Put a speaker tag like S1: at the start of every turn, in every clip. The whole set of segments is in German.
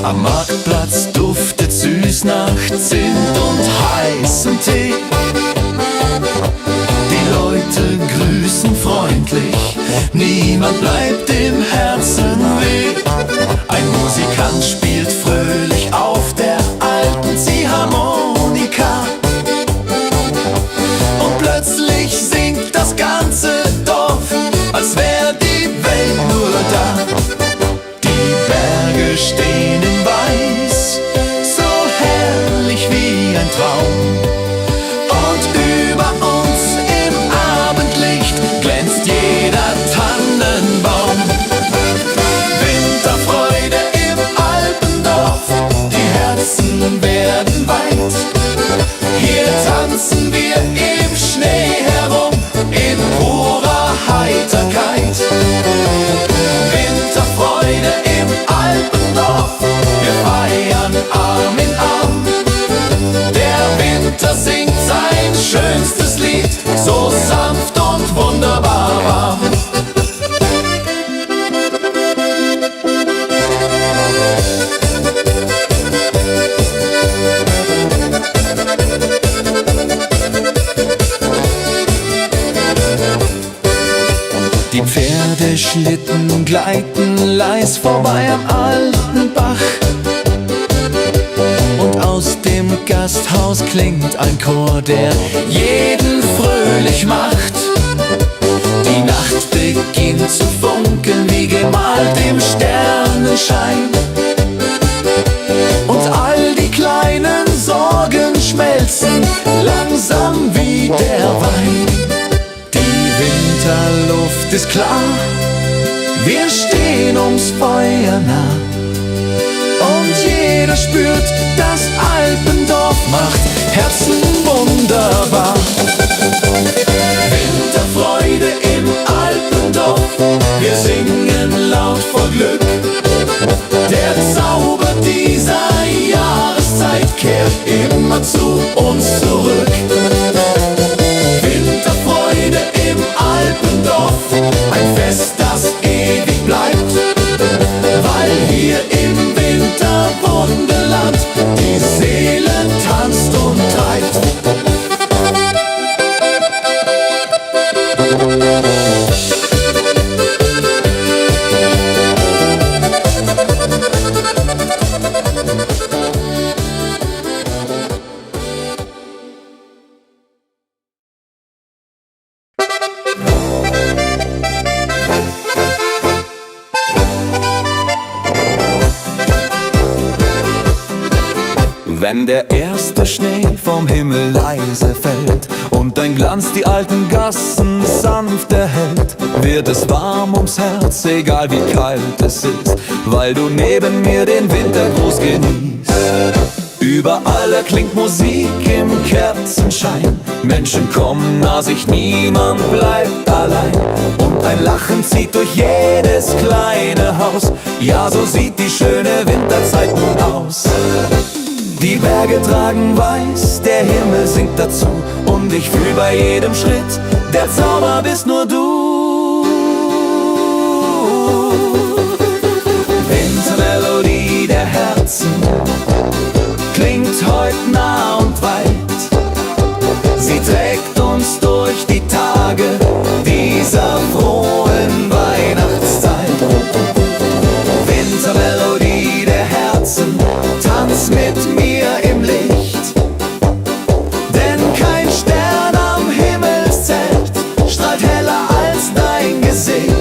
S1: Am Marktplatz duftet süß nach Zimt und heißem Tee. Die Leute grüßen freundlich, niemand bleibt im Herzen weh. Ein Musikant spielt fröhlich auf der alten Ziehharmonika. Und plötzlich singt das ganze Dorf, als wär die Welt nur da. Die Berge stehen in Weiß, so herrlich wie ein Traum. Und über uns im Abendlicht glänzt jeder Tannenbaum. Winterfreude im Alpendorf, die Herzen werden weit. Hier tanzen wir im Schnee herum, in purer Heiterkeit. Winterfreude im Alpendorf, wir feiern Arm in Arm. Der Winter singt sein schönstes Lied, so sanft und wunderbar warm. Die Pferdeschlitten gleiten leis vorbei am alten Bach. Und aus dem Gasthaus klingt ein Chor, der jeden fröhlich macht. Die Nacht beginnt zu funkeln wie gemalt im Sternenschein. Und all die kleinen Sorgen schmelzen langsam wie der Wein. Die Winterluft ist klar, wir stehen ums Feuer nah. Und jeder spürt, das Alpendorf macht Herzen wunderbar. Winterfreude im Alpendorf, wir singen laut vor Glück. Der Zauber dieser Jahreszeit kehrt immer zu uns zurück. Winterfreude im Alpendorf, ein Fest, das ewig bleibt, weil hier im Winterwunderland die Seele tanzt und treibt.
S2: Wenn der erste Schnee vom Himmel leise fällt und dein Glanz die alten Gassen sanft erhellt, wird es warm ums Herz, egal wie kalt es ist, weil du neben mir den Wintergruß genießt. Überall erklingt Musik im Kerzenschein, Menschen kommen nah sich, niemand bleibt allein. Und ein Lachen zieht durch jedes kleine Haus, ja, so sieht die schöne Winterzeit nun aus. Die Berge tragen weiß, der Himmel singt dazu, und ich fühl bei jedem Schritt, der Zauber bist nur du. Wintermelodie der Herzen klingt heut nah und weit. Sie trägt uns durch die Tage dieser frohen Weihnachtszeit. Wintermelodie der Herzen, tanz mit mir im Licht, denn kein Stern am Himmelszelt strahlt heller als dein Gesicht.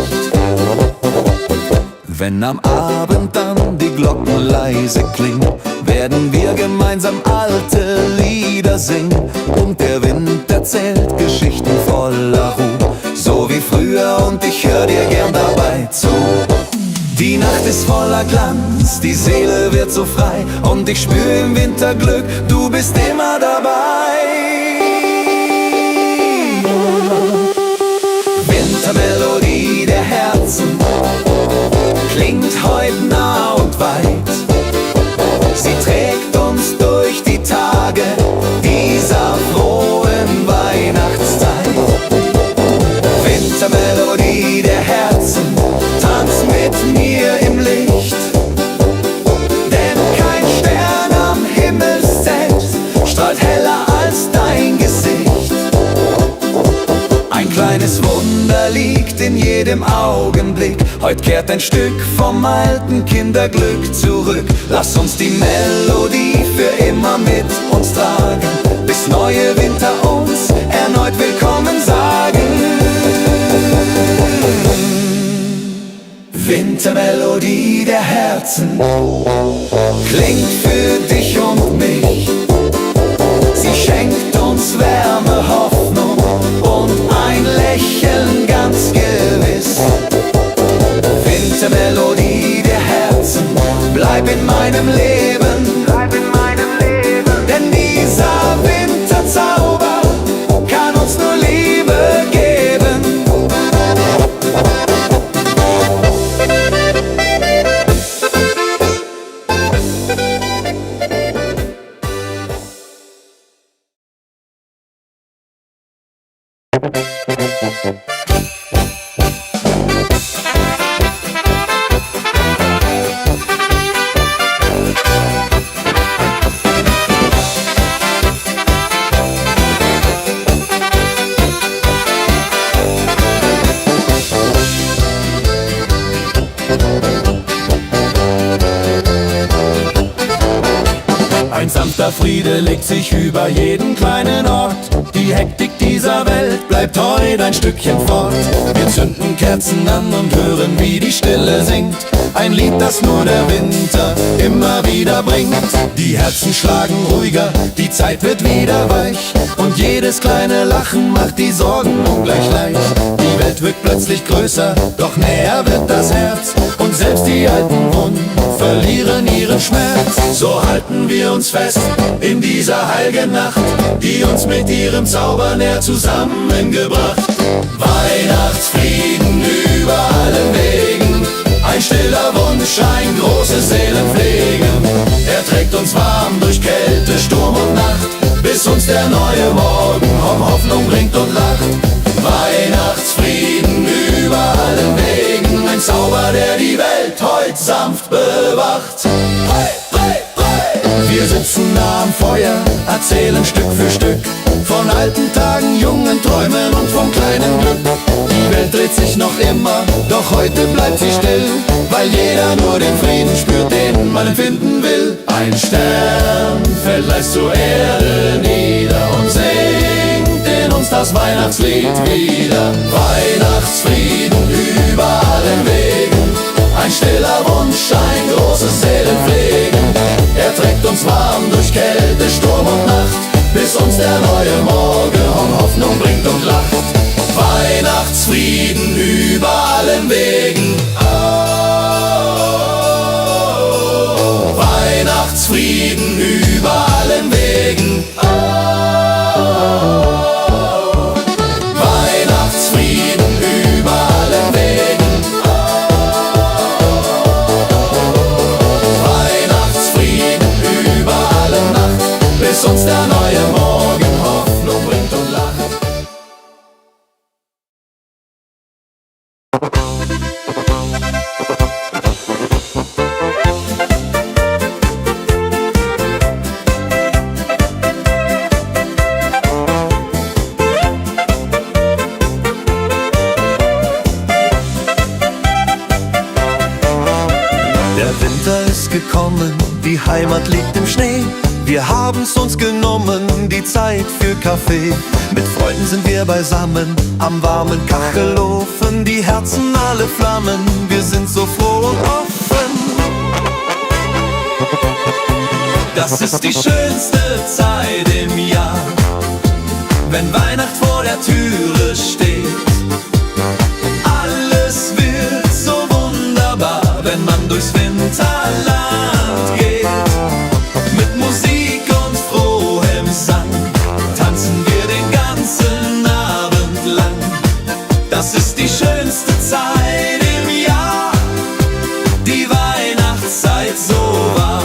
S2: Wenn am Abend dann die Glocken leise klingen, werden wir gemeinsam alte Lieder singen, und der Wind erzählt Geschichten voller Ruhe, so wie früher, und ich hör dir gern dabei zu. Die Nacht ist voller Glanz, die Seele wird so frei, und ich spür im Winter Glück, du bist immer dabei. Wintermelodie der Herzen klingt heut nah und weit. Sie trägt uns durch die Tage dieser frohen Weihnachtszeit. Wintermelodie der Herzen, tanz mit mir im Licht, denn jedem Augenblick. Heute kehrt ein Stück vom alten Kinderglück zurück. Lass uns die Melodie für immer mit uns tragen, bis neue Winter uns erneut willkommen sagen. Wintermelodie der Herzen klingt für dich und mich. Sie schenkt uns Wärme, Hoffnung und ein Lächeln ganz gewiss. Wintermelodie der Herzen, bleib in meinem Leben, denn dieser Winterzauber kann uns nur Liebe geben.
S1: Ein sanfter Friede legt sich über jeden kleinen Ort. Die Hektik dieser Welt bleibt heute ein Stückchen fort. Wir zünden Kerzen an und hören, wie die Stille singt. Ein Lied, das nur der Winter immer wieder bringt. Die Herzen schlagen ruhiger, die Zeit wird wieder weich. Und jedes kleine Lachen macht die Sorgen ungleich leicht. Die Welt wirkt plötzlich größer, doch näher wird das Herz. Und selbst die alten Wunden verlieren ihren Schmerz. So halten wir uns fest in dieser heiligen Nacht, die uns mit ihrem Zauber näher zusammengebracht. Weihnachtsfrieden über allen Wegen, ein stiller Wunsch, ein großes Seelenpflegen. Er trägt uns warm durch Kälte, Sturm und Nacht, bis uns der neue Morgen Hoffnung bringt und lacht. Weihnachtsfrieden über allen Wegen, ein Zauber, der die Welt heut sanft bewacht. Hey, hey, hey. Wir sitzen nah am Feuer, erzählen Stück für Stück von alten Tagen, jungen Träumen und vom kleinen Glück. Die Welt dreht sich noch immer, doch heute bleibt sie still, weil jeder nur den Frieden spürt, den man empfinden will. Ein Stern fällt leise zur Erde nieder und singt in uns das Weihnachtslied wieder. Weihnachtsfrieden über allen Wegen, ein stiller Wunsch, ein großes Seelenpflegen. Er trägt uns warm durch Kälte, Sturm und Nacht, bis uns der neue Morgen Hoffnung bringt und lacht. Weihnachtsfrieden über allen Wegen. Oh, Weihnachtsfrieden über allen Wegen. Oh, Weihnachtsfrieden über allen Wegen. Weihnachtsfrieden über alle Nacht, bis uns der neue Morgen Hoffnung bringt und lacht.
S2: Der Winter ist gekommen, die Heimat liegt im Schnee. Wir haben's uns genommen, die Zeit für Kaffee. Mit Freunden sind wir beisammen, am warmen Kachelofen. Die Herzen alle flammen, wir sind so froh und offen. Das ist die schönste Zeit im Jahr, wenn Weihnacht vor der Türe steht. Alles wird so wunderbar, wenn man durchs Winterland geht. Mit Musik und frohem Sang tanzen wir den ganzen Abend lang. Das ist die schönste Zeit im Jahr, die Weihnachtszeit so wahr.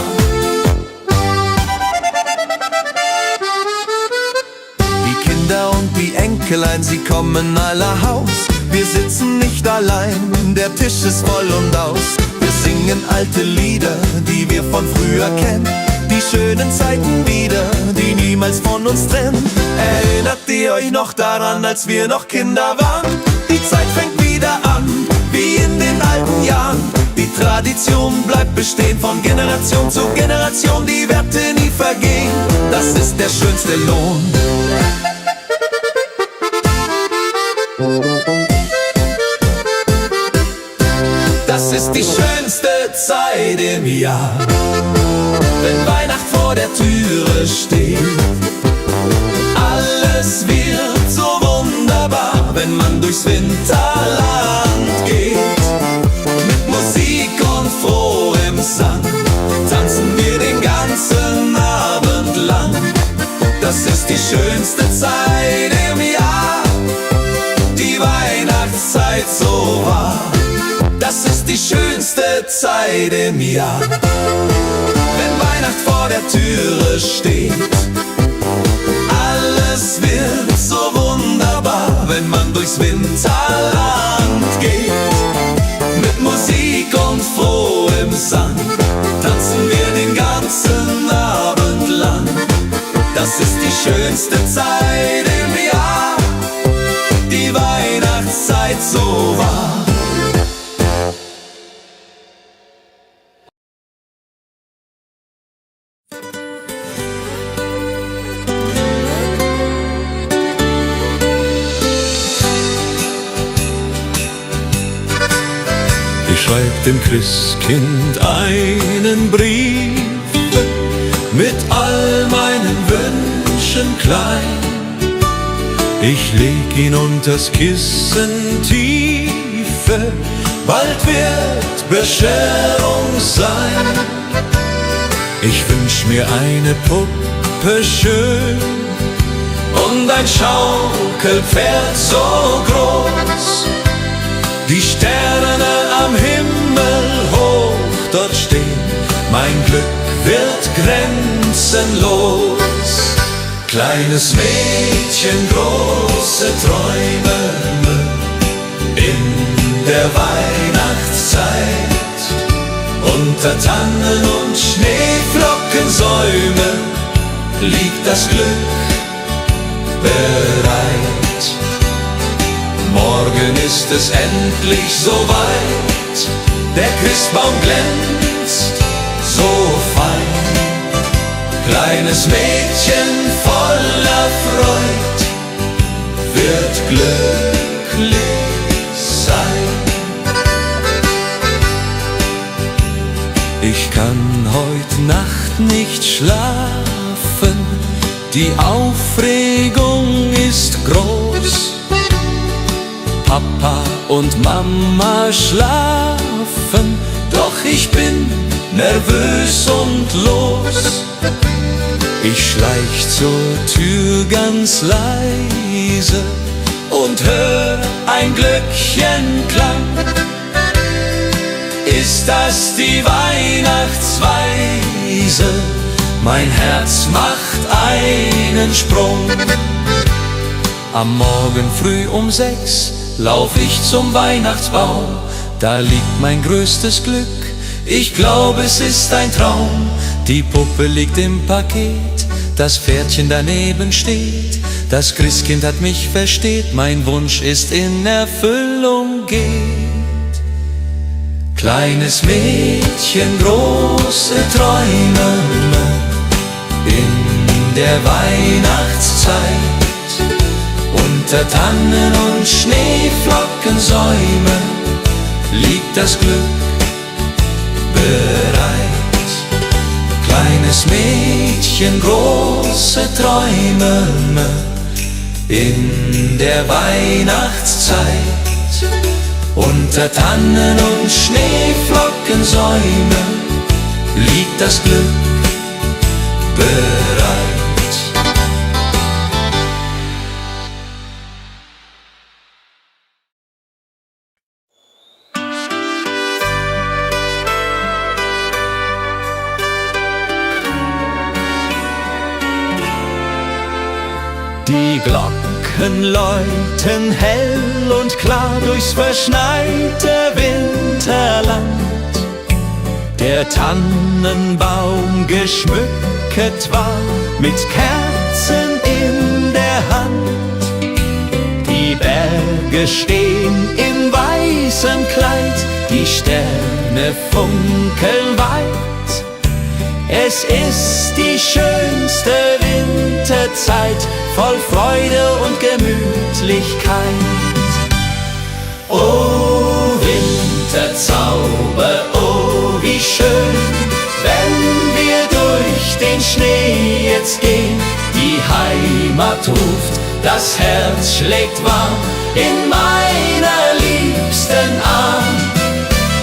S2: Die Kinder und die Enkelein, sie kommen aller Haus. Wir sitzen nicht allein, der Tisch ist voll und aus. Wir singen alte Lieder, die wir von früher kennen. Die schönen Zeiten wieder, die niemals von uns trennen. Erinnert ihr euch noch daran, als wir noch Kinder waren? Die Zeit fängt wieder wieder an, wie in den alten Jahren. Die Tradition bleibt bestehen, von Generation zu Generation, die Werte nie vergehen. Das ist der schönste Lohn. Das ist die schönste Zeit im Jahr, wenn Weihnacht vor der Türe steht. Alles wird so wunderbar, wenn man durchs Winterland geht. Mit Musik und frohem Sang tanzen wir den ganzen Abend lang. Das ist die schönste Zeit im Jahr, die Weihnachtszeit so wahr. Das ist die schönste Zeit im Jahr, wenn Weihnacht vor der Türe steht. Alles wird so wunderbar, wenn man durchs Winterland geht. Mit Musik und frohem Sang tanzen wir den ganzen Abend lang. Das ist die schönste Zeit im Jahr, die Weihnachtszeit so wahr.
S1: Ich schreib dem Christkind einen Brief mit all meinen Wünschen klein. Ich leg ihn unters Kissen tiefe, bald wird Bescherung sein. Ich wünsch mir eine Puppe schön und ein Schaukelpferd so groß. Die Sterne am Himmel hoch dort stehen, mein Glück wird grenzenlos. Kleines Mädchen, große Träume in der Weihnachtszeit. Unter Tannen und Schneeflockensäumen liegt das Glück bereit. Morgen ist es endlich soweit, der Christbaum glänzt so fein. Kleines Mädchen voller Freud wird glücklich sein. Ich kann heut Nacht nicht schlafen, die Aufregung ist groß. Papa und Mama schlafen, doch ich bin nervös und los. Ich schleich zur Tür ganz leise und hör ein Glöckchenklang. Ist das die Weihnachtsweise? Mein Herz macht einen Sprung. Am Morgen früh um 6 lauf ich zum Weihnachtsbaum. Da liegt mein größtes Glück, ich glaube es ist ein Traum. Die Puppe liegt im Paket, das Pferdchen daneben steht. Das Christkind hat mich versteht, mein Wunsch ist in Erfüllung geht. Kleines Mädchen, große Träume in der Weihnachtszeit. Unter Tannen und Schneeflockensäumen liegt das Glück bereit. Kleines Mädchen, große Träume in der Weihnachtszeit. Unter Tannen und Schneeflockensäumen liegt das Glück bereit. Die Glocken läuten hell und klar durchs verschneite Winterland. Der Tannenbaum geschmückt war mit Kerzen in der Hand. Die Berge stehen im weißem Kleid, die Sterne funkeln weit. Es ist die schönste Winterzeit, voll Freude und Gemütlichkeit. Oh Winterzauber, oh wie schön, wenn wir durch den Schnee jetzt gehen. Die Heimat ruft, das Herz schlägt warm in meiner liebsten Arm.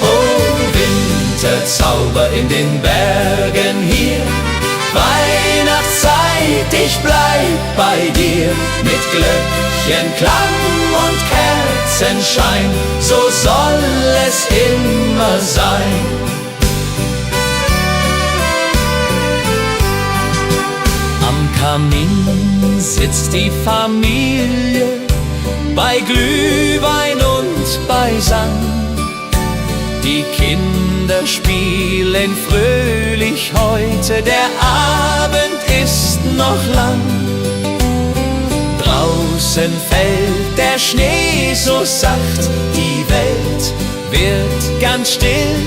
S1: Oh Winterzauber in den Bergen hier, Weihnachtszeit, ich bleib bei dir. Mit Glöckchenklang und Kerzenschein, so soll es immer sein. Am Kamin sitzt die Familie, bei Glühwein und beisammen. Die Kinder spielen fröhlich heute, der Abend ist noch lang. Draußen fällt der Schnee so sacht, die Welt wird ganz still.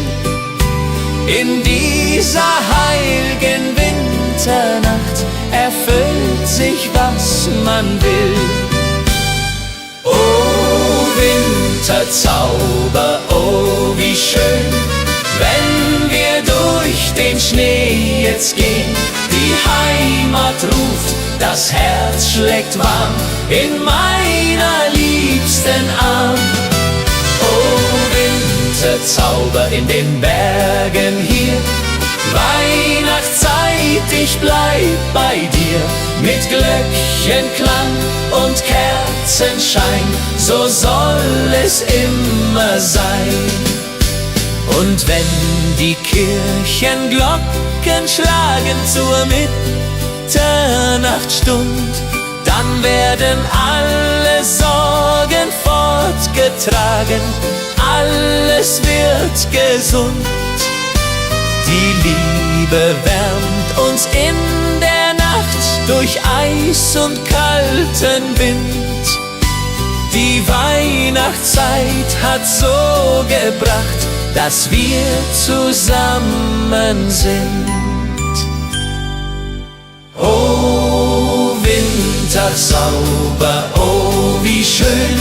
S1: In dieser heiligen Winternacht erfüllt sich, was man will. Oh Winterzauber, oh wie schön, wenn wir durch den Schnee jetzt gehen. Die Heimat ruft, das Herz schlägt warm in meiner liebsten Arm. Oh Winterzauber in den Bergen hier, Weihnachtszeit, ich bleib bei dir. Mit Glöckchenklang und Kerzenschein, so soll es immer sein. Und wenn die Kirchenglocken schlagen zur Mitternachtsstund, dann werden alle Sorgen fortgetragen, alles wird gesund. Die Liebe wärmt uns in der Nacht durch Eis und kalten Wind. Die Weihnachtszeit hat so gebracht, dass wir zusammen sind. Oh Winterzauber, oh wie schön,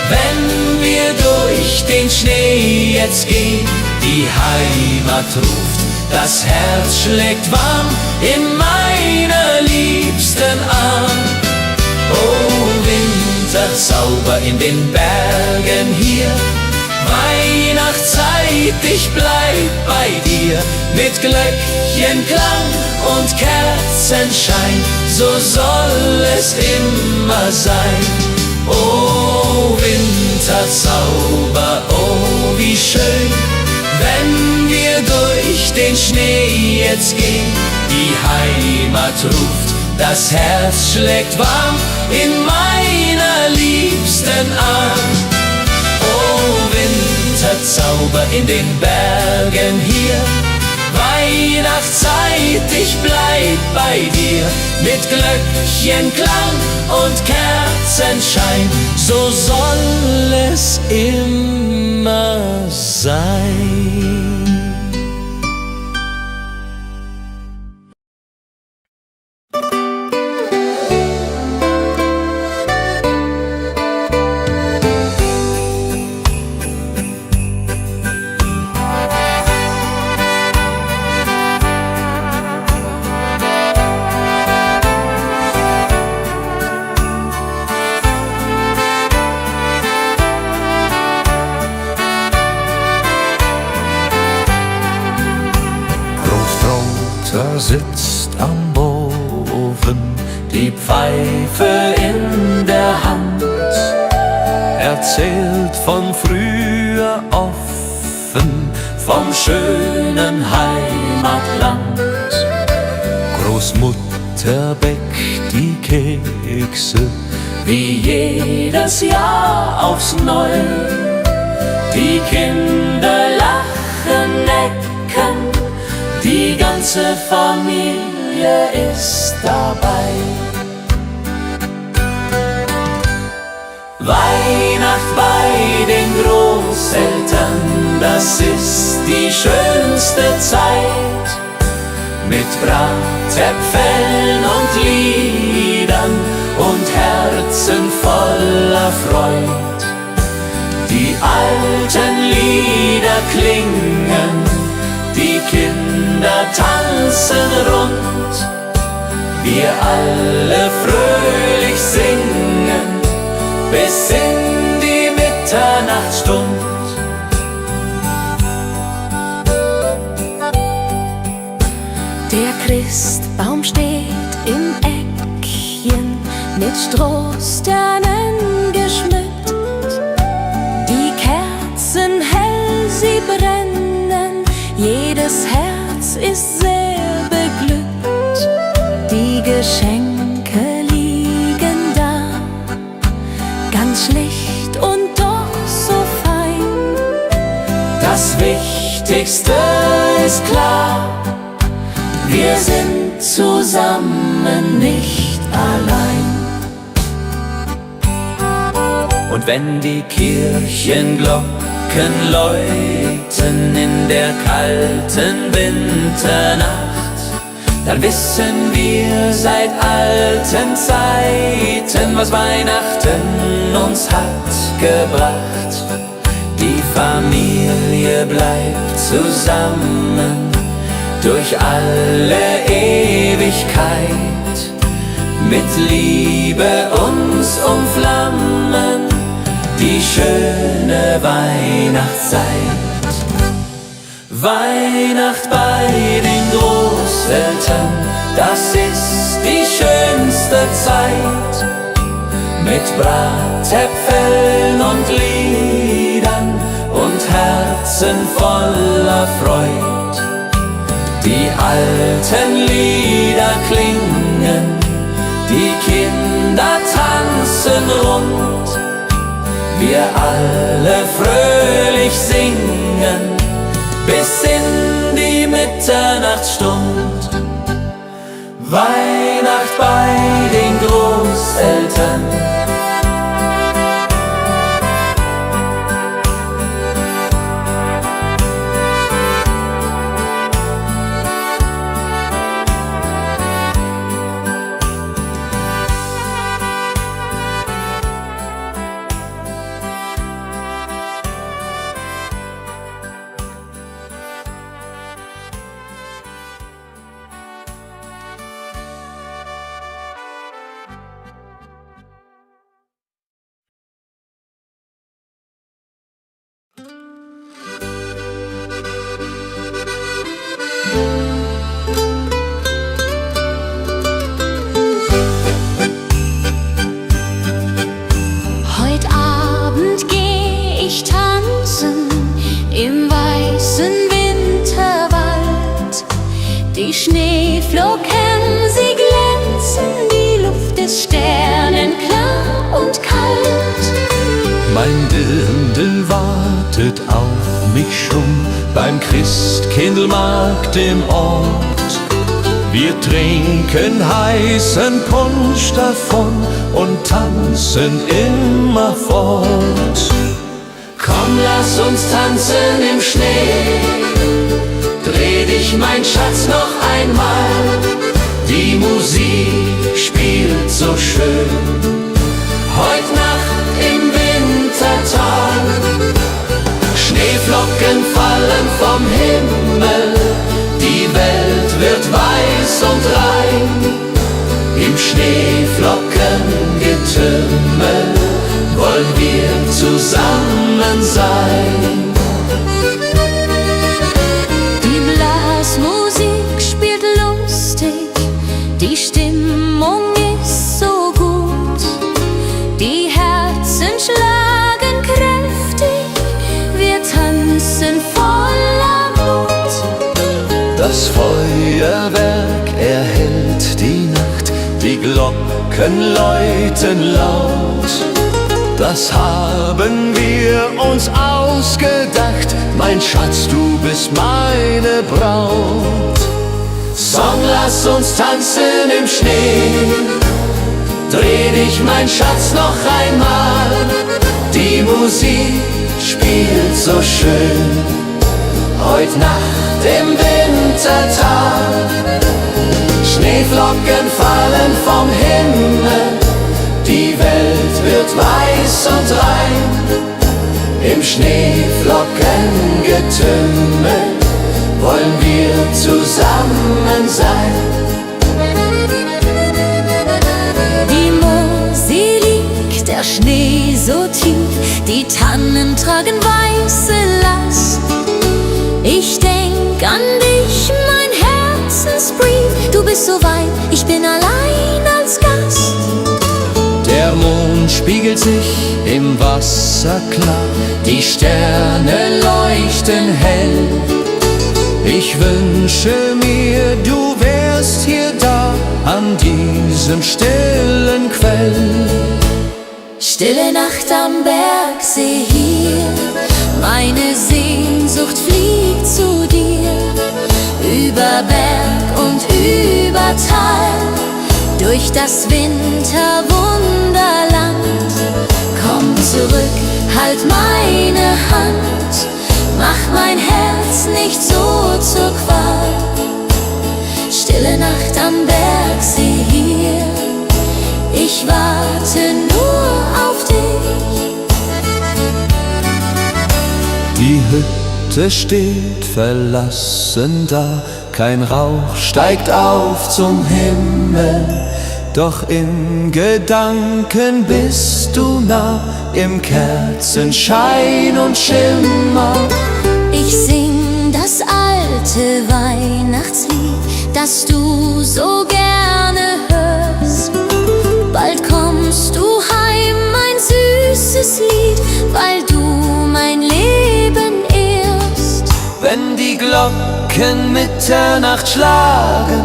S1: wenn wir durch den Schnee jetzt gehen. Die Heimat ruft, das Herz schlägt warm in meiner liebsten Arm. Oh Winterzauber in den Bergen hier, Weihnachtszeit, ich bleib bei dir. Mit Glöckchenklang und Kerzenschein, so soll es immer sein. Oh Winterzauber, oh wie schön, wenn wir durch den Schnee jetzt gehen. Die Heimat ruft, das Herz schlägt warm in meiner liebsten Arm. Oh Winterzauber in den Bergen hier, Weihnachtszeit, ich bleib bei dir. Mit Glöckchenklang und Kerzenschein, so soll es immer sein. Sitzt am Ofen, die Pfeife in der Hand, erzählt von früher offen, vom schönen Heimatland. Großmutter bäckt die Kekse, wie jedes Jahr aufs Neue. Die Kinder lachen, necken, die ganze Familie ist dabei. Weihnacht bei den Großen Großeltern, das ist die schönste Zeit. Mit Bratäpfeln und Liedern und Herzen voller Freud. Die alten Lieder klingen, die Kinder tanzen rund. Wir alle fröhlich singen bis in die Mitternachtsstund.
S3: Der Christbaum steht im Eckchen, mit Strohsternen geschmückt. Die Kerzen hell, sie brennen, jedes Herz ist sehr beglückt. Die Geschenke liegen da, ganz schlicht und doch so fein.
S1: Das Wichtigste ist klar, wir sind zusammen, nicht allein. Und wenn die Kirchenglocken läuten in der kalten Winternacht, dann wissen wir seit alten Zeiten, was Weihnachten uns hat gebracht. Die Familie bleibt zusammen durch alle Ewigkeit, mit Liebe uns umflammen, die schöne Weihnachtszeit. Weihnacht bei den Großeltern, das ist die schönste Zeit. Mit Bratäpfeln und Liedern und Herzen voller Freud. Die alten Lieder klingen, die Kinder tanzen rund. Wir alle fröhlich singen bis in die Mitternachtsstund. Weihnacht bei den Großeltern.
S3: Die Schneeflocken, sie glänzen, die Luft ist sternenklar und kalt.
S1: Mein Dirndl wartet auf mich schon beim Christkindlmarkt im Ort. Wir trinken heißen Punsch davon und tanzen immer fort. Komm, lass uns tanzen im Schnee. Dreh dich, mein Schatz, noch einmal. Die Musik spielt so schön. Heut Nacht im Wintertag. Schneeflocken fallen vom Himmel. Die Welt wird weiß und rein. Im Schneeflockengetümmel wollen wir zusammen sein.
S3: Musik spielt lustig, die Stimmung ist so gut, die Herzen schlagen kräftig, wir tanzen voller Mut.
S1: Das Feuerwerk erhellt die Nacht, die Glocken läuten laut. Das haben wir uns ausgedacht, mein Schatz, du bist meine Braut. Song, lass uns tanzen im Schnee. Dreh dich, mein Schatz, noch einmal. Die Musik spielt so schön. Heut Nacht im Wintertag, Schneeflocken fallen vom Himmel, die Welt wird weiß und rein. Im Schneeflockengetümmel wollen wir zusammen sein.
S3: Die Moor, sie liegt, der Schnee so tief, die Tannen tragen weiße Last. Ich denk an dich, mein Herzensbrief, du bist so weit, ich bin allein als Gast.
S1: Der Mond spiegelt sich im Wasser klar, die Sterne leuchten hell. Ich wünsche mir, du wärst hier da, an diesem stillen Quell.
S3: Stille Nacht am Bergsee hier, meine Sehnsucht fliegt zu dir. Über Berg und über Tal, durch das Winterwunderland. Komm zurück, halt meine Hand, mach mein Herz nicht so zur Qual. Stille Nacht am Bergsee hier, ich warte nur auf dich.
S2: Die Hütte steht verlassen da, kein Rauch steigt auf zum Himmel. Doch in Gedanken bist du nah, im Kerzenschein und Schimmer.
S3: Ich sing das alte Weihnachtslied, das du so gerne hörst. Bald kommst du heim, mein süßes Lied, weil du mein Leben ehrst.
S2: Wenn die Glocken Mitternacht schlagen,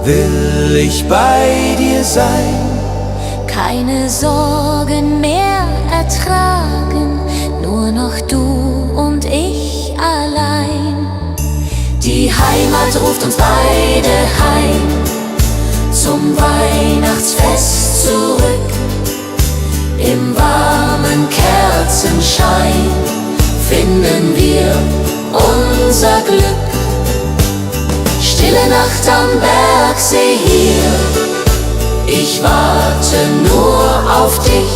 S2: will ich bei dir sein.
S3: Keine Sorgen mehr ertragen, nur noch du und ich allein. Die Heimat ruft uns beide heim, zum Weihnachtsfest zurück. Im warmen Kerzenschein finden wir unser Glück. Stille Nacht am Bergsee hier, ich warte nur auf dich.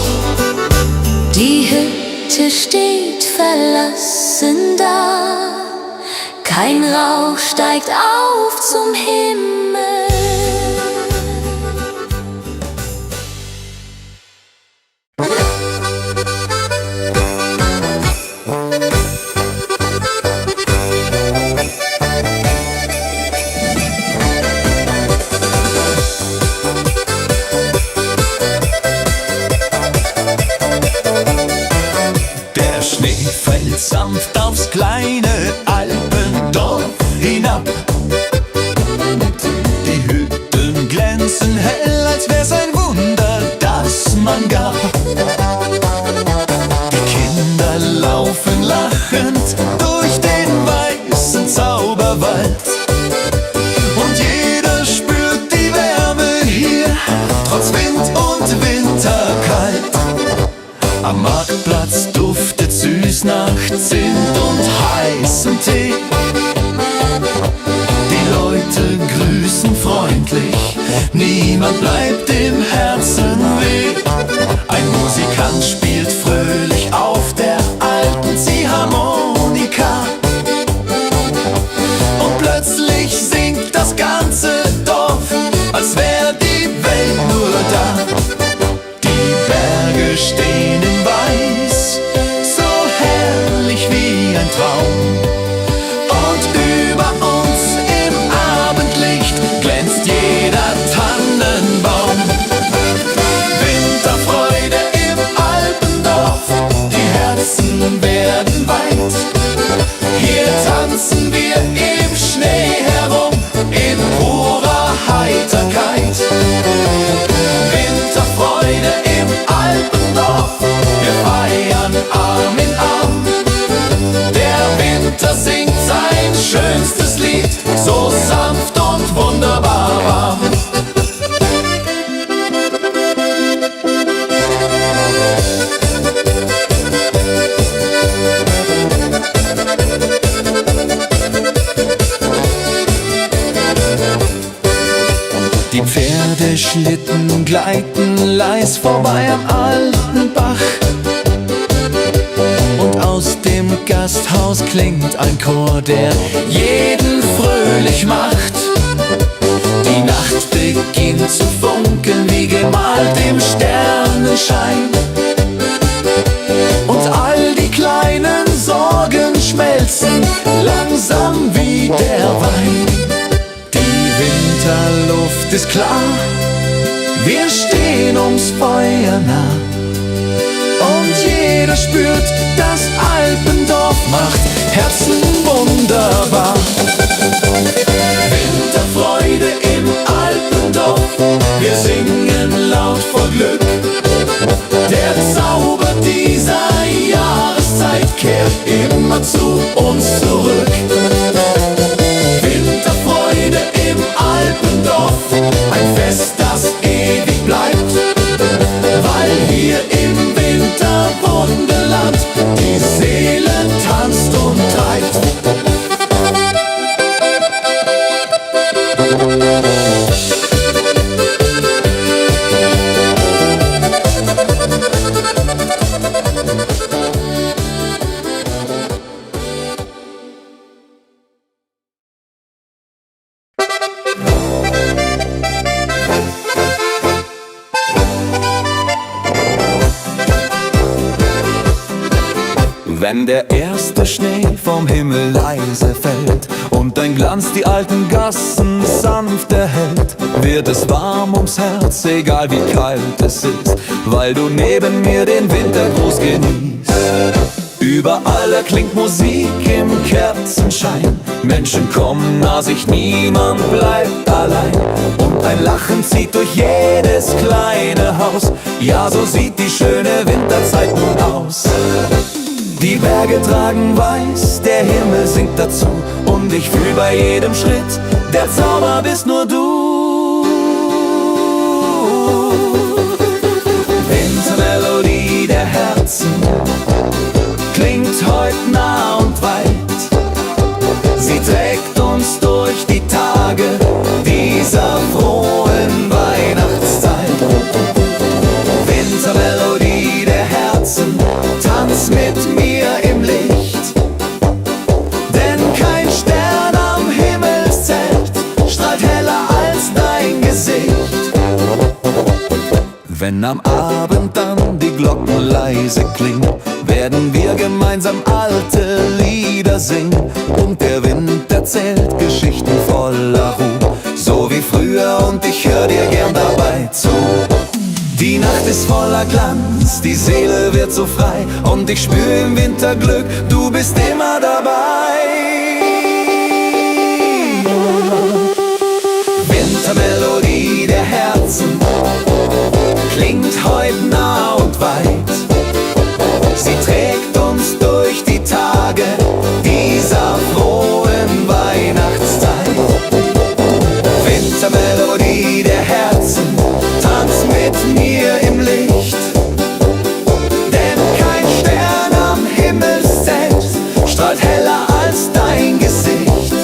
S3: Die Hütte steht verlassen da, kein Rauch steigt auf zum Himmel.
S2: Fällt sanft aufs kleine Alpendorf hinab. Die Hütten glänzen hell, als wär's ein Wunder, das man gab. Die Kinder laufen lachend durch den weißen Zauberwald. Und jeder spürt die Wärme hier, trotz Wind und Winterkalt. Am Marktplatz duftet süß nach Zimt und heißem Tee. Die Leute grüßen freundlich, niemand bleibt im Herzen weh. Ein Musikant spielt fröhlich auf der alten Ziehharmonika. Und plötzlich singt das ganze Dorf, als wär die Welt nur da. Die Berge stehen in Weiß, so herrlich wie ein Traum. Und über uns im Abendlicht glänzt jeder Tannenbaum. Winterfreude im Alpendorf, die Herzen werden weit. Hier tanzen wir im Schnee herum, in purer Heiterkeit. Winterfreude im Alpendorf, wir feiern Arm in Arm. Der Winter singt sein schönstes Lied, so sanft und wunderbar warm.
S1: Die Pferdeschlitten gleiten leis vorbei am alten Bach. Und aus dem Gasthaus klingt ein Chor, der jeden fröhlich macht. Die Nacht beginnt zu funkeln wie gemalt im Sternenschein. Und all die kleinen Sorgen schmelzen langsam wie der Wein. Die Winterluft ist klar, wir stehen ums Feuer nah. Und jeder spürt, das Alpendorf macht Herzen wunderbar. Winterfreude im Alpendorf, wir singen laut vor Glück. Der Zauber dieser Jahreszeit kehrt immer zu uns zurück. Winterfreude im Alpendorf, ein Fest, das ewig bleibt, weil hier im Winterwunderland die Seele tanzt und treibt.
S2: Wenn der erste Schnee vom Himmel leise fällt und dein Glanz die alten Gassen sanft erhellt, wird es warm ums Herz, egal wie kalt es ist, weil du neben mir den Wintergruß genießt. Überall erklingt Musik im Kerzenschein, Menschen kommen nah sich, niemand bleibt allein. Und ein Lachen zieht durch jedes kleine Haus, ja, so sieht die schöne Winterzeit nun aus. Die Berge tragen weiß, der Himmel singt dazu, und ich fühl bei jedem Schritt, der Zauber bist nur du. Wintermelodie der Herzen klingt heut nah und weit. Sie trägt uns durch die Tage dieser frohen Weihnachtszeit. Wintermelodie der Herzen, tanz mit mir im Licht, denn kein Stern am Himmelszelt strahlt heller als dein Gesicht. Wenn am Abend dann die Glocken leise klingen, werden wir gemeinsam alte Lieder singen, und der Wind erzählt Geschichten voller Ruhe, so wie früher, und ich hör dir gern dabei zu. Die Nacht ist voller Glanz, die Seele wird so frei, und ich spür im Winter Glück, du bist immer dabei. Wintermelodie der Herzen klingt heut nah und weit. Sie trägt uns durch die Tage dieser frohen Weihnachtszeit. Wintermelodie der Herzen, tanz mit mir im Licht, denn kein Stern am Himmelszelt strahlt heller als dein Gesicht.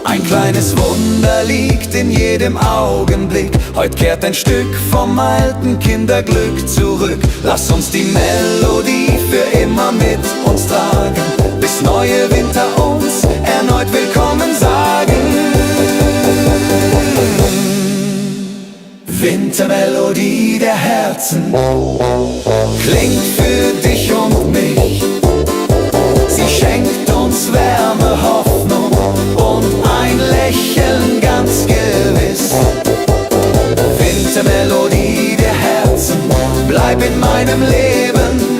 S2: Ein kleines Wunder liegt in jedem Augenblick, heut kehrt ein Stück vom alten Kinderglück zurück. Lass uns die Melodie für immer mit uns tragen, bis neue Winter uns erneut willkommen sagen. Wintermelodie der Herzen klingt für dich und mich. Sie schenkt uns Wärme, Hoffnung und ein Lächeln ganz gewiss. Wintermelodie der Herzen, bleib in meinem Leben,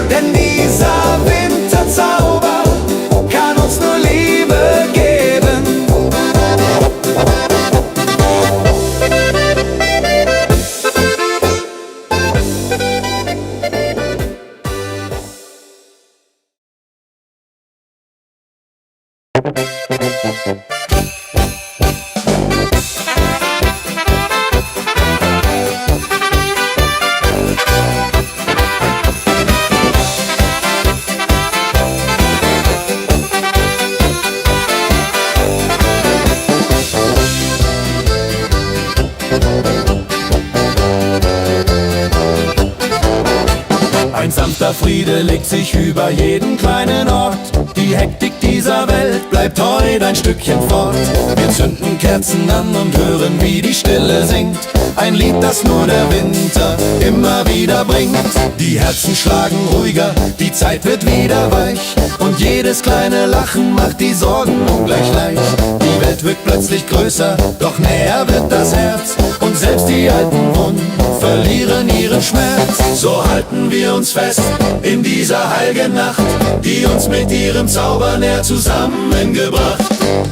S2: denn dieser Winterzauber kann uns nur Liebe geben.
S1: Tiefster Friede legt sich über jeden kleinen Ort. Die Hektik dieser Welt bleibt heute ein Stückchen fort. Wir zünden Kerzen an und hören, wie die Stille singt. Ein Lied, das nur der Winter immer wieder bringt. Die Herzen schlagen ruhiger, die Zeit wird wieder weich. Und jedes kleine Lachen macht die Sorgen ungleich leicht. Die Welt wirkt plötzlich größer, doch näher wird das Herz. Und selbst die alten Wunden verlieren ihren Schmerz. So halten wir uns fest in dieser heiligen Nacht, die uns mit ihrem Zauber näher zusammengebracht.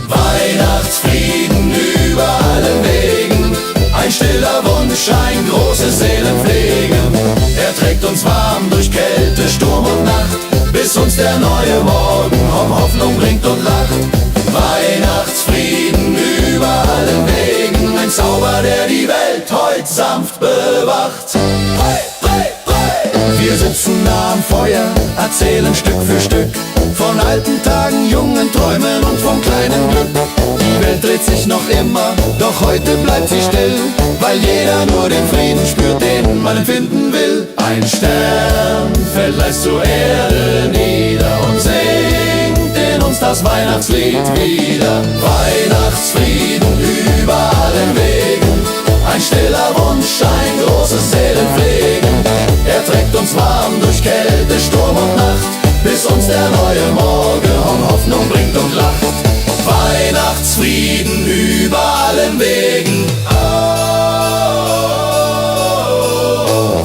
S1: Weihnachtsfrieden über allen Wegen, ein stiller Wunsch, ein großes Seelenpflegen. Er trägt uns warm durch Kälte, Sturm und Nacht, bis uns der neue Morgen Hoffnung bringt und lacht. Weihnachtsfrieden über allen Wegen, ein Zauber, der die Welt heut sanft bewacht. Wir sitzen nah am Feuer, erzählen Stück für Stück von alten Tagen, jungen Träumen und vom kleinen Glück. Die Welt dreht sich noch immer, doch heute bleibt sie still, weil jeder nur den Frieden spürt, den man empfinden will. Ein Stern fällt leise zur Erde nieder und singt in uns das Weihnachtslied wieder. Weihnachtsfrieden über allen Wegen, ein stiller Wunsch, ein großes Seelenpflegen. Er trägt uns warm durch Kälte, Sturm und Nacht, bis uns der neue Morgen Hoffnung bringt und lacht. Weihnachtsfrieden über allen Wegen. Oh,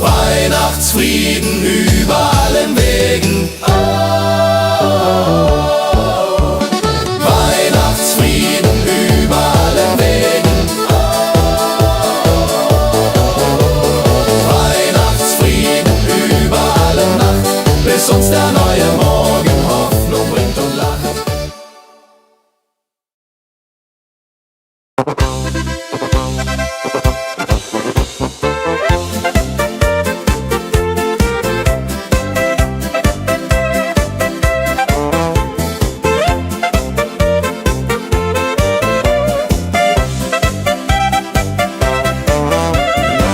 S1: Weihnachtsfrieden über allen Wegen. Oh, Weihnachtsfrieden über allen Wegen. Weihnachtsfrieden über alle Nacht, bis uns der neue Morgen Hoffnung bringt und lacht.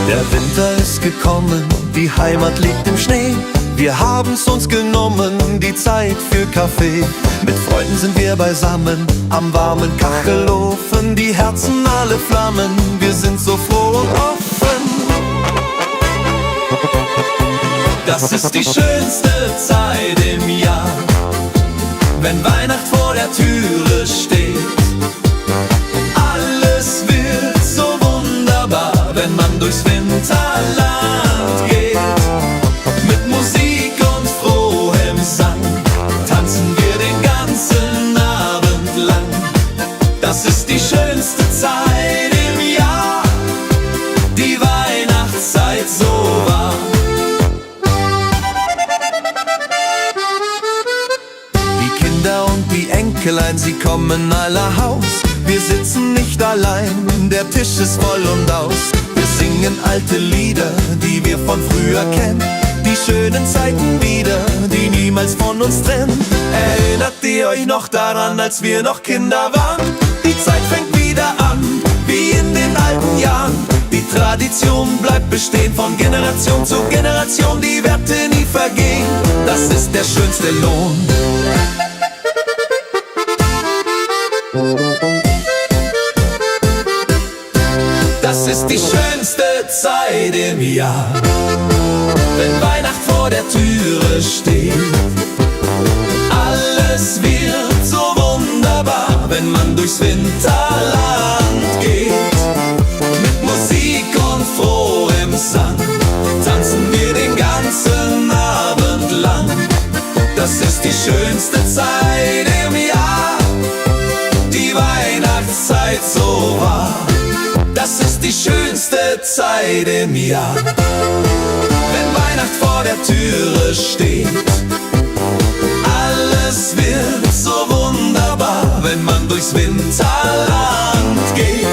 S2: Der Winter ist gekommen, die Heimat liegt im Schnee. Wir haben's uns genommen, die Zeit für Kaffee. Mit Freunden sind wir beisammen, am warmen Kachelofen. Die Herzen alle flammen, wir sind so froh und offen. Das ist die schönste Zeit im Jahr, wenn Weihnacht vor der Türe steht. Alles wird so wunderbar, wenn man durchs Winterland geht. Mit Musik und frohem Sang tanzen wir den ganzen Abend lang. Das ist die schönste Zeit im Jahr, die Weihnachtszeit so wahr. Die Kinder und die Enkelein, sie kommen aller Haus. Wir sitzen nicht allein, der Tisch ist voll und aus. Wir singen alte Lieder, die wir von früher kennen. Die schönen Zeiten wieder, die niemals von uns trennen. Erinnert ihr euch noch daran, als wir noch Kinder waren? Die Zeit fängt wieder an, wie in den alten Jahren. Die Tradition bleibt bestehen, von Generation zu Generation. Die Werte nie vergehen, das ist der schönste Lohn. Das ist die schönste Zeit im Jahr, wenn Weihnacht vor der Türe steht. Alles wird so wunderbar, wenn man durchs Winterland geht. Mit Musik und frohem Sang tanzen wir den ganzen Abend lang. Das ist die schönste Zeit im Jahr, die Weihnachtszeit so wahr. Das ist die schönste Zeit im Jahr, wenn Weihnacht vor der Türe steht. Alles wird so wunderbar, wenn man durchs Winterland geht.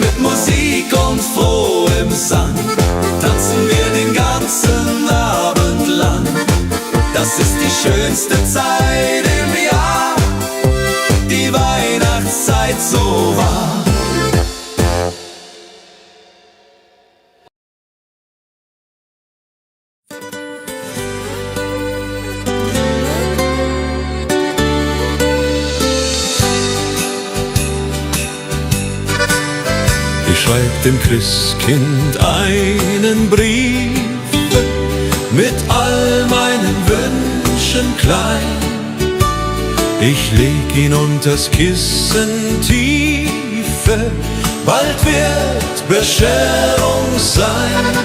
S2: Mit Musik und frohem Sang tanzen wir den ganzen Abend lang. Das ist die schönste Zeit im Jahr, die Weihnachtszeit so wahr. Ich schreib dem Christkind einen Brief mit all meinen Wünschen klein. Ich leg ihn unters Kissen tiefe, bald wird Bescherung sein.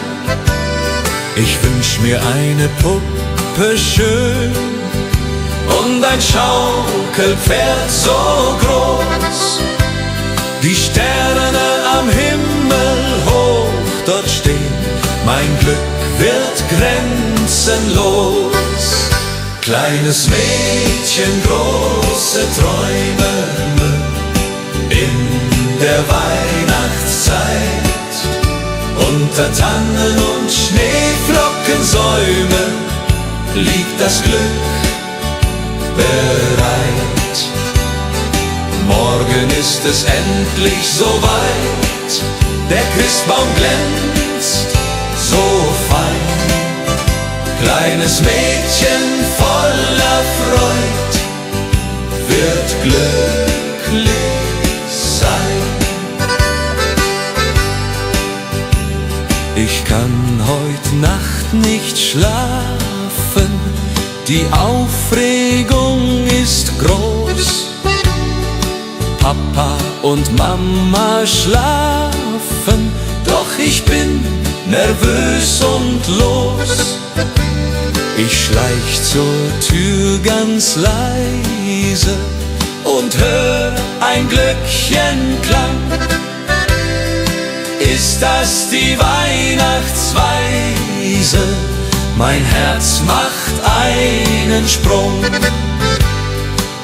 S2: Ich wünsch mir eine Puppe schön und ein Schaukelpferd so groß. Die Sterne am Himmel hoch dort stehen, mein Glück wird grenzenlos. Kleines Mädchen, große Träume in der Weihnachtszeit. Unter Tannen und Schneeflockensäumen liegt das Glück bereit. Morgen ist es endlich soweit, der Christbaum glänzt so fein. Kleines Mädchen voller Freud wird glücklich sein. Ich kann heut Nacht nicht schlafen, die Aufregung ist groß. Papa und Mama schlafen, doch ich bin nervös und los. Ich schleich zur Tür ganz leise und hör ein Glöckchenklang. Ist das die Weihnachtsweise? Mein Herz macht einen Sprung.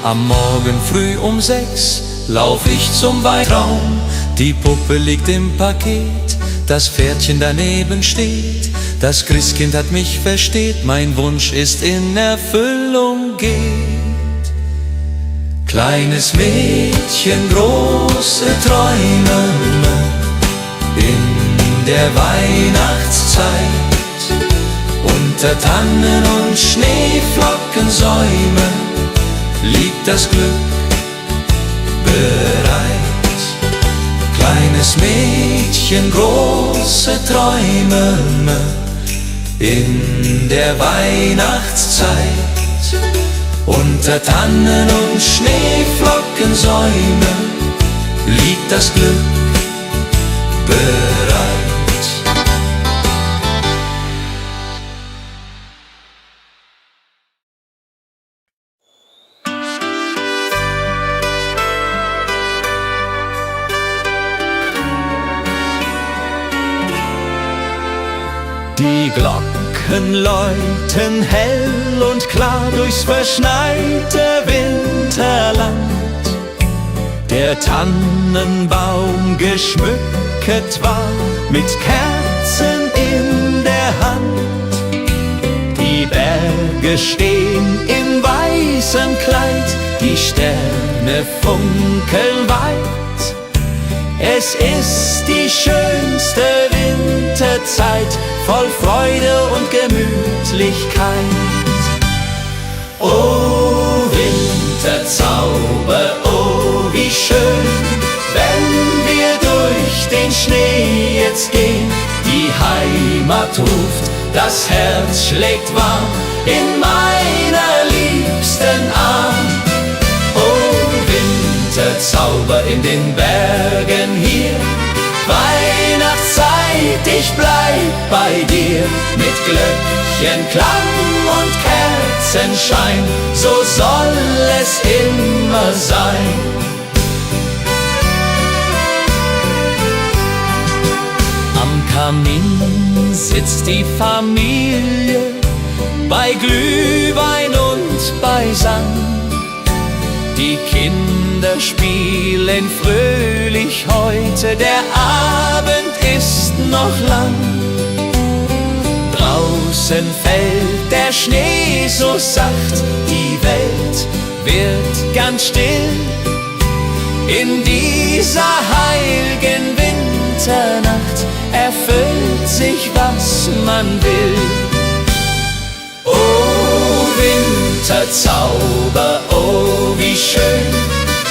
S2: Am Morgen früh um 6 lauf ich zum Weintraum. Die Puppe liegt im Paket, das Pferdchen daneben steht. Das Christkind hat mich versteht, mein Wunsch ist in Erfüllung geht. Kleines Mädchen, große Träume in der Weihnachtszeit. Unter Tannen und Schneeflockensäumen liegt das Glück bereit. Kleines Mädchen, große Träume in der Weihnachtszeit. Unter Tannen und Schneeflockensäumen liegt das Glück bereit.
S1: Die Glocken läuten hell und klar durchs verschneite Winterland. Der Tannenbaum geschmückt war mit Kerzen in der Hand. Die Berge stehen in weißem Kleid, die Sterne funkeln weit. Es ist die schönste Winterzeit, voll Freude und Gemütlichkeit. Oh Winterzauber, oh wie schön, wenn wir durch den Schnee jetzt gehen. Die Heimat ruft, das Herz schlägt warm in meiner liebsten Arm. Oh Winterzauber in den Bergen hier, Weihnachtszeit, ich bleib bei dir. Mit Glöckchenklang und Kerzenschein, so soll es immer sein. Am Kamin sitzt die Familie, bei Glühwein und beisammen. Die Kinder spielen fröhlich heute, der Abend ist noch lang. Draußen fällt der Schnee so sacht, die Welt wird ganz still. In dieser heiligen Winternacht erfüllt sich, was man will. Oh Winterzauber, oh wie schön,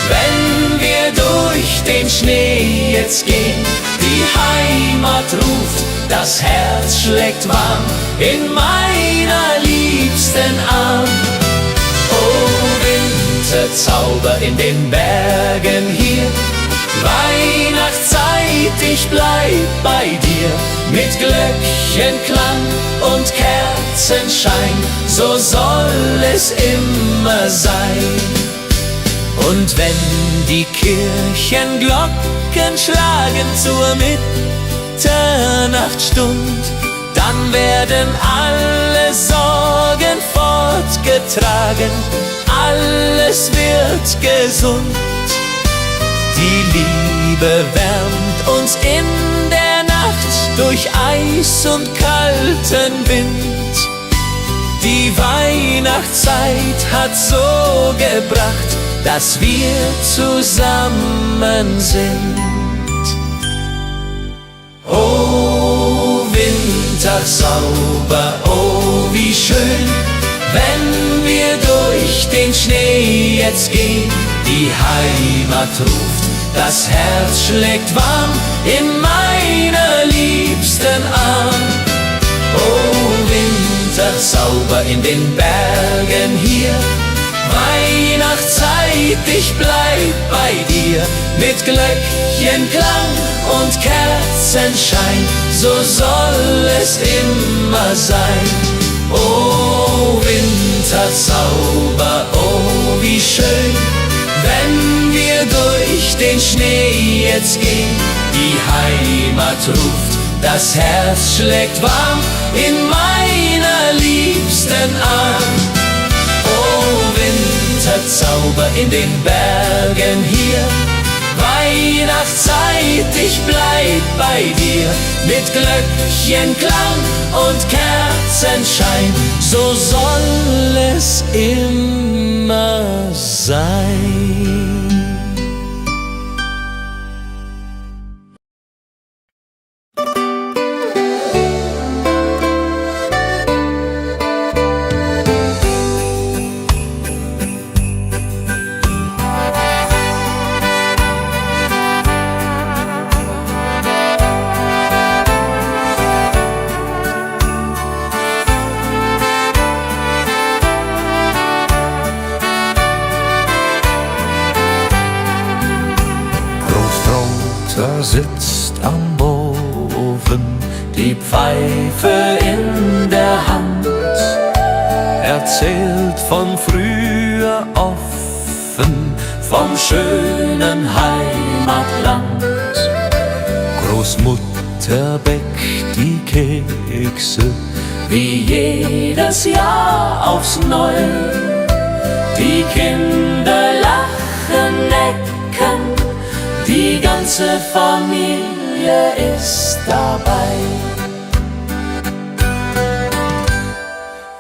S1: wenn wir durch den Schnee jetzt gehen. Die Heimat ruft, das Herz schlägt warm in meiner liebsten Arm. Oh, Winterzauber in den Bergen hier, Weihnachtszeit, ich bleib bei dir. Mit Glöckchenklang und Kerzenschein, so soll es immer sein. Und wenn die Kirchenglocken schlagen zur Mitternachtsstund, dann werden alle Sorgen fortgetragen, alles wird gesund. Die Liebe wärmt uns in der Nacht durch Eis und kalten Wind. Die Weihnachtszeit hat so gebracht, dass wir zusammen sind. Oh, Wintersauber, oh, wie schön, wenn wir durch den Schnee jetzt gehen. Die Heimat ruft, das Herz schlägt warm in meiner liebsten Arm. Oh, Winterzauber in den Bergen hier, Weihnachtszeit, ich bleib bei dir. Mit Glöckchenklang und Kerzenschein, so soll es immer sein. Oh, Winterzauber, oh, wie schön, wenn wir durch den Schnee jetzt gehen. Die Heimat ruft, das Herz schlägt warm in meiner liebsten Arm. Oh, Winterzauber in den Bergen hier, Weihnachtszeit, ich bleib bei dir. Mit Glöckchenklang und Kerzenschein, so soll es immer sein.
S2: Sitzt am Ofen, die Pfeife in der Hand, erzählt von früher offen, vom schönen Heimatland. Großmutter bäckt die Kekse, wie jedes Jahr aufs Neue. Die Kinder lachen, necken, die ganze Familie ist dabei.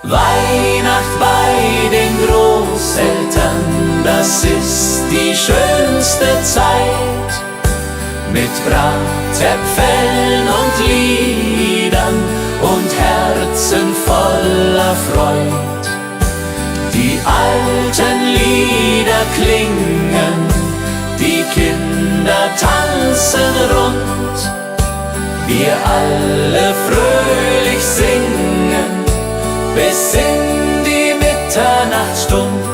S2: Weihnacht bei den Großeltern, das ist die schönste Zeit. Mit Bratäpfeln und Liedern und Herzen voller Freud. Die alten Lieder klingen, die Kinder tanzen rund, wir alle fröhlich singen bis in die Mitternachtsstund.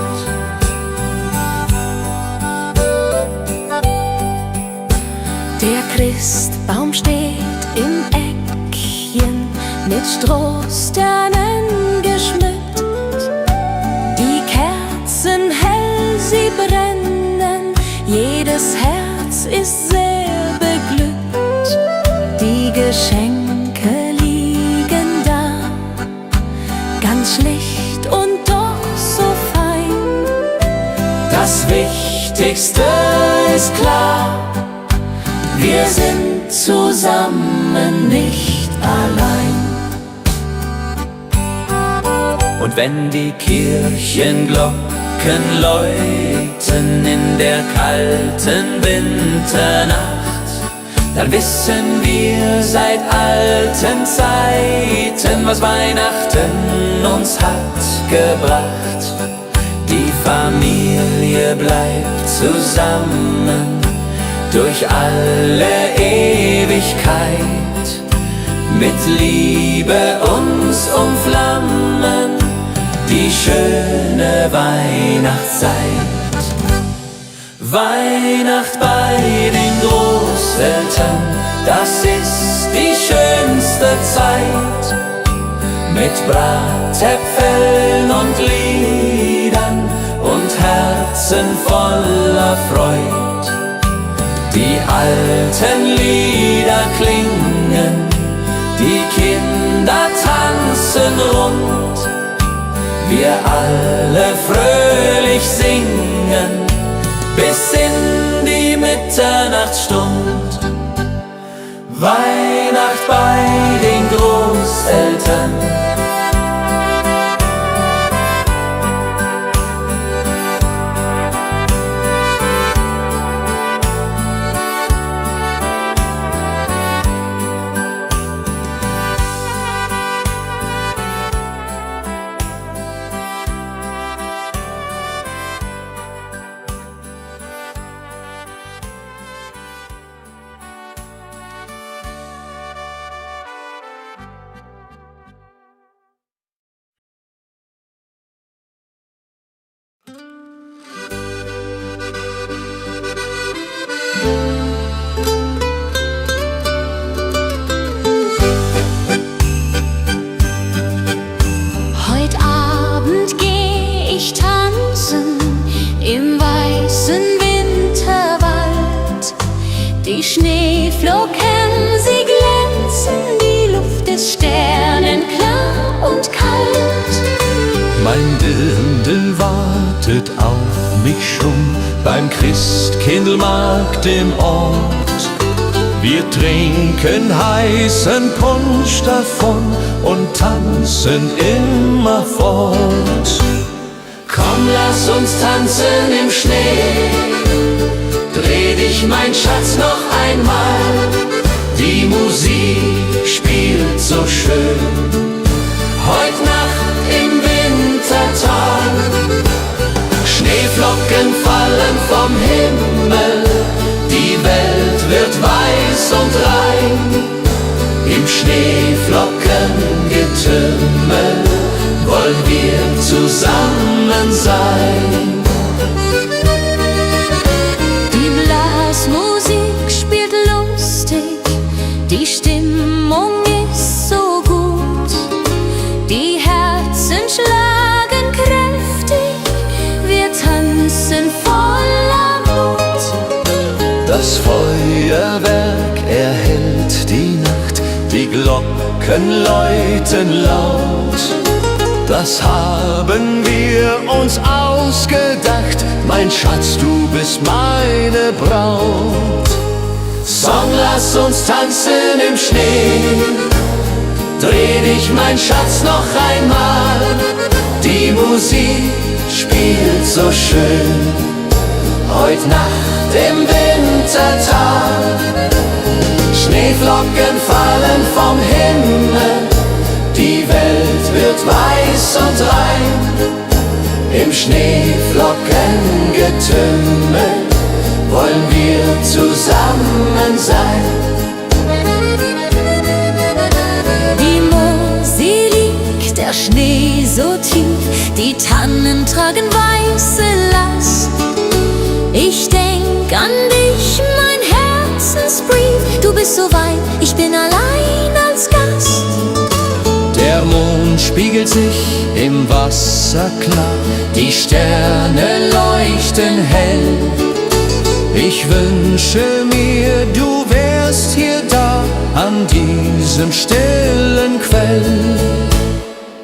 S3: Der Christbaum steht im Eckchen, mit Strohsternen geschmückt. Die Kerzen hell, sie brennen, jedes Herz ist sehr beglückt. Die Geschenke liegen da, ganz schlicht und doch so fein.
S1: Das Wichtigste ist klar, wir sind zusammen, nicht allein. Und wenn die Kirchenglocken läuten in der kalten Winternacht, dann wissen wir seit alten Zeiten, was Weihnachten uns hat gebracht. Die Familie bleibt zusammen durch alle Ewigkeit. mit Liebe uns umflammen, die schöne Weihnachtszeit. Weihnacht bei den Großeltern, das ist die schönste Zeit. Mit Bratäpfeln und Liedern und Herzen voller Freud. Die alten Lieder klingen, die Kinder tanzen rund. Wir alle fröhlich singen bis in die Mitternachtsstund. Weihnacht bei den Großeltern.
S3: Heut Abend geh ich tanzen im weißen Winterwald. Die Schneeflocken, sie glänzen, die Luft ist sternenklar und kalt.
S2: Mein Dirndl wartet auf mich schon beim Christkindlmarkt im Ort. Wir trinken heißen Punsch davon und tanzen immerfort.
S1: Komm, lass uns tanzen im Schnee. Dreh dich, mein Schatz, noch einmal. Die Musik spielt so schön. Heut Nacht im Wintertag. Schneeflocken fallen vom Himmel. Die Welt wird weiß und rein. Im Schneeflockengetümmel wollen wir zusammen sein.
S3: Die Blasmusik spielt lustig, die Stimmung ist so gut. Die Herzen schlagen kräftig, wir tanzen voller Mut.
S2: Das Feuerwerk erhellt die Nacht, die Glocken läuten laut. Das haben wir uns ausgedacht, mein Schatz, du bist meine Braut.
S1: Song, lass uns tanzen im Schnee. Dreh dich, mein Schatz, noch einmal. Die Musik spielt so schön. Heut Nacht im Wintertag. Schneeflocken fallen vom Himmel. Die Welt wird weiß und rein. Im Schneeflockengetümmel wollen wir zusammen sein.
S3: Die Mosel liegt, der Schnee so tief, die Tannen tragen weiße Last. Ich denk an dich, mein Herzensbrief, du bist so weit, ich bin allein als Gast.
S2: Der Mond spiegelt sich im Wasser klar, die Sterne leuchten hell. Ich wünsche mir, du wärst hier da, an diesem stillen Quell.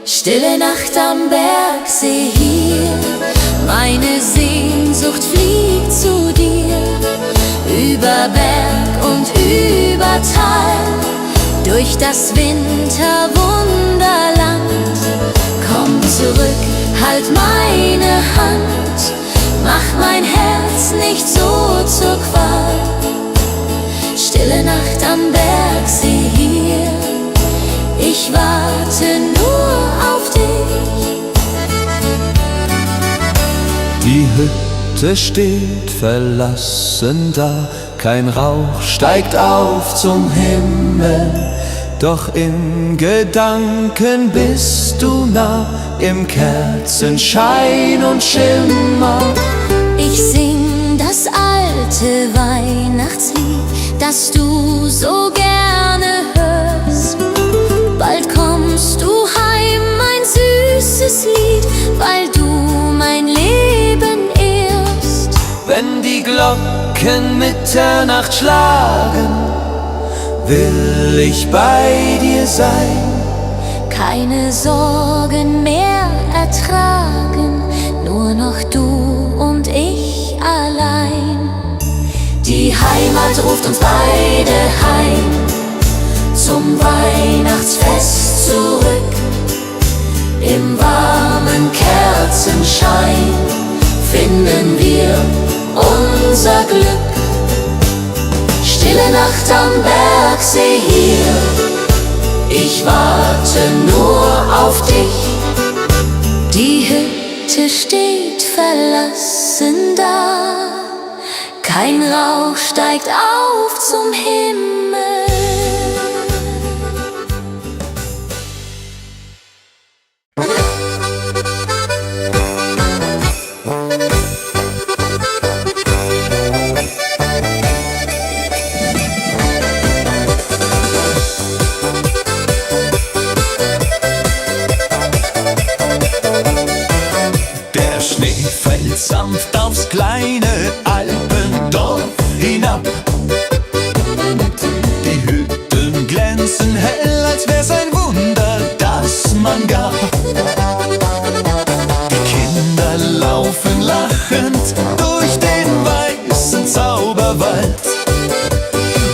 S3: Stille Nacht am Bergsee hier, meine Sehnsucht fliegt zu dir. Über Berg und über Tal, durch das Winterwunderland. Komm zurück, halt meine Hand, mach mein Herz nicht so zur Qual. Stille Nacht am Bergsee hier, ich warte nur auf dich.
S2: Die Hütte steht verlassen da, kein Rauch steigt auf zum Himmel. Doch in Gedanken bist du nah, im Kerzenschein und Schimmer.
S3: Ich sing das alte Weihnachtslied, das du so gerne hörst. Bald kommst du heim, mein süßes Lied, weil du mein Leben ehrst.
S2: Wenn die Glocken Mitternacht schlagen, will ich bei dir sein.
S3: Keine Sorgen mehr ertragen, nur noch du und ich allein. Die Heimat ruft uns beide heim, zum Weihnachtsfest zurück. Im warmen Kerzenschein finden wir unser Glück. Stille Nacht am Bergsee hier, ich warte nur auf dich. Die Hütte steht verlassen da, kein Rauch steigt auf zum Himmel.
S2: Der Schnee fällt sanft aufs kleine Alpendorf hinab. Die Hütten glänzen hell, als wär's ein Wunder, das man gab. Die Kinder laufen lachend durch den weißen Zauberwald.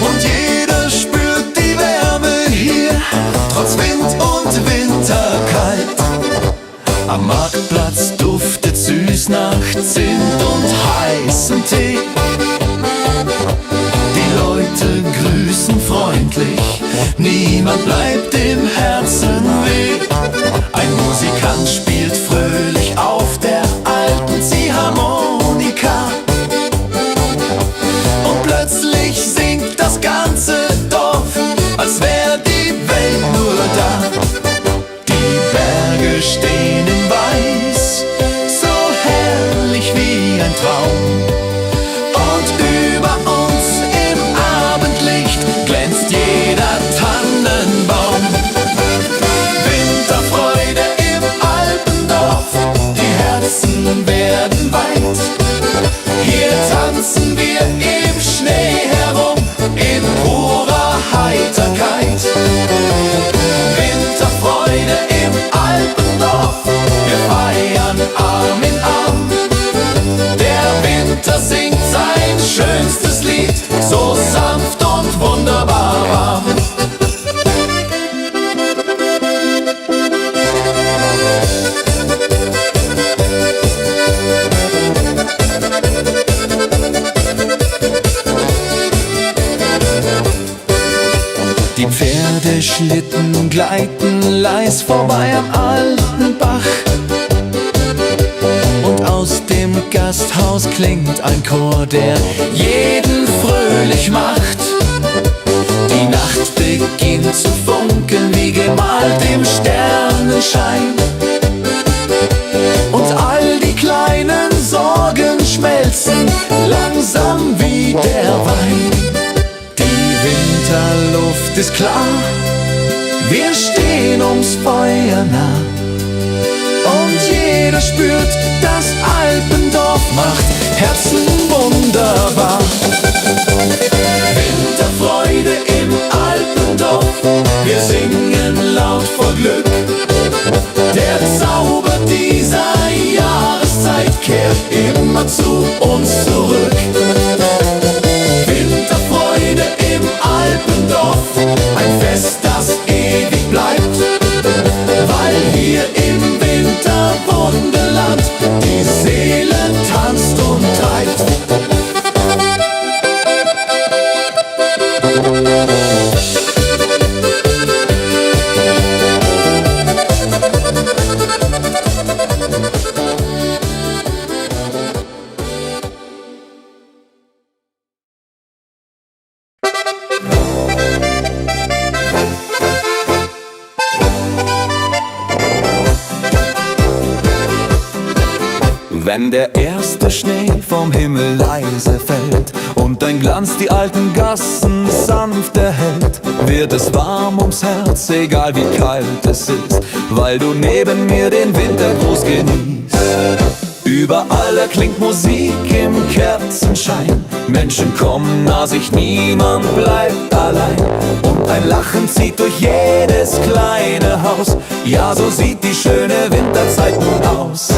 S2: Und jeder spürt die Wärme hier, trotz Wind und Winterkalt. Am Marktplatz duftet süß nach Zimt und heißem Tee. Die Leute grüßen freundlich, niemand bleibt im Herzen weh. Ein Musikant spielt fröhlich auf der alten Ziehharmonika. Und plötzlich singt das ganze Dorf, als wär die Welt nur da. Die Berge stehen in Weiß, so herrlich wie ein Traum. Und über uns im Abendlicht glänzt jeder Tannenbaum. Winterfreude im Alpendorf, die Herzen werden weit. Hier tanzen wir im Schnee herum, in purer Heiterkeit. Winterfreude im Alpendorf, wir feiern Arm in Arm. Der Winter singt sein schönstes Lied, so sanft und wunderbar warm. Die Pferdeschlitten gleiten leis vorbei am alten Bach. Und aus dem Gasthaus klingt ein Chor, der jeden fröhlich macht. Die Nacht beginnt zu funkeln, wie gemalt im Sternenschein. Und all die kleinen Sorgen schmelzen langsam wie der Wein. Die Winterluft ist klar, wir stehen ums Feuer nah. Und jeder spürt, das Alpendorf macht Herzen wunderbar. Winterfreude im Alpendorf, wir singen laut vor Glück. Der Zauber dieser Jahreszeit kehrt immer zu uns zurück. Winterfreude im Alpendorf, ein Fest, das ewig bleibt, weil hier im Winterwunderland die Seele tanzt und treibt. Wenn der erste Schnee vom Himmel leise fällt und dein Glanz die alten Gassen sanft erhellt, wird es warm ums Herz, egal wie kalt es ist, weil du neben mir den Wintergruß genießt. Überall erklingt Musik im Kerzenschein, Menschen kommen nah sich, niemand bleibt allein. Und ein Lachen zieht durch jedes kleine Haus, ja, so sieht die schöne Winterzeit nun aus.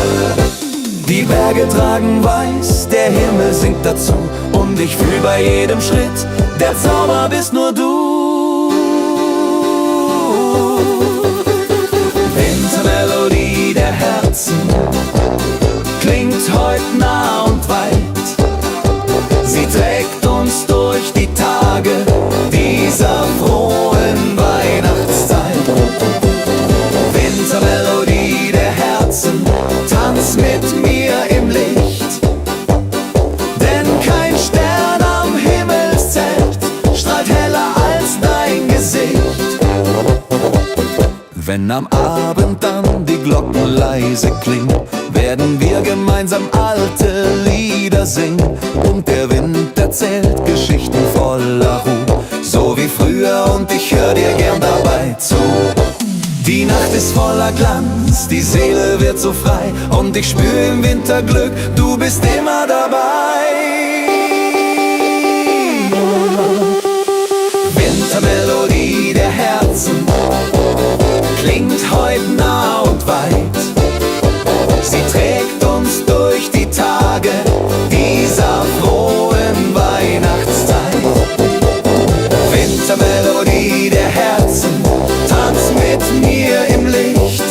S2: Die Berge tragen weiß, der Himmel singt dazu, und ich fühl bei jedem Schritt, der Zauber bist nur du. Wintermelodie der Herzen klingt heut nah und weit. Sie trägt uns durch die Tage dieser frohen Weihnachtszeit. Wintermelodie der Herzen, tanz mit mir im Licht, denn kein Stern am Himmelszelt strahlt heller als dein Gesicht. Wenn am Abend dann die Glocken leise klingen, werden wir gemeinsam alte Lieder singen, und der Wind erzählt Geschichten voller Ruhe, so wie früher, und ich hör dir gern dabei zu. Die Nacht ist voller Glanz, die Seele wird so frei, und ich spür im Winter Glück, du bist immer dabei. Wintermelodie der Herzen klingt heut nah und weit. Sie trägt uns durch die Tage dieser frohen Weihnachtszeit. Wintermelodie der Herzen, tanz mit mir im Licht,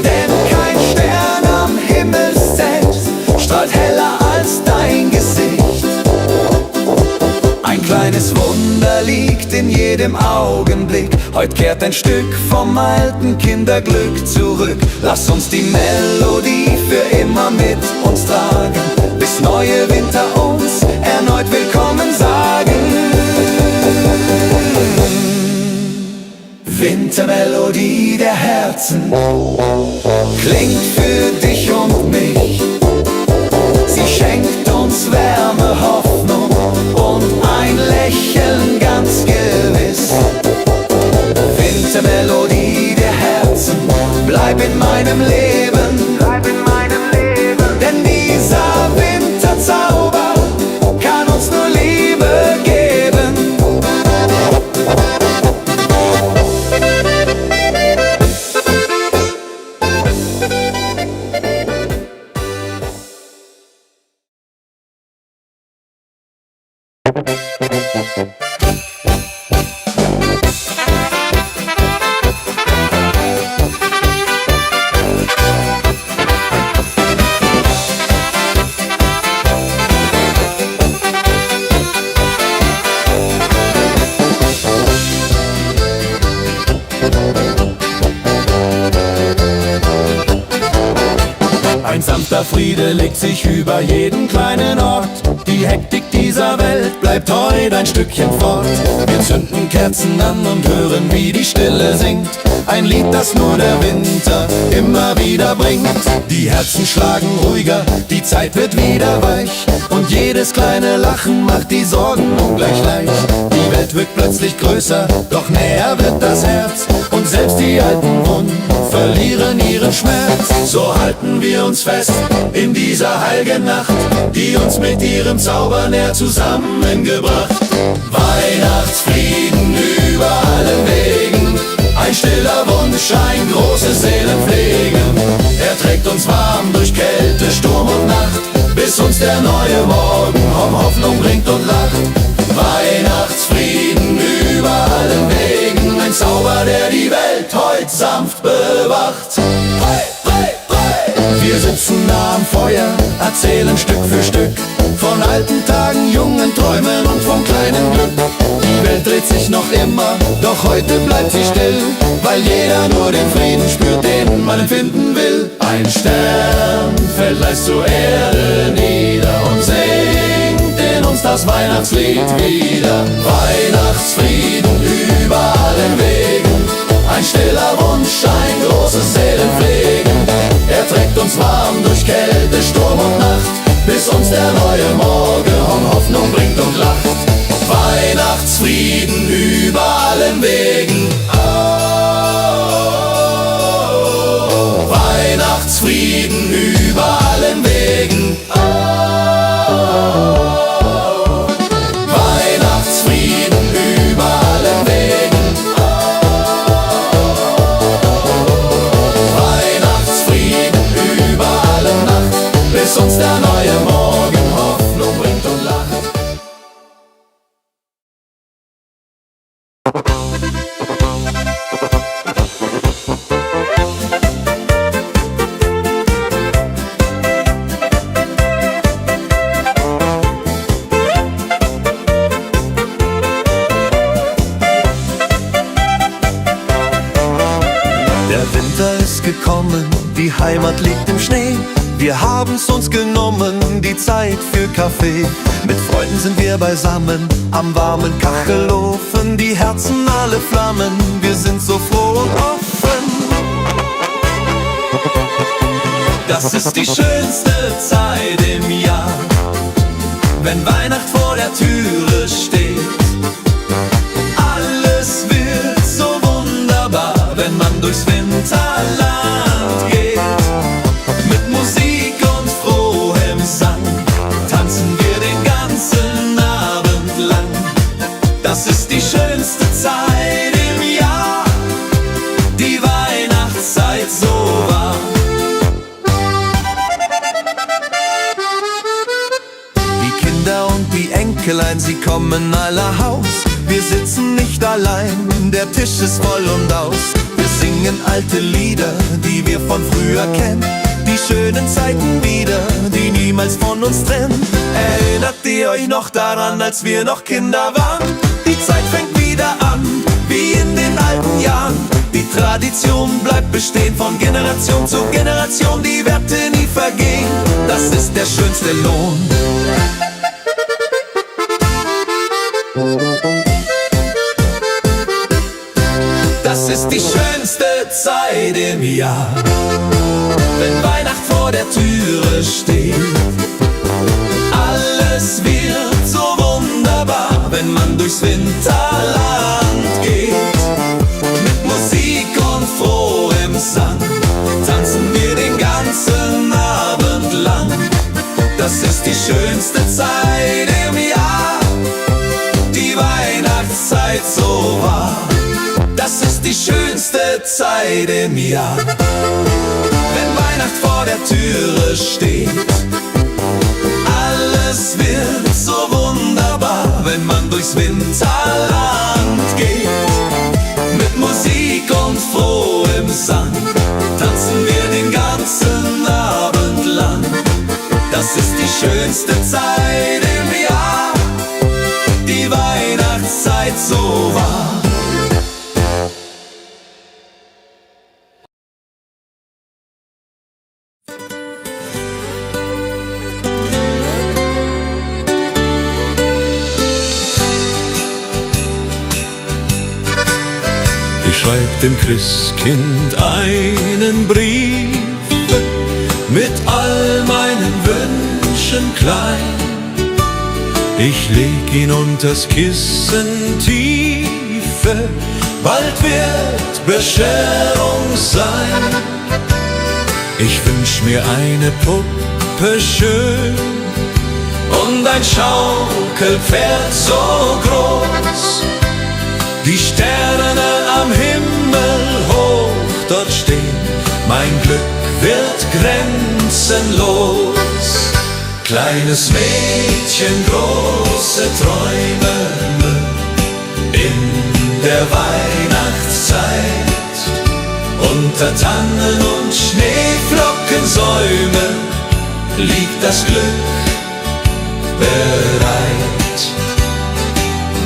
S2: denn kein Stern am Himmelszelt strahlt heller als dein Gesicht. Ein kleines Wunder liegt in jedem Augenblick, heut kehrt ein Stück vom alten Kinderglück zurück. Lass uns die Melodie für immer mit uns tragen, bis neue Winter uns erneut willkommen sagen. Wintermelodie der Herzen klingt für dich und mich. Sie schenkt uns Wärme, Hoffnung und ein Lächeln ganz gewiss. Wintermelodie der Herzen, bleib in meinem Leben, denn dieser Winterzauber kann uns nur Liebe geben. Ein sanfter Friede legt sich über jeden kleinen Ort. Die Hektik dieser Welt bleibt heut ein Stückchen fort. Wir zünden Kerzen an und hören, wie die Stille singt. Ein Lied, das nur der Winter immer wieder bringt. Die Herzen schlagen ruhiger, die Zeit wird wieder weich, und jedes kleine Lachen macht die Sorgen ungleich leicht. Die Welt wirkt plötzlich größer, doch näher wird das Herz, und selbst die alten Wunden verlieren ihren Schmerz. So halten wir uns fest in dieser heiligen Nacht, die uns mit ihrem Zauber näher zusammengebracht. Weihnachtsfrieden über allen Wegen, ein stiller Wunsch, ein großes Seelenpflegen. Er trägt uns warm durch Kälte, Sturm und Nacht, bis uns der neue Morgen Hoffnung bringt und lacht. Weihnachtsfrieden über allen Wegen, ein Zauber, der die Welt heut sanft bewacht. Wir sitzen nah am Feuer, erzählen Stück für Stück von alten Tagen, jungen Träumen und vom kleinen Glück. Die Welt dreht sich noch immer, doch heute bleibt sie still, weil jeder nur den Frieden spürt, den man empfinden will. Ein Stern fällt leis zur Erde nieder und singt in uns das Weihnachtslied wieder. Weihnachtsfrieden über allen Wegen, ein stiller Wunsch, ein großes Seelenpflegen. Er
S1: er trägt uns warm durch Kälte, Sturm und Nacht, bis uns der neue Morgen Hoffnung bringt und lacht. Weihnachtsfrieden über allen Wegen. Weihnachtsfrieden über allen Wegen. Weihnachtsfrieden über allen Wegen. Weihnachtsfrieden über alle Nacht, bis uns der neue Morgen Hoffnung bringt und lacht.
S4: Der Winter ist gekommen, die Heimat liegt im Schnee. Wir haben's uns genommen, die Zeit für Kaffee. Mit Freunden sind wir beisammen, am warmen Kachelofen. Die Herzen alle flammen, wir sind so froh und offen.
S2: Das ist die schönste Zeit im Jahr, wenn Weihnacht vor der Türe steht. Alles wird so wunderbar, wenn man durchs Winterland geht. Mit Musik und frohem Sang tanzen wir den ganzen Abend lang. Das ist die schönste Zeit im Jahr, die Weihnachtszeit so war.
S4: Die Kinder und die Enkelein, sie kommen aller Haus. Wir sitzen nicht allein, der Tisch ist voll und aus. Wir singen alte Lieder, die wir von früher kennen. Die schönen Zeiten wieder, die niemals von uns trennen. Erinnert ihr euch noch daran, als wir noch Kinder waren? Die Zeit fängt wieder an, wie in den alten Jahren. Die Tradition bleibt bestehen, von Generation zu Generation. Die Werte nie vergehen, das ist der schönste Lohn.
S2: Das ist die schönste Zeit im Jahr, wenn Weihnacht vor der Türe steht. Alles wird so wunderbar, wenn man durchs Winterland geht. Mit Musik und frohem Sang tanzen wir den ganzen Abend lang. Das ist die schönste Zeit im Jahr, die Weihnachtszeit so war. Das ist die schönste Zeit im Jahr, wenn Weihnacht vor der Türe steht. Alles wird so wunderbar, wenn man durchs Winterland geht. Mit Musik und frohem Sang tanzen wir den ganzen Abend lang. Das ist die schönste Zeit im Jahr, die Weihnachtszeit so war.
S5: Ich schreib dem Christkind einen Brief mit all meinen Wünschen klein. Ich leg ihn unters Kissen tiefe, bald wird Bescherung sein. Ich wünsch mir eine Puppe schön und ein Schaukelpferd so groß. Die Sterne am Himmel hoch dort stehen, mein Glück wird grenzenlos. Kleines Mädchen, große Träume in der Weihnachtszeit. Unter Tannen und Schneeflockensäumen liegt das Glück bereit.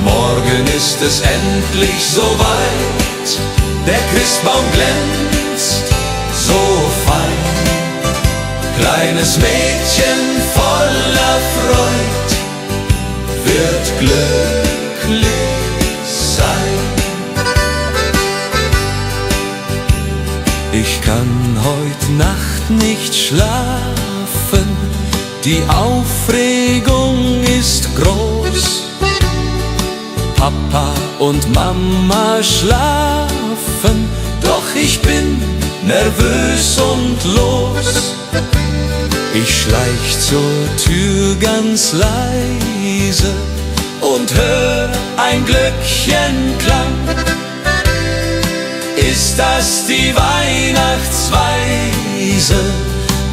S5: Morgen ist es endlich soweit, der Christbaum glänzt so fein. Kleines Mädchen voller Freud wird glücklich sein.
S2: Ich kann heut Nacht
S1: nicht schlafen, die Aufregung ist groß. Papa und Mama schlafen, doch ich bin nervös und los. Ich schleich zur Tür ganz leise und hör ein Glöckchenklang. Ist das die Weihnachtsweise?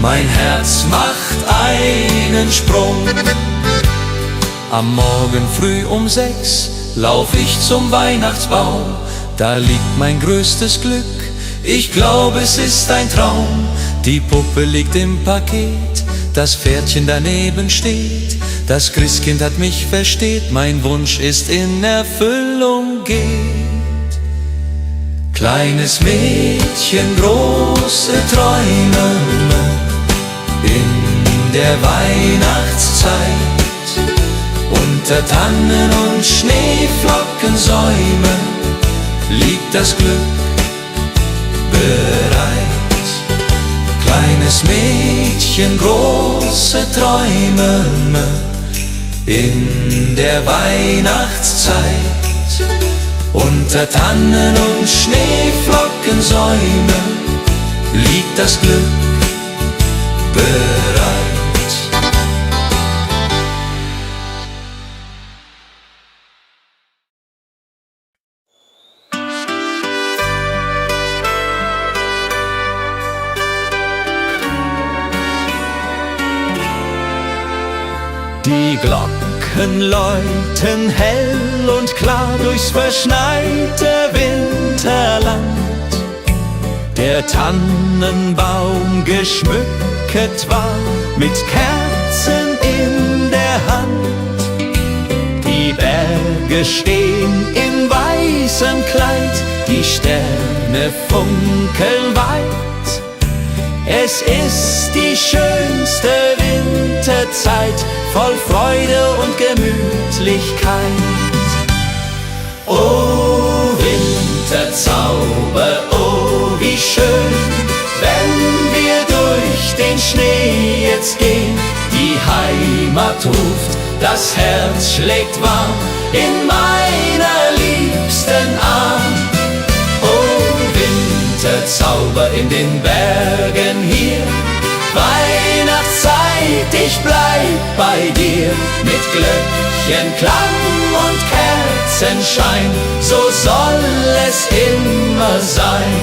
S1: Mein Herz macht einen Sprung. Am Morgen früh um 6 lauf ich zum Weihnachtsbaum. Da liegt mein größtes Glück, ich glaube es ist ein Traum. Die Puppe liegt im Paket, das Pferdchen daneben steht. Das Christkind hat mich versteht, mein Wunsch ist in Erfüllung geht. Kleines Mädchen, große Träume in der Weihnachtszeit. Unter Tannen und Schneeflockensäumen liegt das Glück bereit. Kleines Mädchen, große Träume in der Weihnachtszeit. Unter Tannen und Schneeflockensäumen liegt das Glück bereit. Die Glocken läuten hell und klar durchs verschneite Winterland. Der Tannenbaum geschmückt war mit Kerzen in der Hand. Die Berge stehen in weißem Kleid, die Sterne funkeln weit. Es ist die schönste Winterzeit, voll Freude und Gemütlichkeit. Oh Winterzauber, oh wie schön, wenn wir durch den Schnee jetzt gehen. Die Heimat ruft, das Herz schlägt warm in meiner liebsten Arm. Oh Winterzauber in den Bergen hier, Weihnachtszeit, ich bleib bei dir. Mit Glöckchenklang und Kerzenschein, so soll es immer sein.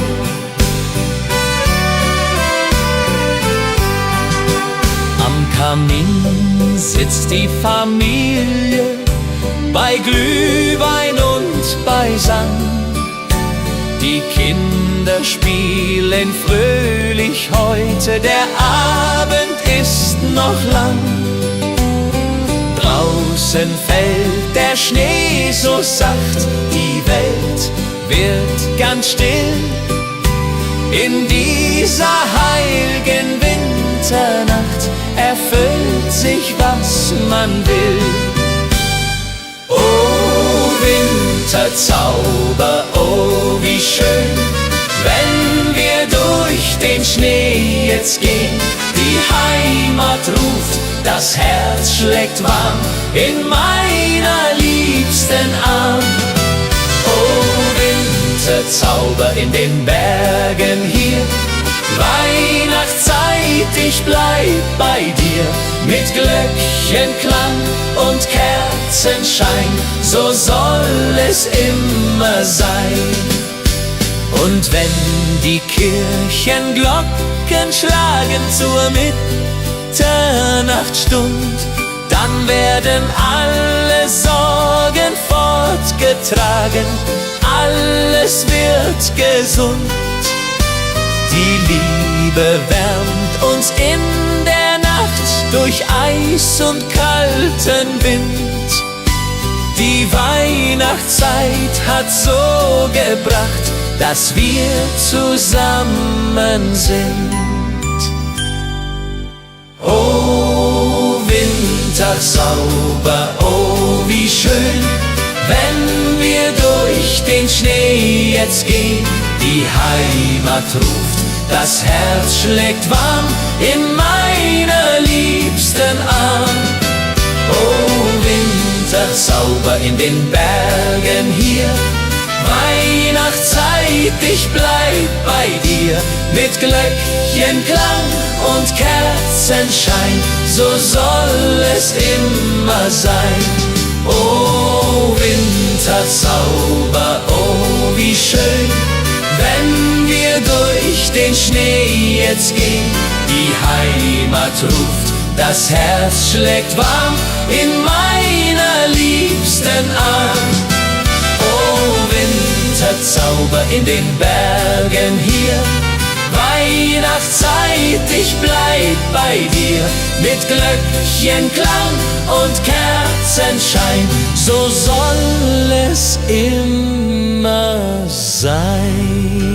S1: Am Kamin sitzt die Familie, bei Glühwein und beisammen. Die Kinder spielen fröhlich heute, der Abend ist noch lang. Draußen fällt der Schnee so sacht, die Welt wird ganz still. In dieser heiligen Winternacht erfüllt sich, was man will. Oh Winterzauber, oh wie schön, wenn wir durch den Schnee jetzt gehen. Die Heimat ruft, das Herz schlägt warm in meiner liebsten Arm. Oh Winterzauber in den Bergen hier, Weihnachtszeit, ich bleib bei dir. Mit Glöckchenklang und Kerzenschein, so soll es immer sein. Und wenn die Kirchenglocken schlagen zur Mitternachtsstund, dann werden alle Sorgen fortgetragen, alles wird gesund. Die Liebe wärmt uns in der Nacht durch Eis und kalten Wind. Die Weihnachtszeit hat so gebracht, dass wir zusammen sind. Oh Winterzauber, oh wie schön, wenn wir durch den Schnee jetzt gehen. Die Heimat ruft, das Herz schlägt warm in meiner liebsten Arm. Oh, Winterzauber in den Bergen hier, Weihnachtszeit, ich bleib bei dir. Mit Glöckchenklang und Kerzenschein, so soll es immer sein. Oh, Winterzauber, oh, wie schön, wenn wir durch den Schnee jetzt gehen. Die Heimat ruft, das Herz schlägt warm in meiner liebsten Arm. Oh, Winterzauber in den Bergen hier, Weihnachtszeit, ich bleib bei dir. Mit Glöckchenklang und Kerzenschein, so soll es immer sein.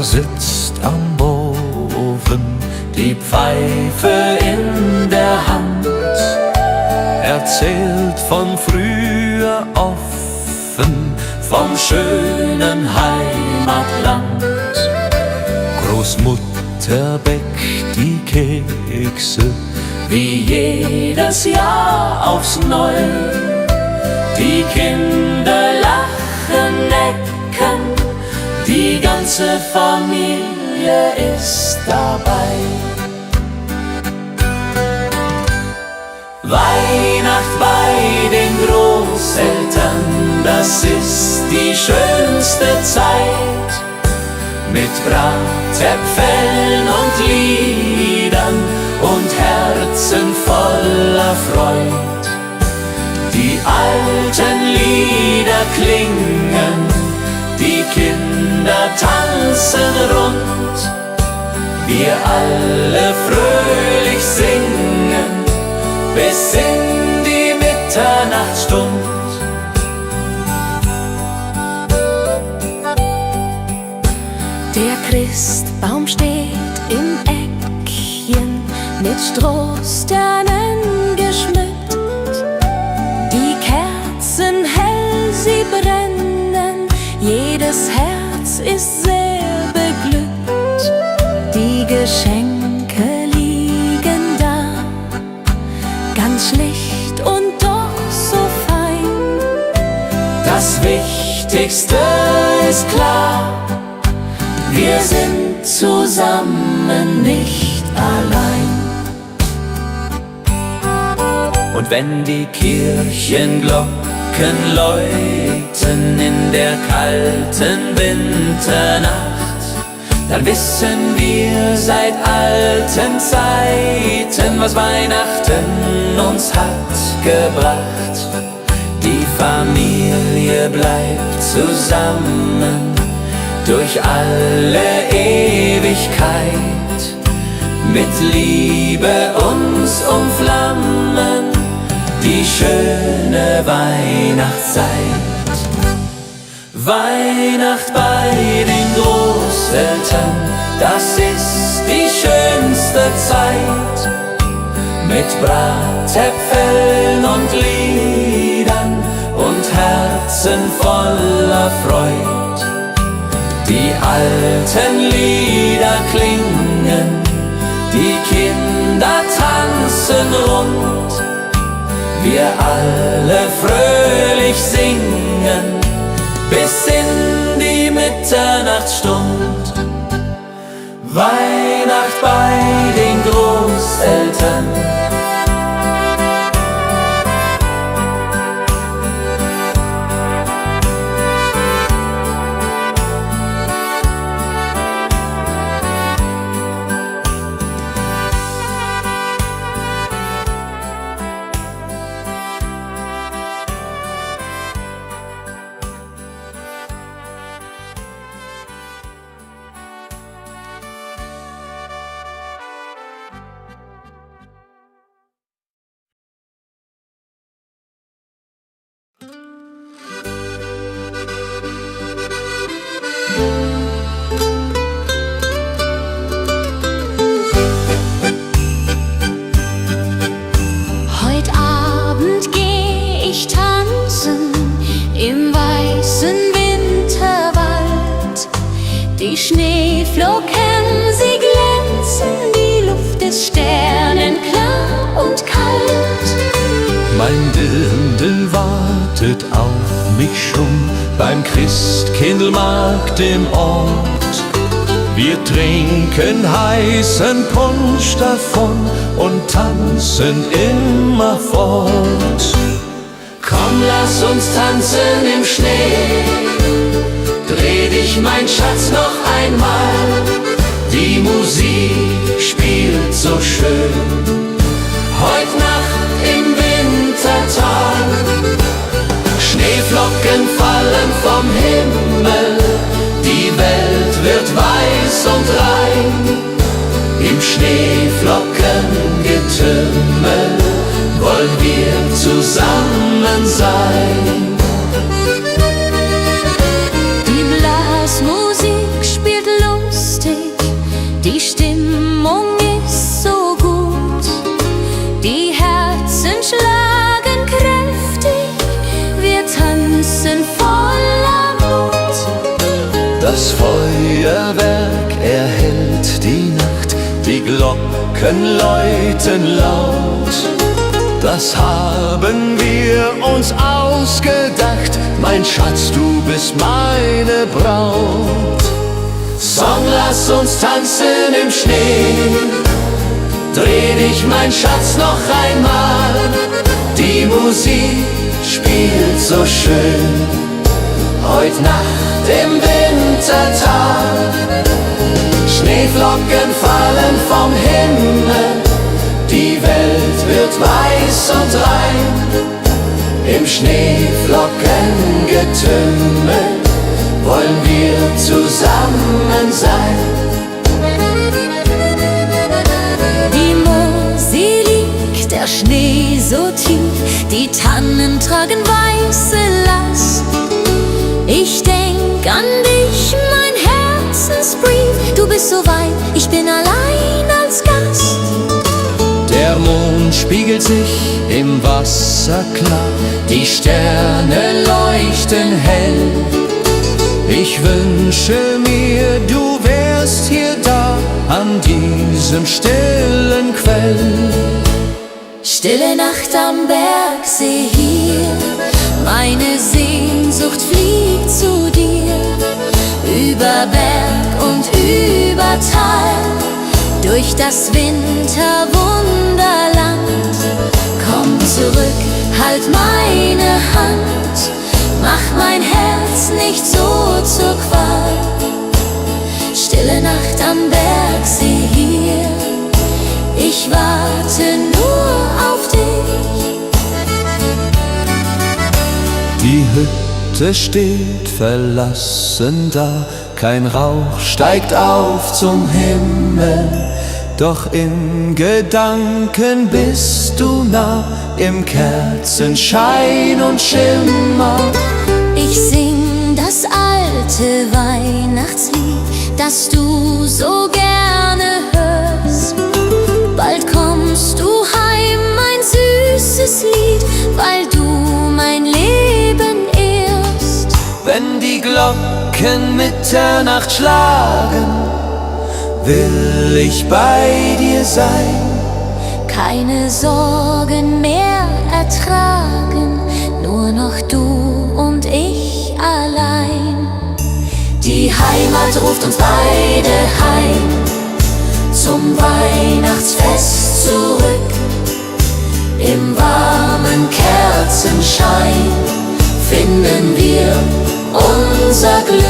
S2: Sitzt am Ofen, die Pfeife in der Hand, erzählt von früher offen, vom schönen Heimatland. Großmutter bäckt die Kekse, wie jedes Jahr aufs Neue. Die Kinder lachen, necken, die ganze Familie ist dabei. Weihnacht bei den Großeltern, das ist die schönste Zeit. Mit Bratäpfeln und Liedern und Herzen voller Freud. Die alten Lieder klingen, die Kinder tanzen rund, wir alle fröhlich singen, bis in die Mitternachtsstund.
S3: Der Christbaum steht im Eckchen, mit Strohsternen geschmückt. Die Kerzen hell, sie brennen, jedes Herz ist sehr beglückt. Die Geschenke liegen da, ganz schlicht und doch so fein.
S1: Das Wichtigste ist klar, wir sind zusammen, nicht allein. Und wenn die Kirchenglocken läuten in der kalten Winternacht, dann wissen wir seit alten Zeiten, was Weihnachten uns hat gebracht. Die Familie bleibt zusammen durch alle Ewigkeit, mit Liebe uns umflammen die schöne Weihnachtszeit. Weihnacht bei den Großeltern, das ist die schönste Zeit. Mit Bratäpfeln und Liedern und Herzen voller Freud. Die alten Lieder klingen, die Kinder tanzen rund, wir alle fröhlich singen, bis in die Mitternachtsstund. Weihnacht bei den Großeltern.
S3: Schneeflocken, sie glänzen, die Luft ist sternenklar und kalt.
S1: Mein Dirndl wartet auf mich schon beim Christkindlmarkt im Ort. Wir trinken heißen Punsch davon und tanzen immerfort. Komm, lass uns tanzen im Schnee, dreh dich, mein Schatz, noch einmal. Die Musik spielt so schön, heut Nacht im Wintertal. Schneeflocken fallen vom Himmel, die Welt wird weiß und rein. Im Schneeflockengetümmel wollen wir zusammen sein.
S3: Die Blasmusik spielt lustig, die Stimmung ist so gut. Die Herzen schlagen kräftig, wir tanzen voller Mut.
S1: Das Feuerwerk erhellt die Nacht, die Glocken läuten laut. Das haben wir uns ausgedacht, mein Schatz, du bist meine Braut. Song, lass uns tanzen im Schnee, dreh dich, mein Schatz, noch einmal. Die Musik spielt so schön, heut Nacht im Wintertal. Schneeflocken fallen vom Himmel, die Welt wird weiß und rein. Im Schneeflockengetümmel wollen wir zusammen sein.
S3: Die Mosel liegt, der Schnee so tief, die Tannen tragen weiße Last. Ich denk an dich, mein Herzensbrief, du bist so weit, ich bin allein als Gast.
S1: Der Mond spiegelt sich im Wasser klar, die Sterne leuchten hell. Ich wünsche mir, du wärst hier da, an diesem stillen Quell.
S3: Stille Nacht am Bergsee hier, meine Sehnsucht fliegt zu dir. Über Berg und über Tal, durch das Winterwunderland. Komm zurück, halt meine Hand, mach mein Herz nicht so zur Qual. Stille Nacht am Bergsee hier, ich warte nur auf dich.
S1: Die Hütte steht verlassen da, kein Rauch steigt auf zum Himmel. Doch in Gedanken bist du nah, im Kerzenschein und Schimmer.
S3: Ich sing das alte Weihnachtslied, das du so gerne hörst. Bald kommst du heim, mein süßes Lied, weil du mein Leben ehrst.
S1: Wenn die Glocken Mitternacht schlagen, will ich bei dir sein.
S3: Keine Sorgen mehr ertragen, nur noch du und ich allein. Die Heimat ruft uns beide heim, zum Weihnachtsfest zurück. Im warmen Kerzenschein finden wir unser Glück.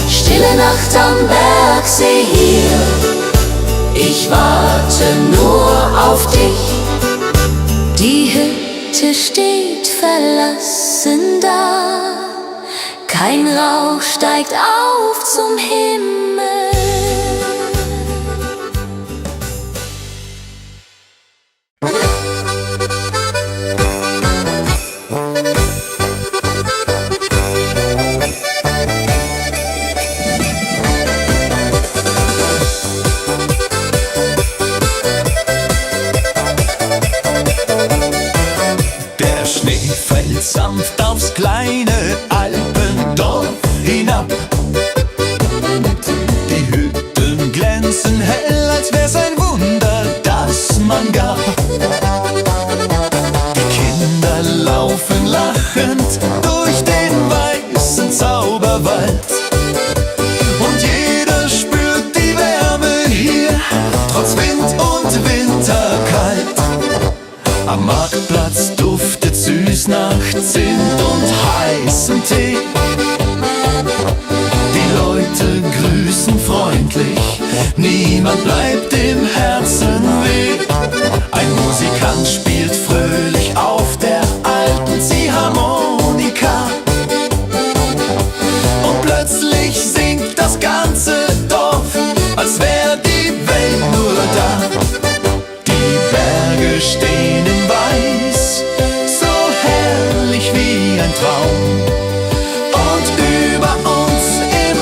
S3: Stille Nacht am Bergsee hier, ich warte nur auf dich. Die Hütte steht verlassen da, kein Rauch steigt auf zum Himmel.
S1: Sanft aufs kleine Alpendorf hinab. Am Marktplatz duftet süß nach Zimt und heißem Tee. Die Leute grüßen freundlich, niemand bleibt im Herzen weh. Ein Musikant spielt fröhlich auf der alten Ziehharmonika. Und plötzlich singt das ganze Dorf, als wär die Welt nur da. Die Berge stehen in Weiß, so herrlich wie ein Traum. Und über uns im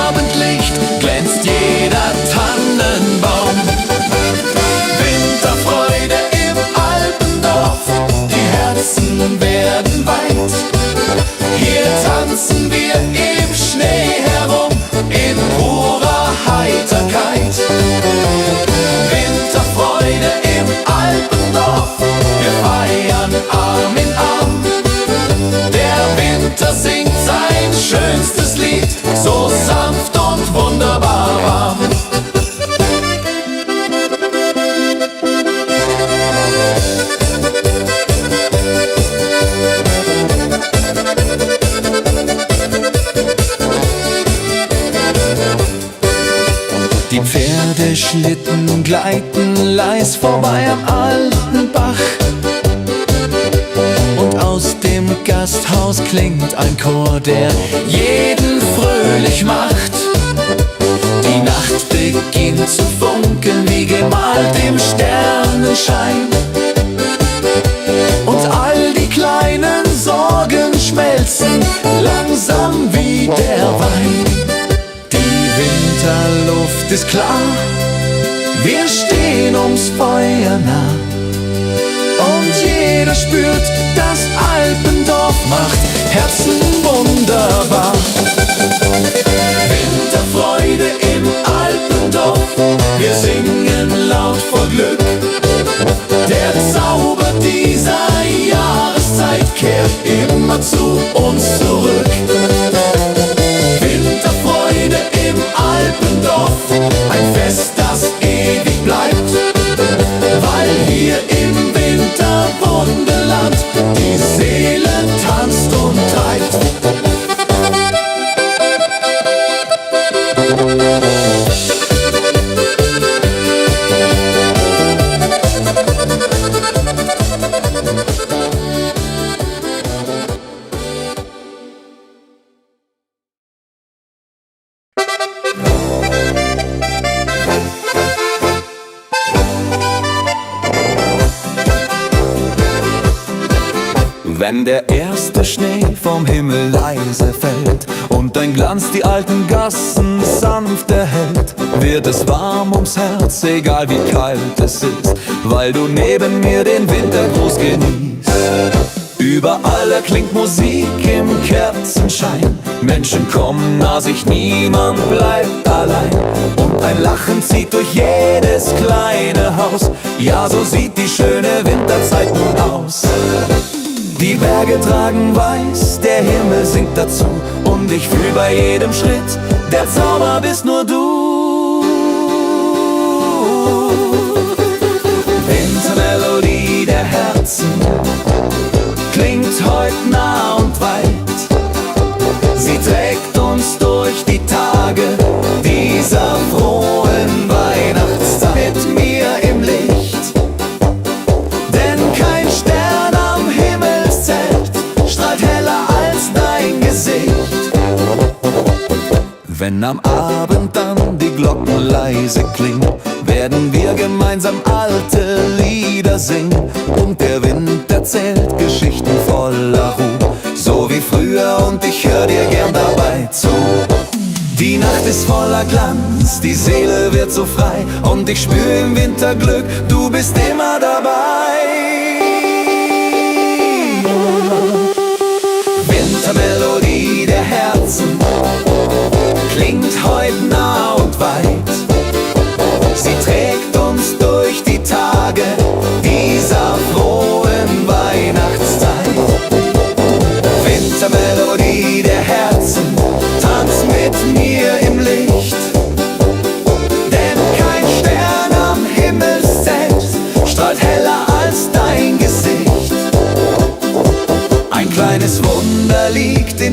S1: Abendlicht glänzt jeder Tannenbaum. Winterfreude im Alpendorf, die Herzen werden weit. Hier tanzen wir im Schnee herum, in purer Heiterkeit. Winterfreude im Alpendorf, wir feiern Arm in Arm. Der Winter singt sein schönstes Lied, so sanft und wunderbar warm. Die Pferdeschlitten gleiten leis vorbei am alten Bach. Und aus dem Gasthaus klingt ein Chor, der jeden fröhlich macht. Die Nacht beginnt zu funkeln wie gemalt im Sternenschein. Und all die kleinen Sorgen schmelzen langsam wie der Wein. Die Winterluft ist klar, wir stehen ums Feuer nah. Und jeder spürt, das Alpendorf macht Herzen wunderbar. Winterfreude im Alpendorf, wir singen laut vor Glück. Der Zauber dieser Jahreszeit kehrt immer zu uns zurück. Winterfreude im Alpendorf, ein Fest, das ewig bleibt, weil hier im Winterwunderland die Seele tanzt und treibt.
S2: Wenn der erste Schnee vom Himmel leise fällt und dein Glanz die alten Gassen sanft erhellt, wird es warm ums Herz, egal wie kalt es ist, weil du neben mir den Wintergruß genießt. Überall erklingt Musik im Kerzenschein, Menschen kommen nah sich, niemand bleibt allein. Und ein Lachen zieht durch jedes kleine Haus, ja, so sieht die schöne Winterzeit nun aus. Die Berge tragen weiß, der Himmel singt dazu, und ich fühl bei jedem Schritt, der Zauber bist nur du. Wintermelodie der Herzen klingt heut nah und weit. Sie trägt uns durch die Tage dieser frohen Weihnachtszeit. Mit mir im Licht, denn kein Stern am Himmelszelt strahlt heller als dein Gesicht. Wenn am Abend dann die Glocken leise klingen, werden wir gemeinsam alte Lieder singen. Und der Wind erzählt Geschichten voller Ruhe, so wie früher, und ich hör dir gern dabei zu. Die Nacht ist voller Glanz, die Seele wird so frei, und ich spür im Winter Glück, du bist immer dabei. Wintermelodie der Herzen klingt heut nah und weit. Sie trägt uns durch die Tage dieser frohen Weihnachtszeit. Wintermelodie der Herzen, tanz mit mir im Licht, denn kein Stern am Himmelszelt strahlt heller als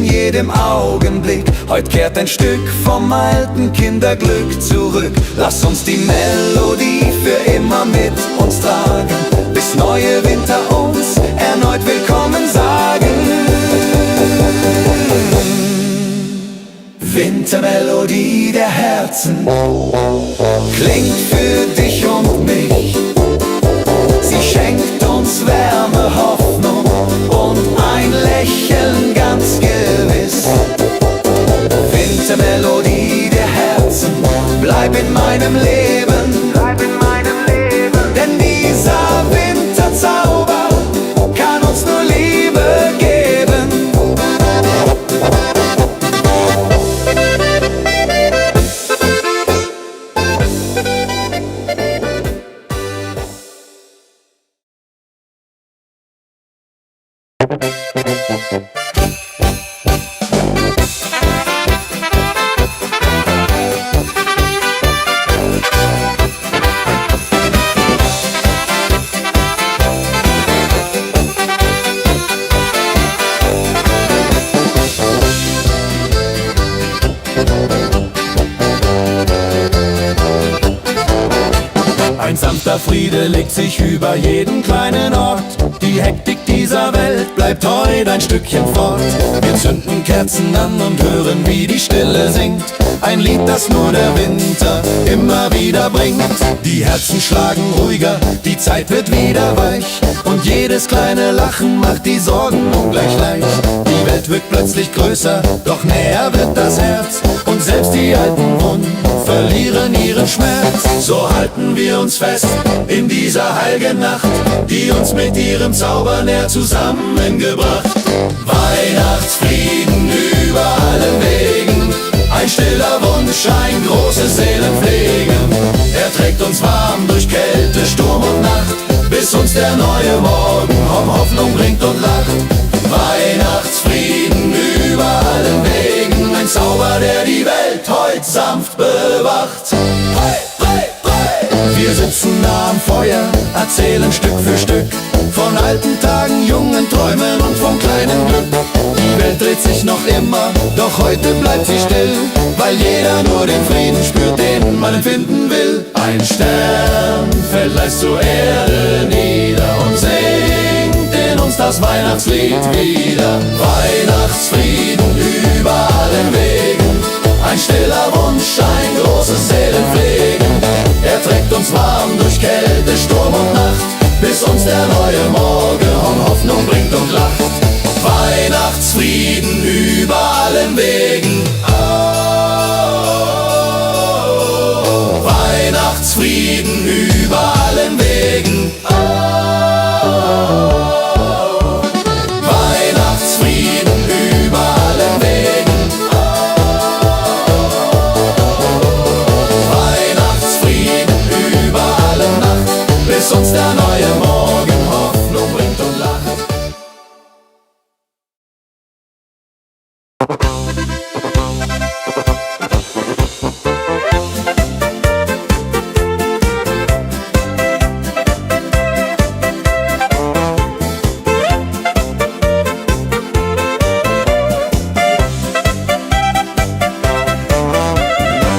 S2: jedem Augenblick. Heute kehrt ein Stück vom alten Kinderglück zurück. Lass uns die Melodie für immer mit uns tragen, bis neue Winter uns erneut willkommen sagen. Wintermelodie der Herzen klingt für dich und mich. Sie schenkt uns Wärme, Hoffnung und ein Lächeln ganz gewiss. Wintermelodie der Herzen, bleib in meinem Leben, denn dieser Winterzauber kann uns nur Liebe geben.
S1: Ein sanfter Friede legt sich über jeden kleinen Ort. Die Hektik dieser Welt bleibt heute ein Stückchen fort. Wir zünden Kerzen an und hören, wie die Stille singt. Ein Lied, das nur der Winter immer wieder bringt. Die Herzen schlagen ruhiger, die Zeit wird wieder weich. Und jedes kleine Lachen macht die Sorgen ungleich leicht. Die Welt wirkt plötzlich größer, doch näher wird das Herz. Und selbst die alten Wunden verlieren ihren Schmerz. So halten wir uns fest in dieser heiligen Nacht, die uns mit ihrem Zauber näher zusammengebracht. Weihnachtsfrieden über allen Wegen, ein stiller Wunsch, ein großes Seelenpflegen. Er trägt uns warm durch Kälte, Sturm und Nacht, bis uns der neue Morgen Hoffnung bringt und lacht. Weihnachtsfrieden über allen Wegen, ein Zauber, der die Welt heut sanft bewacht. Hey, hey, hey. Wir sitzen nah am Feuer, erzählen Stück für Stück von alten Tagen, jungen Träumen und vom kleinen Glück. Die Welt dreht sich noch immer, doch heute bleibt sie still, weil jeder nur den Frieden spürt, den man empfinden will. Ein Stern fällt leis zur Erde nieder und singt in uns das Weihnachtslied wieder. Weihnachtsfrieden über allen Wegen, ein stiller Wunsch, ein großes Seelenpflegen. Er trägt uns warm durch Kälte, Sturm und Nacht, bis uns der neue Morgen Hoffnung bringt und lacht. Weihnachtsfrieden über allen Wegen. Oh, Weihnachtsfrieden über allen Wegen. Oh, Weihnachtsfrieden über allen Wegen. Oh, Weihnachtsfrieden über alle Nacht, bis uns der neue Morgen Hoffnung bringt und lacht.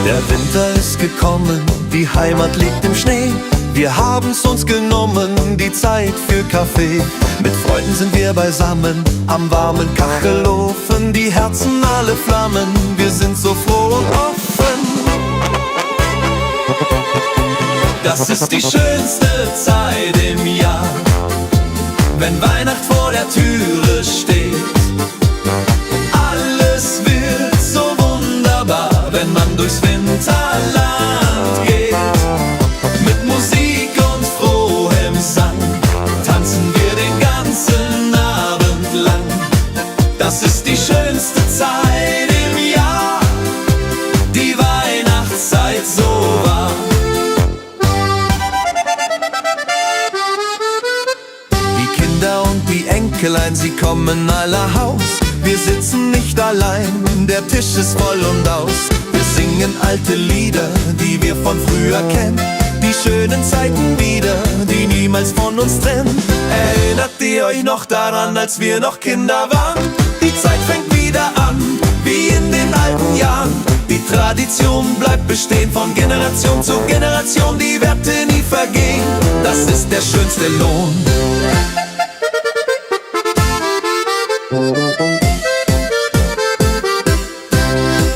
S4: Der Winter ist gekommen, die Heimat liegt im Schnee. Wir haben's uns genommen, die Zeit für Kaffee. Mit Freunden sind wir beisammen, am warmen Kachelofen. Die Herzen alle flammen, wir sind so froh und offen.
S2: Das ist die schönste Zeit im Jahr, wenn Weihnacht vor der Türe steht. Alles wird so wunderbar, wenn man durchs Winterland geht. Mit Musik und frohem Sang tanzen wir den ganzen Abend lang. Das ist die schönste Zeit im Jahr, die Weihnachtszeit so wahr.
S4: Die Kinder und die Enkelein, sie kommen aller Haus. Wir sitzen nicht allein, der Tisch ist voll und aus. Wir singen alte Lieder, die wir von früher kennen. Die schönen Zeiten wieder, die niemals von uns trennen. Erinnert ihr euch noch daran, als wir noch Kinder waren? Die Zeit fängt wieder an. Jahren. Die Tradition bleibt bestehen von Generation zu Generation. Die Werte nie vergehen, das ist der schönste Lohn.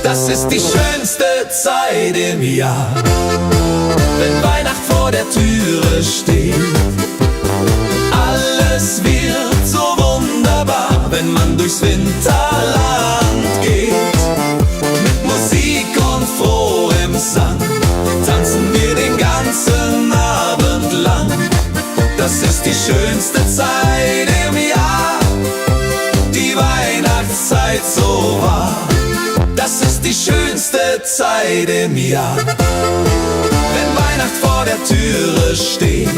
S4: Das ist die schönste Zeit im Jahr, wenn Weihnacht vor der Türe steht. Alles wird so wunderbar, wenn man durchs Winterland geht. Mit Musik und frohem Sang tanzen wir den ganzen Abend lang. Das ist die schönste Zeit im Jahr, die Weihnachtszeit so wahr. Das ist die schönste Zeit im Jahr, wenn Weihnacht vor der Türe steht.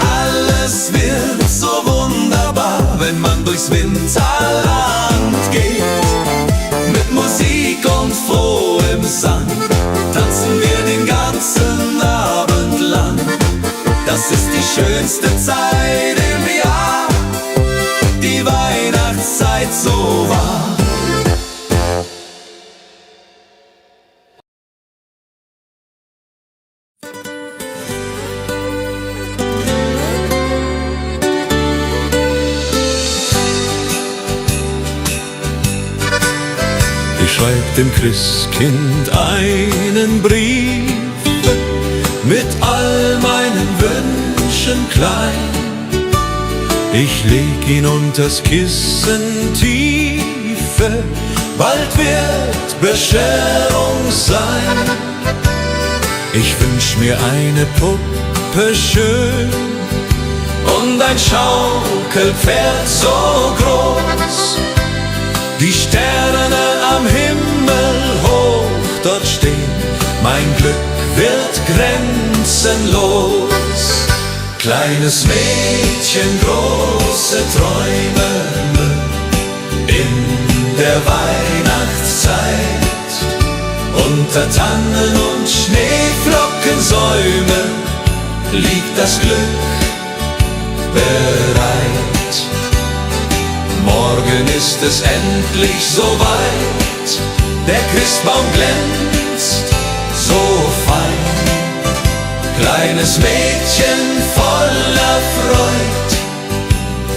S4: Alles wird so wunderbar, wenn man durchs Winterland geht. Mit Musik und frohem Sang tanzen wir den ganzen Abend lang. Das ist die schönste Zeit im Jahr, die Weihnachtszeit so wahr.
S5: Ich schreib dem Christkind einen Brief mit all meinen Wünschen klein. Ich leg ihn unters Kissen tiefe, bald wird Bescherung sein. Ich wünsch mir eine Puppe schön und ein Schaukelpferd so groß. Die Sterne am Himmel hoch dort stehen, mein Glück wird grenzenlos. Kleines Mädchen, große Träume in der Weihnachtszeit. Unter Tannen und Schneeflockensäume liegt das Glück bereit. Morgen ist es endlich soweit, der Christbaum glänzt so fein. Kleines Mädchen voller Freud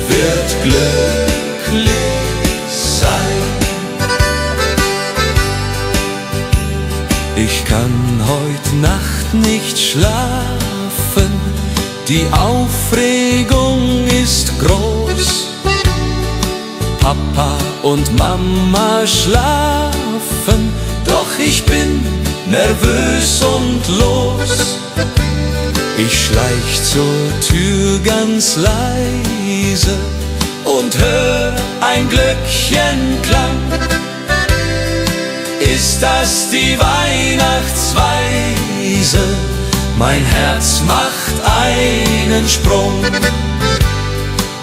S5: wird glücklich sein. Ich kann heut Nacht nicht schlafen, die Aufregung ist groß. Papa und Mama schlafen, doch ich bin nervös und los. Ich schleich zur Tür ganz leise und hör ein Glöckchenklang. Ist das die Weihnachtsweise? Mein Herz macht einen Sprung.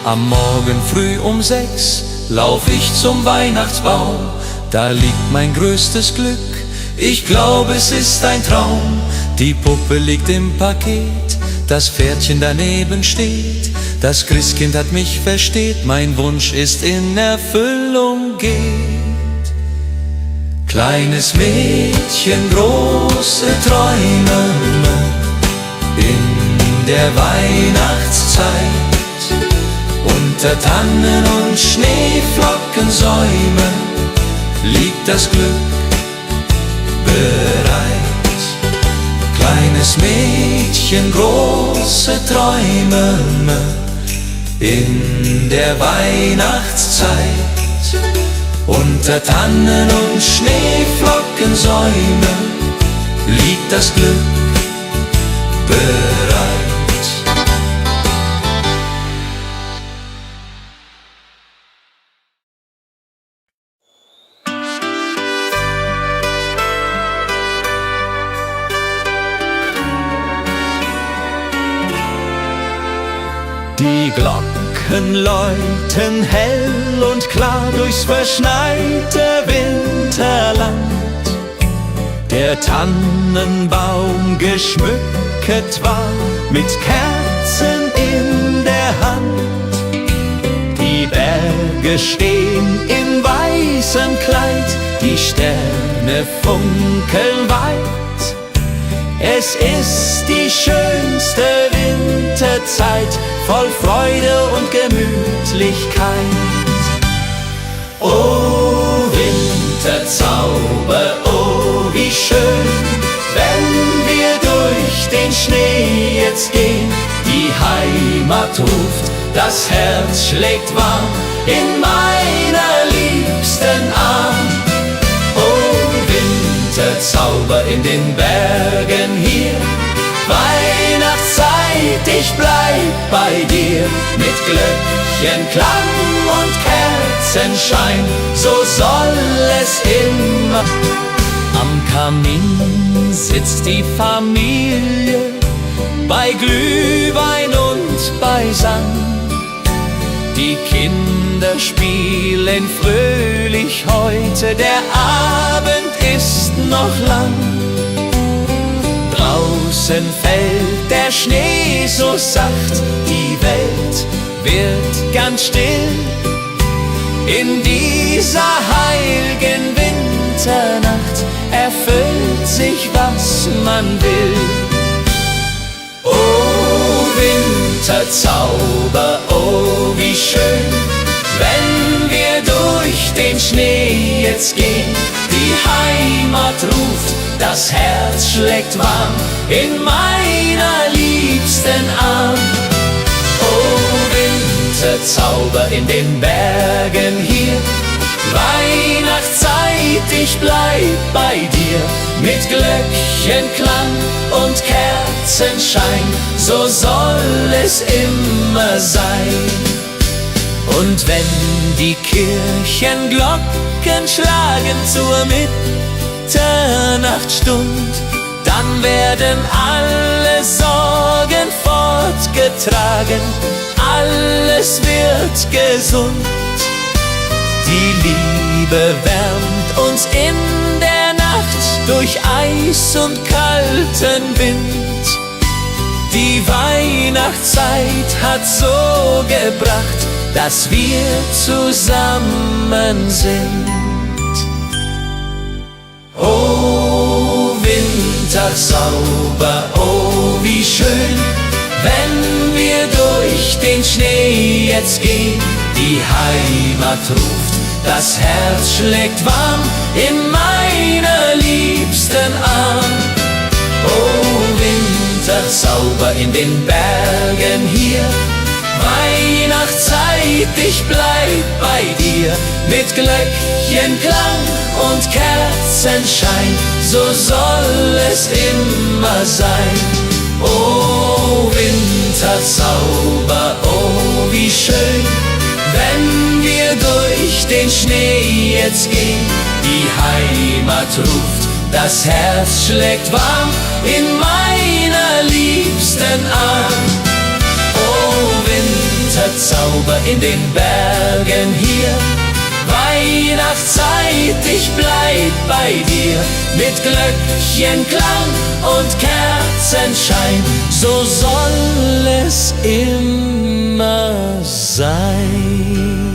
S5: Am Morgen früh um 6 lauf ich zum Weihnachtsbaum, da liegt mein größtes Glück, ich glaub es ist ein Traum. Die Puppe liegt im Paket, das Pferdchen daneben steht, das Christkind hat mich versteht, mein Wunsch ist in Erfüllung geht. Kleines Mädchen, große Träume in der Weihnachtszeit. Unter Tannen und Schneeflockensäumen liegt das Glück bereit. Kleines Mädchen, große Träume in der Weihnachtszeit. Unter Tannen und Schneeflockensäumen liegt das Glück bereit.
S4: Die Glocken läuten hell und klar durchs verschneite Winterland. Der Tannenbaum geschmücket war mit Kerzen in der Hand. Die Berge stehen in weißem Kleid,
S5: die Sterne funkeln weit. Es ist die schönste Winterzeit, voll Freude und Gemütlichkeit. Oh Winterzauber, oh wie schön, wenn wir durch den Schnee jetzt gehen. Die Heimat ruft, das Herz schlägt warm in meiner liebsten Arm. Oh Winterzauber in den Bergen hier, Weihnachtszeit, ich bleib bei dir. Mit Glöckchenklang und Kerzenschein, so soll es immer. Am Kamin sitzt die Familie, bei Glühwein und bei Sang. Die Kinder spielen fröhlich heute, der Abend ist noch lang. Draußen fällt der Schnee so sacht, die Welt wird ganz still. In dieser heiligen Winternacht erfüllt sich, was man will. Oh Winterzauber, oh wie schön, wenn wir durch den Schnee jetzt gehen. Die Heimat ruft, das Herz schlägt warm in meiner liebsten Arm. Oh Winterzauber in den Bergen hier, Weihnachtszeit, ich bleib bei dir. Mit Glöckchenklang und Kerzenschein, so soll es immer sein. Und wenn die Kirchenglocken schlagen zur Mitternachtsstund, dann werden alle Sorgen fortgetragen, alles wird gesund. Die Liebe wärmt uns in der Nacht durch Eis und kalten Wind. Die Weihnachtszeit hat so gebracht, dass wir zusammen sind. Oh Winterzauber, oh wie schön, wenn wir durch den Schnee jetzt gehen. Die Heimat ruft, das Herz schlägt warm in meiner liebsten Arm. Oh Winterzauber in den Bergen hier, Weihnachtszeit, ich bleib bei dir. Mit Glöckchenklang und Kerzenschein, so soll es immer sein. Oh Winterzauber, oh wie schön, wenn wir durch den Schnee jetzt gehen. Die Heimat ruft, das Herz schlägt warm in meiner liebsten Arm. Oh Winterzauber in den Bergen hier, Weihnachtszeit, ich bleib bei dir. Mit Glöckchenklang und Kerzenschein, so soll es immer sein.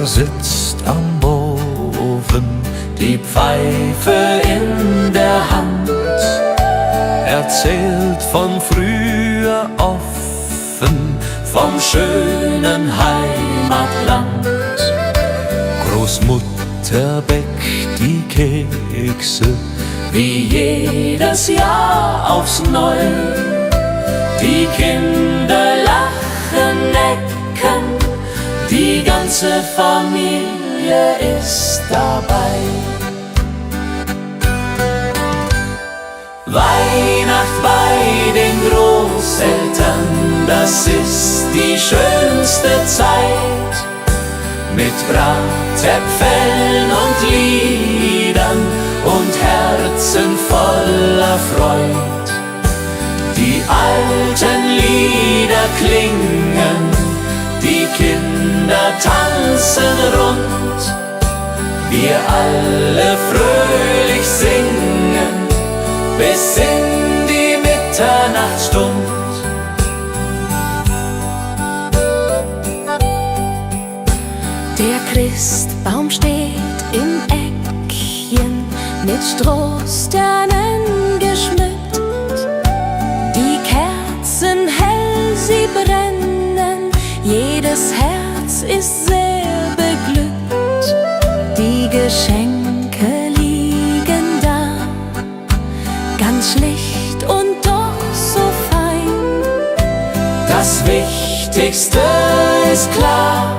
S5: Sitzt am Ofen, die Pfeife in der Hand, erzählt von früher offen, vom schönen Heimatland. Großmutter bäckt die Kekse, wie jedes Jahr aufs Neue. Die Kinder lachen, necken, die ganze Familie ist dabei. Weihnacht bei den Großeltern, das ist die schönste Zeit. Mit
S1: Bratäpfeln und Liedern und Herzen voller Freud. Die alten Lieder klingen, die Kinder tanzen rund, wir alle fröhlich singen bis in die Mitternachtsstund.
S3: Der Christbaum steht im Eckchen mit Strohsternen geschmückt. Die Kerzen hell, sie brennen, jedes Herz ist sehr beglückt. Die Geschenke liegen da, ganz schlicht und doch so fein.
S1: Das Wichtigste ist klar,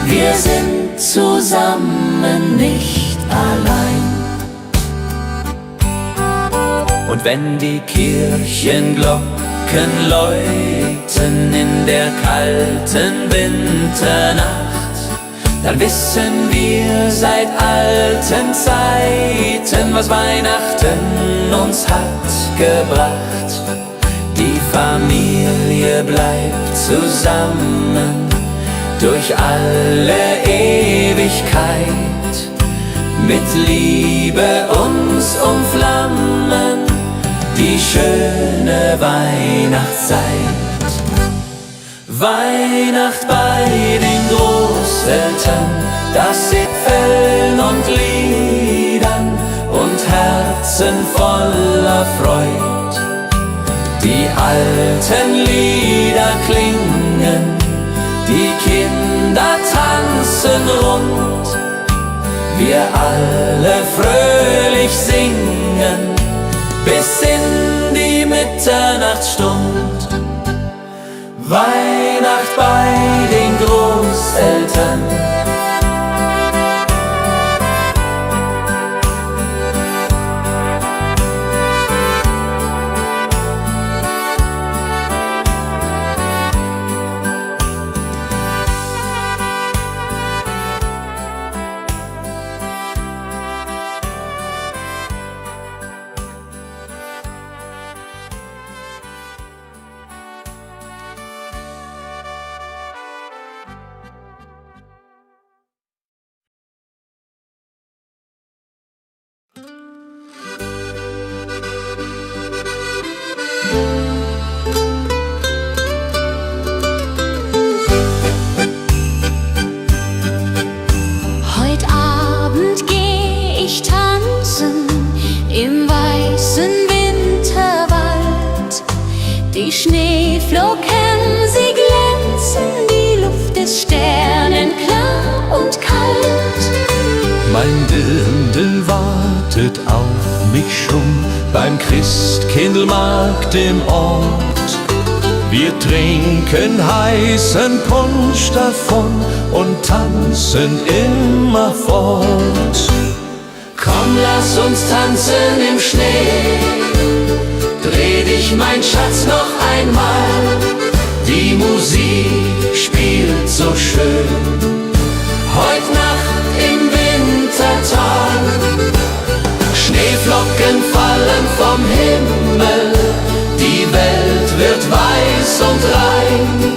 S1: wir sind zusammen, nicht allein. Und wenn die Kirchenglocken läuten in der kalten Winternacht, dann wissen wir seit alten Zeiten, was Weihnachten uns hat gebracht. Die Familie bleibt zusammen durch alle Ewigkeit, mit Liebe uns umflammen die schöne Weihnachtszeit. Weihnacht bei den Großeltern, das Äpfeln und Liedern und Herzen voller Freud. Die alten Lieder klingen, die Kinder tanzen rund, wir alle fröhlich singen bis in die Mitternachtsstund. Weihnacht bei den Großeltern.
S3: Die Schneeflocken, sie glänzen, die Luft ist sternenklar und kalt.
S4: Mein Dirndl wartet auf mich schon beim Christkindlmarkt im Ort. Wir trinken heißen Punsch davon und tanzen immer fort.
S1: Komm, lass uns tanzen im Schnee, dreh dich, mein Schatz, noch einmal. Die Musik spielt so schön, heut Nacht im Wintertal. Schneeflocken fallen vom Himmel, die Welt wird weiß und rein.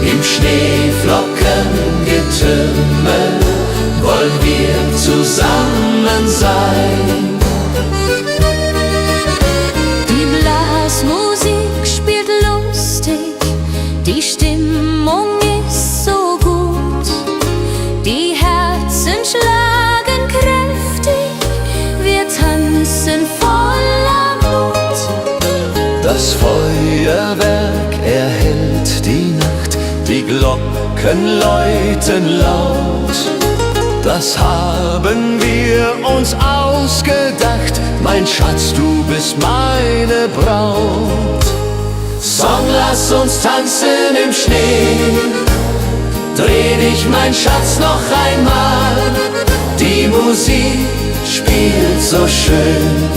S1: Im Schneeflockengetümmel wollen wir zusammen sein.
S3: Die Blasmusik spielt lustig, die Stimmung ist so gut. Die Herzen schlagen kräftig, wir tanzen voller Mut.
S4: Das Feuerwerk erhellt die Nacht, die Glocken läuten laut. Das haben wir uns ausgedacht, mein Schatz, du bist meine Braut.
S1: Song, lass uns tanzen im Schnee, dreh dich, mein Schatz, noch einmal. Die Musik spielt so schön,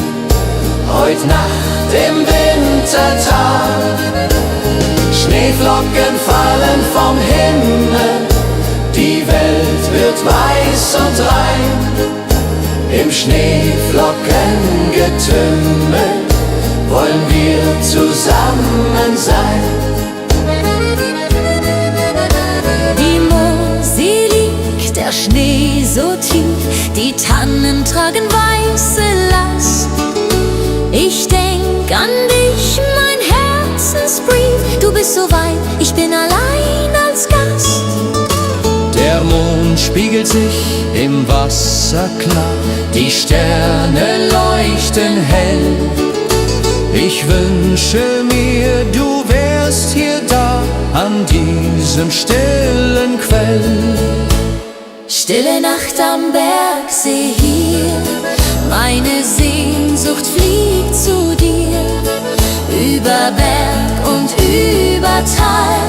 S1: heut Nacht im Wintertal. Schneeflocken fallen vom Himmel, die Welt wird weiß und rein. Im Schneeflockengetümmel wollen wir zusammen sein.
S3: Die Mosel liegt, der Schnee so tief, die Tannen tragen weiße Last. Ich denk an dich, mein Herzensbrief, du bist so weit, ich bin allein als Gast.
S1: Der Mond spiegelt sich im Wasser klar, die Sterne leuchten hell. Ich wünsche mir, du wärst hier da, an diesem stillen Quell.
S3: Stille Nacht am Bergsee hier, meine Sehnsucht fliegt zu dir. Über Berg und über Tal,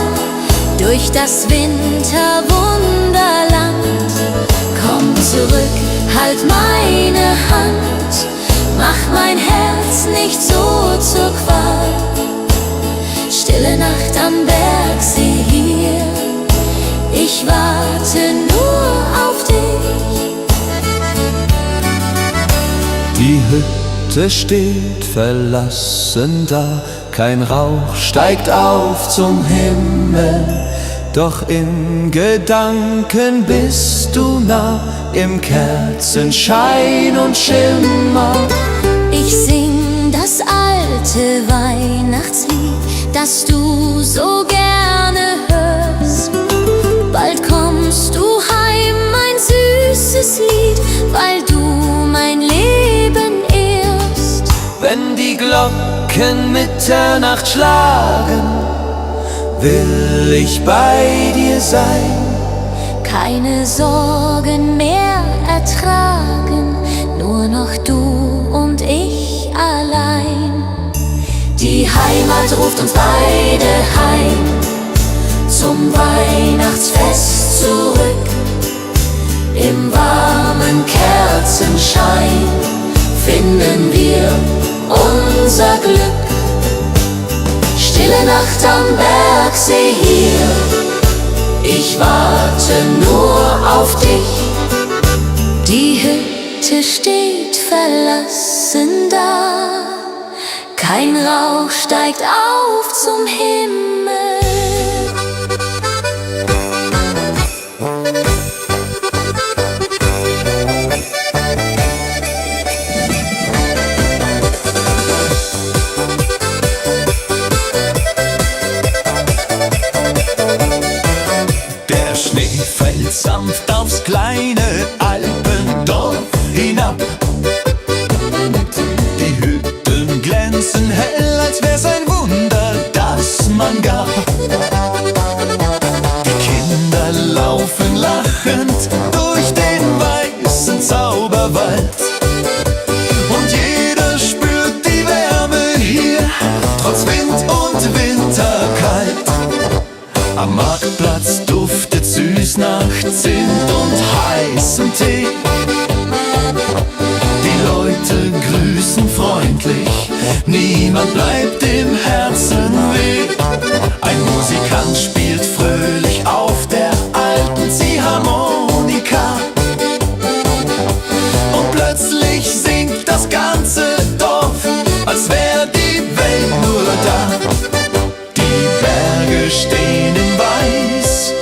S3: durch das Winterwunderland. Komm zurück, halt meine Hand, mach mein Herz nicht so zur Qual. Stille Nacht am Bergsee hier, ich warte nur auf dich.
S2: Die Hütte steht verlassen da, kein Rauch steigt auf zum Himmel. Doch in Gedanken bist du nah, im Kerzenschein und Schimmer.
S3: Ich sing das alte Weihnachtslied, das du so gerne hörst. Bald kommst du heim, mein süßes Lied, weil du mein Leben ehrst.
S2: Wenn die Glocken Mitternacht schlagen, will ich bei dir sein.
S3: Keine Sorgen mehr ertragen, nur noch du und ich allein. Die Heimat ruft uns beide heim, zum Weihnachtsfest zurück. Im warmen Kerzenschein finden wir unser Glück. Stille Nacht am Bergsee hier, ich warte nur auf dich. Die Hütte steht verlassen da, kein Rauch steigt auf zum Himmel.
S2: Der Schnee fällt sanft aufs kleine Alpendorf hinab. Die Hütten glänzen hell, als wär's ein Wunder, das man gab. Die Kinder laufen lachend durch den weißen Zauberwald. Und jeder spürt die Wärme hier, trotz Wind und Winterkalt. Am Marktplatz duftet süß nach Zimt und heißem Tee. Die Leute grüßen freundlich, niemand bleibt im Herzen weh. Ein Musikant spielt fröhlich auf der alten Ziehharmonika. Und plötzlich singt das ganze Dorf, als wär die Welt nur da. Die Berge stehen in Weiß,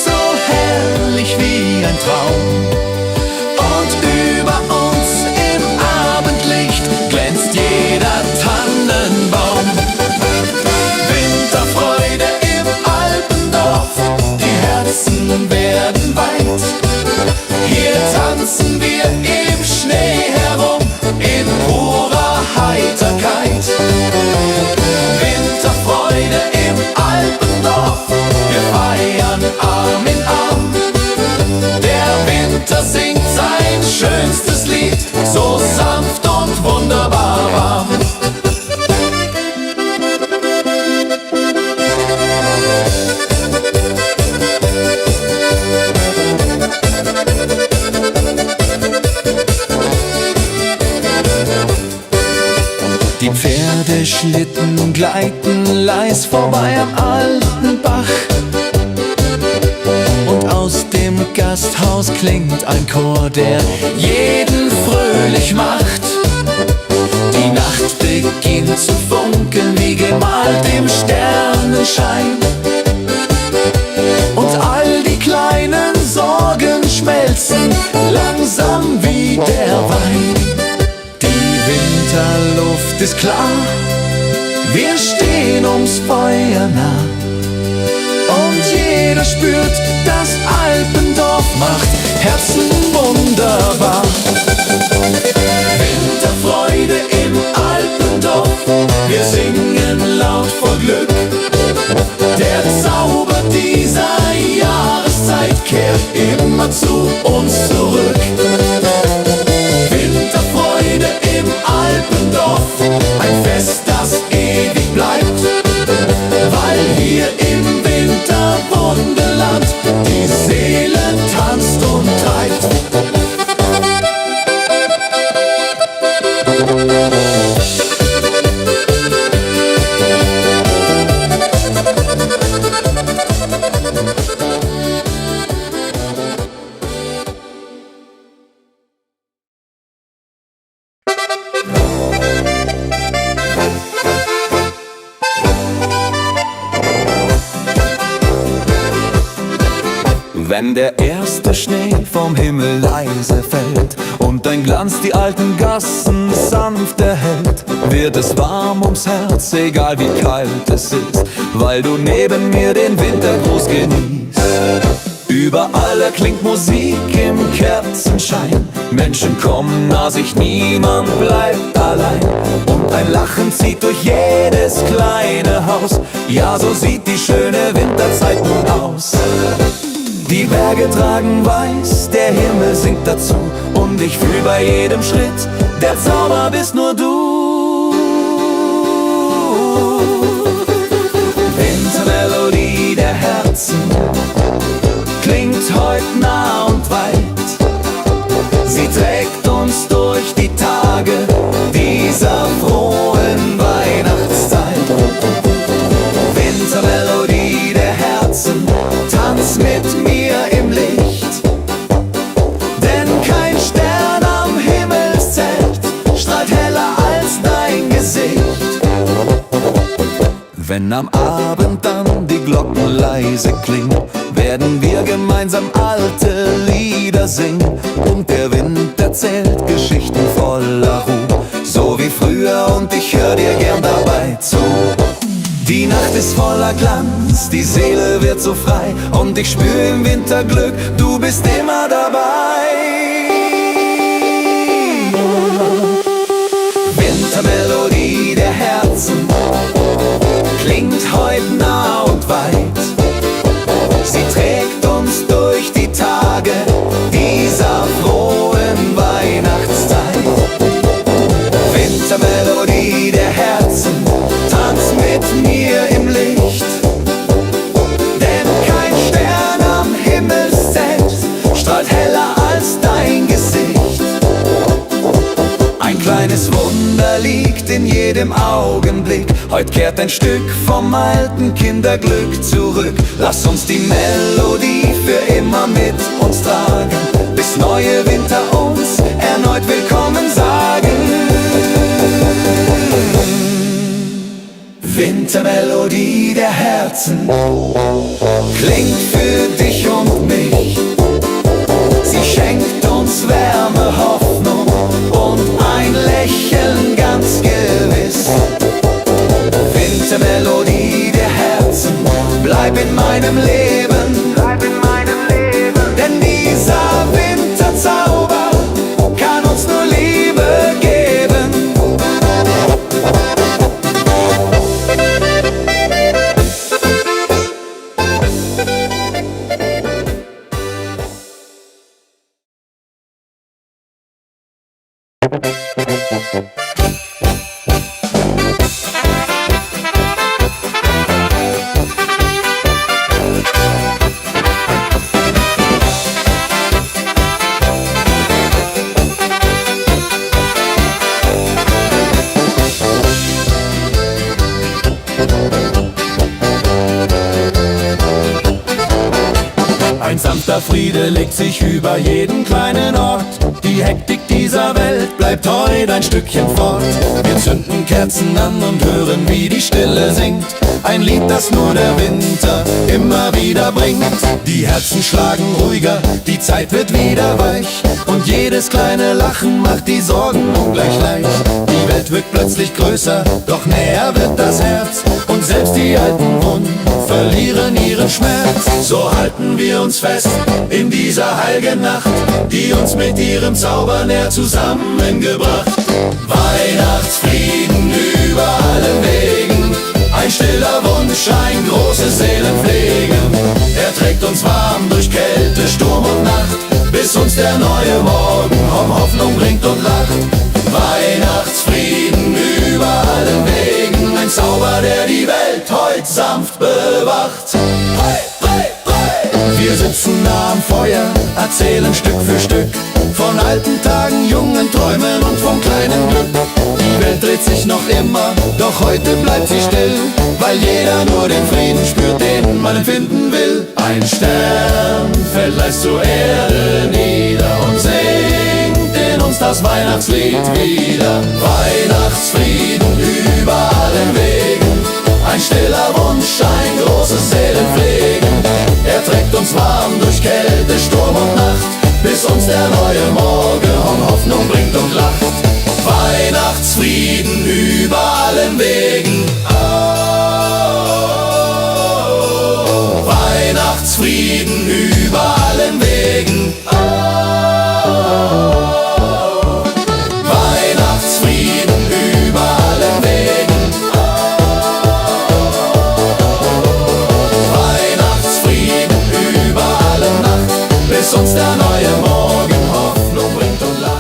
S2: so herrlich wie ein Traum. Und über uns im Abendlicht glänzt jeder Tannenbaum. Winterfreude im Alpendorf, die Herzen werden weit. Hier tanzen wir im Schnee herum, in purer Heiterkeit. Winterfreude im Alpendorf, wir feiern Arm in Arm. Der Winter singt sein schönstes Lied, so sanft und wunderbar warm. Die Pferdeschlitten gleiten leis vorbei am alten Bach. Und aus dem
S1: im Gasthaus klingt ein Chor, der jeden fröhlich macht. Die Nacht beginnt zu funkeln wie gemalt im Sternenschein. Und all die kleinen Sorgen schmelzen langsam wie der Wein. Die Winterluft ist klar, wir stehen ums Feuer nah. Und jeder spürt, das Alpendorf macht Herzen wunderbar. Winterfreude im Alpendorf, wir singen laut vor Glück. Der Zauber dieser Jahreszeit kehrt immer zu uns zurück. Winterfreude im Alpendorf, ein Fest, das ewig bleibt, weil hier im Winterwunderland die Seele tanzt und treibt.
S2: Wenn der erste Schnee vom Himmel leise fällt und dein Glanz die alten Gassen sanft erhellt, wird es warm ums Herz, egal wie kalt es ist, weil du neben mir den Wintergruß genießt. Überall erklingt Musik im Kerzenschein, Menschen kommen nah sich, niemand bleibt allein. Und ein Lachen zieht durch jedes kleine Haus, ja, so sieht die schöne Winterzeit nun aus. Die Berge tragen weiß, der Himmel singt dazu, und ich fühl bei jedem Schritt, der Zauber bist nur du. Wintermelodie der Herzen klingt heut nah und weit. Sie trägt uns durch die Tage dieser frohen Weihnachtszeit. Wintermelodie der Herzen, tanz mit mir im Licht, denn kein Stern am Himmelszelt strahlt heller als dein Gesicht. Wenn am Abend dann die Glocken leise klingen, werden wir gemeinsam alte Lieder singen, und der Wind erzählt Geschichten voller Ruhe, so wie früher, und ich hör dir gern dabei zu. Die Nacht ist voller Glanz, die Seele wird so frei, und ich spür im Winter Glück, du bist immer dabei. Wintermelodie der Herzen klingt heut nah und weit. Sie trägt uns durch die Tage dieser frohen Weihnachtszeit. Wintermelodie der Herzen, tanz mit mir im Licht, denn kein Stern am Himmelszelt strahlt heller als dein Gesicht. Ein kleines Wunder liegt in jedem Augenblick, heut kehrt ein Stück vom alten Kinderglück zurück. Lass uns die Melodie für immer mit uns tragen, bis neue Winter uns erneut willkommen sagen. Wintermelodie der Herzen klingt für dich und mich. Sie schenkt uns Wärme, Hoffnung und ein Lächeln ganz gewiss. Wintermelodie der Herzen, bleib in meinem Leben, denn dieser Winterzauber kann uns nur Liebe geben.
S1: Ein sanfter Stiller Friede legt sich über jeden kleinen Ort. Die Hektik dieser Welt bleibt heute ein Stückchen fort. Wir zünden Kerzen an und hören, wie die Stille singt. Ein Lied, das nur der Winter immer wieder bringt. Die Herzen schlagen ruhiger, die Zeit wird wieder weich. Und jedes kleine Lachen macht die Sorgen ungleich leicht. Die Welt wirkt plötzlich größer, doch näher wird das Herz. Und selbst die alten Wunden verlieren ihren Schmerz. So halten wir uns fest in dieser heiligen Nacht, die uns mit ihrem Zauber näher zusammengebracht. Weihnachtsfrieden über allen Wegen, ein stiller Wunsch, ein großes Seelenpflegen. Er trägt uns warm durch Kälte, Sturm und Nacht, bis uns der neue Morgen Hoffnung bringt und lacht. Weihnachtsfrieden über allen Wegen, ein Zauber, der die Welt heut sanft bewacht. Hey, hey, hey. Wir sitzen nah am Feuer, erzählen Stück für Stück von alten Tagen, jungen Träumen und vom kleinen Glück. Die Welt dreht sich noch immer, doch heute bleibt sie still, weil jeder nur den Frieden spürt, den man empfinden will. Ein Stern fällt leicht zur Erde nieder und singt in uns das Weihnachtslied wieder. Weihnachtsfrieden über allen Wegen, ein stiller Wunsch, ein großes Seelenpflegen. Er trägt uns warm durch Kälte, Sturm und Nacht, bis uns der neue Morgen Hoffnung bringt und lacht. Weihnachtsfrieden über allen Wegen. Oh, Weihnachtsfrieden über allen Wegen. Oh, Weihnachtsfrieden über allen Wegen. Oh, Weihnachtsfrieden über alle Nacht, bis uns der neue Morgen Hoffnung bringt und lacht.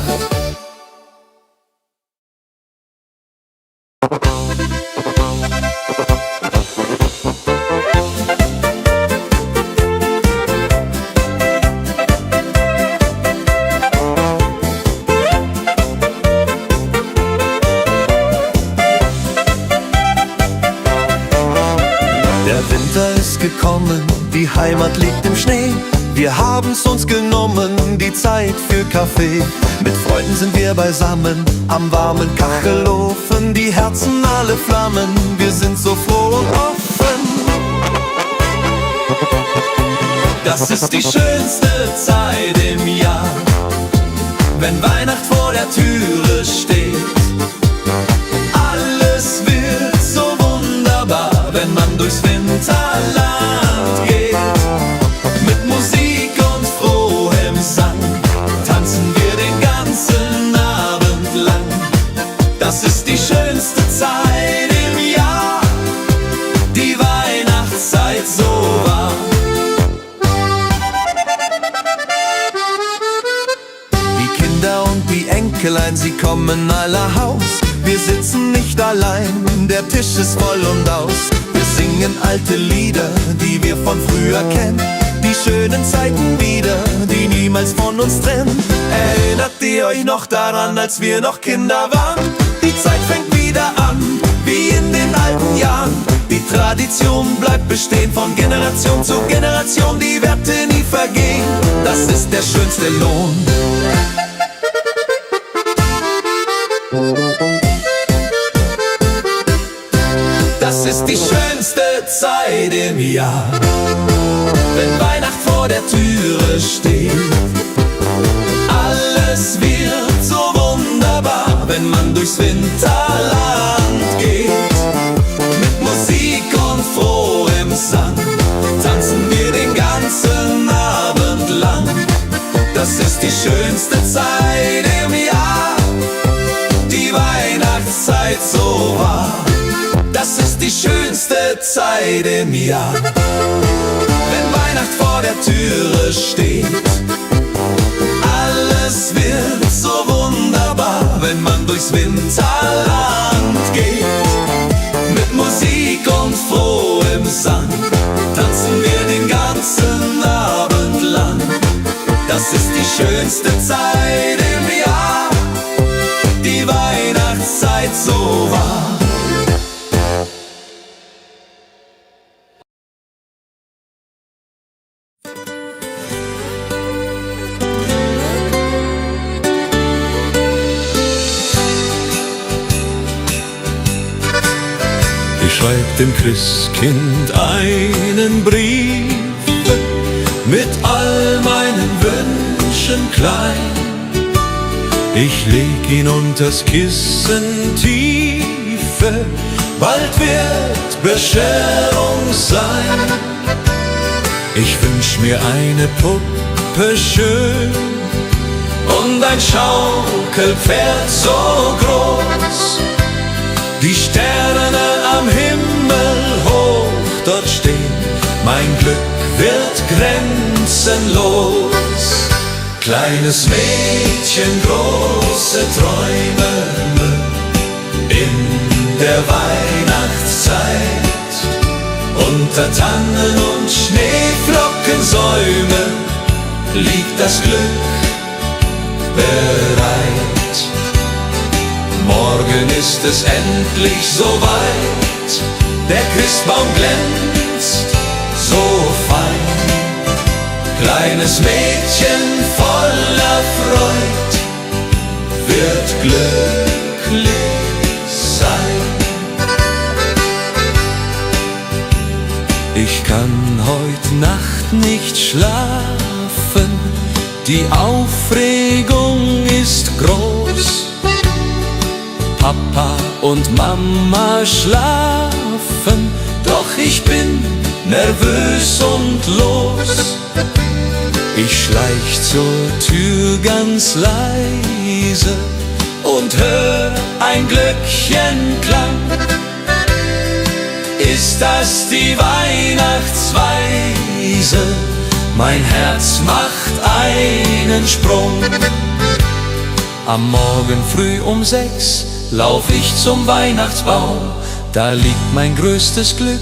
S4: Der Winter ist gekommen, die Heimat liegt im Schnee. Wir haben's uns genommen, die Zeit für Kaffee. Mit Freunden sind wir beisammen, am warmen Kachelofen. Die Herzen alle flammen, wir sind so froh und offen.
S2: Das ist die schönste Zeit im Jahr, wenn Weihnacht vor der Türe steht. Alles wird so wunderbar, wenn man durchs Winterland geht. Mit Musik und frohem Sang tanzen wir den ganzen Abend lang. Das ist die schönste Zeit im Jahr, die Weihnachtszeit so wahr.
S4: Die Kinder und die Enkelein, sie kommen aller Haus. Wir sitzen nicht allein, der Tisch ist voll und aus. Wir singen alte Lieder, die wir von früher kennen. Die schönen Zeiten wieder, die niemals von uns trennen. Erinnert ihr euch noch daran, als wir noch Kinder waren? Die Zeit fängt wieder an, wie in den alten Jahren. Die Tradition bleibt bestehen, von Generation zu Generation. Die Werte nie vergehen, das ist der schönste Lohn.
S2: Das ist die schönste Zeit im Jahr, wenn Weihnacht vor der Türe steht. Alles wird so wunderbar, wenn man durchs Winterland geht. Mit Musik und frohem Sang tanzen wir den ganzen Abend lang. Das ist die schönste Zeit im Jahr, die Weihnachtszeit so wahr. Das ist die schönste Zeit im Jahr, wenn Weihnacht vor der Türe steht. Alles wird so wunderbar, wenn man durchs Winterland geht. Mit Musik und frohem Sang tanzen wir den ganzen Abend lang. Das ist die schönste Zeit im Jahr, die Weihnachtszeit so wahr.
S5: dem Christkind einen Brief mit all meinen Wünschen klein. Ich leg ihn unters Kissen tiefe, bald wird Bescherung sein. Ich wünsch mir eine Puppe schön und ein Schaukelpferd so groß. Die Sterne am Himmel hoch dort stehen, mein Glück wird grenzenlos. Kleines Mädchen, große Träume in der Weihnachtszeit. Unter Tannen und Schneeflockensäumen liegt das Glück bereit. Morgen ist es endlich soweit, der Christbaum glänzt so fein. Kleines Mädchen voller Freud wird glücklich sein. Ich kann heut Nacht nicht schlafen, die Aufregung ist groß. Papa und Mama schlafen, doch ich bin nervös und los. Ich schleich zur Tür ganz leise und hör ein Glöckchenklang. Ist das die Weihnachtsweise? Mein Herz macht einen Sprung. Am Morgen früh um 6 lauf ich zum Weihnachtsbaum. Da liegt mein größtes Glück,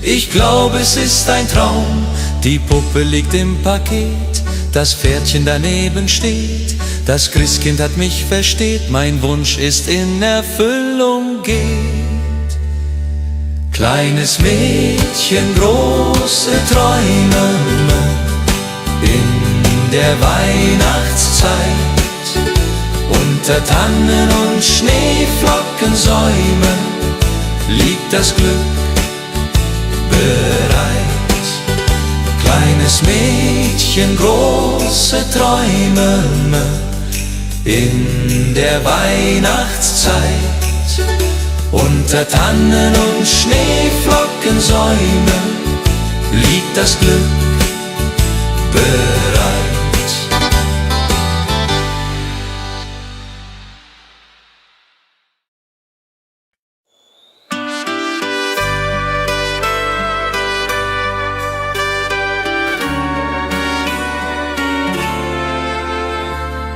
S5: ich glaube es ist ein Traum. Die Puppe liegt im Paket, das Pferdchen daneben steht. Das Christkind hat mich versteht, mein Wunsch ist in Erfüllung geht. Kleines Mädchen, große Träume in der Weihnachtszeit. Unter Tannen und Schneeflockensäumen liegt das Glück bereit. Kleines Mädchen, große Träume in der Weihnachtszeit. Unter Tannen und Schneeflockensäumen liegt das Glück bereit.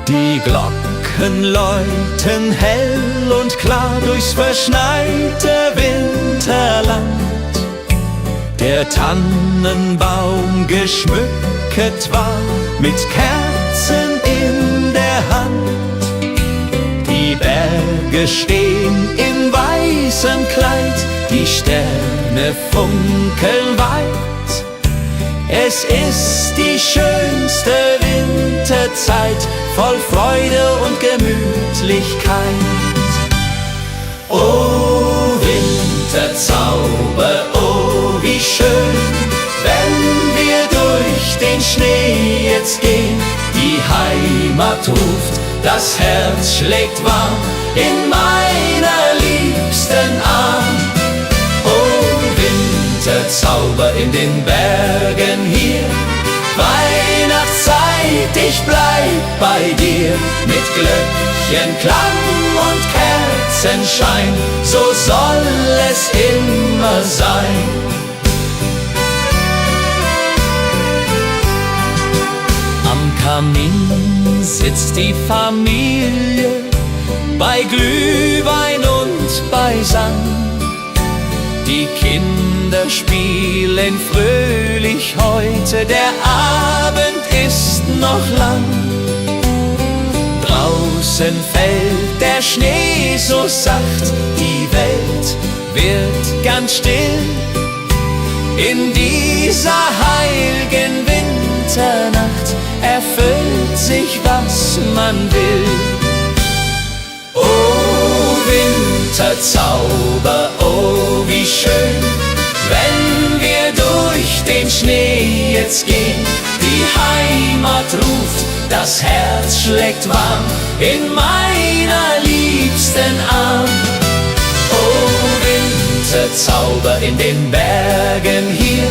S5: Die Glocken läuten hell und klar durchs verschneite Winterland. Der Tannenbaum geschmückt war mit Kerzen in der Hand. Die Berge stehen in weißem Kleid, die Sterne funkeln weit. Es ist die schönste Winterzeit, voll Freude und Gemütlichkeit. Oh Winterzauber, oh wie schön, wenn wir durch den Schnee jetzt gehen. Die Heimat ruft, das Herz schlägt warm in meiner liebsten Arm. Oh Winterzauber in den Bergen hier, Weihnachtszeit, ich bleib bei dir. Mit Glöckchenklang und Kerzenschein, so soll es immer sein. Am Kamin sitzt die Familie, bei Glühwein und beisammen. Die Kinder spielen fröhlich heute, der Abend ist noch lang. Draußen fällt der Schnee so sacht, die Welt wird ganz still. In dieser heiligen Winternacht erfüllt sich, was man will. Oh Winter, Winterzauber, oh wie schön, wenn wir durch den Schnee jetzt gehen. Die Heimat ruft, das Herz schlägt warm in meiner liebsten Arm. Oh Winterzauber in den Bergen hier,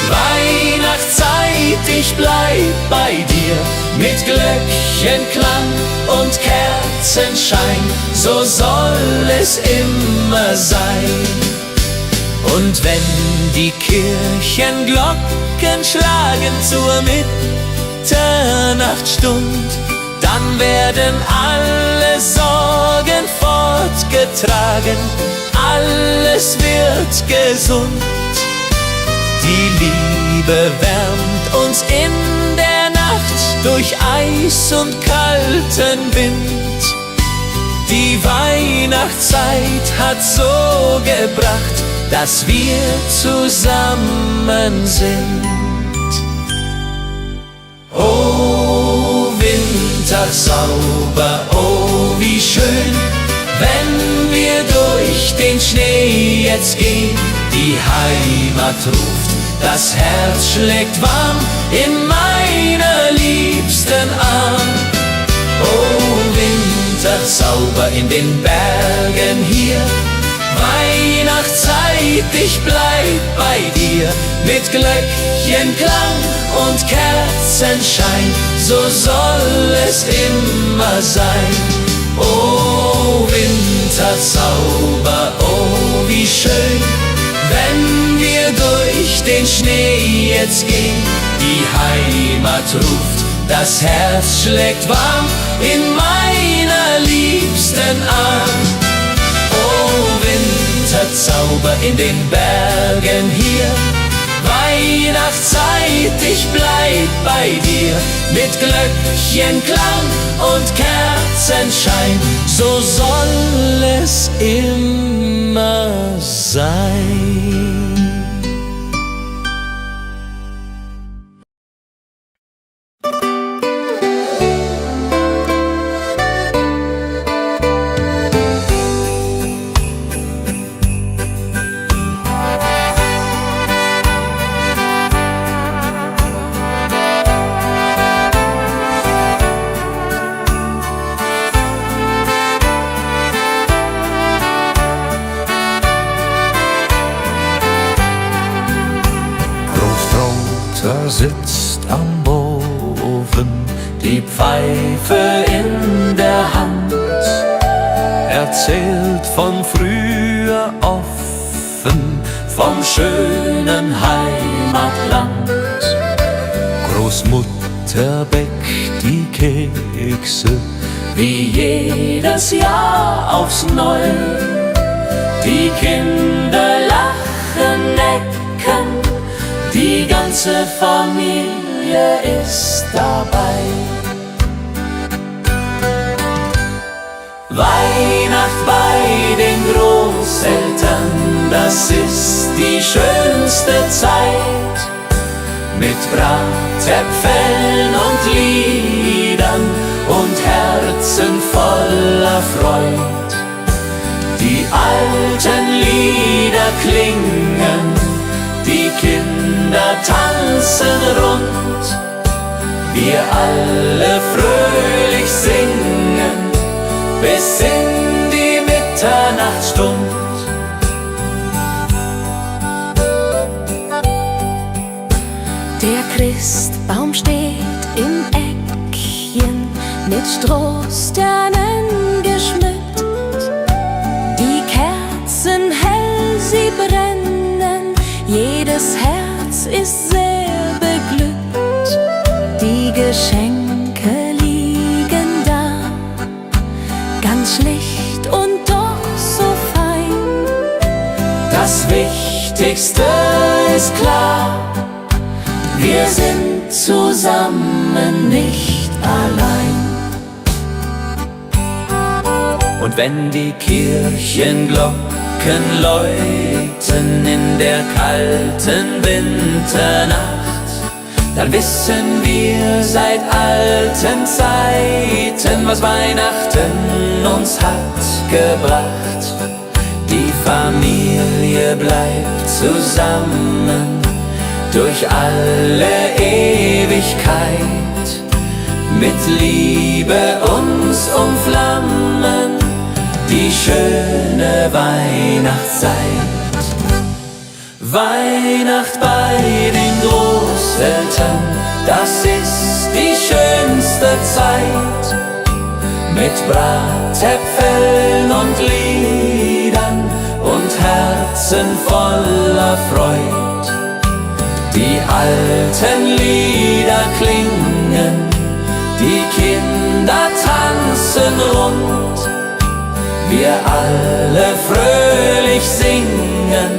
S5: Weihnachtszeit, ich bleib bei dir. Mit Glöckchenklang und Kerzenschein, so soll es immer sein. Und wenn die Kirchenglocken schlagen zur Mitternachtsstund, dann werden alle Sorgen fortgetragen, alles wird gesund. Die Liebe wärmt uns in der Nacht durch Eis und kalten Wind. Die Weihnachtszeit hat so gebracht, dass wir zusammen sind. Oh Winterzauber, oh wie schön, wenn wir durch den Schnee jetzt gehen. Die Heimat ruft, das Herz schlägt warm in meiner liebsten Arm. Oh Winterzauber in den Bergen hier, Weihnachtszeit, ich bleib bei dir. Mit Glöckchenklang und Kerzenschein, so soll es immer sein. Oh Winterzauber, oh wie schön, wenn wir durch den Schnee jetzt gehen. Die Heimat ruft, das Herz schlägt warm in meiner liebsten Arm. Oh Winterzauber in den Bergen hier, Weihnachtszeit, ich bleib bei dir. Mit Glöckchenklang und Kerzenschein, so soll es immer sein. Sitzt am Ofen, die Pfeife in der Hand, erzählt von früher offen, vom schönen Heimatland. Großmutter bäckt die Kekse, wie jedes Jahr aufs Neue. Die Kinder lachen, necken, die ganze Familie ist dabei. Weihnacht bei den Großeltern, das ist die schönste Zeit. Mit Bratäpfeln und Liedern und Herzen voller Freud. Die alten Lieder klingen, die Kinder tanzen rund, wir alle fröhlich singen bis in die Mitternachtsstund.
S3: Der Christbaum steht im Eckchen, mit Strohsternen geschmückt. Die Kerzen hell, sie brennen, jedes Herz ist sehr beglückt. Die Geschenke liegen da, ganz schlicht und doch so fein.
S5: Das Wichtigste ist klar, wir sind zusammen, nicht allein. Und wenn die Kirchenglocken läuten in der kalten Winternacht, dann wissen wir seit alten Zeiten, was Weihnachten uns hat gebracht. Die Familie bleibt zusammen durch alle Ewigkeit, mit Liebe uns umflammen die schöne Weihnachtszeit. Weihnacht bei den Großeltern, das ist die schönste Zeit, mit Bratäpfeln und Liedern und Herzen voller Freud. Die alten Lieder klingen, die Kinder tanzen rund, wir alle fröhlich singen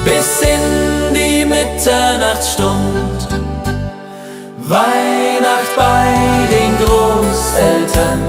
S5: bis in die Mitternachtsstund. Weihnacht bei den Großeltern.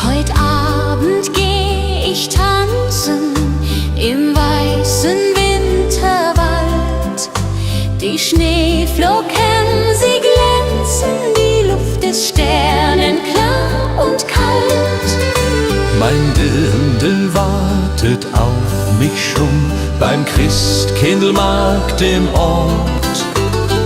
S3: Heut Abend geh ich tanzen im weißen Winterwald. Die Schneeflocken, sie glänzen, die Luft ist sternenklar und kalt.
S2: Mein Dirndl wartet auf mich schon beim Christkindlmarkt im Ort.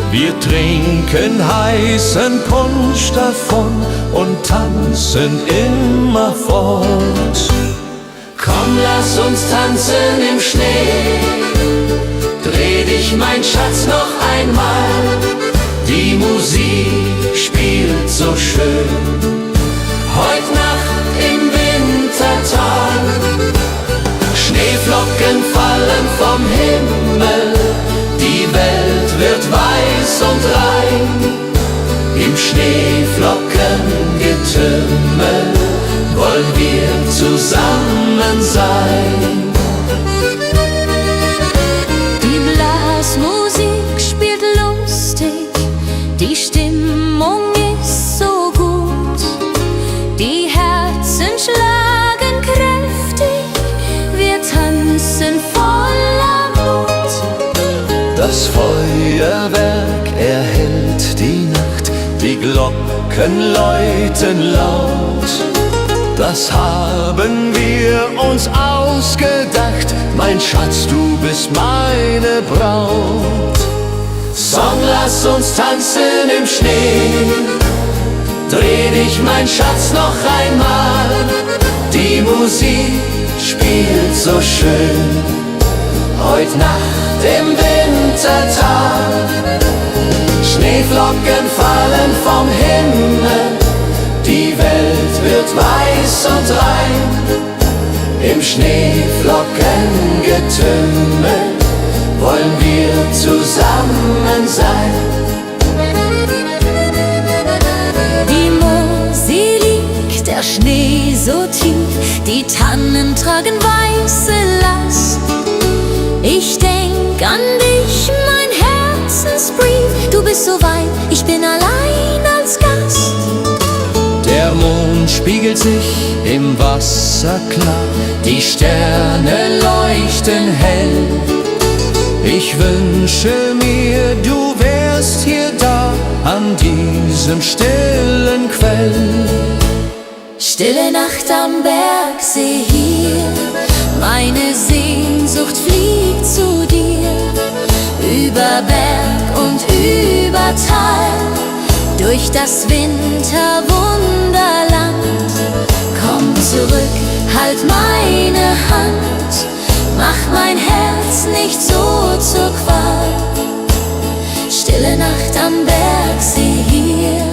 S2: Wir trinken heißen Punsch davon und tanzen immer fort.
S5: Komm, lass uns tanzen im Schnee, dreh dich, mein Schatz, noch einmal. Die Musik spielt so schön, heut Nacht im Wintertag. Schneeflocken fallen vom Himmel, die Welt wird weiß und rein. Im Schneeflockengetümmel wollen wir zusammen sein.
S3: Die Blasmusik spielt lustig, die Stimmung ist so gut. Die Herzen schlagen kräftig, wir tanzen voller Mut.
S2: Das Feuerwerk erhellt die Nacht, die Glocken läuten laut. Das haben wir uns ausgedacht, mein Schatz, du bist meine Braut.
S5: Song, lass uns tanzen im Schnee, dreh dich, mein Schatz, noch einmal. Die Musik spielt so schön, heut Nacht im Wintertag. Schneeflocken fallen vom Himmel, die Welt wird weiß und rein. Im Schneeflockengetümmel wollen wir zusammen sein.
S3: Die Mosel liegt, der Schnee so tief, die Tannen tragen weiße Last. Ich denk an dich, mein Herzensbrief, du bist so weit, ich bin allein als Gast.
S2: Der Mond spiegelt sich im Wasser klar, die Sterne leuchten hell. Ich wünsche mir, du wärst hier da, an diesem stillen Quell.
S3: Stille Nacht am Bergsee hier, meine Sehnsucht fliegt zu dir. Über Berg und über Tal, durch das Winterwunderland. Komm zurück, halt meine Hand, mach mein Herz nicht so zur Qual. Stille Nacht am Bergsee hier.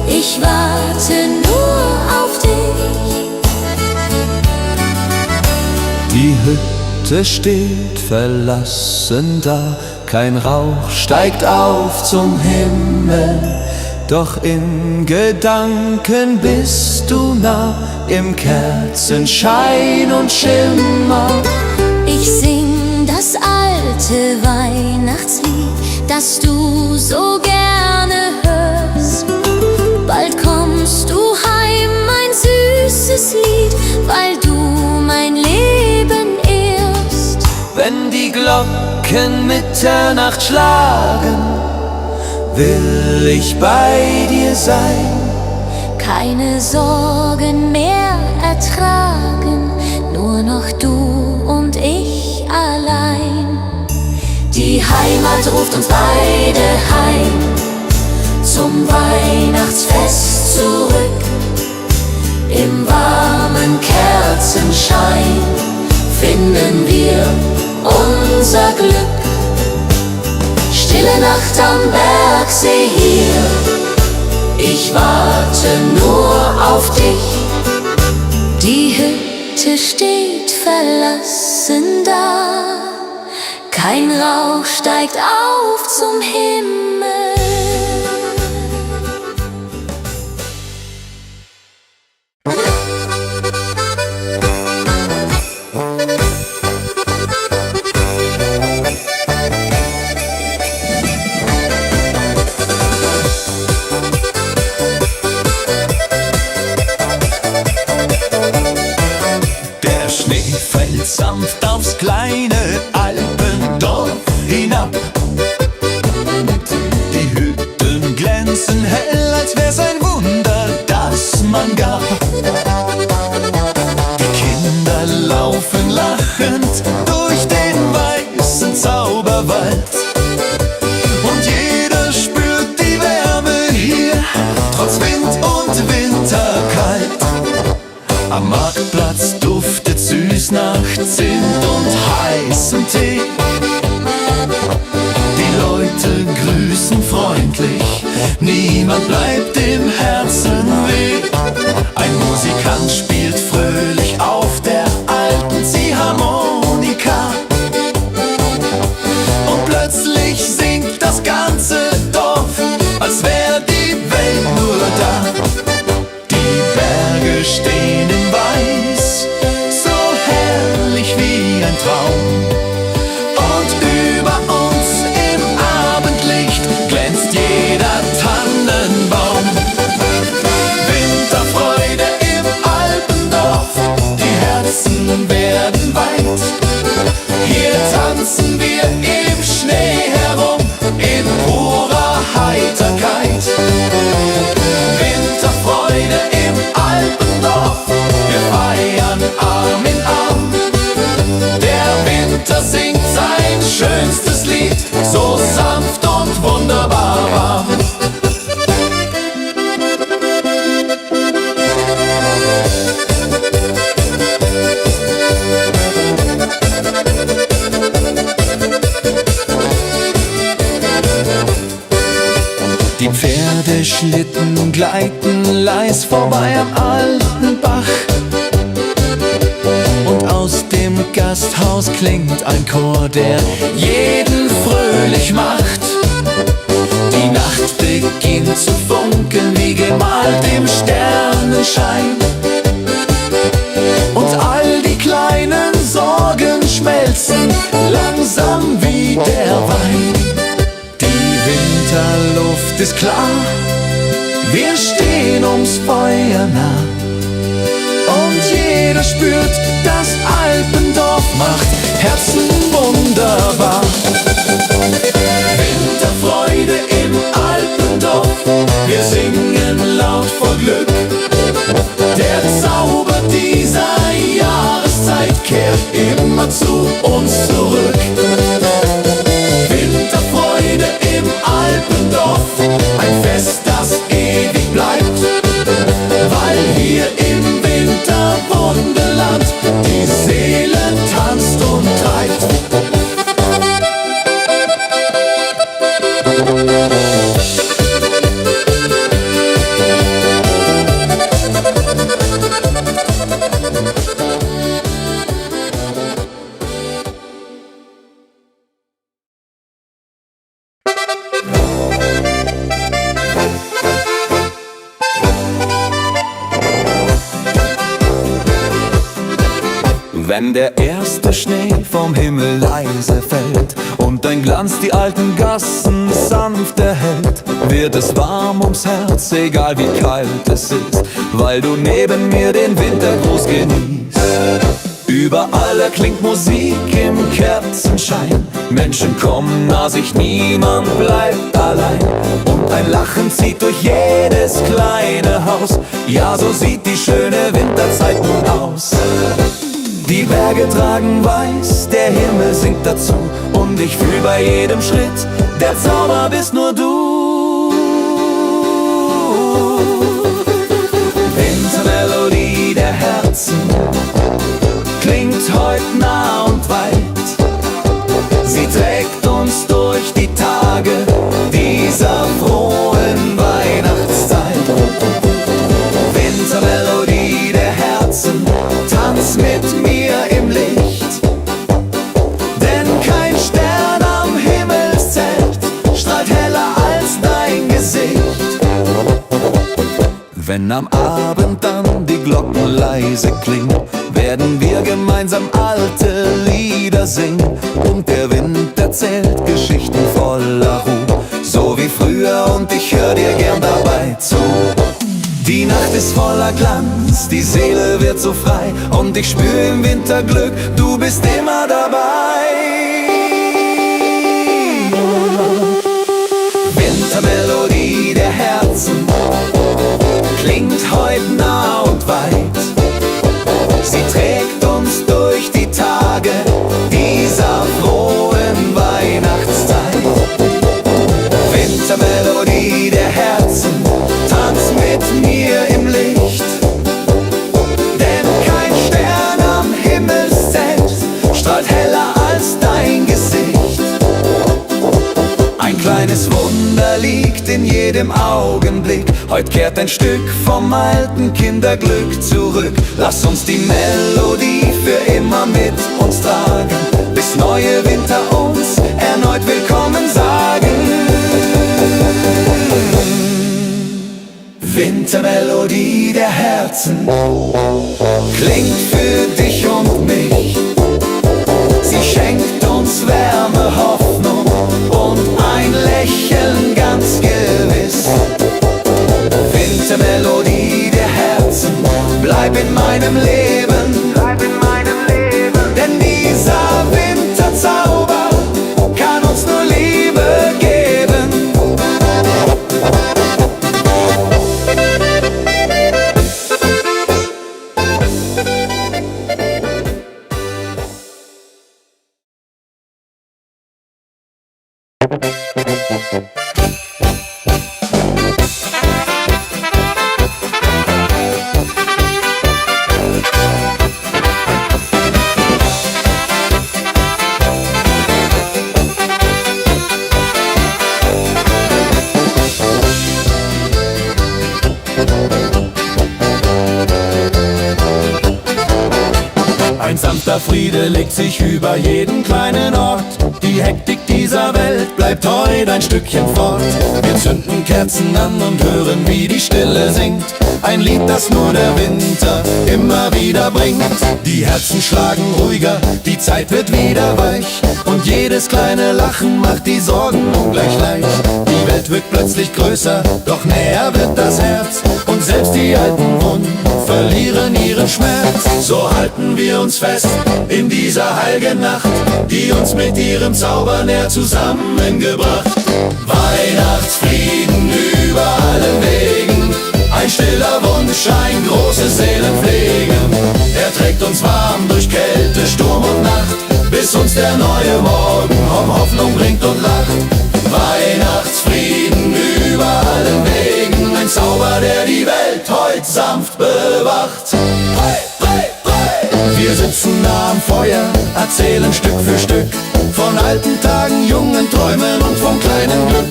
S3: Ich warte nur auf dich.
S2: Die Hütte steht verlassen da, kein Rauch steigt auf zum Himmel. Doch in Gedanken bist du nah, im Kerzenschein und Schimmer.
S3: Ich sing das alte Weihnachtslied, das du so gerne hörst. Bald kommst du heim, mein süßes Lied, weil du mein Leben ehrst.
S2: Wenn die Glocken Mitternacht schlagen, will ich bei dir sein.
S3: Keine Sorgen mehr ertragen, nur noch du und ich allein. Die Heimat ruft uns beide heim, zum Weihnachtsfest zurück. Im warmen Kerzenschein finden wir unser Glück. Stille Nacht am Bergsee hier, ich warte nur auf dich. Die Hütte steht verlassen da, kein Rauch steigt auf zum Himmel.
S2: Fällt sanft aufs kleine Alpendorf hinab. Die Hütten glänzen hell, als wär's ein Wunder, das man gab. Die Kinder laufen lachend durch den weißen Zauberwald. Und jeder spürt die Wärme hier, trotz Wind und Winterkalt. Am Marktplatz duftet süß nach Zimt und heißem Tee. Die Leute grüßen freundlich, niemand bleibt im Herzen weh. Ein Musikant spielt fröhlich auf der alten Ziehharmonika. Und plötzlich singt das ganze Dorf, als wär die Welt nur da. Die Berge stehen in Weiß, so herrlich wie ein Traum. Und über uns im Abendlicht glänzt jeder Tannenbaum. Winterfreude im Alpendorf, die Herzen werden weit. Hier tanzen wir im Schnee herum, in purer Heiterkeit. Winterfreude im Alpendorf, wir feiern Arm in Arm. Der Winter singt sein schönstes Lied, so sanft und wunderbar warm. Die Pferdeschlitten gleiten leis vorbei am alten Bach. Und aus dem Gasthaus klingt ein Chor, der jeden fröhlich macht. Die Nacht beginnt zu funkeln, wie gemalt im Sternenschein. Und all die kleinen Sorgen schmelzen langsam wie der Wein. Die Winterluft ist klar, wir stehen ums Feuer nah. Und jeder spürt, das Alpendorf macht Herzen wunderbar. Winterfreude im Alpendorf, wir singen laut vor Glück. Der Zauber dieser Jahreszeit kehrt immer zu uns zurück. Winterfreude im Alpendorf, ein Fest, das ewig bleibt, weil hier im Winterwunderland die Seele tanzt und treibt. Wenn der erste Schnee vom Himmel leise fällt und dein Glanz die alten Gassen sanft erhellt, wird es warm ums Herz, egal wie kalt es ist, weil du neben mir den Wintergruß genießt. Überall erklingt Musik im Kerzenschein, Menschen kommen nah sich, niemand bleibt allein. Und ein Lachen zieht durch jedes kleine Haus, ja, so sieht die schöne Winterzeit nun aus. Die Berge tragen weiß, der Himmel singt dazu, und ich fühl bei jedem Schritt, der Zauber bist nur du. Wintermelodie der Herzen klingt heut nah und weit. Sie trägt uns durch die Tage dieser frohen Weihnachtszeit. Wintermelodie der Herzen, tanz mit mir im Licht, denn kein Stern am Himmelszelt strahlt heller als dein Gesicht. Wenn am Abend dann die Glocken leise klingen, werden wir gemeinsam alte Lieder singen, und der Wind erzählt Geschichten voller Ruhe, so wie früher, und ich hör dir gern dabei zu. Die Nacht ist voller Glanz, die Seele wird so frei, und ich spür im Winter Glück, du bist immer dabei. Wintermelodie der Herzen klingt heut nah und weit. Sie trägt uns durch die Tage dieser frohen Weihnachtszeit. Wintermelodie der Herzen, tanz mit mir im Licht, denn kein Stern am Himmelszelt strahlt heller als dein Gesicht. Ein kleines Wunder liegt in jedem Augenblick, heut kehrt ein Stück vom alten Kinderglück zurück. Lass uns die Melodie für immer mit uns tragen, bis neue Winter uns erneut willkommen sagen. Wintermelodie der Herzen klingt für dich und mich. Sie schenkt uns Wärme, Hoffnung und ein Lächeln ganz gewiss. Wintermelodie der Herzen, bleib in meinem Leben, denn dieser Winterzauber kann uns nur Liebe geben.
S1: Ein sanfter Friede legt sich über jeden kleinen Ort. Die Hektik dieser Welt bleibt heut ein Stückchen fort. Wir zünden Kerzen an und hören, wie die Stille singt. Ein Lied, das nur der Winter immer wieder bringt. Die Herzen schlagen ruhiger, die Zeit wird wieder weich, und jedes kleine Lachen macht die Sorgen ungleich leicht. Die Welt wirkt plötzlich größer, doch näher wird das Herz, und selbst die alten Wunden verlieren ihren Schmerz. So halten wir uns fest in dieser heiligen Nacht, die uns mit ihrem Zauber näher zusammengebracht. Weihnachtsfrieden über allen Wegen, ein stiller Wunsch, ein großes Seelenpflegen. Er trägt uns warm durch Kälte, Sturm und Nacht, bis uns der neue Morgen Hoffnung bringt und lacht. Weihnachtsfrieden über allen Wegen, ein Zauber, der die Welt heut sanft bewacht. Wir sitzen nah am Feuer, erzählen Stück für Stück von alten Tagen, jungen Träumen und vom kleinen Glück.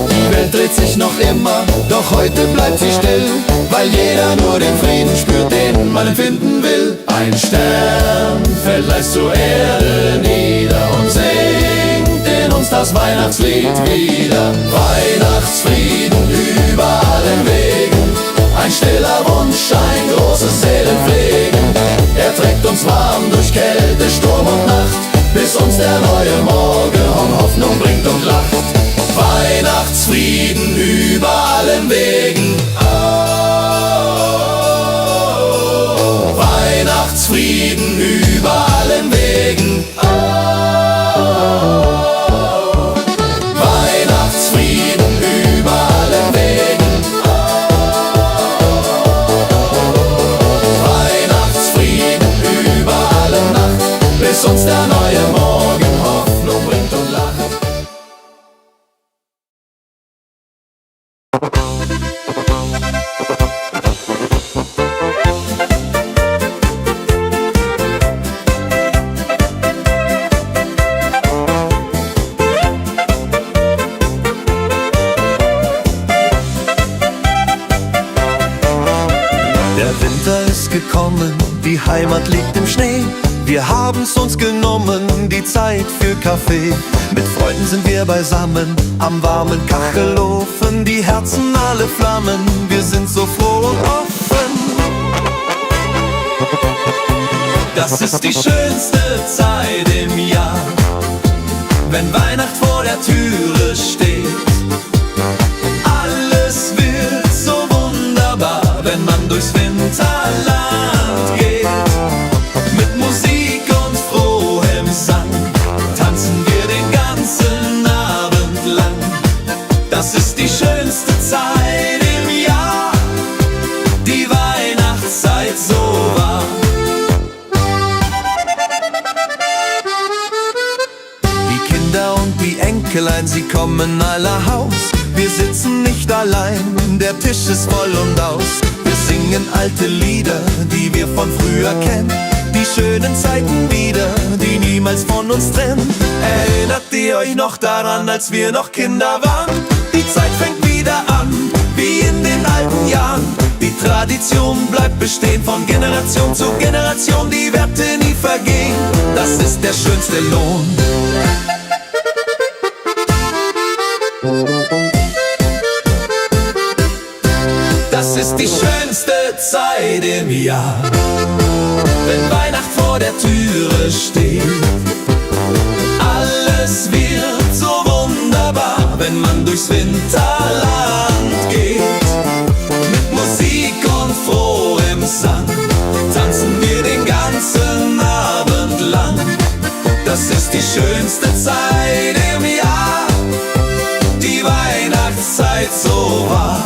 S1: Die Welt dreht sich noch immer, doch heute bleibt sie still, weil jeder nur den Frieden spürt, den man empfinden will. Ein Stern fällt leise zur Erde nieder und singt in uns das Weihnachtslied wieder. Weihnachtsfrieden über allen Wegen, ein stiller Wunsch, ein großes Seelenpflegen. Er trägt uns warm durch Kälte, Sturm und Nacht, bis uns der neue Morgen Hoffnung bringt und lacht. Weihnachtsfrieden über allen Wegen. Oh, Weihnachtsfrieden über allen Wegen. Oh, Weihnachtsfrieden über allen Wegen. Oh, Weihnachtsfrieden über alle Nacht, bis uns der neue Morgen Hoffnung bringt und lacht.
S4: Der Winter ist gekommen, die Heimat liegt im Schnee. Wir haben's uns genommen, die Zeit für Kaffee. Mit Freunden sind wir beisammen, am warmen Kachelofen. Die Herzen alle flammen, wir sind so froh und offen.
S2: Das ist die schönste Zeit im Jahr, wenn Weihnacht vor der Türe steht. Alles wird so wunderbar, wenn man durchs Winterland geht. Mit Musik und frohem Sang tanzen wir den ganzen Abend lang. Das ist die schönste Zeit im Jahr, die Weihnachtszeit so war.
S4: Die Kinder und die Enkelein, sie kommen aller Haus. Wir sitzen nicht allein, der Tisch ist voll und aus. Wir singen alte Lieder, die wir von früher kennen. Die schönen Zeiten wieder, die niemals von uns trennen. Erinnert ihr euch noch daran, als wir noch Kinder waren? Die Zeit fängt wieder an, wie in den alten Jahren. Die Tradition bleibt bestehen, von Generation zu Generation. Die Werte nie vergehen, das ist der schönste Lohn.
S2: Das ist die schönste Zeit im Jahr, wenn Weihnacht vor der Türe steht. Alles wird so wunderbar, wenn man durchs Winterland geht. Mit Musik und frohem Sang tanzen wir den ganzen Abend lang. Das ist die schönste Zeit im Jahr, die Weihnachtszeit so war.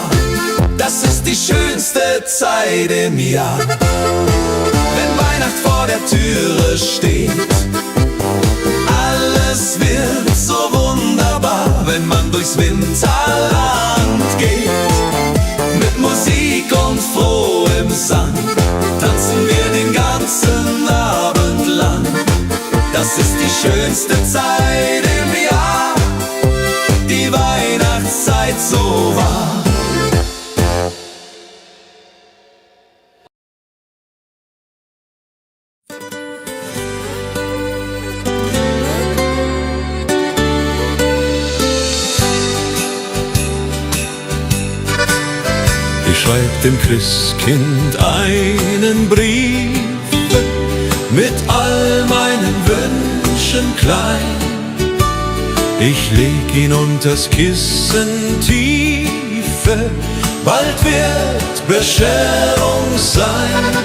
S2: Das ist die schönste Zeit im Jahr, wenn Weihnacht vor der Türe steht. Alles wird so wunderbar, wenn man durchs Winterland geht. Mit Musik und frohem Sang tanzen wir den ganzen Abend lang. Das ist die schönste Zeit im Jahr, die Weihnachtszeit so war.
S5: Ich schreib dem Christkind einen Brief mit all meinen Wünschen klein. Ich leg ihn unters Kissen tiefe, bald wird Bescherung sein.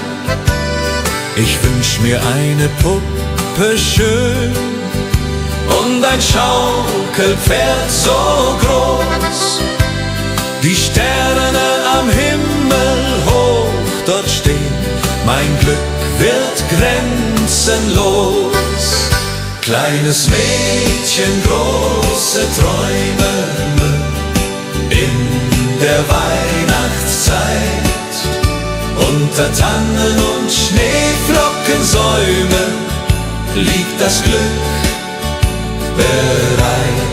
S5: Ich wünsch mir eine Puppe schön und ein Schaukelpferd so groß. Die Sterne am Himmel hoch dort stehen, mein Glück wird grenzenlos. Kleines Mädchen, große Träume in der Weihnachtszeit. Unter Tannen und Schneeflockensäumen liegt das Glück bereit.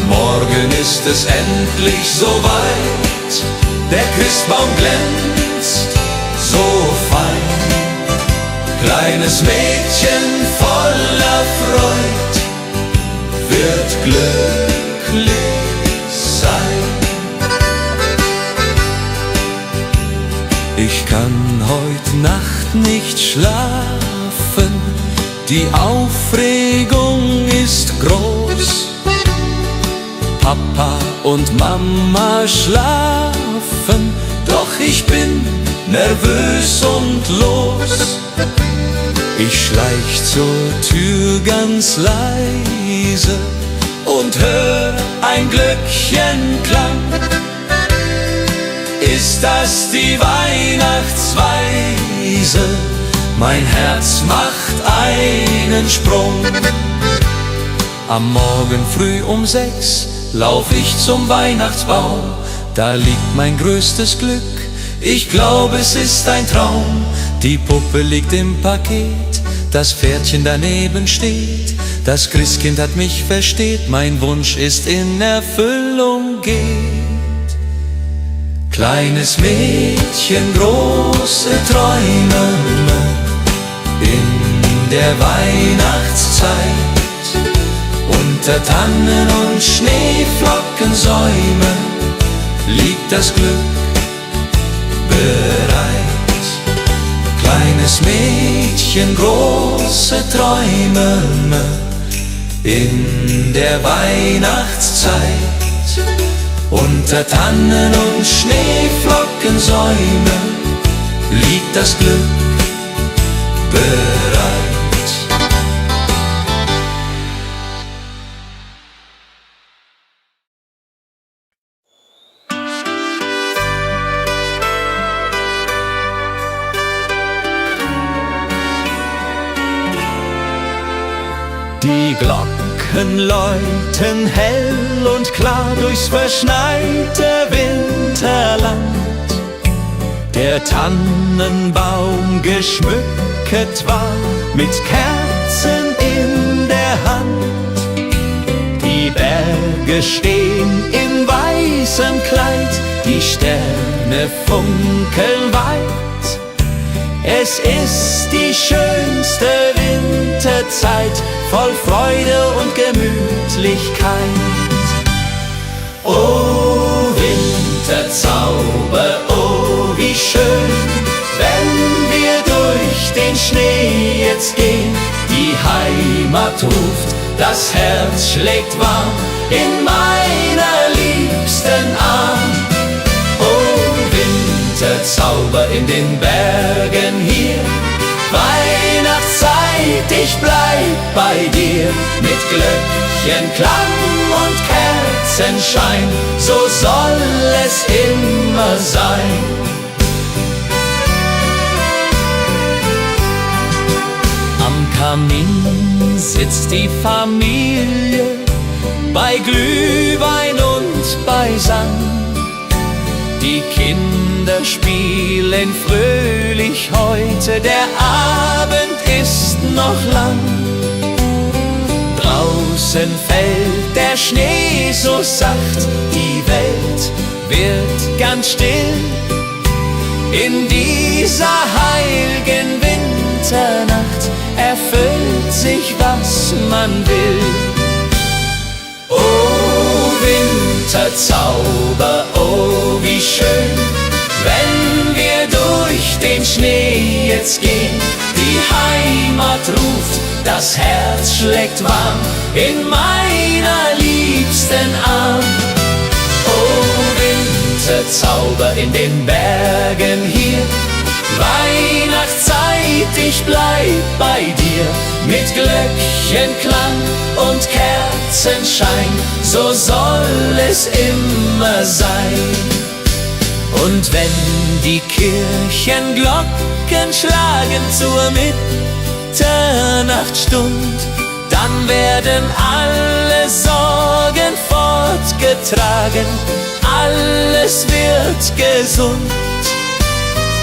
S5: Morgen ist es endlich soweit, der Christbaum glänzt so fein. Kleines Mädchen voller Freud wird glücklich sein. Ich kann heut Nacht nicht schlafen, die Aufregung ist groß. Papa und Mama schlafen, doch ich bin nervös und los. Ich schleich zur Tür ganz leise und hör ein Glöckchenklang. Ist das die Weihnachtsweise? Mein Herz macht einen Sprung. Am Morgen früh um 6 lauf ich zum Weihnachtsbaum. Da liegt mein größtes Glück, ich glaube es ist ein Traum. Die Puppe liegt im Paket, das Pferdchen daneben steht. Das Christkind hat mich versteht, mein Wunsch ist in Erfüllung geht. Kleines Mädchen, große Träume in der Weihnachtszeit. Unter Tannen und Schneeflockensäumen liegt das Glück bereit. Kleines Mädchen, große Träume in der Weihnachtszeit. Unter Tannen und Schneeflockensäumen liegt das Glück bereit.
S1: Die Glocken läuten hell und klar durchs verschneite Winterland. Der Tannenbaum geschmückt war mit Kerzen in der Hand. Die Berge stehen in weißem Kleid, die Sterne funkeln weit. Es ist die schönste Winterzeit, voll Freude und Gemütlichkeit. Oh Winterzauber, oh wie schön, wenn wir durch den Schnee jetzt gehen. Die Heimat ruft, das Herz schlägt warm in meiner liebsten Arm. Winterzauber in den Bergen hier, Weihnachtszeit, ich bleib bei dir. Mit Glöckchenklang und Kerzenschein, so soll es immer sein. Am Kamin sitzt die Familie, bei Glühwein und beisammen. Die Kinder spielen fröhlich heute, der Abend ist noch lang. Draußen fällt der Schnee so sacht, die Welt wird ganz still. In dieser heiligen Winternacht erfüllt sich, was man will. Oh Winterzauber, oh wie schön, wenn wir durch den Schnee jetzt gehen. Die Heimat ruft, das Herz schlägt warm in meiner liebsten Arm. Oh Winterzauber in den Bergen hier, Weihnachtszeit, ich bleib bei dir. Mit Glöckchenklang und Kerzenschein, so soll es immer sein. Und wenn die Kirchenglocken schlagen zur Mitternachtsstund, dann werden alle Sorgen fortgetragen, alles wird gesund.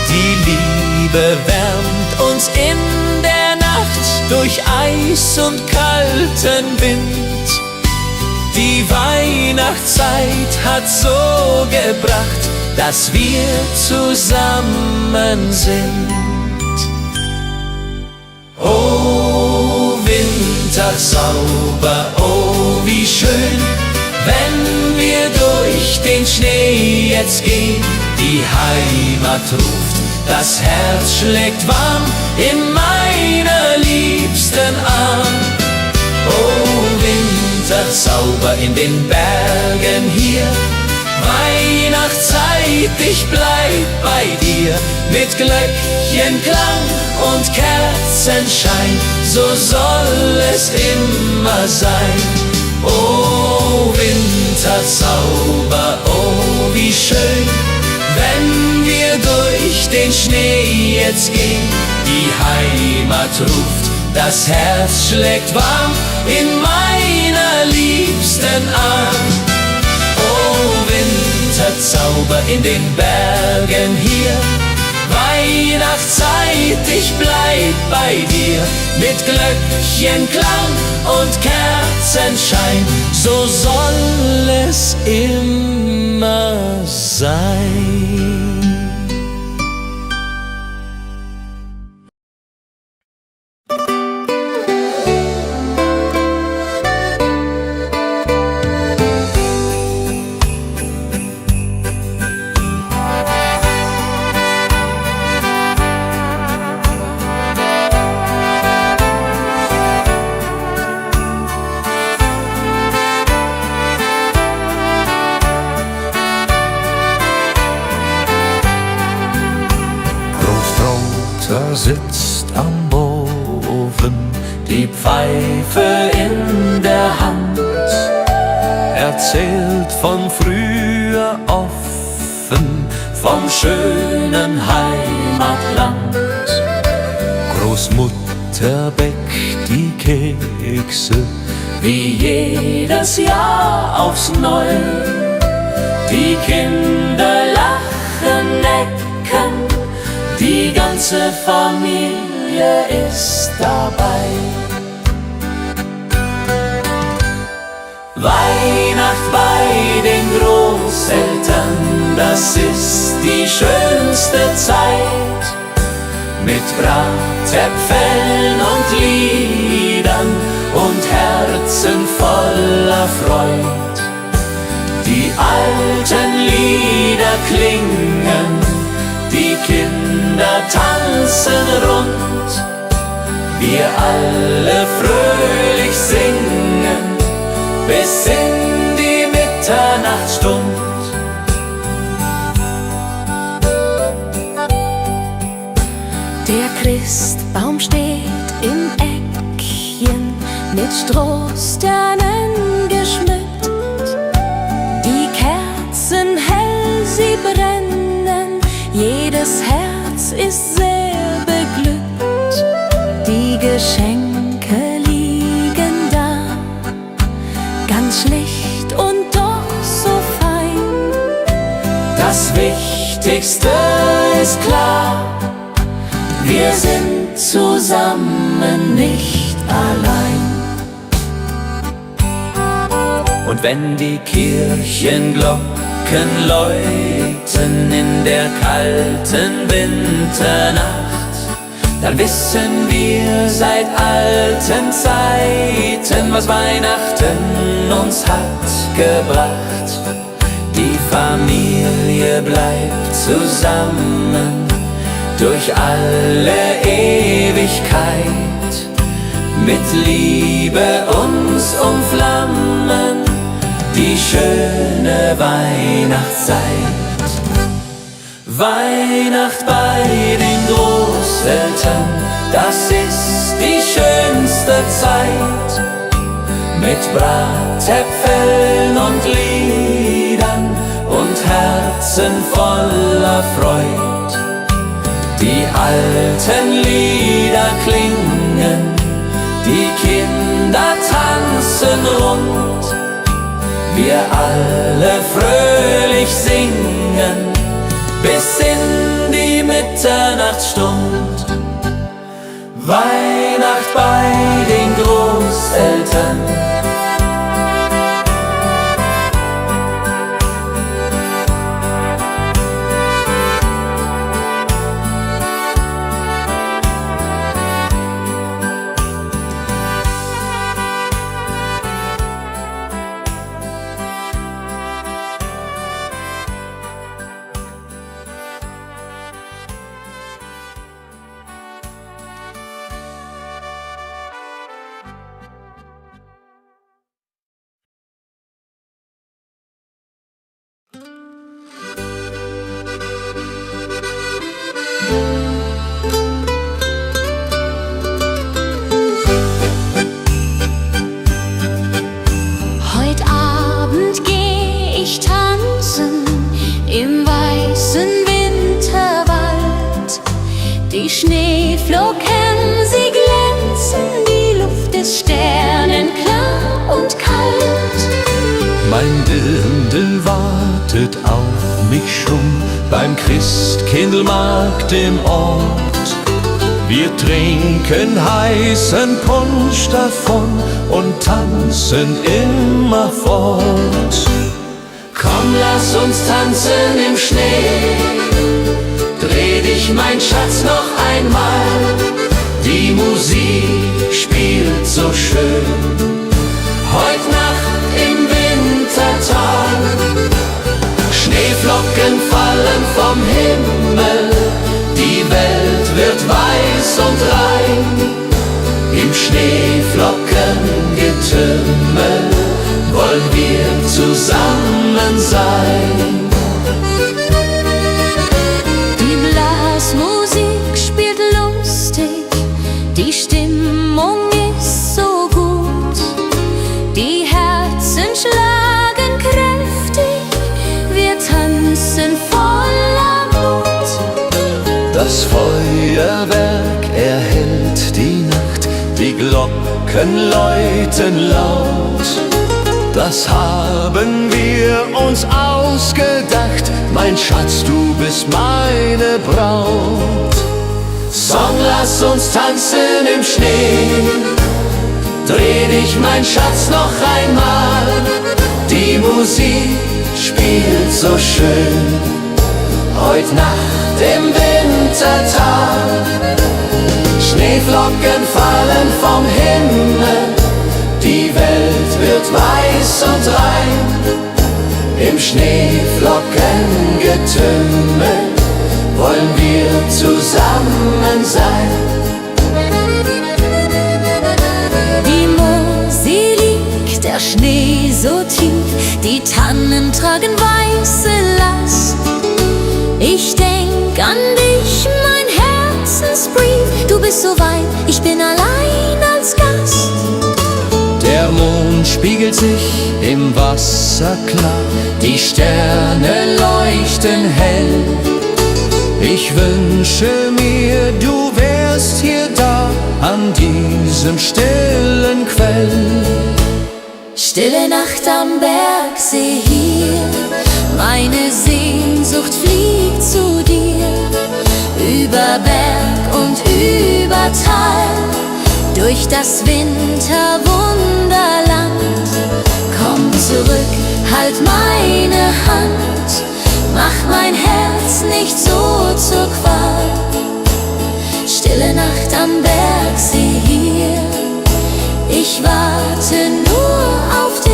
S1: Die Liebe wärmt uns in der Nacht durch Eis und kalten Wind. Die Weihnachtszeit hat so gebracht, dass wir zusammen sind. Oh Winterzauber, oh wie schön, wenn wir durch den Schnee jetzt gehen. Die Heimat ruft,
S5: das Herz schlägt warm in meiner liebsten Arm. Oh, Winterzauber in den Bergen hier, Weihnachtszeit, ich bleib bei dir. Mit Glöckchenklang und Kerzenschein, so soll es immer sein. Oh, Winterzauber, oh, wie schön, wenn wir durch den Schnee jetzt gehen. Die Heimat ruft, das Herz schlägt warm in meiner liebsten Arm. Oh, Winterzauber in den Bergen hier, Weihnachtszeit, ich bleib bei dir. Mit Glöckchenklang und Kerzenschein, so soll es immer sein.
S1: Sitzt am Ofen, die Pfeife in der Hand, erzählt von früher offen, vom schönen Heimatland. Großmutter bäckt die Kekse, wie jedes Jahr aufs Neue. Die Kinder lachen, necken, die ganze Familie ist dabei. Weihnacht bei den Großeltern, das ist die schönste Zeit. Mit Bratäpfeln und Liedern und Herzen voller Freud. Die alten Lieder klingen, die Kinder tanzen rund, wir alle fröhlich singen, bis in die Mitternachtsstund.
S3: Der Christbaum steht im Eckchen, mit Strohsternen geschmückt. Die Kerzen hell, sie brennen, jedes Herz ist sehr beglückt. Die Geschenke liegen da, ganz schlicht und doch so fein.
S1: Das Wichtigste ist klar, wir sind zusammen, nicht allein. Und wenn die Kirchenglocken läuten in der kalten Winternacht, dann wissen wir seit alten Zeiten, was Weihnachten uns hat gebracht. Die Familie bleibt zusammen durch alle Ewigkeit, mit Liebe uns umflammen die schöne Weihnachtszeit. Weihnacht bei den Großeltern, das ist die schönste Zeit. Mit Bratäpfeln und Liedern und Herzen voller Freud. Die alten Lieder klingen, die Kinder tanzen rund, wir alle fröhlich singen, bis in die Mitternachtsstund. Weihnacht bei den Großeltern, Mein Dirndl wartet auf mich schon beim Christkindlmarkt im Ort. Wir trinken heißen Punsch davon und tanzen immer fort. Komm, lass uns tanzen im Schnee, dreh dich, mein Schatz, noch einmal. Die Musik spielt so schön, heut Nacht im Wintertal. Schneeflocken fallen vom Himmel, die Welt wird weiß und rein. Im Schneeflockengetümmel wollen wir zusammen sein.
S3: Die Blasmusik spielt lustig, die Stimmung ist so gut, die Herzen schlagen kräftig, wir tanzen voller Mut.
S1: Das Feuerwerk erhellt die Nacht, die Glocken läuten laut. Das haben wir uns ausgedacht, mein Schatz, du bist meine Braut. Song, lass uns tanzen im Schnee, dreh dich, mein Schatz, noch einmal. Die Musik spielt so schön, heut Nacht im Wintertal. Schneeflocken fallen vom Himmel, die Welt wird weiß und rein. Im Schneeflockengetümmel wollen wir zusammen sein.
S3: Die Musik, der Schnee so tief, die Tannen tragen weiße Last. Ich denk an dich, mein Herzensbrief, du bist so weit, ich bin allein als Gast.
S1: Der Mond spiegelt sich im Wasser klar, die Sterne leuchten hell. Ich wünsche mir, du wärst hier da, an diesem stillen Quell.
S3: Stille Nacht am Bergsee hier, meine Sehnsucht fliegt zu dir. Über Berg und über Tal, durch das Winterwunderland. Komm zurück, halt meine Hand, mach mein Herz nicht so zur Qual. Stille Nacht am Bergsee hier, ich warte nur auf dich.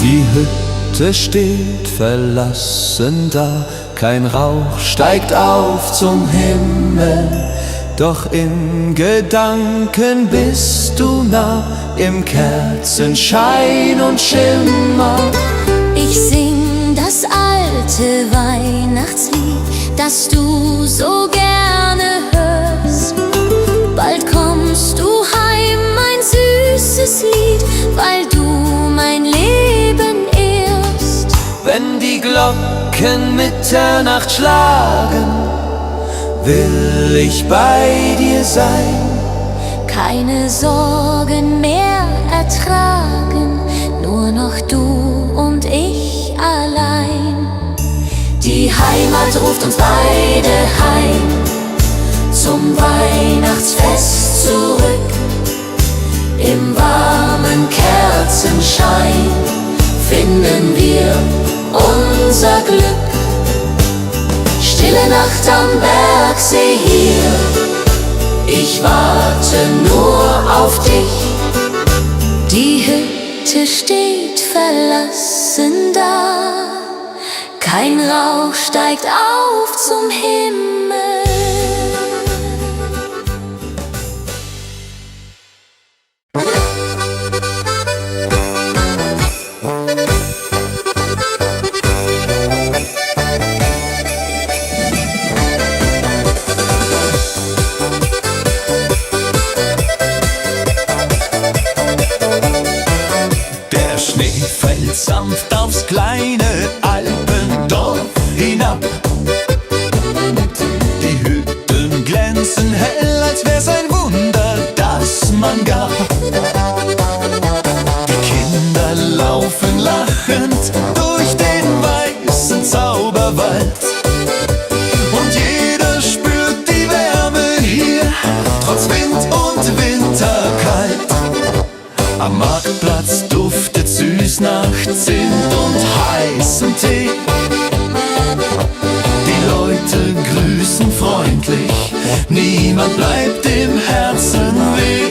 S1: Die Hütte steht verlassen da, kein Rauch steigt auf zum Himmel. Doch in Gedanken bist du nah, im Kerzenschein und Schimmer.
S3: Ich sing das alte Weihnachtslied, das du so gerne hörst. Bald kommst du heim, mein süßes Lied, weil du mein Leben ehrst.
S1: Wenn die Glocken Mitternacht schlagen, will ich bei dir sein.
S3: Keine Sorgen mehr ertragen, nur noch du und ich allein. Die Heimat ruft uns beide heim, zum Weihnachtsfest zurück. Im warmen Kerzenschein finden wir unser Glück. Stille Nacht am Bergsee hier, ich warte nur auf dich. Die Hütte steht verlassen da, kein Rauch steigt auf zum Himmel.
S2: Sanft aufs kleine Alpendorf hinab. Die Hütten glänzen hell, als wär's ein Wunder, das man gab.
S1: Am Marktplatz duftet süß nach Zimt und heißem Tee. Die Leute grüßen freundlich, niemand bleibt im Herzen weh.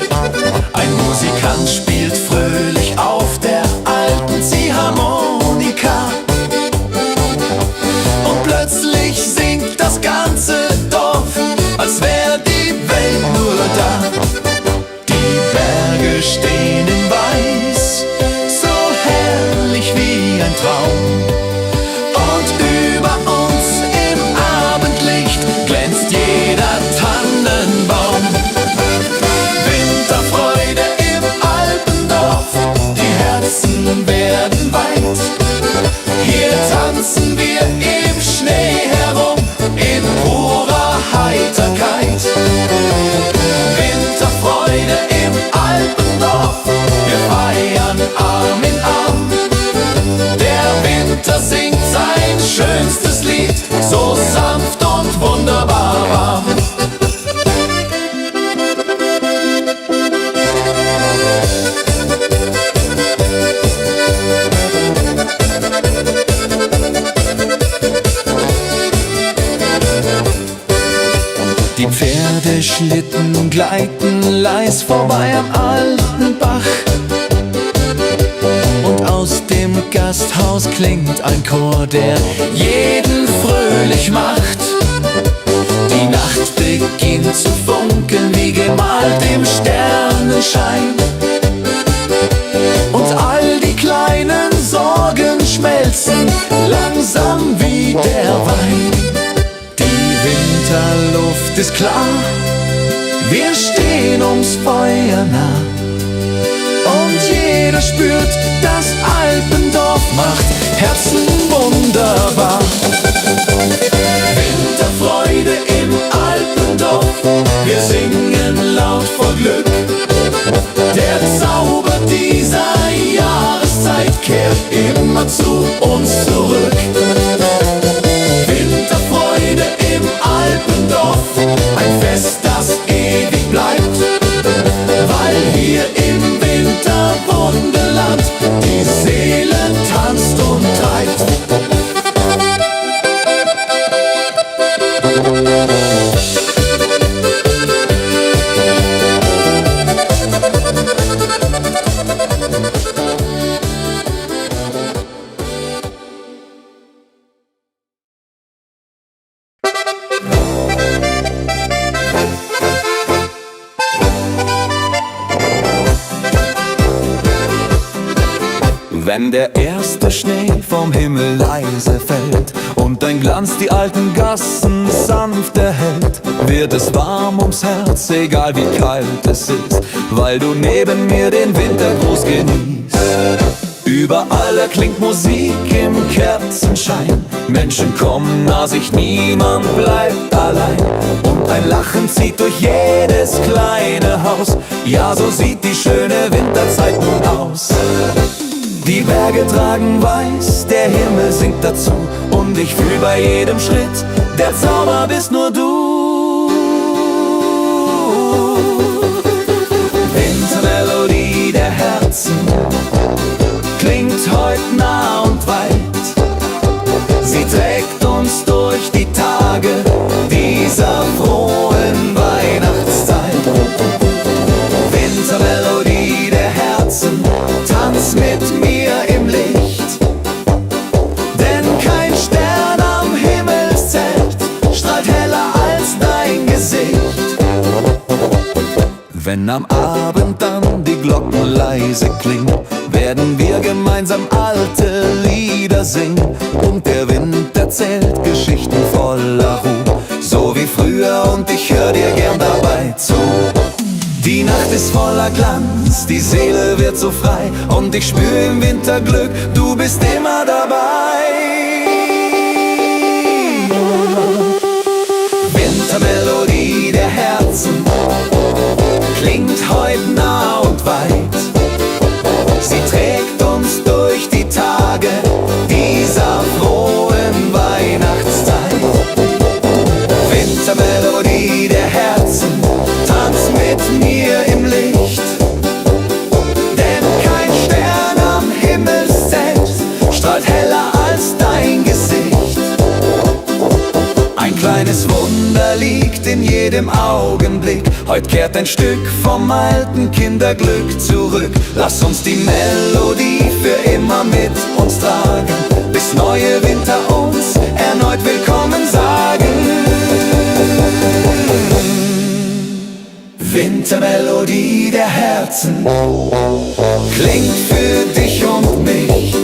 S1: Ein Musikant spielt fröhlich auf der alten Ziehharmonika. Und plötzlich singt das ganze Dorf, als wär die Welt nur da. Die Berge stehen in Weiß, so herrlich wie ein Traum. Und über uns im Abendlicht glänzt jeder Tannenbaum. Winterfreude im Alpendorf, die Herzen werden weit. Hier tanzen wir im Schnee herum, in purer Heiterkeit. Winterfreude im Alpendorf, wir feiern Arm in Arm. Der Winter singt sein schönstes Lied, so sanft und wunderbar warm. Die Pferdeschlitten gleiten leis vorbei am alten Bach. Und aus dem Gasthaus klingt ein Chor, der jeden fröhlich macht. Die Nacht beginnt zu funkeln wie gemalt im Sternenschein. Und all die kleinen Sorgen schmelzen langsam wie der Wein. Die Winterluft ist klar, wir stehen ums Feuer nah. Und jeder spürt, das Alpendorf macht Herzen wunderbar. Winterfreude im Alpendorf, wir singen laut vor Glück. Der Zauber dieser Jahreszeit kehrt immer zu uns zurück. Winterfreude im Alpendorf, ein Fest, das ewig bleibt, weil hier im Winterwunderland die Seele tanzt und treibt.
S2: Wenn der erste Schnee vom Himmel leise fällt und dein Glanz die alten Gassen sanft erhellt, wird es warm ums Herz, egal wie kalt es ist, weil du neben mir den Wintergruß genießt. Überall erklingt Musik im Kerzenschein, Menschen kommen nah sich, niemand bleibt allein. Und ein Lachen zieht durch jedes kleine Haus, ja, so sieht die schöne Winterzeit nun aus. Die Berge tragen weiß, der Himmel singt dazu, und ich fühl bei jedem Schritt, der Zauber bist nur du. Wintermelodie der Herzen klingt heut nah und weit. Sie trägt uns durch die Tage dieser frohen Weihnachtszeit. Wintermelodie der Herzen, tanz mit mir im Licht, denn kein Stern am Himmelszelt strahlt heller als dein Gesicht. Wenn am Abend dann die Glocken leise klingen, werden wir gemeinsam alte Lieder singen, und der Wind erzählt Geschichten voller Ruhe, so wie früher, und ich hör dir gern dabei zu. Die Nacht ist voller Glanz, die Seele wird so frei, und ich spür im Winter Glück, du bist immer dabei. Wintermelodie der Herzen klingt heut nah und weit. Sie trägt uns durch die Tage dieser frohen Weihnachtszeit. Wintermelodie der Herzen, tanz mit mir im Licht, denn Heute kehrt ein Stück vom alten Kinderglück zurück. Lass uns die Melodie für immer mit uns tragen, bis neue Winter uns erneut willkommen sagen. Wintermelodie der Herzen klingt für dich und mich.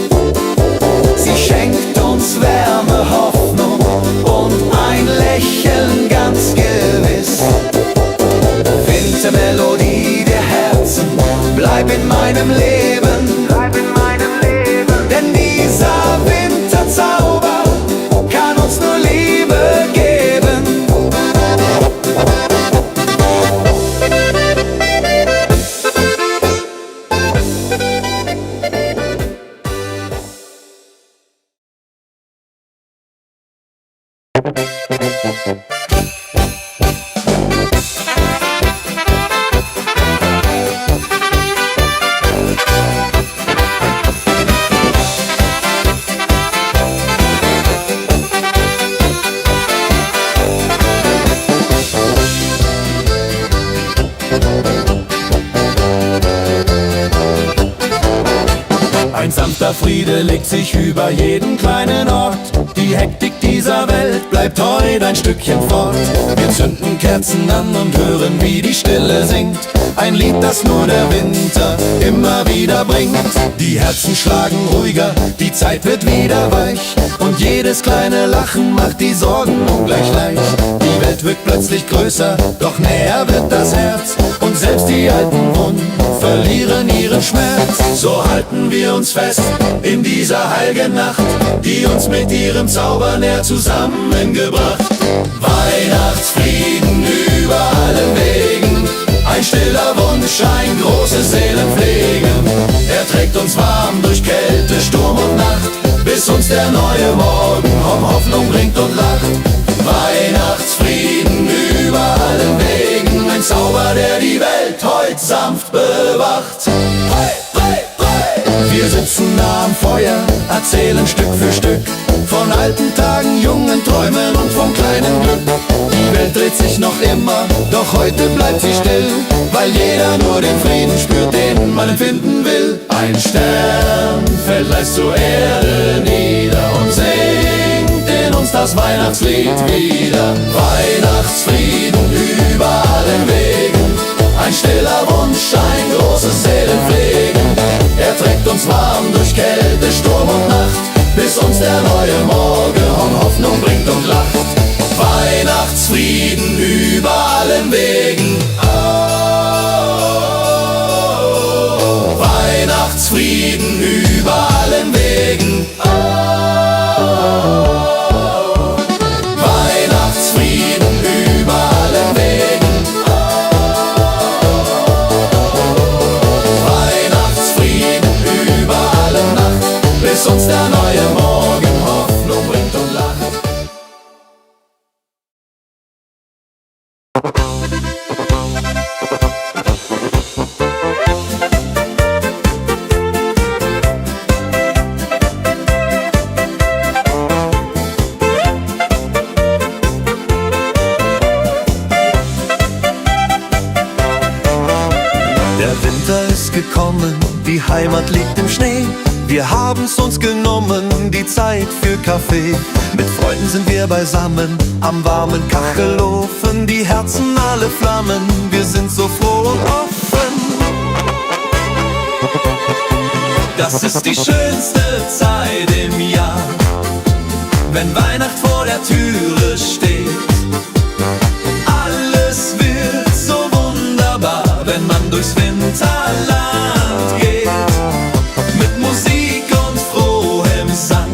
S2: Sie schenkt uns Wärme, Hoffnung und ein Lächeln ganz gewiss. Wintermelodie der Herzen, bleib in meinem Leben, denn dieser Winterzauber kann uns nur Liebe geben.
S1: Ein sanfter Friede legt sich über jeden kleinen Ort. Die Hektik dieser Welt bleibt heute ein Stückchen fort. Wir zünden Kerzen an und hören, wie die Stille singt. Ein Lied, das nur der Winter immer wieder bringt. Die Herzen schlagen ruhiger, die Zeit wird wieder weich. Und jedes kleine Lachen macht die Sorgen ungleich leicht. Die Welt wirkt plötzlich größer, doch näher wird das Herz. Und selbst die alten Wunden verlieren ihren Schmerz. So halten wir uns fest in dieser heiligen Nacht, die uns mit ihrem Zauber näher zusammengebracht. Weihnachtsfrieden über allen Wegen, ein stiller Wunsch, ein großes Seelenpflegen. Er trägt uns warm durch Kälte, Sturm und Nacht, bis uns der neue Morgen Hoffnung bringt und lacht. Weihnachtsfrieden über allen Wegen, ein Zauber, der die Welt heut sanft bewacht. Wir sitzen nah am Feuer, erzählen Stück für Stück von alten Tagen, jungen Träumen und vom kleinen Glück. Die Welt dreht sich noch immer, doch heute bleibt sie still, weil jeder nur den Frieden spürt, den man empfinden will. Ein Stern fällt leis zur Erde nieder und singt in uns das Weihnachtslied wieder. Weihnachtsfrieden über allen Wegen, ein stiller Wunsch, ein großes Seelenpflegen. Er trägt uns warm durch Kälte, Sturm und Nacht, bis uns der neue Morgen Hoffnung bringt und lacht. Weihnachtsfrieden über allen Wegen. Oh, Weihnachtsfrieden über allen Wegen. Oh, Weihnachtsfrieden über allen Wegen. Bis uns der neue Morgen Hoffnung bringt und lacht.
S4: Der Winter ist gekommen, die Heimat liegt im Schnee. Wir haben's uns genommen, die Zeit für Kaffee. Mit Freunden sind wir beisammen, am warmen Kachelofen. Die Herzen alle flammen, wir sind so froh und offen.
S2: Das ist die schönste Zeit im Jahr, wenn Weihnacht vor der Türe steht. Alles wird so wunderbar, wenn man durchs Winterland geht. Mit Musik und frohem Sang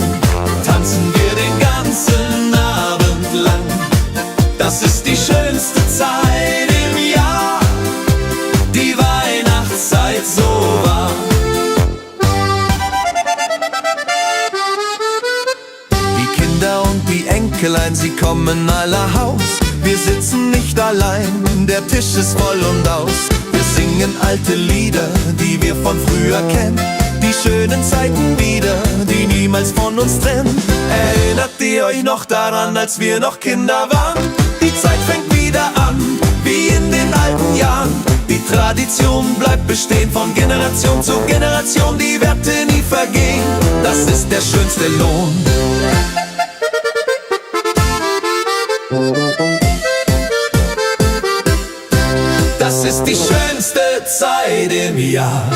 S2: tanzen wir den ganzen Abend lang. Das ist die schönste Zeit im Jahr, die Weihnachtszeit so wahr.
S4: Die Kinder und die Enkelein, sie kommen aller Haus. Wir sitzen nicht allein, der Tisch ist voll und aus. Wir singen alte Lieder, die wir von früher kennen. Die schönen Zeiten wieder, die niemals von uns trennen. Erinnert ihr euch noch daran, als wir noch Kinder waren? Die Zeit fängt wieder an, wie in den alten Jahren. Die Tradition bleibt bestehen von Generation zu Generation. Die Werte nie vergehen, das ist der schönste Lohn. Das ist die schönste Zeit im Jahr,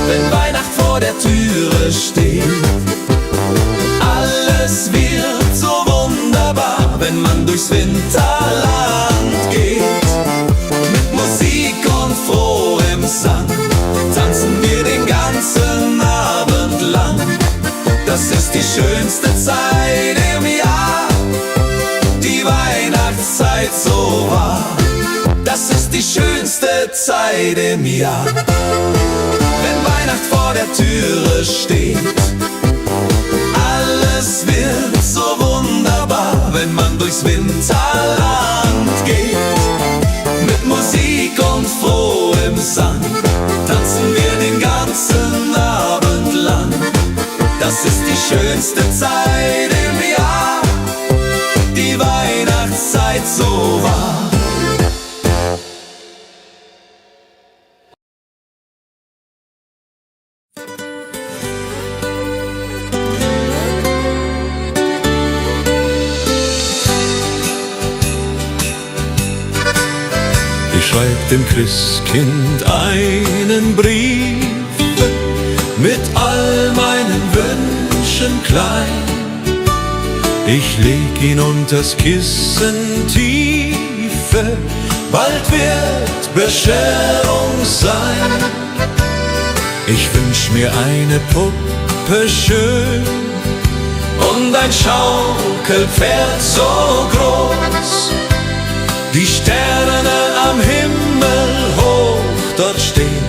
S4: wenn Weihnacht vor der Türe steht. Alles wird so wunderbar, wenn man durchs Winterland geht. Mit Musik und frohem Sang tanzen wir den ganzen Abend lang. Das ist die schönste Zeit im Jahr, die Weihnachtszeit so wahr. Das ist die schönste Zeit im Jahr, wenn Weihnacht vor der Türe steht. Alles wird so wunderbar, wenn man durchs Winterland geht. Mit Musik und frohem Sang tanzen wir den ganzen Abend lang. Das ist die schönste Zeit im Jahr, die Weihnachtszeit so wahr.
S5: Schreib dem Christkind einen Brief mit all meinen Wünschen klein. Ich leg ihn unters Kissen tiefe, bald wird Bescherung sein. Ich wünsch mir eine Puppe schön und ein Schaukelpferd so groß. Die Sterne am Himmel hoch dort stehen,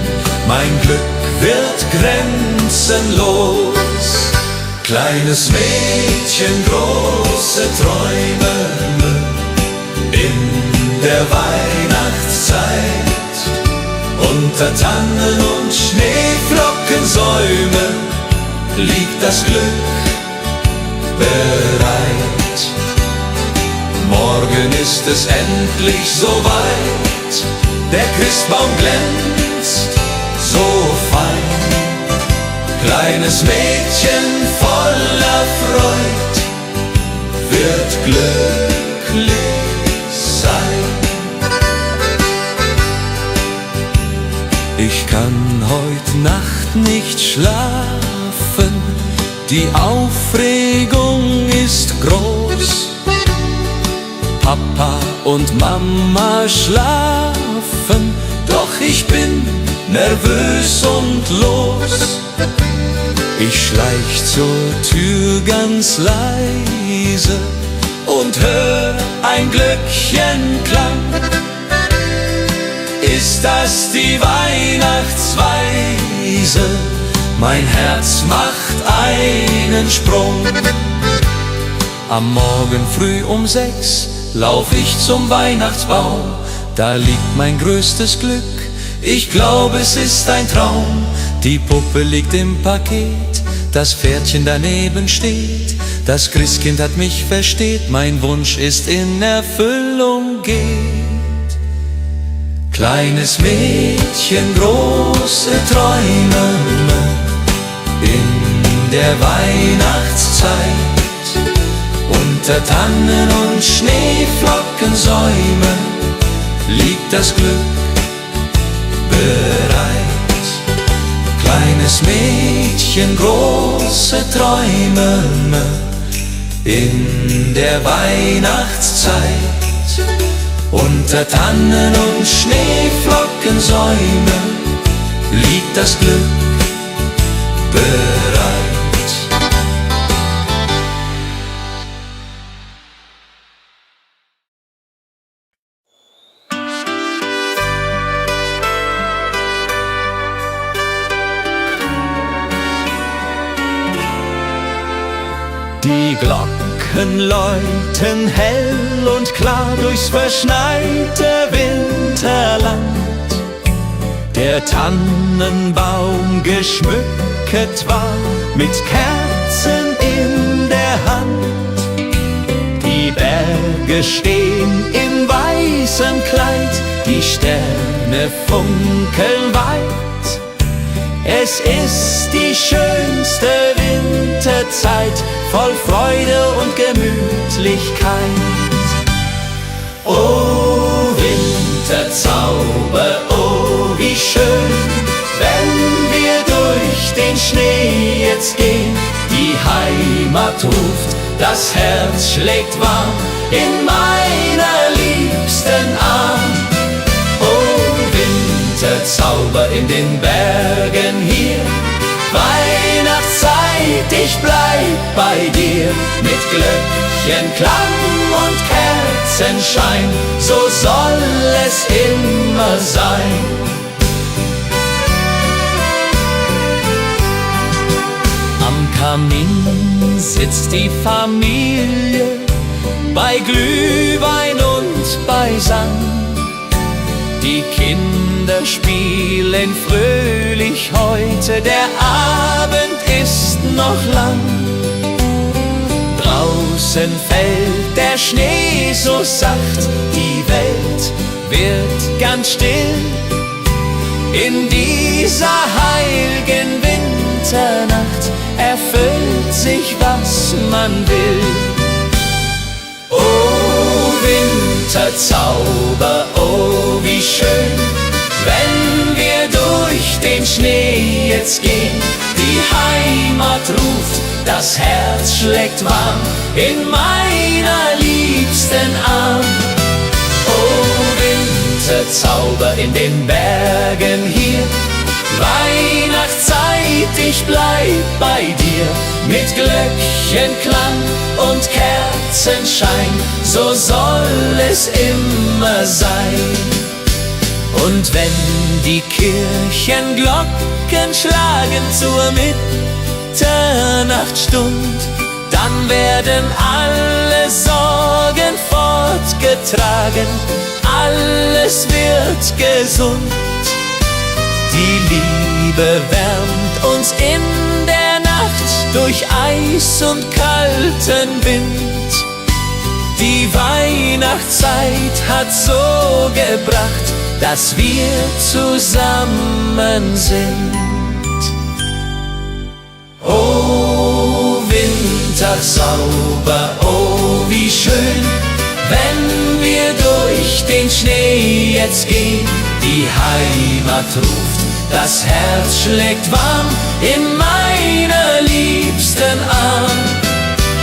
S5: mein Glück wird grenzenlos. Kleines Mädchen, große Träume in der Weihnachtszeit. Unter Tannen und Schneeflockensäume liegt das Glück bereit. Morgen ist es endlich soweit, der Christbaum glänzt so fein. Kleines Mädchen voller Freud wird glücklich sein. Ich kann heut Nacht nicht schlafen, die Aufregung ist groß. Papa und Mama schlafen, doch ich bin nervös und los. Ich schleich zur Tür ganz leise und hör ein Glöckchenklang. Ist das die Weihnachtsweise? Mein Herz macht einen Sprung. Am Morgen früh um 6 lauf ich zum Weihnachtsbaum, da liegt mein größtes Glück. Ich glaube, es ist ein Traum. Die Puppe liegt im Paket, das Pferdchen daneben steht. Das Christkind hat mich versteht, mein Wunsch ist in Erfüllung geht. Kleines Mädchen, große Träume in der Weihnachtszeit. Unter Tannen und Schneeflockensäumen liegt das Glück bereit. Kleines Mädchen, große Träume in der Weihnachtszeit. Unter Tannen und Schneeflockensäumen liegt das Glück bereit.
S4: Die Glocken läuten hell und klar durchs verschneite Winterland. Der Tannenbaum geschmückt war mit Kerzen in der Hand. Die Berge stehen in weißem Kleid,
S5: die Sterne funkeln weit. Es ist die schönste Winterzeit, voll Freude und Gemütlichkeit. Oh Winterzauber, oh wie schön, wenn wir durch den Schnee jetzt gehen. Die Heimat ruft, das Herz schlägt warm in meiner liebsten Arm. Oh Winterzauber in den Bergen hier, Weihnachtszeit, ich bleib bei dir. Mit Glöckchenklang und Kerzenschein, so soll es immer sein. Am Kamin sitzt die Familie, bei Glühwein und beisammen. Die Kinder spielen fröhlich heute, der Abend ist noch lang. Draußen fällt der Schnee so sacht, die Welt wird ganz still. In dieser heiligen Winternacht erfüllt sich, was man will. Oh Winterzauber, oh wie schön, wenn wir durch den Schnee jetzt gehen. Die Heimat ruft, das Herz schlägt warm in meiner liebsten Arm. Oh Winterzauber in den Bergen hier, Weihnachtszeit, ich bleib bei dir. Mit Glöckchenklang und Kerzenschein, so soll es immer sein. Und wenn die Kirchenglocken schlagen zur Mitternachtsstund, dann werden alle Sorgen fortgetragen, alles wird gesund. Die Liebe wärmt uns in der Nacht durch Eis und kalten Wind. Die Weihnachtszeit hat so gebracht, dass wir zusammen sind. Oh Winterzauber, oh wie schön, wenn wir durch den Schnee jetzt gehen. Die Heimat ruft, das Herz schlägt warm in meiner liebsten Arm.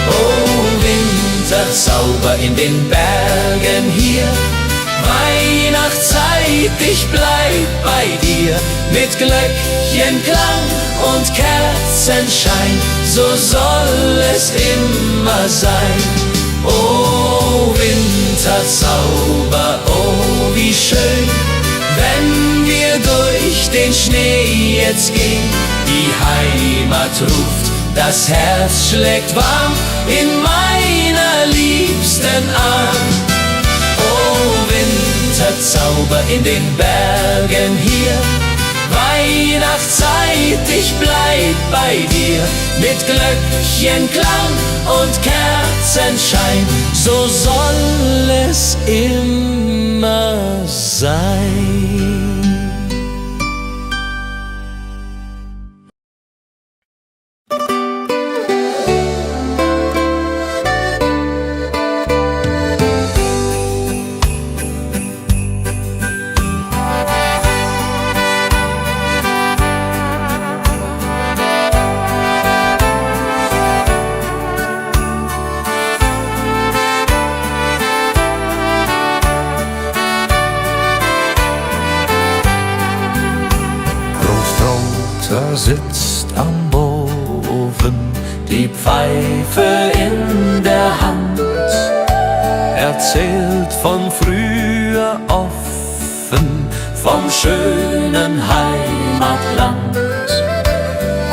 S5: Oh Winterzauber in den Bergen hier, Weihnachtszeit, ich bleib bei dir. Mit Glöckchenklang und Kerzenschein, so soll es immer sein. Oh Winterzauber, oh wie schön, wenn wir durch den Schnee jetzt gehen. Die Heimat ruft, das Herz schlägt warm in meiner liebsten Arm. Oh Winterzauber in den Bergen hier, Weihnachtszeit, ich bleib bei dir. Mit Glöckchenklang und Kerzenschein, so soll es immer sein. Sitzt am Ofen, die Pfeife in der Hand, erzählt von früher offen, vom schönen Heimatland.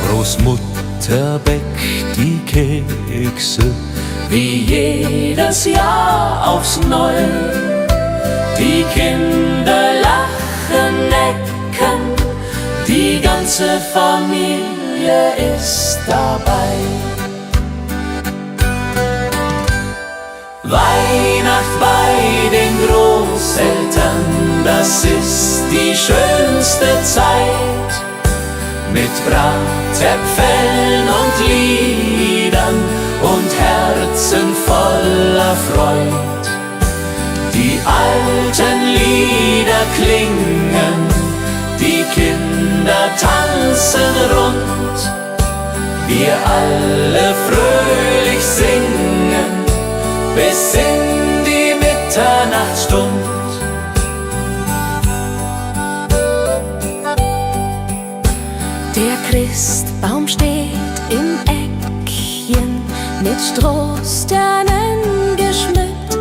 S5: Großmutter bäckt die Kekse, wie jedes Jahr aufs Neue. Die Kinder lachen, necken, die ganze Familie ist dabei. Weihnacht bei den Großeltern,
S1: das ist die schönste Zeit. Mit Bratäpfeln und Liedern und Herzen voller Freud. Die alten Lieder klingen, die Kinder tanzen rund. Wir alle fröhlich singen bis in die Mitternachtsstund.
S3: Der Christbaum steht im Eckchen, mit Strohsternen geschmückt.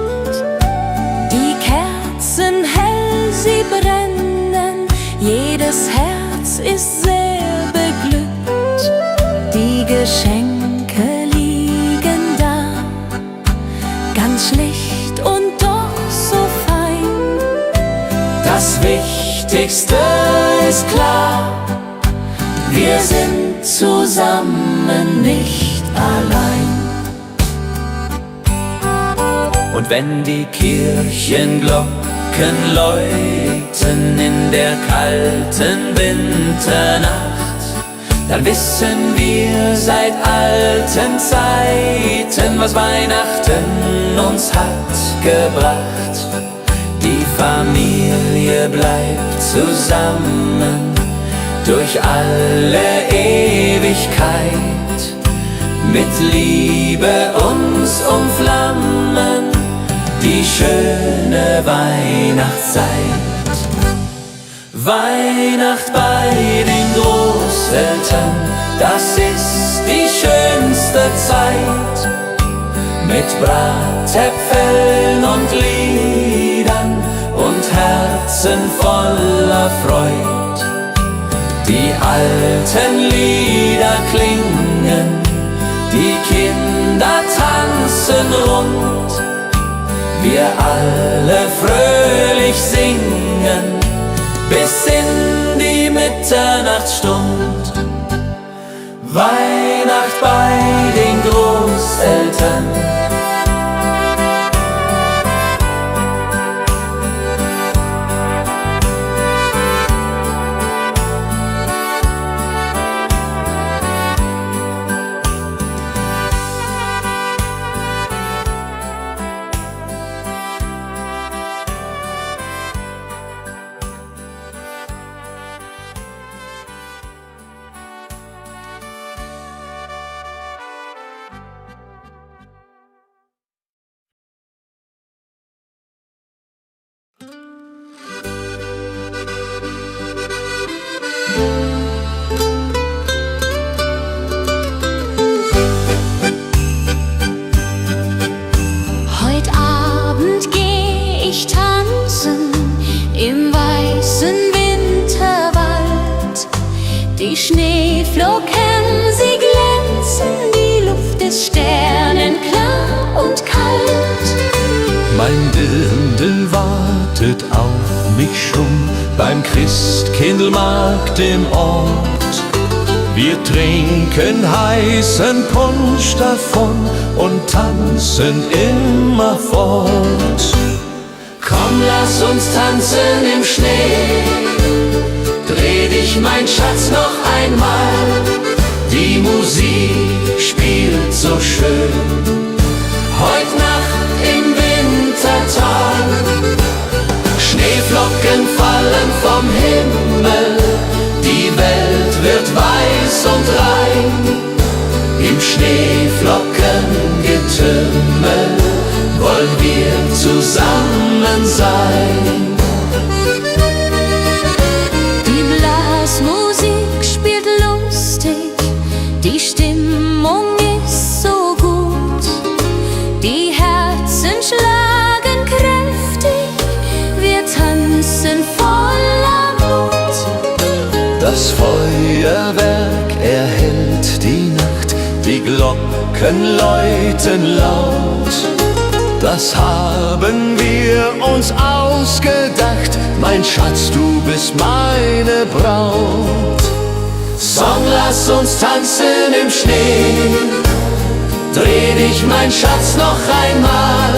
S3: Die Kerzen hell, sie brennen, jedes Herz ist sehr beglückt. Die Geschenke liegen da, ganz schlicht und doch so fein.
S1: Das Wichtigste ist klar, wir sind zusammen, nicht allein. Und wenn die Kirchenglocken läuten in der kalten Winternacht, dann wissen wir seit alten Zeiten, was Weihnachten uns hat gebracht. Die Familie bleibt zusammen durch alle Ewigkeit, mit Liebe uns umflammen, die schöne Weihnachtszeit. Weihnacht bei den Großeltern, das ist die schönste Zeit. Mit Bratäpfeln und Liedern und Herzen voller Freud. Die alten Lieder klingen, die Kinder tanzen rund. Wir alle fröhlich singen bis in die Mitternachtsstund. Weihnacht bei den Großeltern.
S3: Heut Abend geh ich tanzen im weißen Winterwald. Die Schneeflocken, sie glänzen, die Luft ist sternenklar und kalt.
S5: Mein Dirndl wartet auf mich schon beim Christkindlmarkt im Ort. Wir trinken heißen Punsch davon und tanzen immerfort.
S1: Komm, lass uns tanzen im Schnee. Dreh dich, mein Schatz, noch einmal. Die Musik spielt so schön. Heut Nacht im Wintertag. Schneeflocken fallen vom Himmel. Die Welt wird weiß und rein. Im Schneeflockengetümmel wollen wir zusammen sein.
S3: Die Blasmusik spielt lustig, die Stimmung ist so gut. Die Herzen schlagen kräftig, wir tanzen voller Mut.
S5: Das Feuerwerk erhellt die Nacht, die Glocken läuten laut. Das haben wir uns ausgedacht, mein Schatz, du bist meine Braut.
S1: Song, lass uns tanzen im Schnee. Dreh dich, mein Schatz, noch einmal.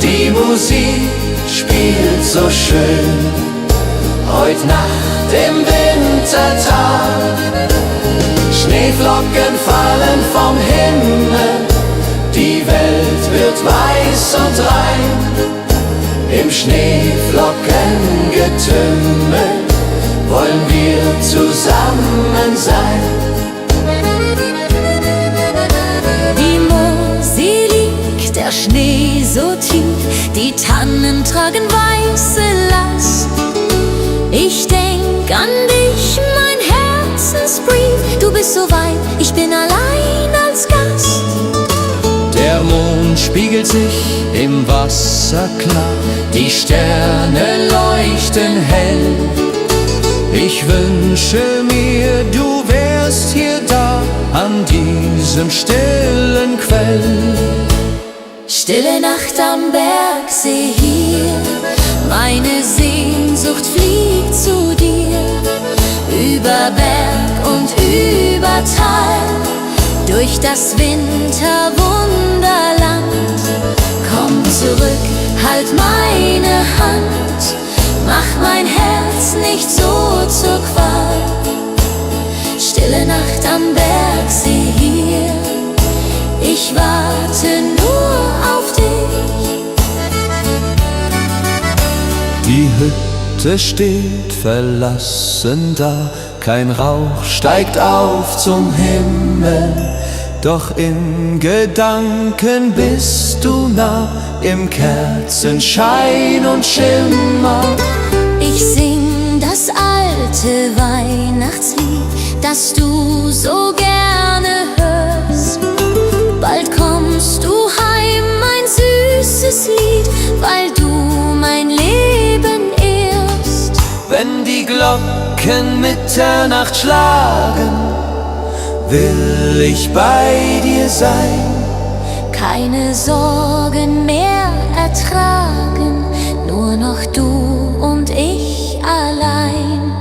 S1: Die Musik spielt so schön. Heut Nacht im Wintertag, Schneeflocken fallen vom Himmel, die Welt wird weiß und rein. Im Schneeflockengetümmel wollen wir zusammen sein.
S3: Die Mosel liegt, der Schnee so tief, die Tannen tragen weiße Last. Ich denk an dich, mein Herzensbrief, du bist so weit, ich bin allein als Gast.
S1: Der Mond spiegelt sich im Wasser klar, die Sterne leuchten hell. Ich wünsche mir, du wärst hier da, an diesem stillen Quell.
S3: Stille Nacht am Bergsee hier, meine Sehnsucht fliegt zu dir. Über Berg und über Tal, durch das Winterwunderland. Komm zurück, halt meine Hand, mach mein Herz nicht so zur Qual. Stille Nacht am Bergsee hier, ich warte nur auf dich.
S2: Die Hütte steht verlassen da, kein Rauch steigt auf zum Himmel. Doch in Gedanken bist du nah, im Kerzenschein und Schimmer.
S3: Ich sing das alte Weihnachtslied, das du so gerne hörst. Bald kommst du heim, mein süßes Lied, weil du mein Leben ehrst.
S2: Wenn die Glocken Mitternacht schlagen, will ich bei dir sein.
S3: Keine Sorgen mehr ertragen, nur noch du und ich allein.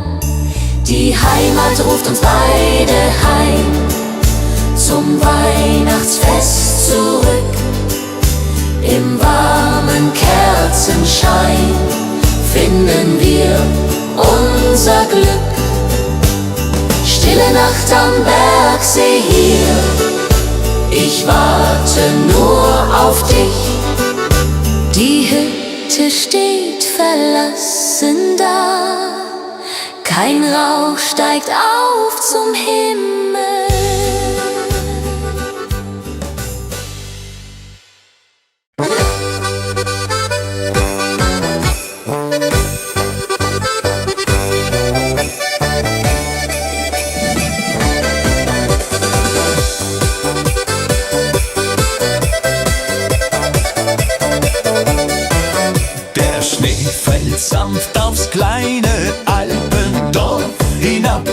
S3: Die Heimat ruft uns beide heim, zum Weihnachtsfest zurück. Im warmen Kerzenschein finden wir unser Glück. Stille Nacht am Bergsee hier, ich warte nur auf dich. Die Hütte steht verlassen da, kein Rauch steigt auf zum Himmel.
S2: Sanft aufs kleine Alpendorf hinab.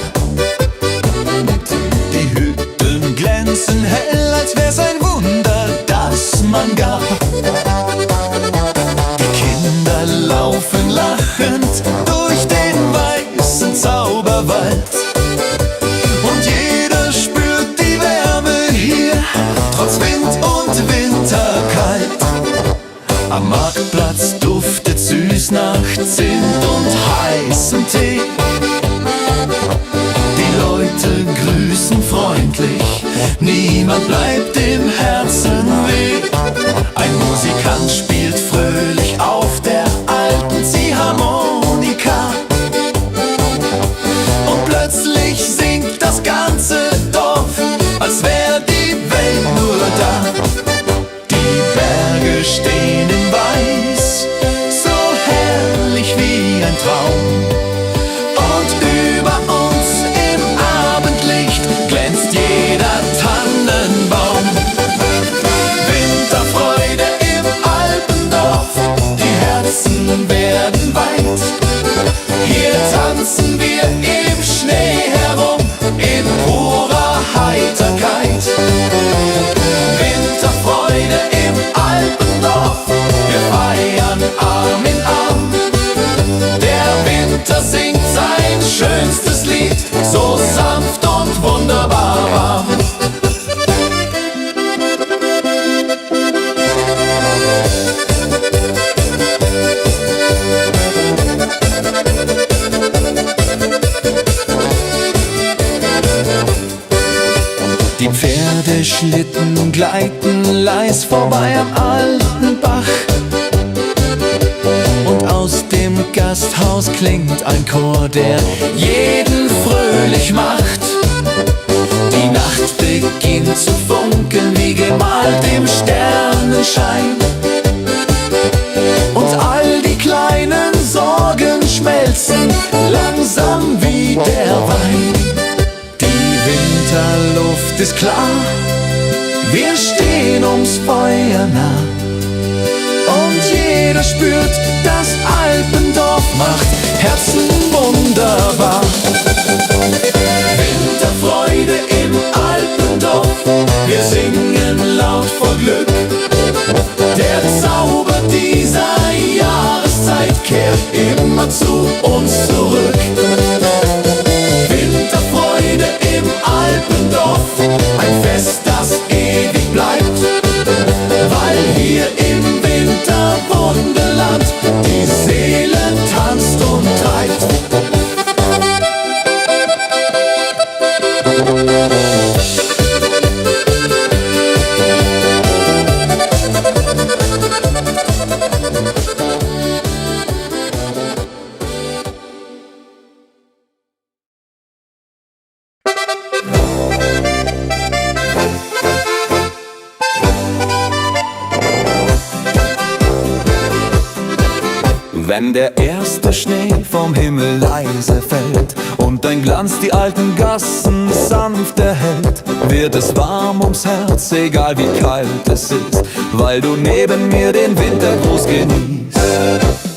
S2: Die Hütten glänzen hell, als wär's ein Wunder, das man gab. Die Kinder laufen lachend durch den weißen Zauberwald. Und jeder spürt die Wärme hier, trotz Wind und Winterkalt. Am Marktplatz duftet süß nach Zimt und heißem Tee. Die Leute grüßen freundlich, niemand bleibt im Herzen weh. Ein Musikant spielt fröhlich auf der alten Ziehharmonika. Und plötzlich singt das ganze Dorf, als wär die Welt nur da. Die Berge stehen in Weiß, so herrlich wie ein Traum. Und über uns im Abendlicht glänzt jeder Tannenbaum. Winterfreude im Alpendorf, die Herzen werden weit. Hier tanzen wir im Schnee herum, in purer Heiterkeit. Winterfreude im Alpendorf, wir feiern Arm in Arm. Der Winter singt sein schönstes Lied, so sanft und wunderbar warm.
S1: Die Pferdeschlitten gleiten leis vorbei am alten Bach. Und aus dem Gasthaus klingt ein Chor, der jeden fröhlich macht. Die Nacht beginnt zu funkeln wie gemalt im Sternenschein. Und all die kleinen Sorgen schmelzen langsam wie der Wein. Die Winterluft ist klar, wir stehen ums Feuer nah. Und jeder spürt, das Alpendorf macht Herzen wunderbar. Winterfreude im Alpendorf, wir singen laut vor Glück. Der Zauber dieser Jahreszeit kehrt immer zu uns zurück. Winterfreude im Alpendorf, ein Fest, das ewig bleibt, weil hier im Winterwunderland die Seele tanzt und treibt.
S2: Wenn der erste Schnee vom Himmel leise fällt und dein Glanz die alten Gassen sanft erhellt, wird es warm ums Herz, egal wie kalt es ist, weil du neben mir den Wintergruß genießt.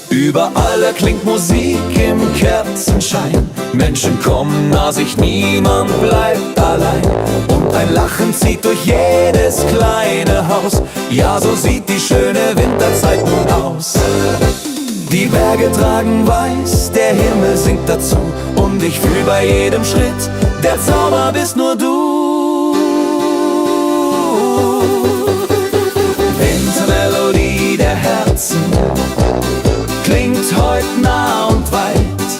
S2: Überall erklingt Musik im Kerzenschein, Menschen kommen nah sich, niemand bleibt allein. Und ein Lachen zieht durch jedes kleine Haus, ja, so sieht die schöne Winterzeit nun aus. Die Berge tragen weiß, der Himmel singt dazu, und ich fühl bei jedem Schritt, der Zauber bist nur du. Wintermelodie der Herzen klingt heut nah und weit.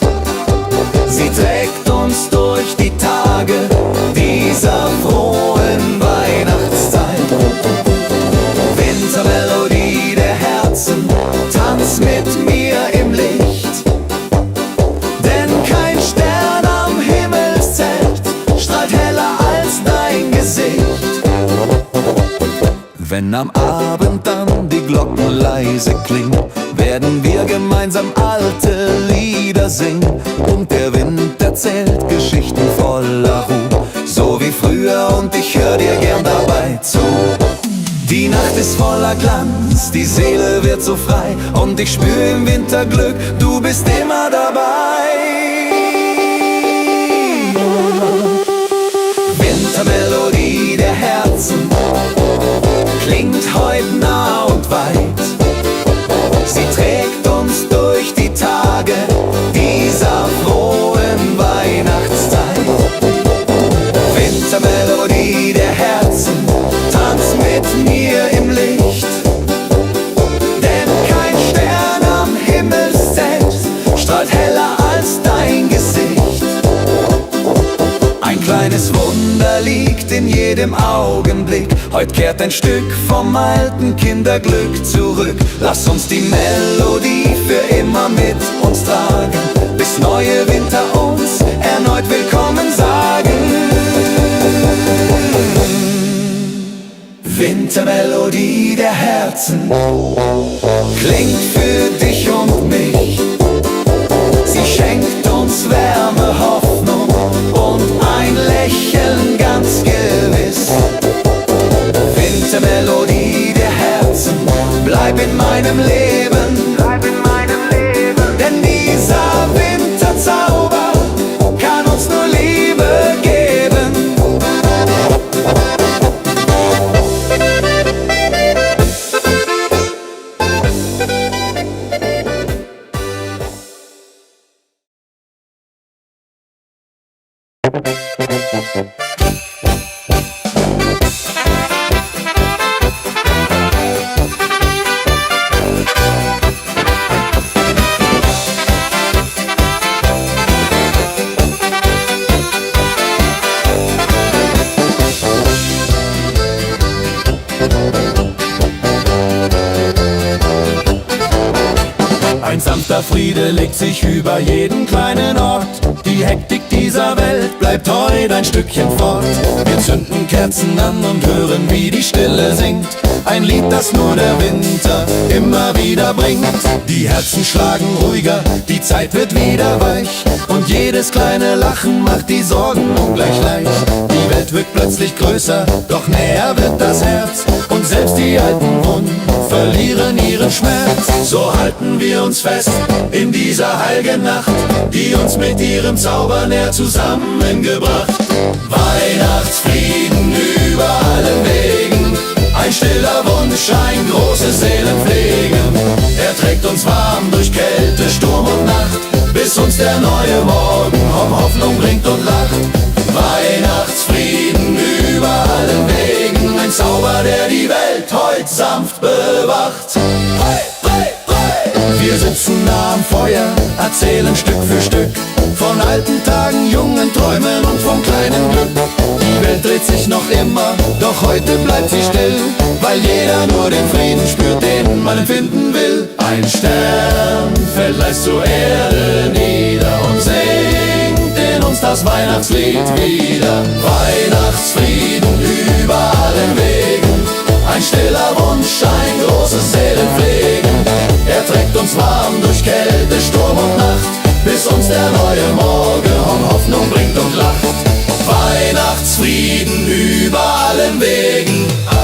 S2: Sie trägt uns durch die Tage dieser frohen Weihnachtszeit. Wintermelodie der Herzen, tanz mit mir im Licht, denn kein Stern am Himmelszelt strahlt heller als dein Gesicht. Wenn am Abend dann die Glocken leise klingen, werden wir gemeinsam alte Lieder singen, und der Wind erzählt Geschichten voller Ruhe, so wie früher, und ich hör dir gern dabei zu. Die Nacht ist voller Glanz, die Seele wird so frei, und ich spür im Winter Glück, du bist immer dabei. Wintermelodie der Herzen klingt heut nah und weit. Sie trägt uns durch die Tage dieser frohen Weihnachtszeit. Wintermelodie der Herzen, tanz mit mir im Licht, denn kein Stern am Himmelszelt strahlt heller als dein Gesicht. Ein kleines Wunder liegt in jedem Augenblick, heut kehrt ein Stück vom alten Kinderglück zurück. Lass uns die Melodie für immer mit uns tragen, bis neue Winter uns erneut willkommen sagen. Wintermelodie der Herzen klingt für dich und mich. Sie schenkt uns Wärme, Hoffnung und ein Lächeln ganz gewiss. Wintermelodie der Herzen, bleib in meinem Leben, denn dieser Winterzauber kann uns nur Liebe geben.
S4: Sanfter Friede legt sich über jeden kleinen Ort. Die Hektik dieser Welt bleibt heute ein Stückchen fort. Wir zünden Kerzen an und hören, wie die Stille singt. Ein Lied, das nur der Winter immer wieder bringt. Die Herzen schlagen ruhiger, die Zeit wird wieder weich. Und jedes kleine Lachen macht die Sorgen ungleich leicht. Die Welt wirkt plötzlich größer, doch näher wird das Herz. Und selbst die alten Wunden verlieren ihren Schmerz. So halten wir uns fest in dieser heiligen Nacht, die uns mit ihrem Zauber näher zusammengebracht. Weihnachtsfrieden über allen Wegen, ein stiller Wunsch, ein großes Seelenpflegen. Er trägt uns warm durch Kälte, Sturm und Nacht, bis uns der neue Morgen Hoffnung bringt und lacht. Weihnachtsfrieden über allen Wegen, ein Zauber, der die Welt heut sanft bewacht. Wir sitzen nah am Feuer, erzählen Stück für Stück von alten Tagen, jungen Träumen und vom kleinen Glück. Die Welt dreht sich noch immer, doch heute bleibt sie still, weil jeder nur den Frieden spürt, den man empfinden will. Ein Stern fällt leis zur Erde nieder und singt in uns das Weihnachtslied wieder. Weihnachtsfrieden über allen Wegen, ein stiller Wunsch, ein großes Seelenpflegen. Er trägt uns warm durch Kälte, Sturm und Nacht, bis uns der neue Morgen Hoffnung bringt und lacht. Weihnachtsfrieden über allen Wegen. Oh,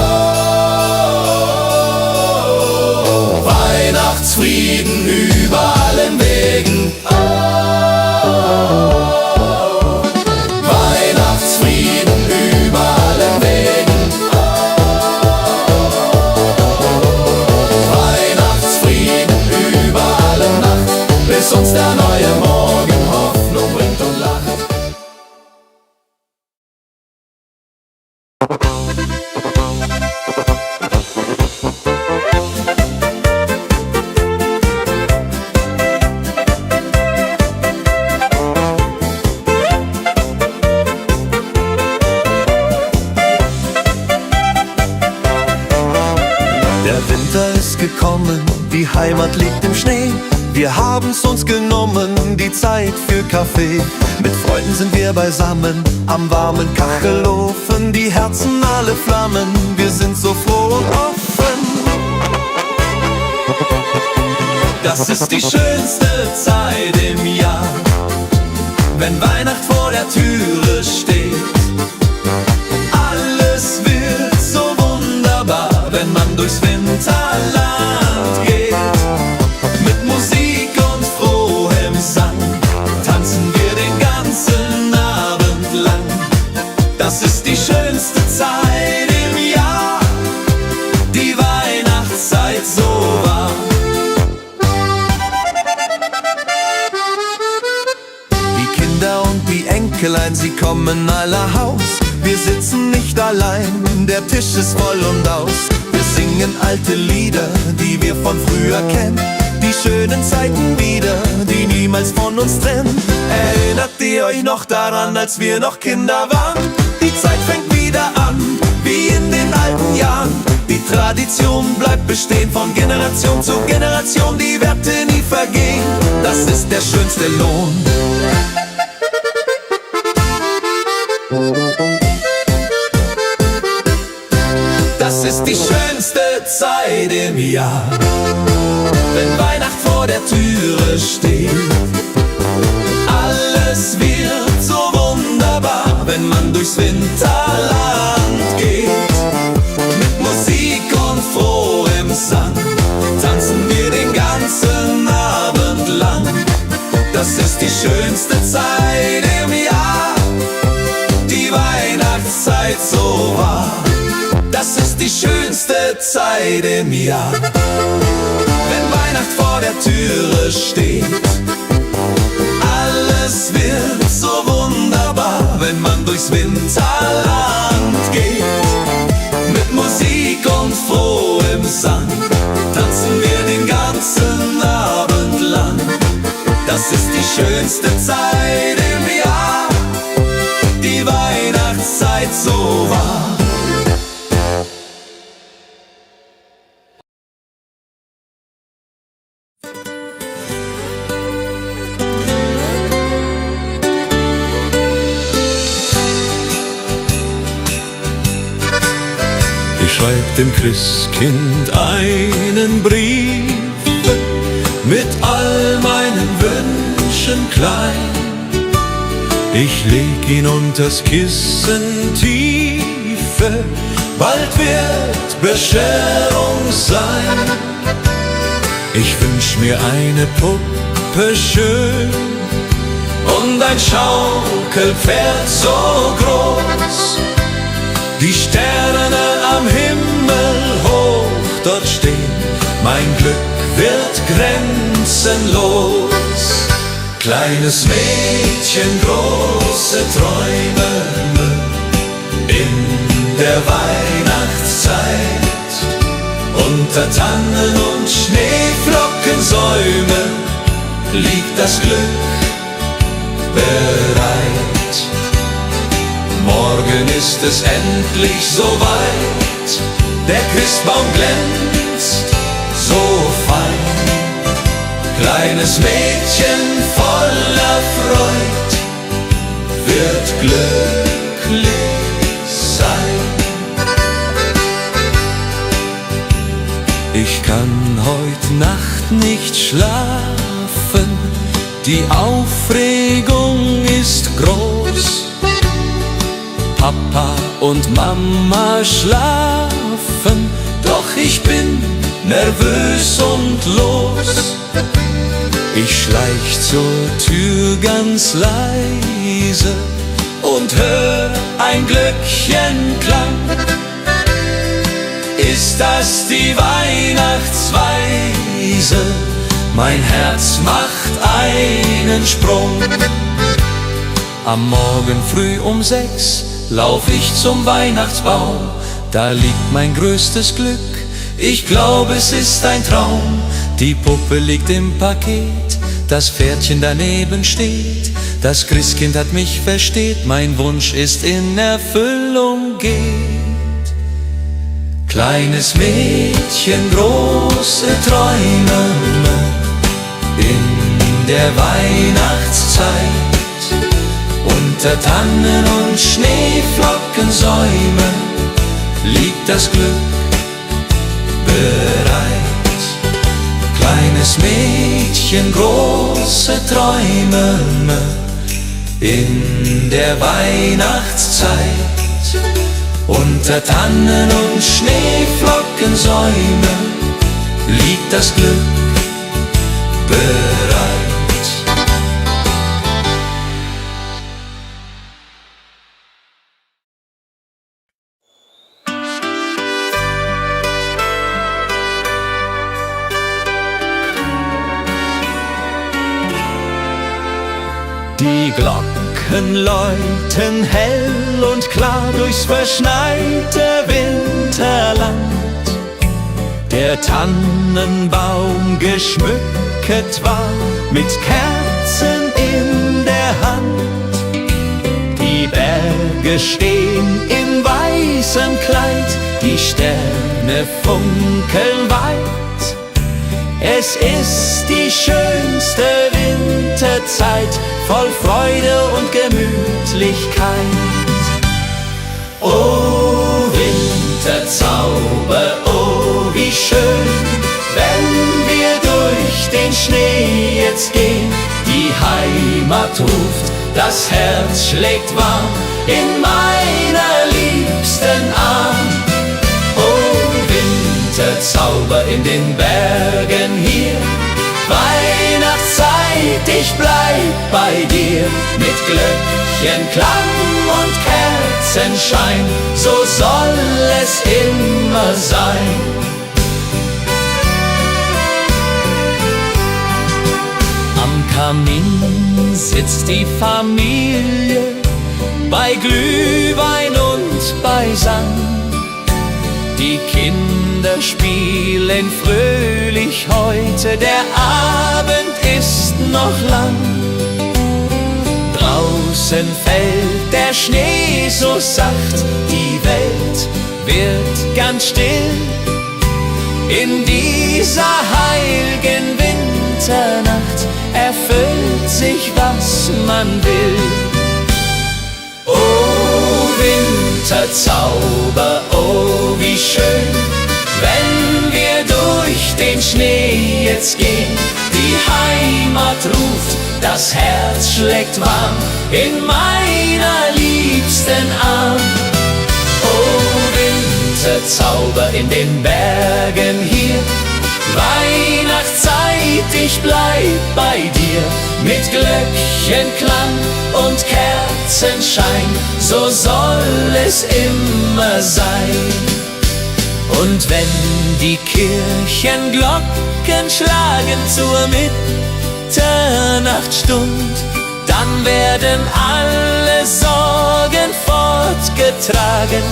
S4: Weihnachtsfrieden über allen Wegen. Oh, Weihnachtsfrieden über allen Wegen. Weihnachtsfrieden über alle Nacht, bis uns der neue Morgen Hoffnung bringt und lacht. Der Winter ist gekommen, die Heimat liegt im Schnee. Wir haben's uns genommen, die Zeit für Kaffee. Mit Freunden sind wir beisammen, am warmen Kachelofen. Die Herzen alle flammen, wir sind so froh und offen.
S2: Das ist die schönste Zeit im Jahr, wenn Weihnacht vor der Türe steht. Alles wird so wunderbar, wenn man durchs Winterland geht. Mit Musik und frohem Sang tanzen wir den ganzen Abend lang. Das ist die schönste Zeit im Jahr, die Weihnachtszeit so wahr.
S4: Die Kinder und die Enkelein, sie kommen aller Haus. Wir sitzen nicht allein, der Tisch ist voll und aus. Wir singen alte Lieder, die wir von früher kennen. Die schönen Zeiten wieder, die niemals von uns trennen. Erinnert ihr euch noch daran, als wir noch Kinder waren? Die Zeit fängt wieder an, wie in den alten Jahren. Die Tradition bleibt bestehen, von Generation zu Generation. Die Werte nie vergehen, das ist der schönste Lohn.
S2: Das ist die schönste Zeit im Jahr, wenn Weihnacht vor der Türe steht. Alles wird so wunderbar, wenn man durchs Winterland geht. Mit Musik und frohem Sang tanzen wir den ganzen Abend lang. Das ist die schönste Zeit im Jahr, die Weihnachtszeit so wahr. Das ist die schönste Zeit im Jahr, wenn Weihnacht vor der Türe steht. Alles wird so wunderbar, wenn man durchs Winterland geht. Mit Musik und frohem Sang tanzen wir den ganzen Abend lang. Das ist die schönste Zeit im Jahr, die Weihnachtszeit so wahr.
S5: Ich schreib dem Christkind einen Brief mit all meinen Wünschen klein. Ich leg ihn unters Kissen tiefe, bald wird Bescherung sein. Ich wünsch mir eine Puppe schön und ein Schaukelpferd so groß. Die Sterne am Himmel hoch dort stehen, mein Glück wird grenzenlos. Kleines Mädchen, große Träume in der Weihnachtszeit. Unter Tannen und Schneeflockensäumen liegt das Glück bereit. Morgen ist es endlich soweit, der Christbaum glänzt so fein. Kleines Mädchen voller Freud wird glücklich sein. Ich kann heut Nacht nicht schlafen, die Aufregung ist groß. Papa und Mama schlafen, doch ich bin nervös und los. Ich schleich zur Tür ganz leise und hör ein Glöckchenklang. Ist das die Weihnachtsweise? Mein Herz macht einen Sprung. Am Morgen früh um 6 lauf ich zum Weihnachtsbaum. Da liegt mein größtes Glück, ich glaube es ist ein Traum. Die Puppe liegt im Paket, das Pferdchen daneben steht. Das Christkind hat mich versteht, mein Wunsch ist in Erfüllung geht. Kleines Mädchen, große Träume in der Weihnachtszeit. Unter Tannen und Schneeflockensäumen liegt das Glück bereit. Kleines Mädchen, große Träume in der Weihnachtszeit. Unter Tannen und Schneeflockensäumen liegt das Glück bereit.
S2: Die Glocken läuten hell und klar durchs verschneite Winterland. Der Tannenbaum geschmückt war mit Kerzen in der Hand. Die Berge stehen in weißem Kleid, die Sterne funkeln weit. Es ist die schönste Winterzeit, voll Freude und Gemütlichkeit. Oh Winterzauber, oh wie schön, wenn wir durch den Schnee jetzt gehen. Die Heimat ruft, das Herz schlägt warm in meiner liebsten Arm. Oh Winterzauber in den Bergen hier, Weihnachtszeit, ich bleib bei dir. Mit Glöckchenklang und Kerzenschein, so soll es immer sein. Am Kamin sitzt die Familie, bei Glühwein und beisammen. Die Kinder spielen fröhlich heute, der Abend ist noch lang. Draußen fällt der Schnee so sacht, die Welt wird ganz still. In dieser heiligen Winternacht erfüllt sich, was man will. Oh Winterzauber, oh wie
S5: schön, wenn wir durch den Schnee jetzt gehen. Die Heimat ruft, das Herz schlägt warm in meiner liebsten Arm. Oh, Winterzauber in den Bergen hier, Weihnachtszeit, ich bleib bei dir. Mit Glöckchenklang und Kerzenschein, so soll es immer sein. Und wenn die Kirchenglocken schlagen zur Mitternachtsstund, dann werden alle Sorgen fortgetragen,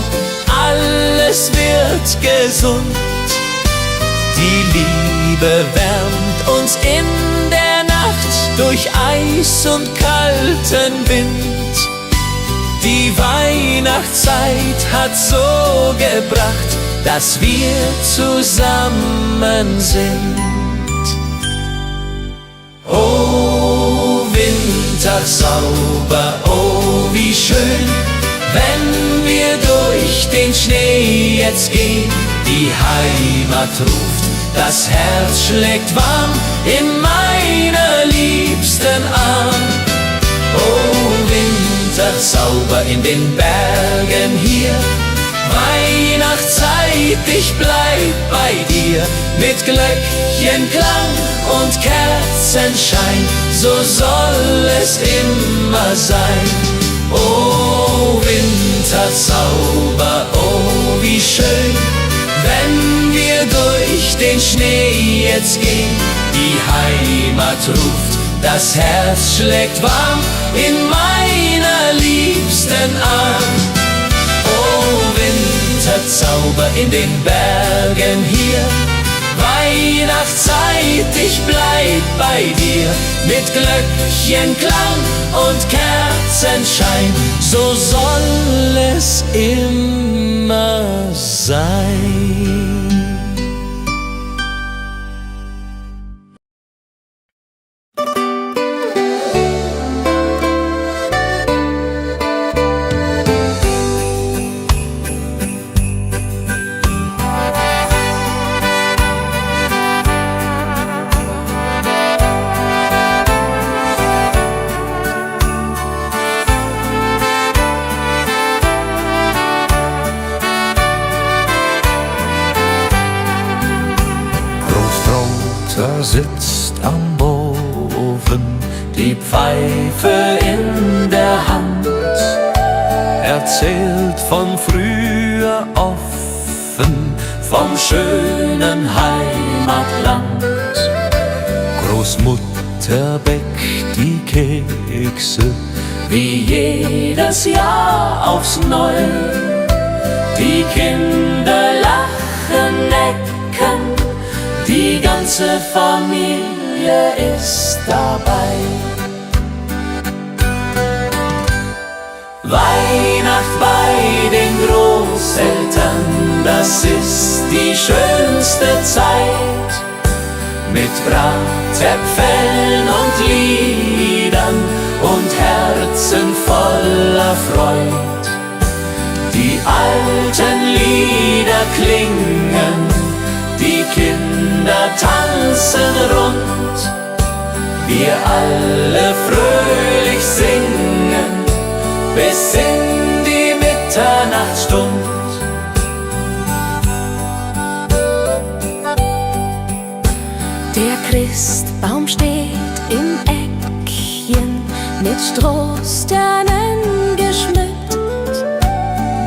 S5: alles wird gesund. Die Liebe wärmt uns in der Nacht durch Eis und kalten Wind. Die Weihnachtszeit hat so gebracht, dass wir zusammen sind. Oh, Wintersauber, oh, wie schön, wenn wir durch den Schnee jetzt gehen. Die Heimat ruft, das Herz schlägt warm in meiner liebsten Arm. Oh, Winterzauber in den Bergen hier, Weihnachtszeit, ich bleib bei dir. Mit Glöckchenklang und Kerzenschein, so soll es immer sein. Oh, Winterzauber, oh, wie schön, wenn wir durch den Schnee jetzt gehen. Die Heimat ruft, das Herz schlägt warm in meiner liebsten Arm. Oh, Winterzauber in den Bergen hier, Weihnachtszeit, ich bleib bei dir. Mit Glöckchenklang und Kerzenschein, so soll es immer sein. Sitzt am Ofen, die Pfeife in der Hand, erzählt von früher offen, vom schönen Heimatland. Großmutter bäckt die Kekse, wie jedes Jahr aufs Neue. Die Kinder lachen, necken, die ganze Familie ist dabei. Weihnacht bei den Großeltern, das ist die schönste Zeit. Mit Bratäpfeln und Liedern und Herzen voller Freud. Die alten Lieder klingen, die Kinder tanzen rund, wir alle fröhlich singen bis in die Mitternachtsstund.
S3: Der Christbaum steht im Eckchen, mit Strohsternen geschmückt.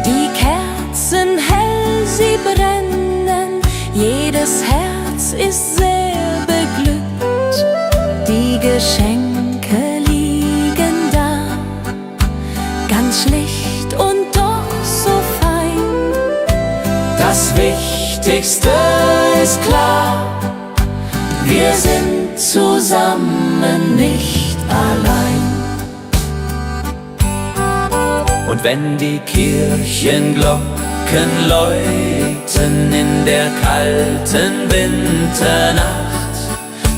S3: Die Kerzen hell, sie brennen, jedes Herz ist sehr beglückt. Die Geschenke liegen da, ganz schlicht und doch so fein.
S5: Das Wichtigste ist klar, wir sind zusammen, nicht allein. Und wenn die Kirchenglocken läuten in der kalten Winternacht,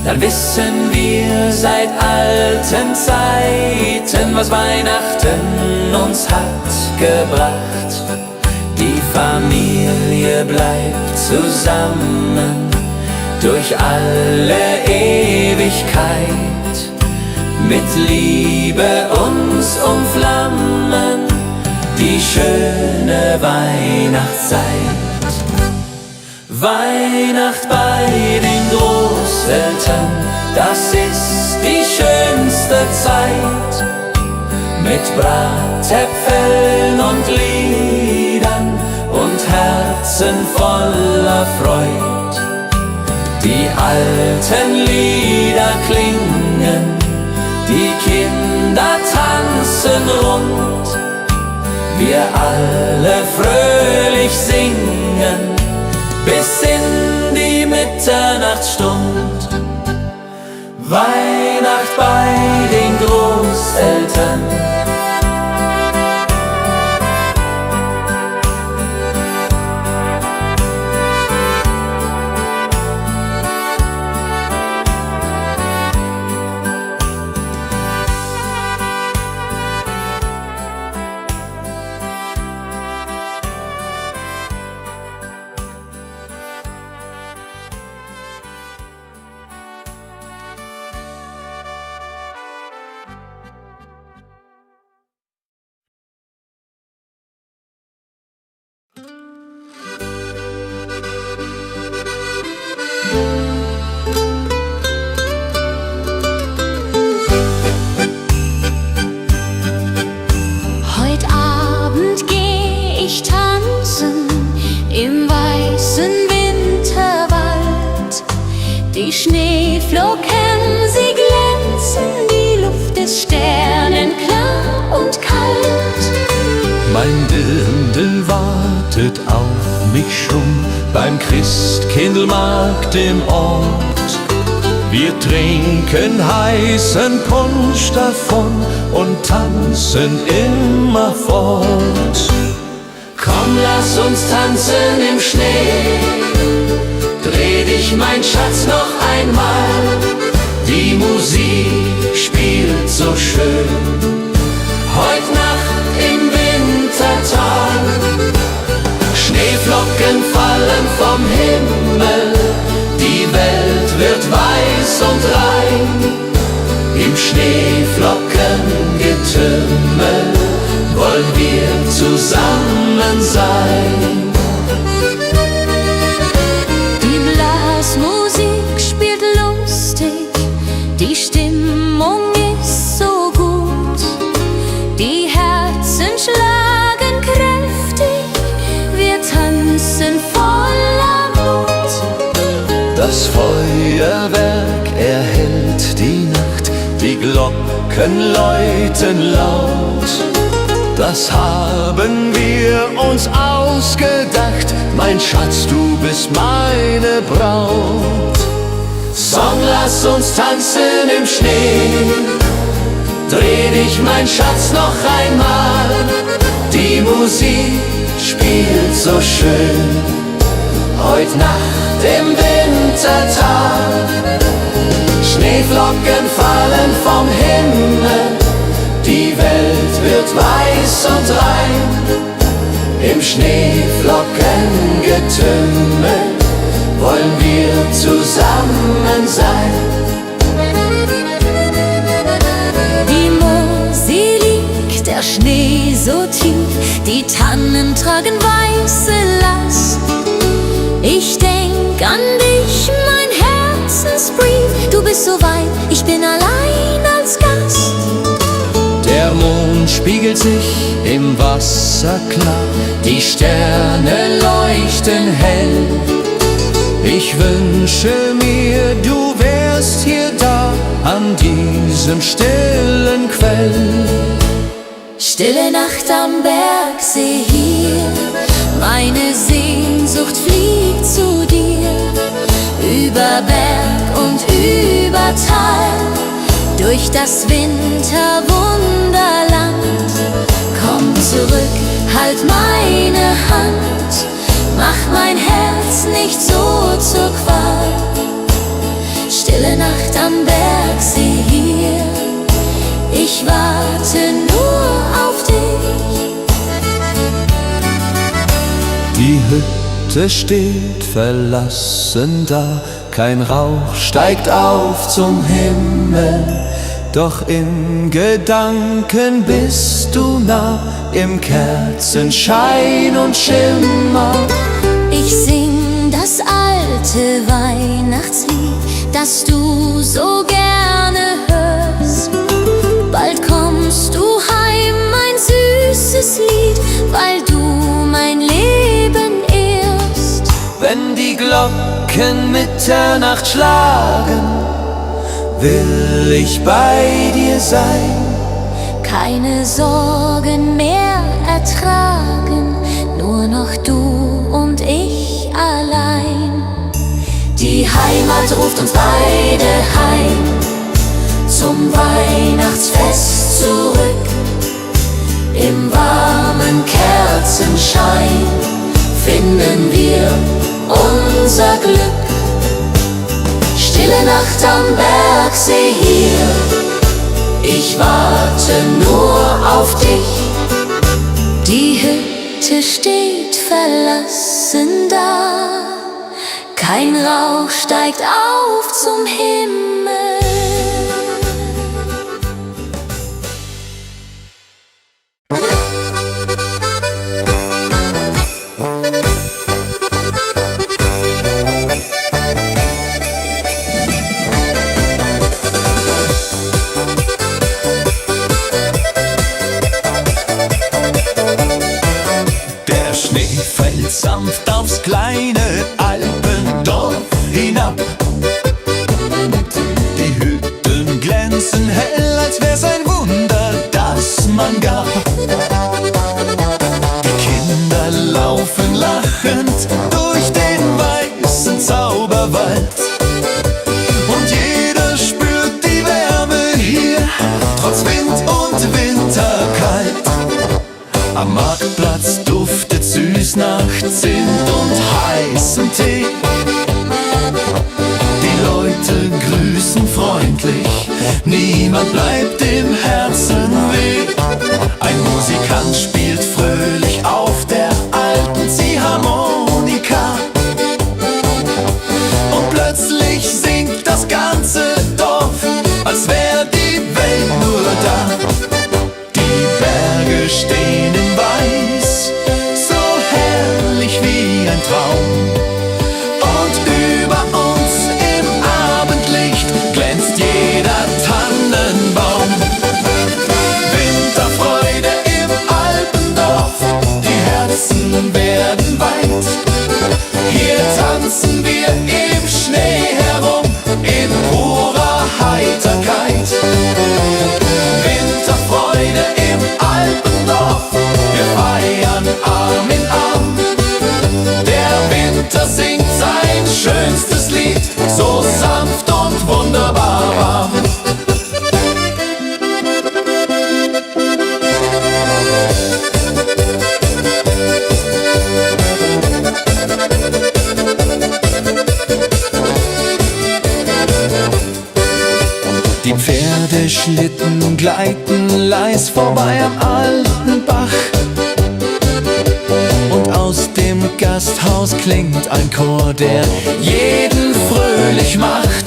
S5: dann wissen wir seit alten Zeiten, was Weihnachten uns hat gebracht. Die Familie
S1: Familie bleibt zusammen durch alle Ewigkeit. Mit Liebe uns umflammen die schöne Weihnachtszeit. Weihnacht bei den Großeltern, das ist die schönste Zeit. Mit Bratäpfeln und Liedern und Herzen voller Freud. Die alten Lieder klingen, die Kinder tanzen rund. Wir alle fröhlich singen bis in die Mitternachtsstund. Weihnacht bei den Großeltern.
S3: Heut Abend geh ich tanzen im weißen Winterwald. Die Schneeflocken, sie glänzen, die Luft ist sternenklar und kalt.
S5: Mein Dirndl wartet auf mich schon beim Christkindlmarkt im Ort. Wir trinken heißen Punsch davon und tanzen immerfort.
S1: Komm, lass uns tanzen im Schnee. Dreh dich, mein Schatz, noch einmal. Die Musik spielt so schön. Heut Nacht im Wintertag. Schneeflocken fallen vom Himmel. Die Welt wird weiß und rein. Im Schneeflockengetümmel wollen wir zusammen sein.
S3: Die Blasmusik spielt lustig, die Stimmung ist so gut. Die Herzen schlagen kräftig, wir tanzen voller Mut.
S2: Das Feuerwerk erhellt die Nacht, die Glocken läuten laut. Das haben wir uns ausgedacht, mein Schatz, du bist meine Braut.
S1: Song, lass uns tanzen im Schnee. Dreh dich, mein Schatz, noch einmal. Die Musik spielt so schön. Heut Nacht im Wintertag. Schneeflocken fallen vom Himmel. Die Welt wird weiß und rein. Im Schneeflockengetümmel wollen wir zusammen sein.
S3: Die Mosel liegt, der Schnee so tief, die Tannen tragen weiße Last. Ich denk an dich, mein Herzensbrief, du bist so weit, ich bin allein als Gast.
S5: Der Mond spiegelt sich im Wasser klar, die Sterne leuchten hell. Ich wünsche mir, du wärst hier da, an diesem stillen Quell.
S3: Stille Nacht am Bergsee hier, meine Sehnsucht fliegt zu dir. Über Berg und über Tal, durch das Winterwunderland. Komm zurück, halt meine Hand, mach mein Herz nicht so zur Qual. Stille Nacht am Bergsee hier, ich warte nur auf dich.
S2: Die Hütte Hütte steht verlassen da, kein Rauch steigt auf zum Himmel, doch in Gedanken bist du nah, im Kerzenschein und Schimmer.
S3: Ich sing das alte Weihnachtslied, das du so gerne hörst. Bald kommst du heim, mein süßes Lied, weil du mein Leben ehrst.
S2: Wenn die Glocken Mitternacht schlagen, will ich bei dir sein.
S3: Keine Sorgen mehr ertragen, nur noch du und ich allein. Die Heimat ruft uns beide heim, zum Weihnachtsfest zurück. Im warmen Kerzenschein finden wir unser Glück. Stille Nacht am Bergsee hier, ich warte nur auf dich. Die Hütte steht verlassen da, kein Rauch steigt auf zum Himmel.
S2: Der Schnee fällt sanft aufs kleine Alpendorf hinab. Die Hütten glänzen hell, als wär's ein Wunder, das man gab. Die Kinder laufen lachend durch den weißen Zauberwald. Und jeder spürt die Wärme hier, trotz Wind und Winterkalt. Am Marktplatz duftet süß nach Zimt und heißem Tee. Die Leute grüßen freundlich, niemand bleibt im Herzen weh. Ein Musikant spielt fröhlich auf der alten Ziehharmonika. Und plötzlich singt das ganze Dorf, als wär die Welt nur da. Die Berge stehen in Weiß, so herrlich wie ein Traum. Und über uns im Abendlicht glänzt jeder Tannenbaum. Winterfreude im Alpendorf, die Herzen werden weit. Hier tanzen wir im Schnee herum, in purer Heiterkeit. Winterfreude im Alpendorf, wir feiern Arm in Arm. Der Winter singt sein schönstes Lied, so sanft und wunderbar warm. Die Pferdeschlitten gleiten leis vorbei am alten Bach. Und aus dem Gasthaus klingt ein Chor, der jeden fröhlich macht.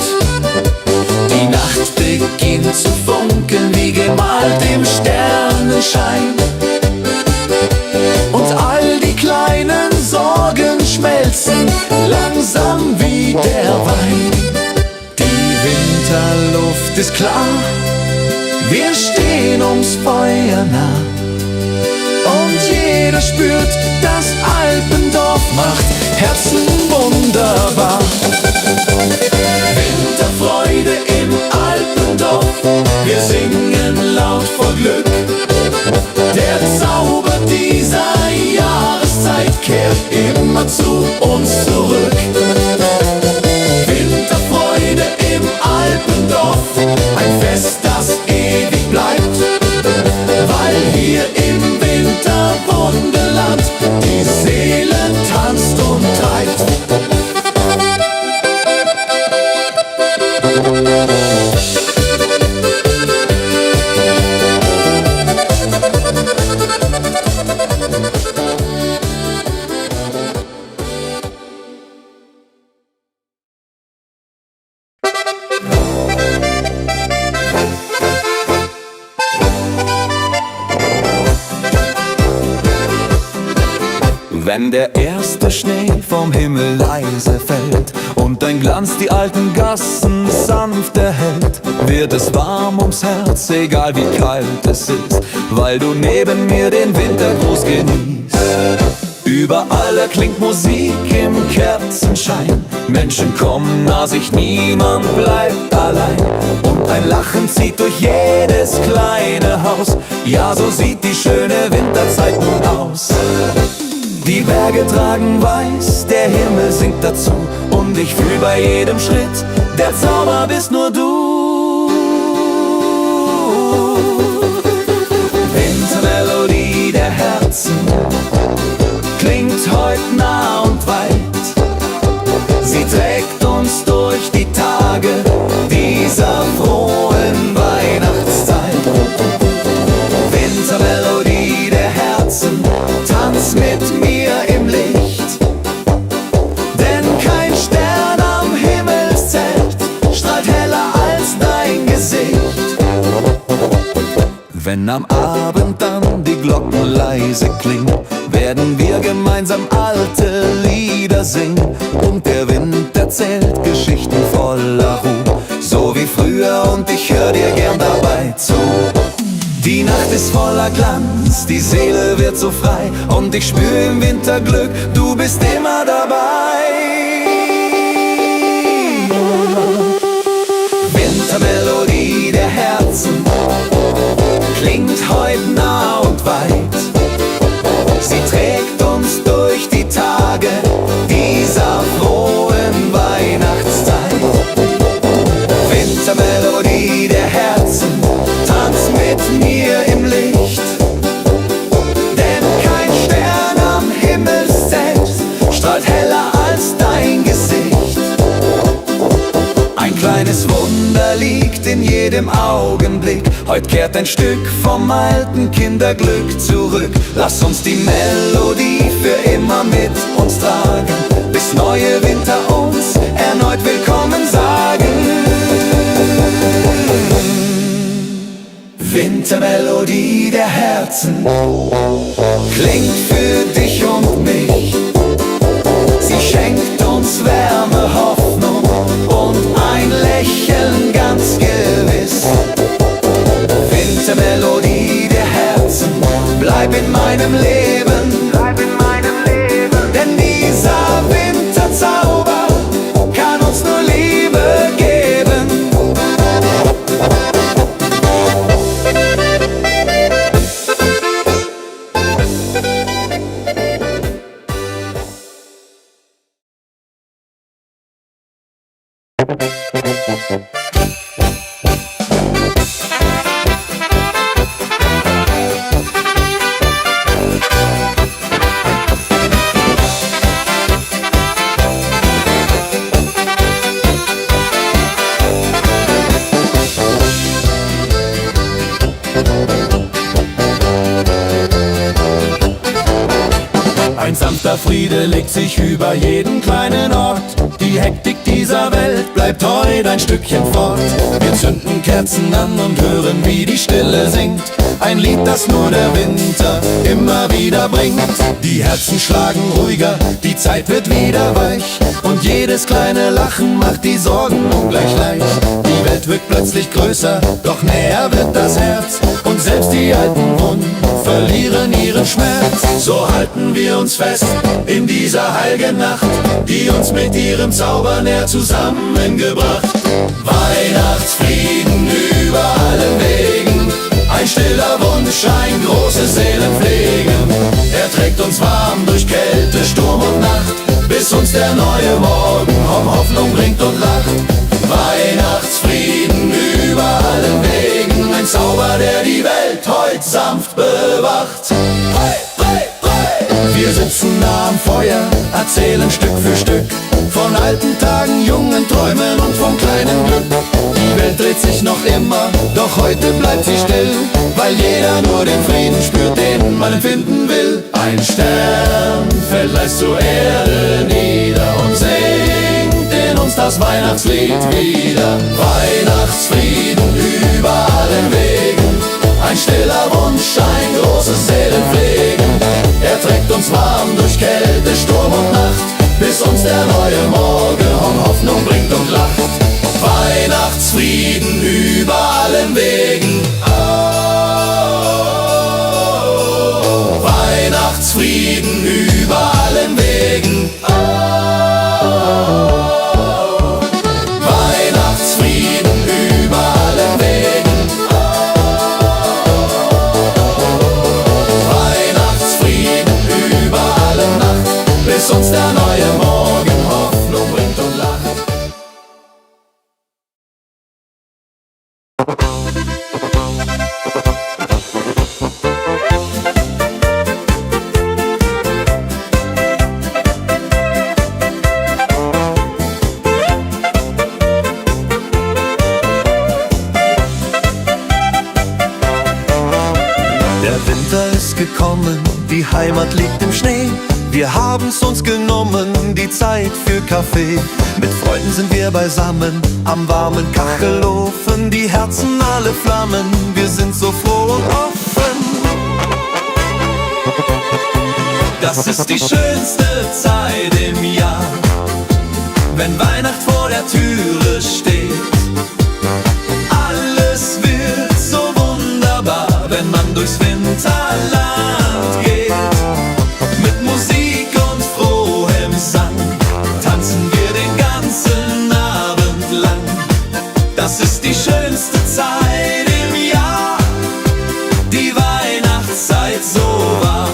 S2: Die Nacht beginnt zu funkeln, wie gemalt im Sternenschein. Und all die kleinen Sorgen schmelzen langsam wie der Wein. Die Winterluft ist klar, wir stehen ums Feuer nah. Und jeder spürt, das Alpendorf macht Herzen wunderbar. Winterfreude im Alpendorf, wir singen laut vor Glück. Der Zauber dieser Jahreszeit kehrt immer zu uns zurück. Winterfreude im Alpendorf, ein Fest, das ewig bleibt, weil hier im Winterwunderland die Seele tanzt und treibt. Wenn der erste Schnee vom Himmel leise fällt und dein Glanz die alten Gassen sanft erhellt, wird es warm ums Herz, egal wie kalt es ist, weil du neben mir den Wintergruß genießt. Überall erklingt Musik im Kerzenschein, Menschen kommen nah sich, niemand bleibt allein. Und ein Lachen zieht durch jedes kleine Haus, ja, so sieht die schöne Winterzeit nun aus. Die Berge tragen weiß, der Himmel singt dazu, und ich fühl bei jedem Schritt, der Zauber bist nur du. Wintermelodie der Herzen klingt heut nah und weit. Sie trägt uns durch die Tage dieser frohen Weihnachtszeit. Wintermelodie der Herzen, tanz mit mir im Licht, denn kein Stern am Himmelszelt strahlt heller als dein Gesicht. Wenn am Abend dann die Glocken leise klingen, werden wir gemeinsam alte Lieder singen, und der Wind erzählt Geschichten voller Ruhe, so wie früher, und ich hör dir gern dabei zu. Die Nacht ist voller Glanz, die Seele wird so frei, und ich spür im Winter Glück, du bist immer dabei. Wintermelodie der Herzen klingt heut nah und weit. Sie trägt uns durch die Tage dieser frohen Weihnachtszeit. Wintermelodie der Herzen, tanz mit mir im Licht, denn kein Stern am Himmelszelt strahlt heller als dein Gesicht. Ein kleines Wunder liegt in jedem Augenblick, heut kehrt ein Stück vom alten Kinderglück zurück. Lass uns die Melodie für immer mit uns tragen, bis neue Winter uns erneut willkommen sagen. Wintermelodie der Herzen klingt für dich und mich. Sie schenkt uns Wärme, Hoffnung und ein Lächeln ganz gewiss. Wintermelodie der Herzen, bleib in meinem Leben, denn dieser Winterzauber kann uns nur Liebe geben. Ein sanfter Friede legt sich über jeden kleinen Ort. Die Hektik dieser Welt bleibt heut ein Stückchen fort. Wir zünden Kerzen an und hören, wie die Stille singt. Ein Lied, das nur der Winter immer wieder bringt. Die Herzen schlagen ruhiger, die Zeit wird wieder weich, und jedes kleine Lachen macht die Sorgen ungleich leicht. Die Welt wirkt plötzlich größer, doch näher wird das Herz, und selbst die alten Wunden verlieren ihren Schmerz. So halten wir uns fest in dieser heiligen Nacht, die uns mit ihrem Zauber näher zusammengebracht. Weihnachtsfrieden über allen Wegen, ein stiller Wunsch, ein großes Seelenpflegen. Er trägt uns warm durch Kälte, Sturm und Nacht, bis uns der neue Morgen Hoffnung bringt und lacht. Weihnachtsfrieden über allen Wegen, ein Zauber, der die Welt heut sanft bewacht. Hey, hey, hey. Wir sitzen nah am Feuer, erzählen Stück für Stück von alten Tagen, jungen Träumen und vom kleinen Glück. Die Welt dreht sich noch immer, doch heute bleibt sie still, weil jeder nur den Frieden spürt, den man empfinden will. Ein Stern fällt leis zur Erde nieder und singt in uns das Weihnachtslied wieder. Weihnachtsfrieden über allen Wegen, ein stiller Wunsch, ein großes Seelenpflegen. Er trägt
S1: uns warm durch Kälte, Sturm und Nacht, bis uns der neue Morgen Hoffnung bringt und lacht. Weihnachtsfrieden über allen Wegen. Weihnachtsfrieden über allen Wegen. Weihnachtsfrieden über allen Wegen. Weihnachtsfrieden über alle Nacht, bis uns der neue Morgen Hoffnung bringt und lacht.
S4: Der Winter ist gekommen, die Heimat liegt im Schnee. Wir haben's uns genommen, die Zeit für Kaffee. Mit Freunden sind wir beisammen, am warmen Kachelofen. Die Herzen alle flammen, wir sind so froh und offen.
S2: Das ist die schönste Zeit im Jahr, wenn Weihnacht vor der Türe steht. Alles wird so wunderbar, wenn man durchs Winterland geht. Mit Musik und frohem Sang tanzen wir den ganzen Abend lang. Das ist die schönste Zeit im Jahr, die Weihnachtszeit so wahr.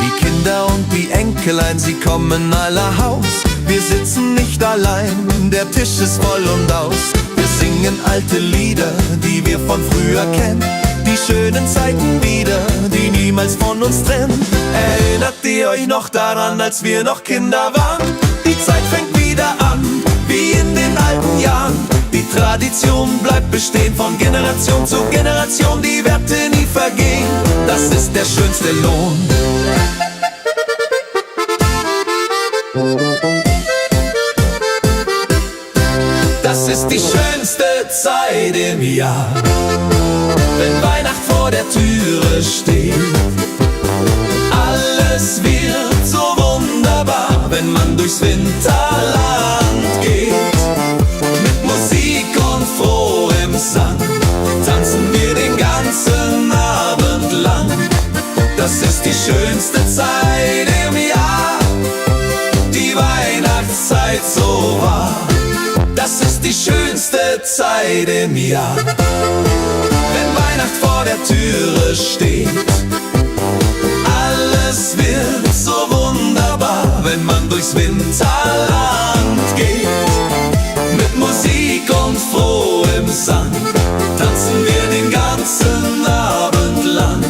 S4: Die Kinder und die Enkelein, sie kommen aller Haus. Wir sitzen nicht allein, der Tisch ist voll und aus. Wir singen alte Lieder, die wir von früher kennen. Die schönen Zeiten wieder, die niemals von uns trennen. Erinnert ihr euch noch daran, als wir noch Kinder waren? Die Zeit fängt wieder an, wie in den alten Jahren. Die Tradition bleibt bestehen, von Generation zu Generation. Die Werte nie vergehen, das ist der schönste Lohn.
S2: Das ist die schönste Zeit im Jahr, wenn Weihnacht vor der Türe steht. Alles wird so wunderbar, wenn man durchs Winterland geht. Mit Musik und frohem Sang tanzen wir den ganzen Abend lang. Das ist die schönste Zeit im Jahr, die Weihnachtszeit so wahr. Das ist die schönste Zeit im Jahr, wenn Weihnacht vor der Türe steht. Alles wird so wunderbar, wenn man durchs Winterland geht. Mit Musik und frohem Sang tanzen wir den ganzen Abend lang.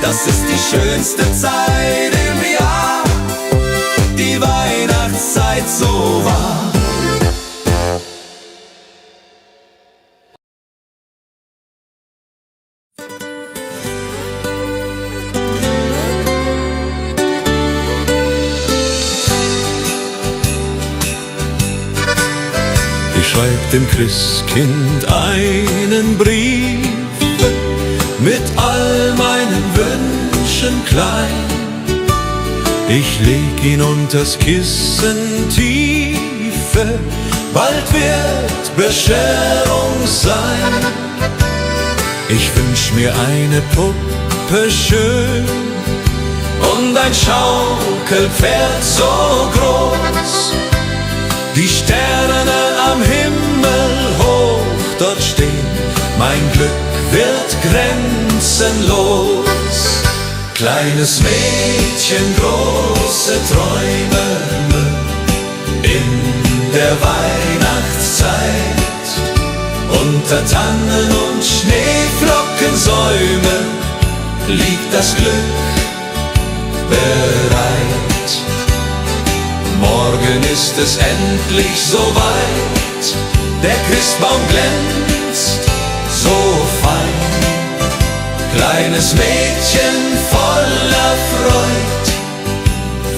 S2: Das ist die schönste Zeit im Jahr, die Weihnachtszeit so wahr.
S5: Ich schreib dem Christkind einen Brief mit all meinen Wünschen klein. Ich leg ihn unters Kissen tiefe, bald wird Bescherung sein. Ich wünsch mir eine Puppe schön und ein Schaukelpferd so groß. Die Sterne am Himmel hoch dort stehen, mein Glück wird grenzenlos. Kleines Mädchen, große Träume in der Weihnachtszeit. Unter Tannen und Schneeflockensäume liegt das Glück bereit. Morgen ist es endlich soweit, der Christbaum glänzt so fein. Kleines Mädchen voller Freud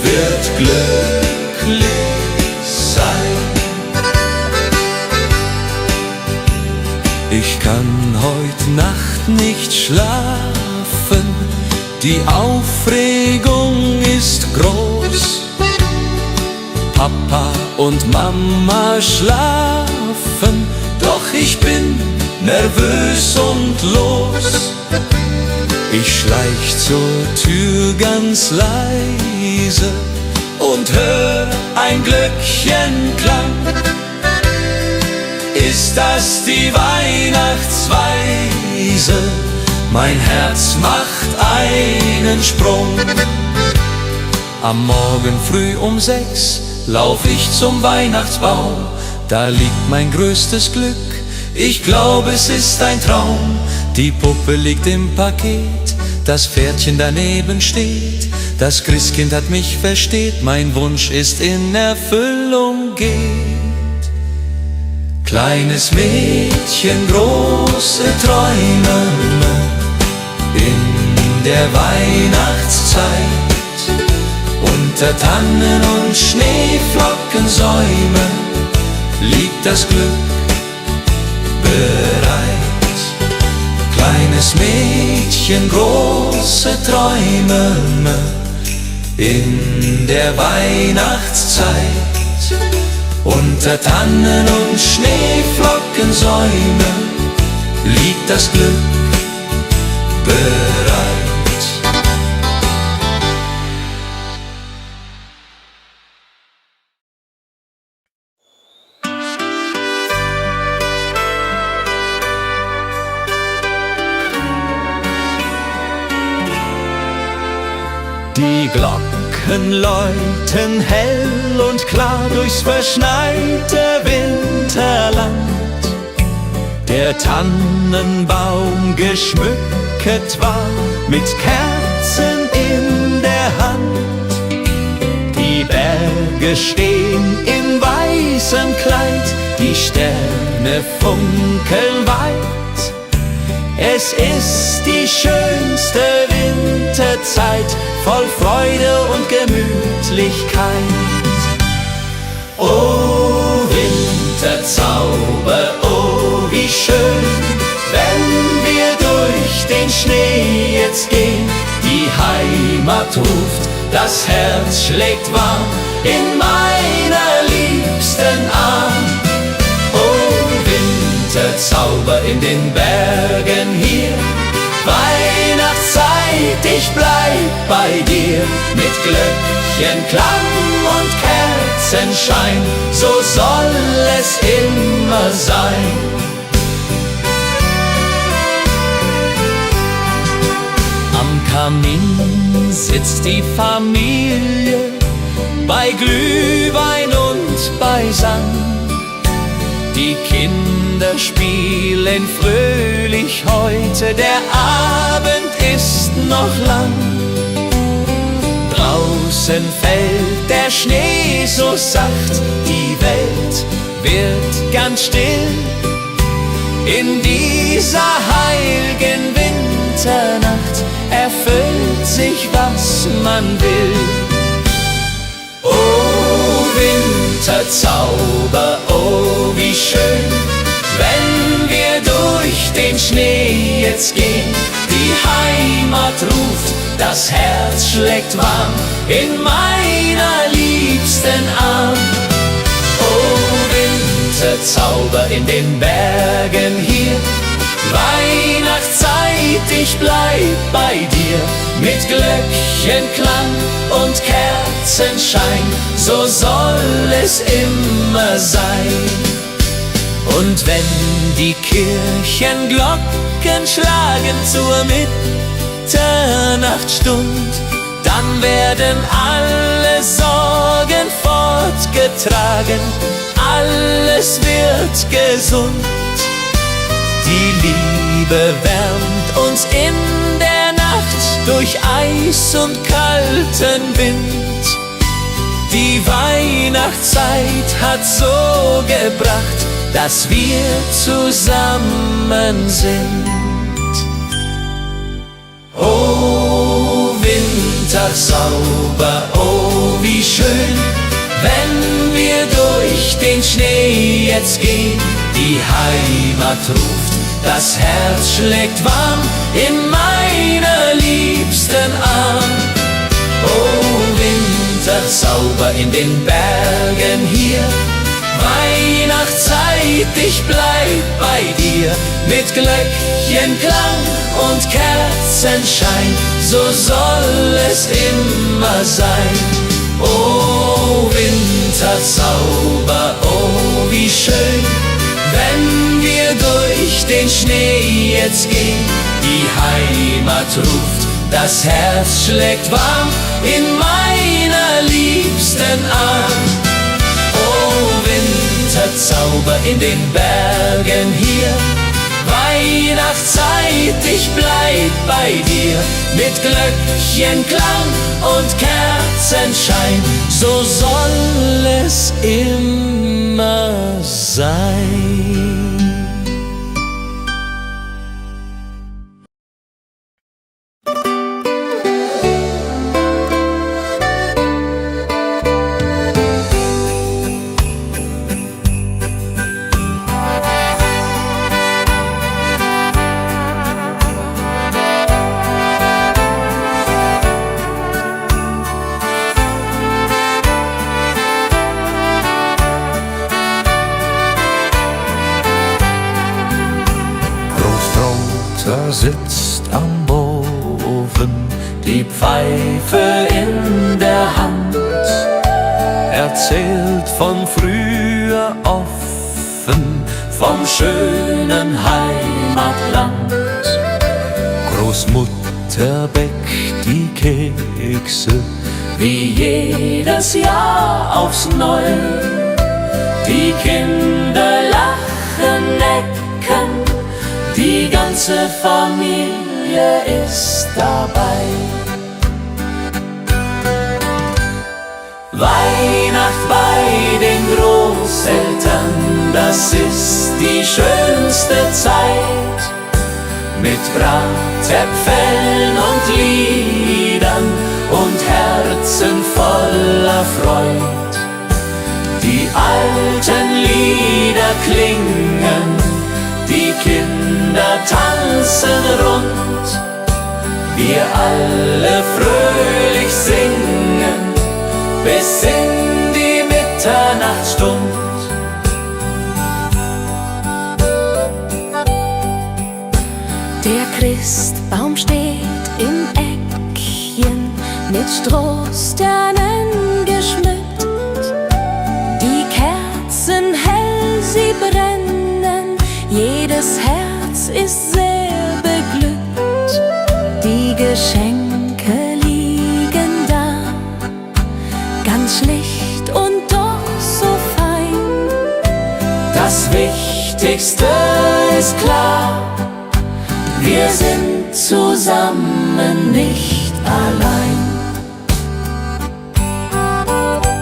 S5: wird glücklich sein. Ich kann heut Nacht nicht schlafen, die Aufregung ist groß. Papa und Mama schlafen, doch ich bin nervös und los. Ich schleich zur Tür ganz leise und hör ein Glöckchenklang. Ist das die Weihnachtsweise? Mein Herz macht einen Sprung. Am Morgen früh um 6 lauf ich zum Weihnachtsbaum. Da liegt mein größtes Glück, ich glaube es ist ein Traum. Die Puppe liegt im Paket, das Pferdchen daneben steht. Das Christkind hat mich versteht, mein Wunsch ist in Erfüllung geht. Kleines Mädchen, große Träume in der Weihnachtszeit. Unter Tannen und Schneeflockensäumen liegt das Glück bereit. Kleines Mädchen, große Träume in der Weihnachtszeit. Unter Tannen und Schneeflockensäumen liegt das Glück bereit.
S2: Die Glocken läuten hell und klar durchs verschneite Winterland. Der Tannenbaum geschmückt war mit Kerzen in der Hand. Die Berge stehen in weißem Kleid, die Sterne funkeln weit. Es ist die schönste Winterzeit, voll Freude und Gemütlichkeit. Oh Winterzauber, oh wie schön, wenn wir durch den Schnee jetzt gehen. Die Heimat ruft, das Herz schlägt warm in meiner liebsten Arm. Oh Winterzauber in den Bergen hier, Weihnachtszeit, ich bleib bei dir. Mit Glöckchenklang und Kerzenschein, so soll es immer sein. Am Kamin sitzt die Familie, bei Glühwein und beisammen. Die Kinder spielen fröhlich heute, der Abend ist noch lang. Draußen fällt der Schnee so sacht, die Welt wird ganz still. In dieser heiligen Winternacht erfüllt sich, was man will. Oh Winterzauber, oh wie schön, wenn wir durch den Schnee jetzt gehen. Die Heimat ruft, das Herz schlägt warm in meiner liebsten Arm. Oh Winterzauber in den Bergen hier, Weihnachtszeit, ich bleib bei dir. Mit Glöckchenklang und Kerzenschein, so soll es immer sein. Und wenn die Kirchenglocken schlagen zur Mitternachtsstund, dann werden alle Sorgen fortgetragen, alles wird gesund. Die Liebe wärmt uns in der Nacht durch Eis und kalten Wind. Die Weihnachtszeit hat so gebracht, dass wir zusammen sind. Oh Winterzauber, oh wie schön, wenn wir durch den Schnee jetzt gehen. Die Heimat ruft,
S5: das Herz schlägt warm in meiner liebsten Arm. Oh, Winterzauber in den Bergen hier, Weihnachtszeit, ich bleib bei dir. Mit Glöckchenklang und Kerzenschein, so soll es immer sein. Oh, Winterzauber, oh, wie schön, wenn wir durch den Schnee jetzt gehen. Die Heimat ruft, das Herz schlägt warm in meiner liebsten Arm. Oh, Winterzauber in den Bergen hier, Weihnachtszeit, ich bleib bei dir. Mit Glöckchenklang und Kerzenschein, so soll es immer sein.
S1: Sitzt am Ofen, die Pfeife in der Hand, erzählt von früher offen, vom schönen Heimatland. Großmutter bäckt die Kekse, wie jedes Jahr aufs Neue. Die Kinder lachen, necken, die ganze Familie ist dabei. Weihnacht bei den Großeltern, das ist die schönste Zeit. Mit Bratäpfeln und Liedern und Herzen voller Freud. Die alten Lieder klingen, die Kinder tanzen rund, wir alle fröhlich singen, bis in die Mitternachtsstund.
S3: Der Christbaum steht im Eckchen, mit Strohsternen geschmückt. Die Kerzen hell, sie brennen, jedes Herz ist sehr beglückt. Die Geschenke liegen da, ganz schlicht und doch so fein.
S1: Das Wichtigste ist klar, wir sind zusammen, nicht allein.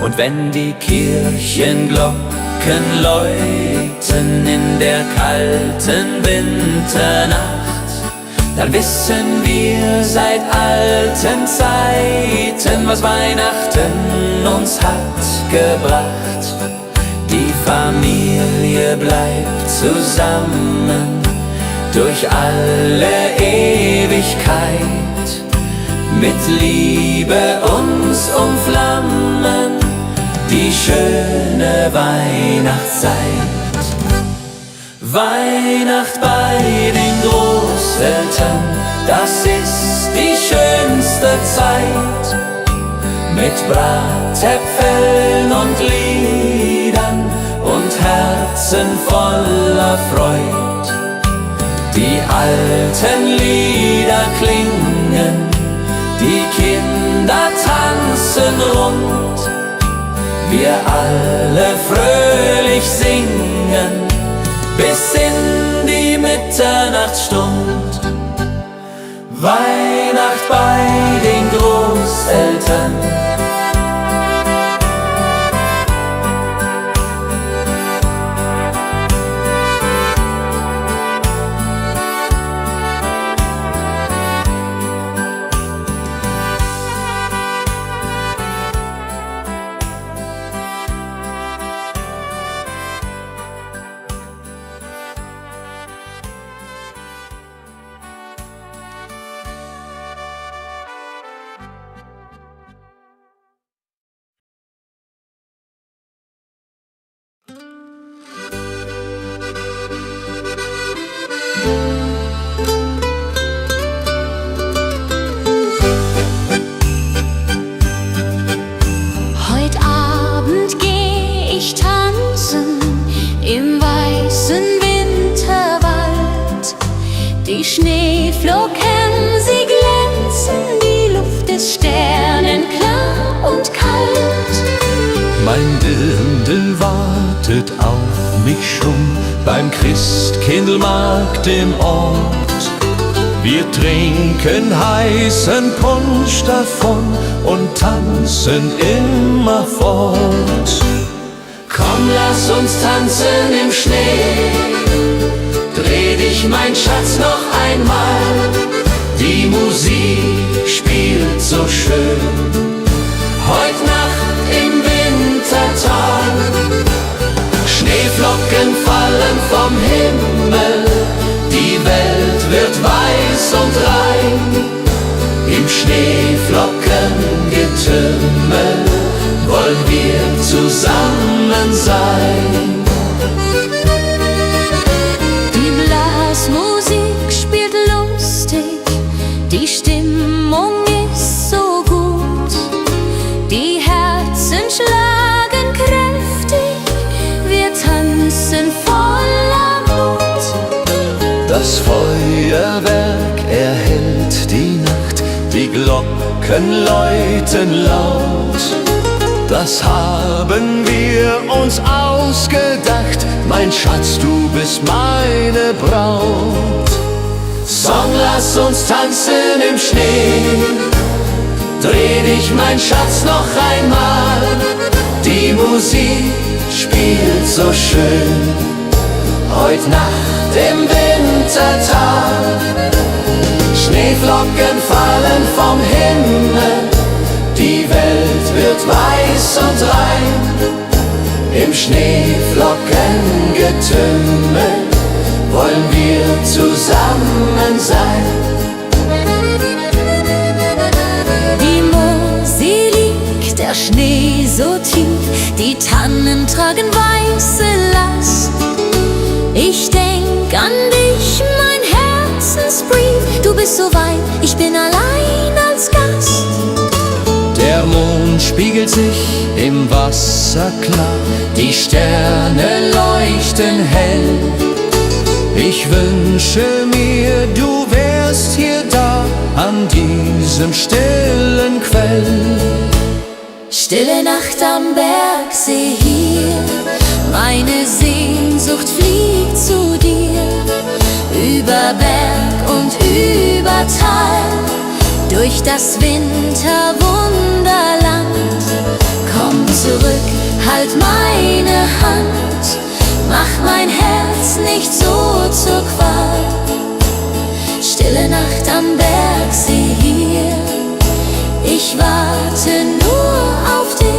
S1: Und wenn die Kirchenglocken läuten in der kalten Winternacht, dann wissen wir seit alten Zeiten, was Weihnachten uns hat gebracht. Die Familie bleibt zusammen durch alle Ewigkeit, mit Liebe uns umflammen, die schöne Weihnachtszeit. Weihnacht bei den Großeltern, das ist die schönste Zeit. Mit Bratäpfeln und Liedern und Herzen voller Freud. Die alten Lieder klingen, die Kinder tanzen rund, wir alle fröhlich singen, bis in die Mitternachtsstund. Weihnacht bei den Großeltern.
S3: Schneeflocken, sie glänzen, die Luft ist sternenklar und kalt.
S5: Mein Dirndl wartet auf mich schon beim Christkindlmarkt im Ort. Wir trinken heißen Punsch davon und tanzen immer fort.
S1: Komm, lass uns tanzen im Schnee. Dreh dich, mein Schatz, noch einmal. Die Musik spielt so schön. Heut Nacht im Wintertal. Schneeflocken fallen vom Himmel. Die Welt wird weiß und rein. Im Schneeflockengetümmel wollen wir zusammen sein.
S3: Die Blasmusik spielt lustig, die Stimmung ist so gut. Die Herzen schlagen kräftig, wir tanzen voller Mut.
S2: Das Feuerwerk erhellt die Nacht, die Glocken läuten laut. Das haben wir uns ausgedacht, mein Schatz, du bist meine Braut.
S1: Song, lass uns tanzen im Schnee. Dreh dich, mein Schatz, noch einmal. Die Musik spielt so schön. Heut Nacht im Wintertal. Schneeflocken fallen vom Himmel. Die Welt wird weiß und rein. Im Schneeflockengetümmel wollen wir zusammen sein.
S3: Die Mosel liegt, der Schnee so tief, die Tannen tragen weiße Last. Ich denk an dich, mein Herzensbrief, du bist so weit, ich bin allein als Gast.
S5: Der Mond spiegelt sich im Wasser klar, die Sterne leuchten hell. Ich wünsche mir, du wärst hier da, an diesem stillen Quell.
S3: Stille Nacht am Bergsee hier, meine Sehnsucht fliegt zu dir. Über Berg und über Tal, durch das Winterwunderland. Komm zurück, halt meine Hand, mach mein Herz nicht so zur Qual. Stille Nacht am Bergsee hier, ich warte nur auf dich.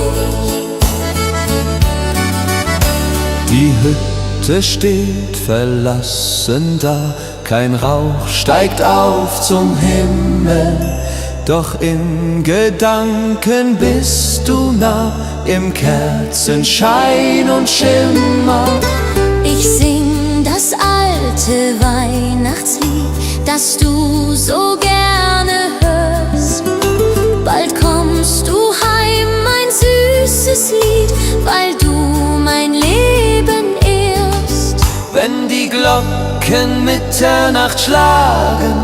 S2: Die Hütte steht verlassen da, kein Rauch steigt auf zum Himmel. Doch in Gedanken bist du nah, im Kerzenschein und Schimmer.
S3: Ich sing das alte Weihnachtslied, das du so gerne hörst. Bald kommst du heim, mein süßes Lied, weil du mein Leben ehrst.
S2: Wenn die Glocken Mitternacht schlagen,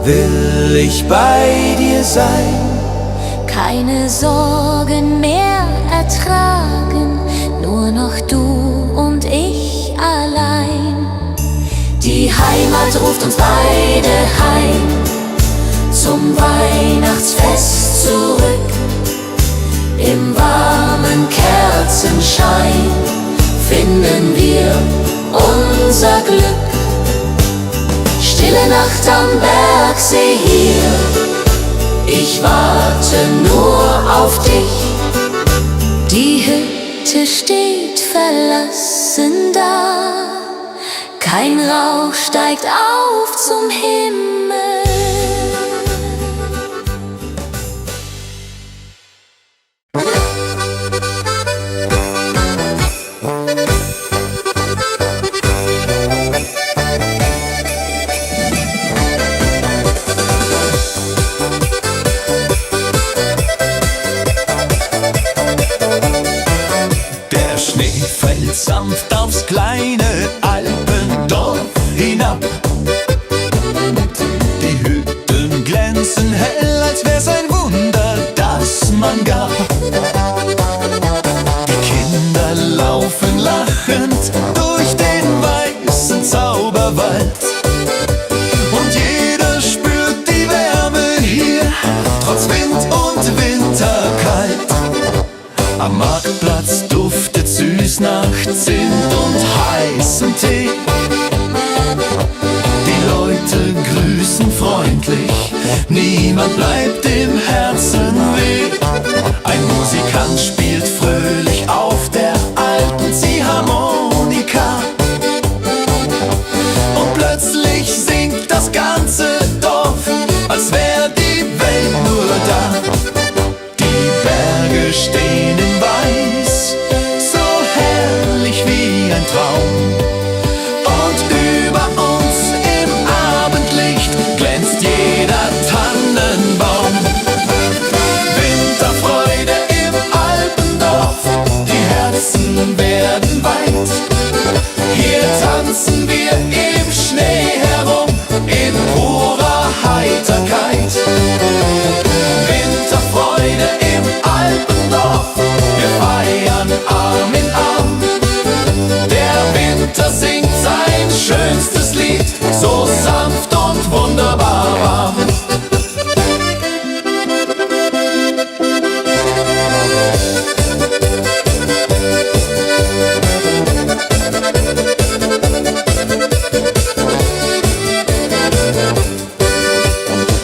S2: will ich bei dir sein.
S3: Keine Sorgen mehr ertragen, nur noch du und ich allein.
S1: Die Heimat ruft uns beide heim, zum Weihnachtsfest zurück. Im warmen Kerzenschein finden wir unser Glück. Stille Nacht am Bergsee hier, ich warte nur auf dich.
S3: Die Hütte steht verlassen da, kein Rauch steigt auf zum Himmel.
S2: Der Schnee fällt sanft aufs kleine Alpendorf hinab.
S4: man gab. Die Kinder laufen lachend durch den weißen Zauberwald. Und jeder spürt die Wärme hier, trotz Wind und Winterkalt. Am Marktplatz duftet süß nach Zimt und heißem Tee. Die Leute grüßen freundlich, niemand bleibt im Herzen weh. Ein Musikant spielt fröhlich auf der alten Ziehharmonika. Und plötzlich singt das ganze Dorf, als wär die Welt nur da. Die Berge stehen in Weiß, so herrlich wie ein Traum. Und über uns im Abendlicht glänzt jeder Tannenbaum. Winterfreude im Alpendorf, die Herzen werden weit. Hier tanzen wir im Schnee herum, in purer Heiterkeit. Winterfreude im Alpendorf, wir feiern Arm in Arm. Der Winter singt sein schönstes Lied, so sanft und wunderbar warm.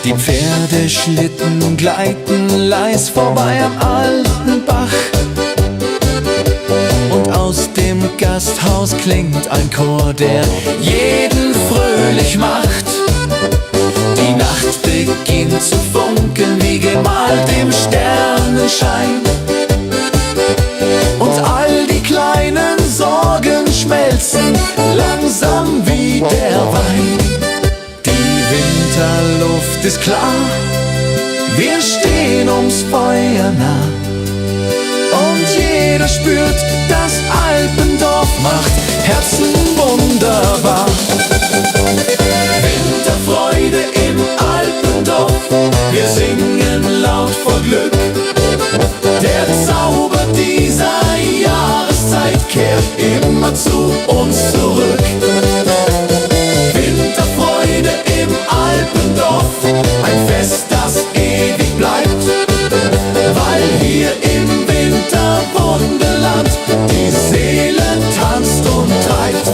S4: Die Pferdeschlitten gleiten leis vorbei am alten Bach. Und aus dem Gasthaus klingt ein Chor, der jeden fröhlich macht. Die Nacht beginnt zu funkeln, wie gemalt im Sternenschein. Und all die kleinen Sorgen schmelzen langsam wie der Wein. Die Winterluft ist klar, wir stehen ums Feuer nah. Und jeder spürt, das Alpendorf macht Herzen wunderbar. Winterfreude im Alpendorf, wir singen laut vor Glück. Der Zauber dieser Jahreszeit kehrt immer zu uns zurück. Winterfreude im Alpendorf, ein Fest, das ewig bleibt, weil hier im Winterwunderland die Seele tanzt und treibt.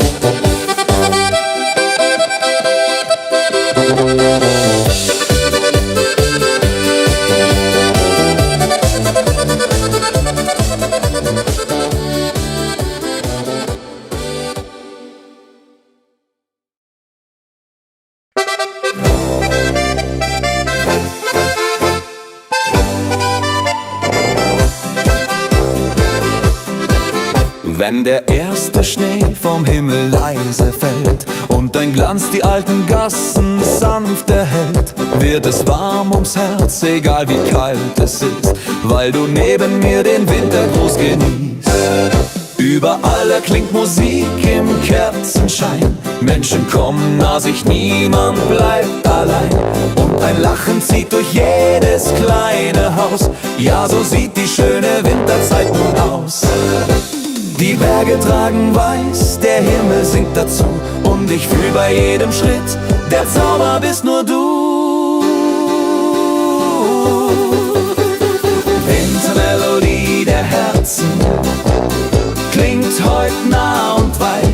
S2: Wenn der erste Schnee vom Himmel leise fällt und dein Glanz die alten Gassen sanft erhellt, wird es warm ums Herz, egal wie kalt es ist, weil du neben mir den Wintergruß genießt. Überall erklingt Musik im Kerzenschein, Menschen kommen nah sich, niemand bleibt allein. Und ein Lachen zieht durch jedes kleine Haus, ja, so sieht die schöne Winterzeit nun aus. Die Berge tragen weiß, der Himmel singt dazu, und ich fühl bei jedem Schritt, der Zauber bist nur du. Wintermelodie der Herzen klingt heut nah und weit.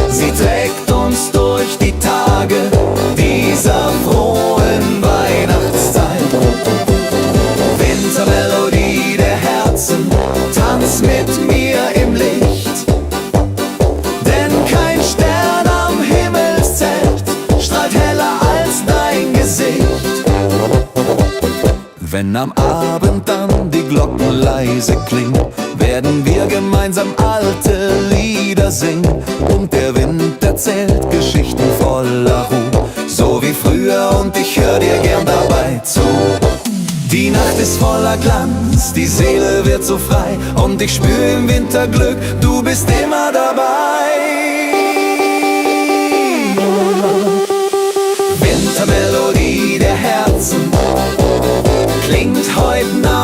S2: Sie trägt uns durch die Tage dieser frohen Weihnachtszeit. Wintermelodie der Herzen, tanz mit mir im Licht, denn kein Stern am Himmelszelt strahlt heller als dein Gesicht. Wenn am Abend dann die Glocken leise klingen, werden wir gemeinsam alte Lieder singen, und der Wind erzählt Geschichten voller Ruhe, so wie früher, und ich hör dir gern dabei zu. Die Nacht ist voller Glanz, die Seele wird so frei, und ich spür im Winter Glück, du bist immer dabei. Wintermelodie der Herzen klingt heut nah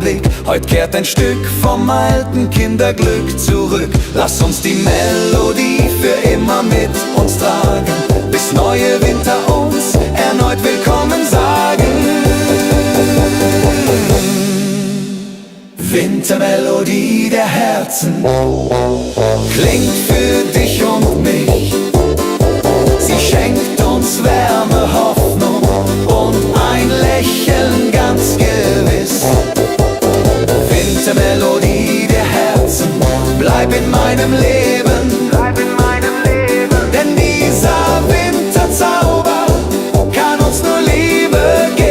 S2: Blick. Heute kehrt ein Stück vom alten Kinderglück zurück. Lass uns die Melodie für immer mit uns tragen, bis neue Winter uns erneut willkommen sagen. Wintermelodie der Herzen klingt für dich und mich. Sie schenkt uns Wärme, Hoffnung und ein Lächeln ganz gewiss. Wintermelodie der Herzen, bleib in meinem Leben, denn dieser Winterzauber kann uns nur Liebe geben.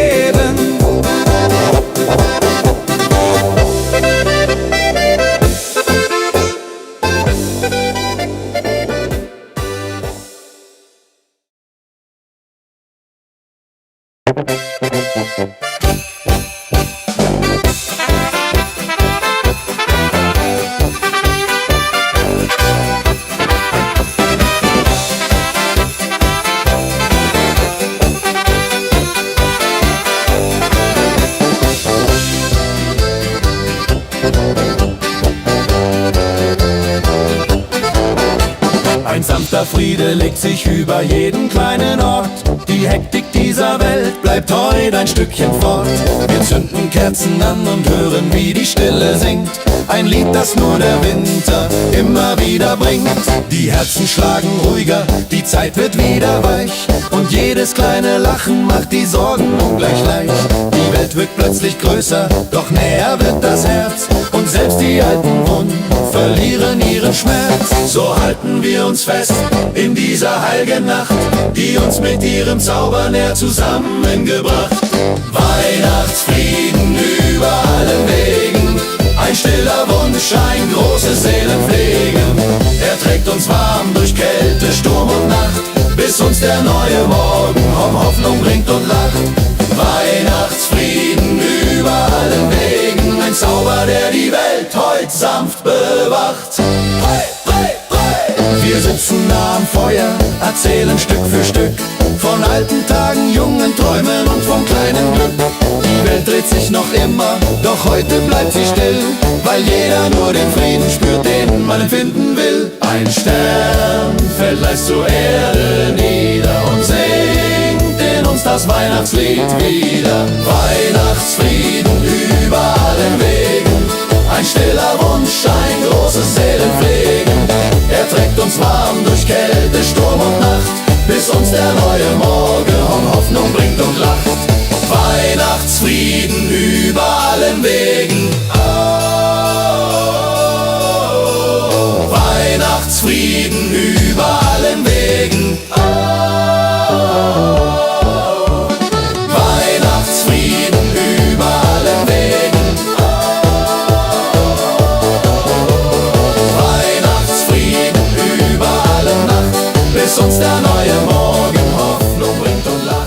S1: Ein sanfter Friede legt sich über jeden kleinen Ort. Die Hektik dieser Welt bleibt heute ein Stückchen fort. Wir zünden Kerzen an und hören, wie die Stille singt. Ein Lied, das nur der Winter immer wieder bringt. Die Herzen schlagen ruhiger, die Zeit wird wieder weich. Und jedes kleine Lachen macht die Sorgen ungleich leicht. Die Welt wirkt plötzlich größer, doch näher wird das Herz. Und selbst die alten Wunden verlieren ihren Schmerz. So halten wir uns fest in dieser heiligen Nacht, die uns mit ihrem Zauber näher zusammengebracht. Weihnachtsfrieden über allen Wegen, ein stiller Wunsch, ein großes Seelenpflegen. Er trägt uns warm durch Kälte, Sturm und Nacht, bis uns der neue Morgen Hoffnung bringt und lacht. Weihnachtsfrieden über allen Wegen, ein Zauber, der die Welt heut sanft bewacht. Hey, hey, hey. Wir sitzen nah am Feuer, erzählen Stück für Stück von alten Tagen, jungen Träumen und vom kleinen Glück. Die Welt dreht sich noch immer, doch heute bleibt sie still, weil jeder nur den Frieden spürt, den man empfinden will. Ein Stern fällt leise zur Erde nieder und singt in uns das Weihnachtslied wieder. Weihnachtsfrieden über allen Wegen, ein stiller Wunsch, ein großes Seelenpflegen. Er trägt uns warm durch Kälte, Sturm und Nacht, bis uns der neue Morgen Hoffnung bringt und lacht. Weihnachtsfrieden über allen Wegen. Oh, Weihnachtsfrieden über allen Wegen. Oh, Weihnachtsfrieden über allen Wegen. Weihnachtsfrieden über alle Nacht, bis uns der neue Morgen Hoffnung bringt und lacht.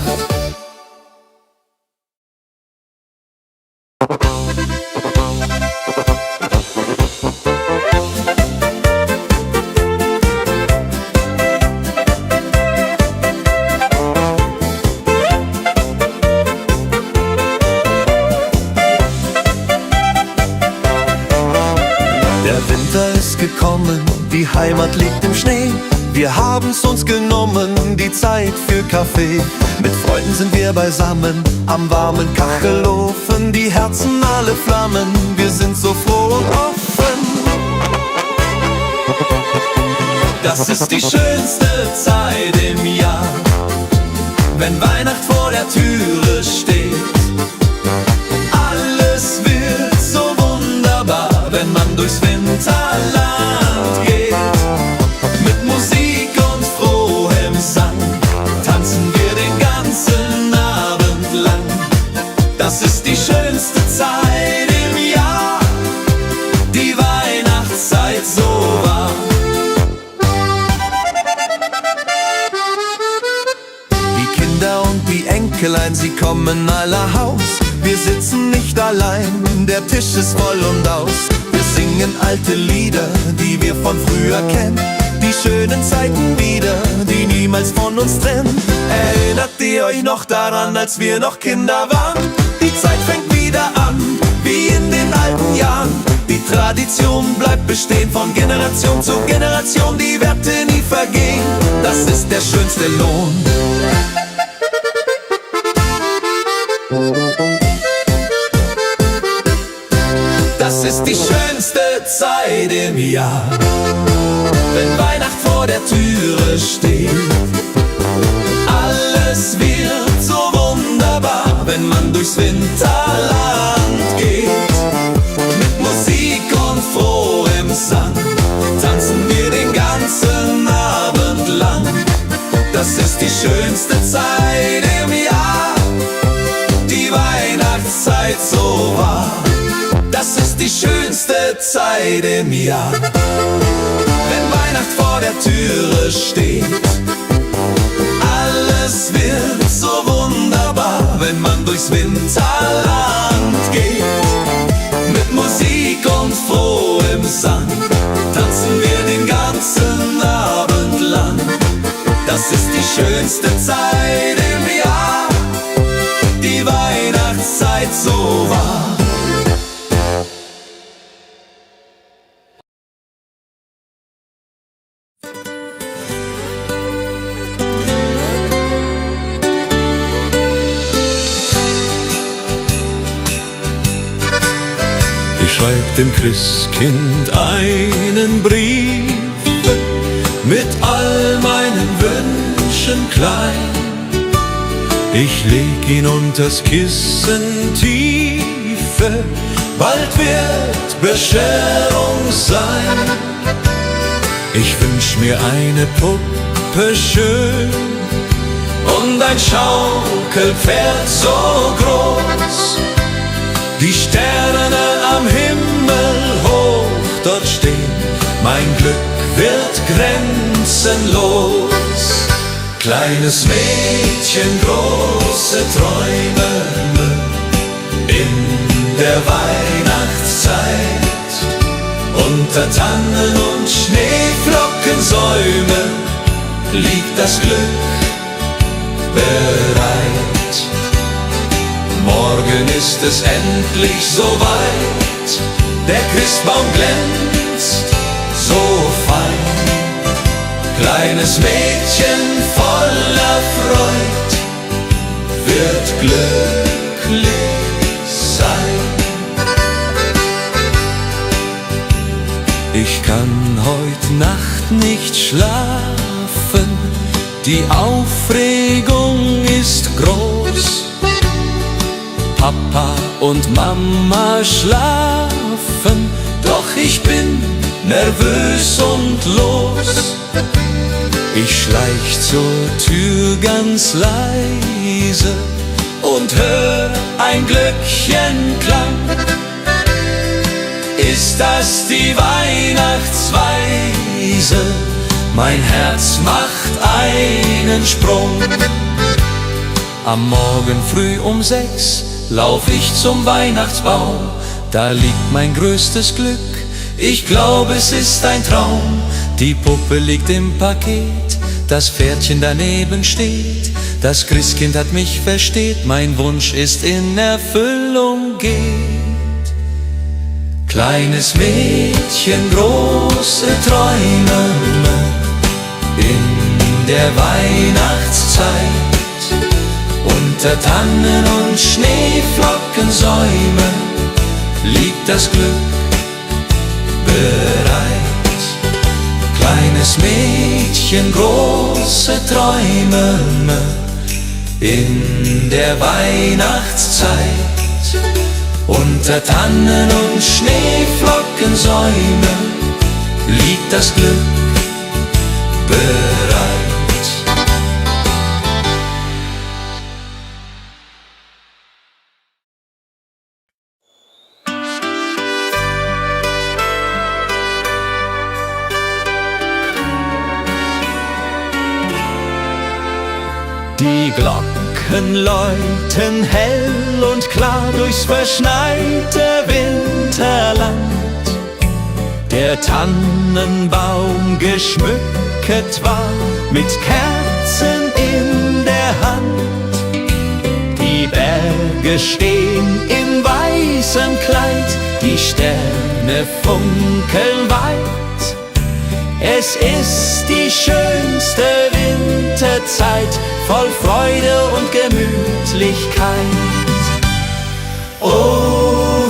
S4: Der Winter ist gekommen, die Heimat liegt im Schnee. Wir haben's uns genommen, die Zeit für Kaffee. Mit Freunden sind wir beisammen, am warmen Kachelofen. Die Herzen alle flammen, wir sind so froh und offen.
S2: Das ist die schönste Zeit im Jahr, wenn Weihnacht vor der Türe steht. Alles wird so wunderbar, wenn man durchs Winterland geht. Mit Musik und frohem Sang tanzen wir den ganzen Abend lang. Das ist die schönste Zeit im Jahr, die Weihnachtszeit so war.
S4: Die Kinder und die Enkelein, sie kommen aller Haus. Wir sitzen nicht allein, der Tisch ist voll und aus. Wir singen alte Lieder, die wir von früher kennen. Die schönen Zeiten wieder, die niemals von uns trennen. Erinnert ihr euch noch daran, als wir noch Kinder waren? Die Zeit fängt wieder an, wie in den Tradition bleibt bestehen von Generation zu Generation, die Werte nie vergehen. Das ist der schönste Lohn. Das ist die schönste Zeit im Jahr, wenn Weihnacht vor der Türe steht. Alles wird so wunderbar, wenn man durchs Winterland geht. Mit Musik und frohem Sang tanzen wir den ganzen Abend lang. Das ist die schönste Zeit im Jahr, die Weihnachtszeit so wahr. Das ist die schönste Zeit im Jahr, wenn Weihnacht vor der Türe steht. Alles wird so wunderbar, wenn man durchs Winterland geht. Mit Musik und frohem Sang tanzen wir den ganzen Abend lang. Das ist die schönste Zeit im Jahr, die Weihnachtszeit so wahr.
S5: Schreib dem Christkind einen Brief mit all meinen Wünschen klein. Ich leg ihn unters Kissen tiefe, bald wird Bescherung sein. Ich wünsch mir eine Puppe schön und ein Schaukelpferd so groß. Die Sterne am Himmel hoch dort stehen, mein Glück wird grenzenlos. Kleines Mädchen, große Träume in der Weihnachtszeit. Unter Tannen und Schneeflockensäumen liegt das Glück bereit. Morgen ist es endlich soweit, der Christbaum glänzt so fein. Kleines Mädchen voller Freud wird glücklich sein. Ich kann heut Nacht nicht schlafen, die Aufregung ist groß. Papa und Mama schlafen, doch ich bin nervös und los. Ich schleich zur Tür ganz leise und hör ein Glöckchenklang. Ist das die Weihnachtsweise? Mein Herz macht einen Sprung. Am Morgen früh um 6 lauf ich zum Weihnachtsbaum, da liegt mein größtes Glück. Ich glaube, es ist ein Traum. Die Puppe liegt im Paket, das Pferdchen daneben steht. Das Christkind hat mich versteht, mein Wunsch ist in Erfüllung geht. Kleines Mädchen, große Träume in der Weihnachtszeit. Unter Tannen und Schneeflockensäumen liegt das Glück bereit. Kleines Mädchen, große Träume in der Weihnachtszeit. Unter Tannen und Schneeflockensäumen liegt das Glück bereit.
S4: Die Glocken läuten hell und klar durchs verschneite Winterland. Der Tannenbaum geschmückt war mit Kerzen in der Hand. Die Berge stehen in weißem Kleid, die Sterne
S5: Sterne funkeln weit. Es ist die schönste Winterzeit, voll Freude und Gemütlichkeit. Oh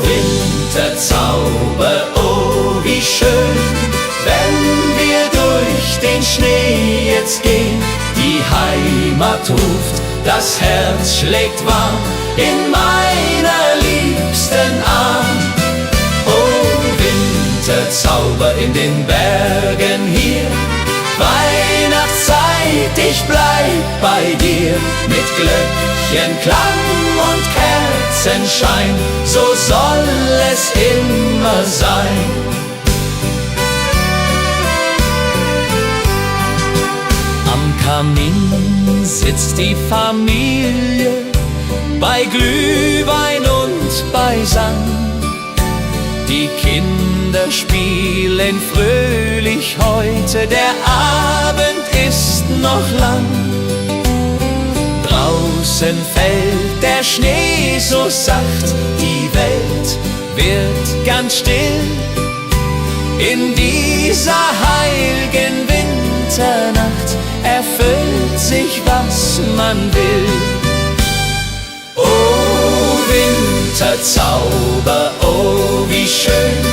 S5: Winterzauber, oh wie schön, wenn wir durch den Schnee jetzt gehen. Die Heimat ruft, das Herz schlägt warm in meiner liebsten Arm. Oh Winterzauber in den Bergen hier, Weihnachtszeit, ich bleib bei dir. Mit Glöckchenklang und Kerzenschein, so soll es immer sein. Am Kamin sitzt die Familie, bei Glühwein und beisammen. Die Kinder spielen fröhlich heute, der Abend ist noch lang. Draußen fällt der Schnee so sacht, die Welt wird ganz still. In dieser heiligen Winternacht erfüllt sich, was man will. Oh Winterzauber, oh wie schön,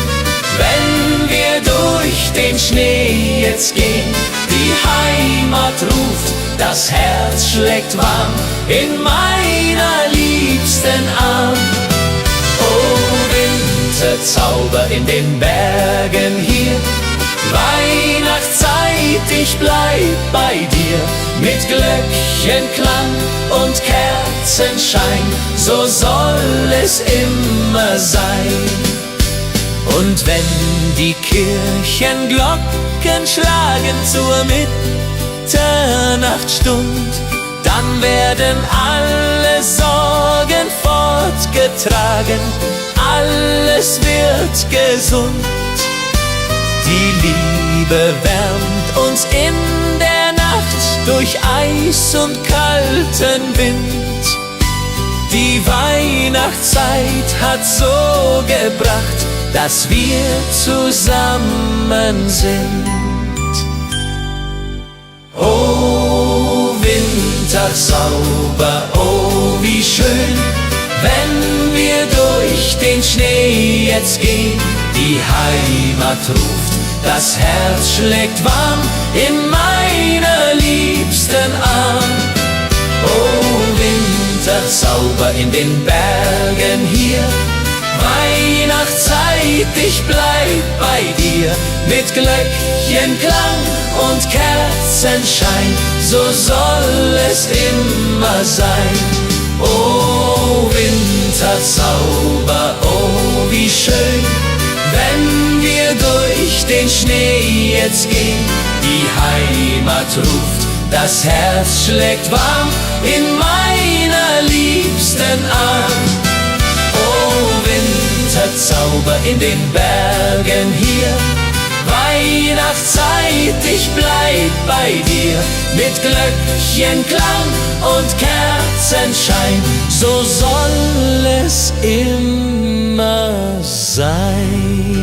S5: wenn wir durch den Schnee jetzt gehen. Die Heimat ruft, das Herz schlägt warm in meiner liebsten Arm. Oh Winterzauber in den Bergen hier, Weihnachtszeit, ich bleib bei dir. Mit Glöckchenklang und Kerzenschein, so soll es immer sein. Und wenn die Kirchenglocken schlagen zur Mitternachtsstund, dann werden alle Sorgen fortgetragen, alles wird gesund. Die Liebe wärmt uns in der Nacht durch Eis und kalten Wind. Die Weihnachtszeit hat so gebracht, dass wir zusammen sind. Oh Winterzauber, oh wie schön, wenn wir durch den Schnee jetzt gehen. Die Heimat ruft, das Herz schlägt warm in meiner liebsten Arm. Oh Winterzauber in den Bergen hier, Weihnachtszeit, ich bleib bei dir. Mit Glöckchenklang und Kerzenschein, so soll es immer sein. Oh Winterzauber, oh wie schön, wenn wir durch den Schnee jetzt gehen. Die Heimat ruft, das Herz schlägt warm in meiner liebsten Arm. Oh Winterzauber in den Bergen hier, Weihnachtszeit, ich bleib bei dir. Mit Glöckchenklang und Kerzenschein, so soll es immer sein.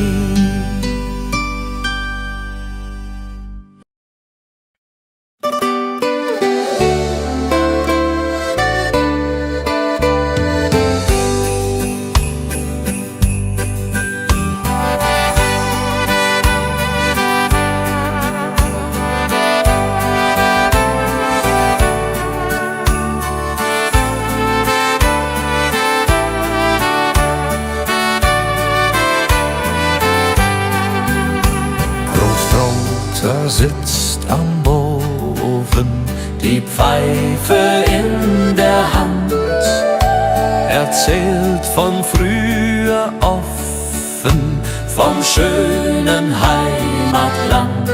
S5: Sitzt am Ofen, die Pfeife in der Hand, erzählt von früher offen, vom schönen Heimatland.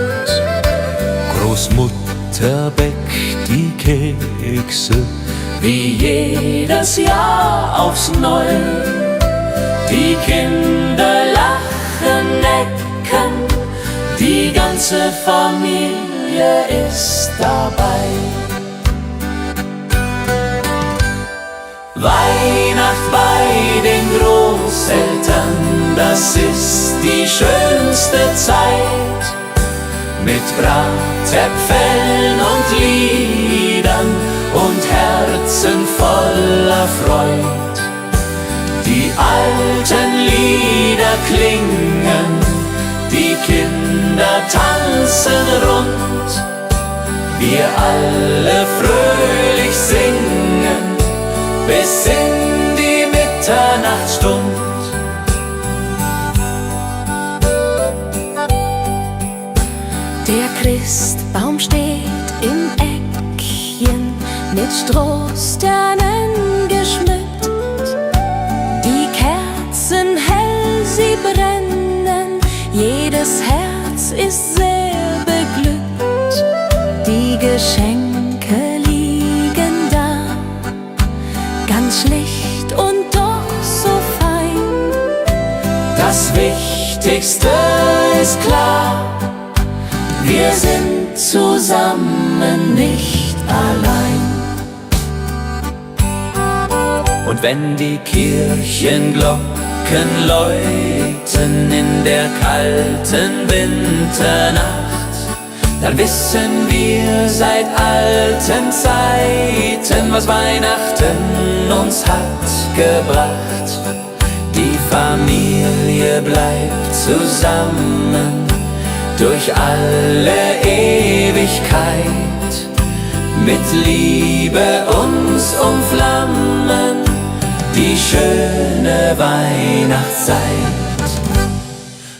S5: Großmutter bäckt die Kekse, wie jedes Jahr aufs Neue. Die Kinder lachen, necken, die ganze Familie ist dabei. Weihnacht bei den Großeltern, das ist
S1: die schönste Zeit. Mit Bratäpfeln und Liedern und Herzen voller Freud. Die alten Lieder klingen, die Kinder tanzen rund. Wir alle fröhlich singen bis in die Mitternachtsstund.
S3: Der Christbaum steht im Eckchen, mit Strohsternen geschmückt. Die Kerzen hell, sie brennen, jedes Herz ist sehr beglückt. Die Geschenke liegen da, ganz schlicht und doch so fein.
S1: Das Wichtigste ist klar, wir sind zusammen, nicht allein. Und wenn die Kirchenglocken läuten in der kalten Winternacht, dann wissen wir seit alten Zeiten, was Weihnachten uns hat gebracht. Die Familie bleibt zusammen durch alle Ewigkeit, mit Liebe uns umflammen die schöne Weihnachtszeit.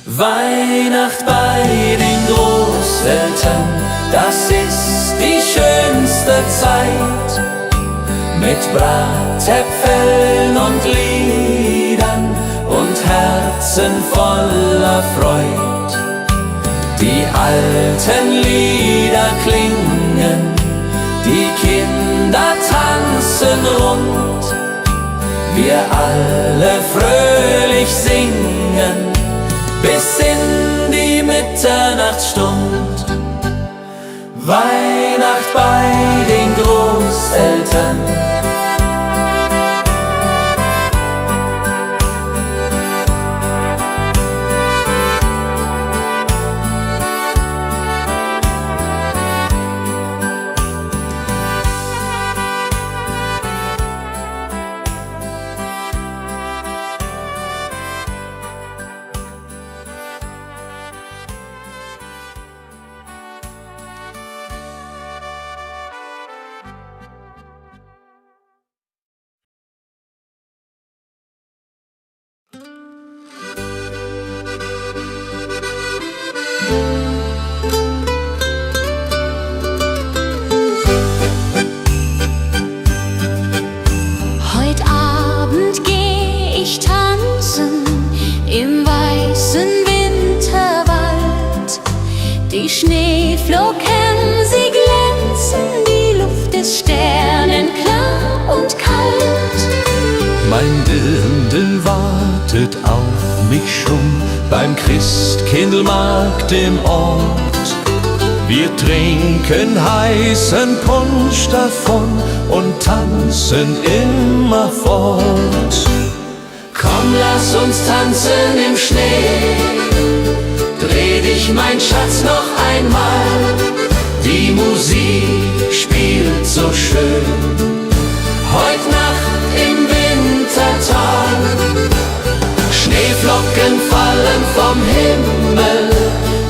S1: Weihnacht bei den Großeltern, das ist die schönste Zeit. Mit Bratäpfeln und Liedern und Herzen voller Freud. Die alten Lieder klingen, die Kinder tanzen rund. Wir alle fröhlich singen bis in die Mitternachtsstund. Weihnacht bei den Großeltern.
S3: Die Schneeflocken, sie glänzen, die Luft ist sternenklar und kalt.
S4: Mein Dirndl wartet auf mich schon beim Christkindlmarkt im Ort. Wir trinken heißen Punsch davon und tanzen immer fort.
S1: Komm, lass uns tanzen im Schnee. Dreh dich, mein Schatz, noch einmal. Die Musik spielt so schön. Heut Nacht im Wintertag. Schneeflocken fallen vom Himmel.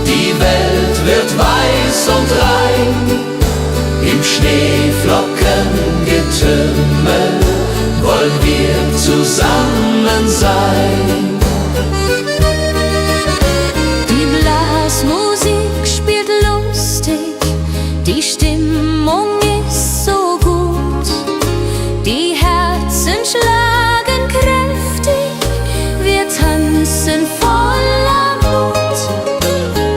S1: Die Welt wird weiß und rein. Im Schneeflockengetümmel wollen wir zusammen sein.
S3: Musik spielt lustig, die Stimmung ist so gut, die Herzen schlagen kräftig, wir tanzen voller Mut.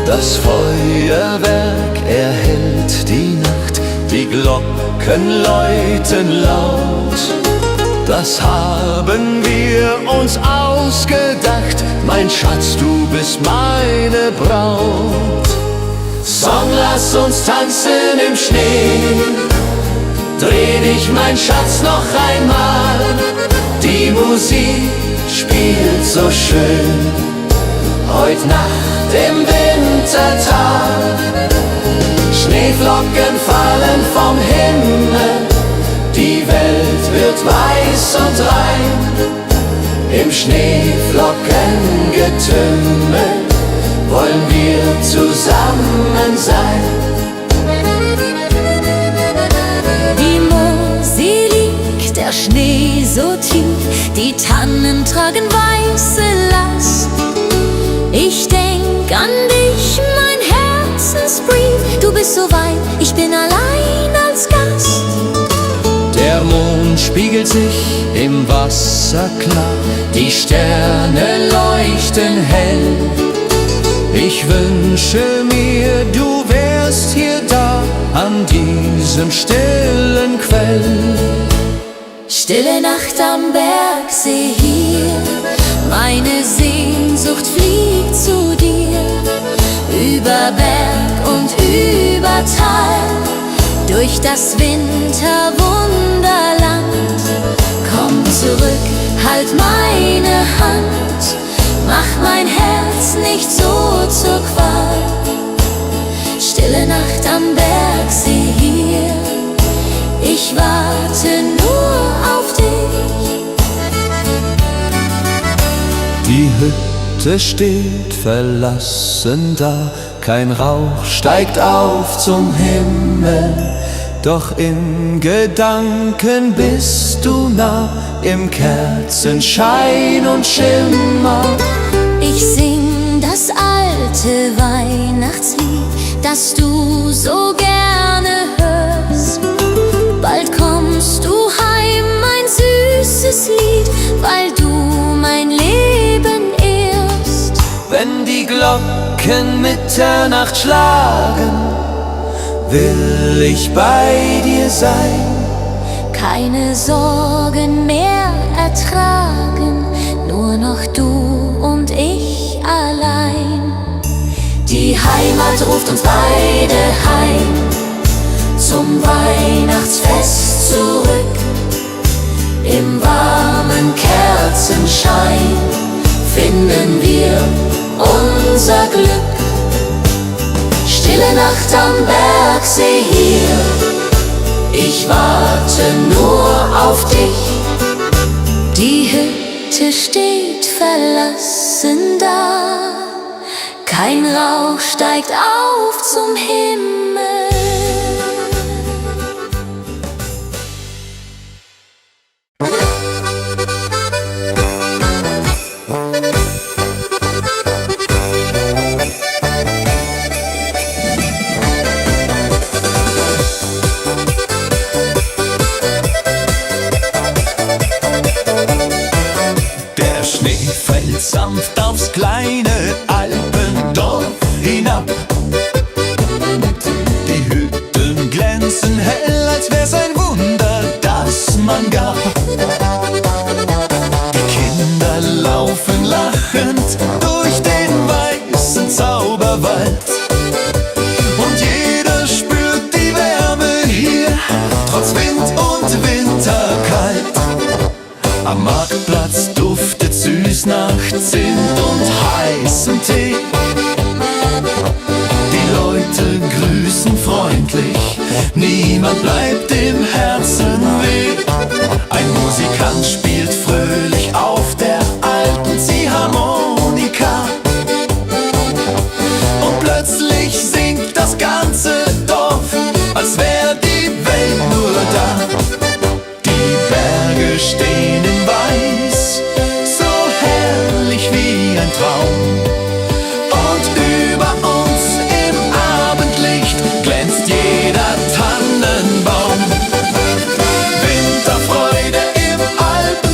S4: Das Feuerwerk erhellt die Nacht, die Glocken läuten laut. Das haben wir uns ausgedacht, mein Schatz, du bist meine Braut.
S1: Song, lass uns tanzen im Schnee. Dreh dich, mein Schatz, noch einmal. Die Musik spielt so schön. Heut Wintertag. Schneeflocken fallen vom Himmel, die Welt wird weiß und rein. Im Schneeflockengetümmel wollen wir zusammen sein.
S3: Die Mosel liegt, der Schnee so tief, die Tannen tragen weiße Last. Ich denk an dich, mein Herzensbrief, du bist so weit, ich bin allein als Gast.
S1: Der Mond spiegelt sich im Wasser klar, die Sterne leuchten hell. Ich wünsche mir, du wärst hier da, an diesem stillen Quell.
S3: Stille Nacht am Bergsee hier, meine Sehnsucht fliegt zu dir. Über Berg und über Tal, durch das Winterwunderland. Komm zurück, halt meine Hand, mach mein Herz nicht so zur Qual. Stille Nacht am Bergsee hier, ich warte nur auf dich.
S2: Die Hütte steht verlassen da, kein Rauch steigt auf zum Himmel. Doch in Gedanken bist du nah, im Kerzenschein und Schimmer.
S3: Ich sing das alte Weihnachtslied, das du so gerne hörst. Bald kommst du heim, mein süßes Lied, weil du mein Leben ehrst.
S2: Wenn die Glocken Mitternacht schlagen, will ich bei dir sein.
S3: Keine Sorgen mehr ertragen, nur noch du und ich allein. Die Heimat ruft uns beide heim, zum Weihnachtsfest zurück. Im warmen Kerzenschein finden wir unser Glück. Stille Nacht am Bergsee hier, ich warte nur auf dich. Die Hütte steht verlassen da, kein Rauch steigt auf zum Himmel.
S2: Sanft aufs kleine Alpendorf hinab. Die Hütten glänzen hell, als wär's ein Wunder, das man gab. Die Kinder laufen lachend durch den weißen Zauberwald. Und jeder spürt die Wärme hier, trotz Wind und Winterkalt. Am Marktplatz duftet süß nach Zimt und heißem Tee. Die Leute grüßen freundlich, niemand bleibt im Herzen weh. Ein Musikant spielt fröhlich auf der alten Ziehharmonika. Und plötzlich singt das ganze Dorf, als wär die Welt nur da. Die Berge stehen in Weiß, so herrlich wie ein Traum. Und über uns im Abendlicht glänzt jeder Tannenbaum. Winterfreude im Alpenland.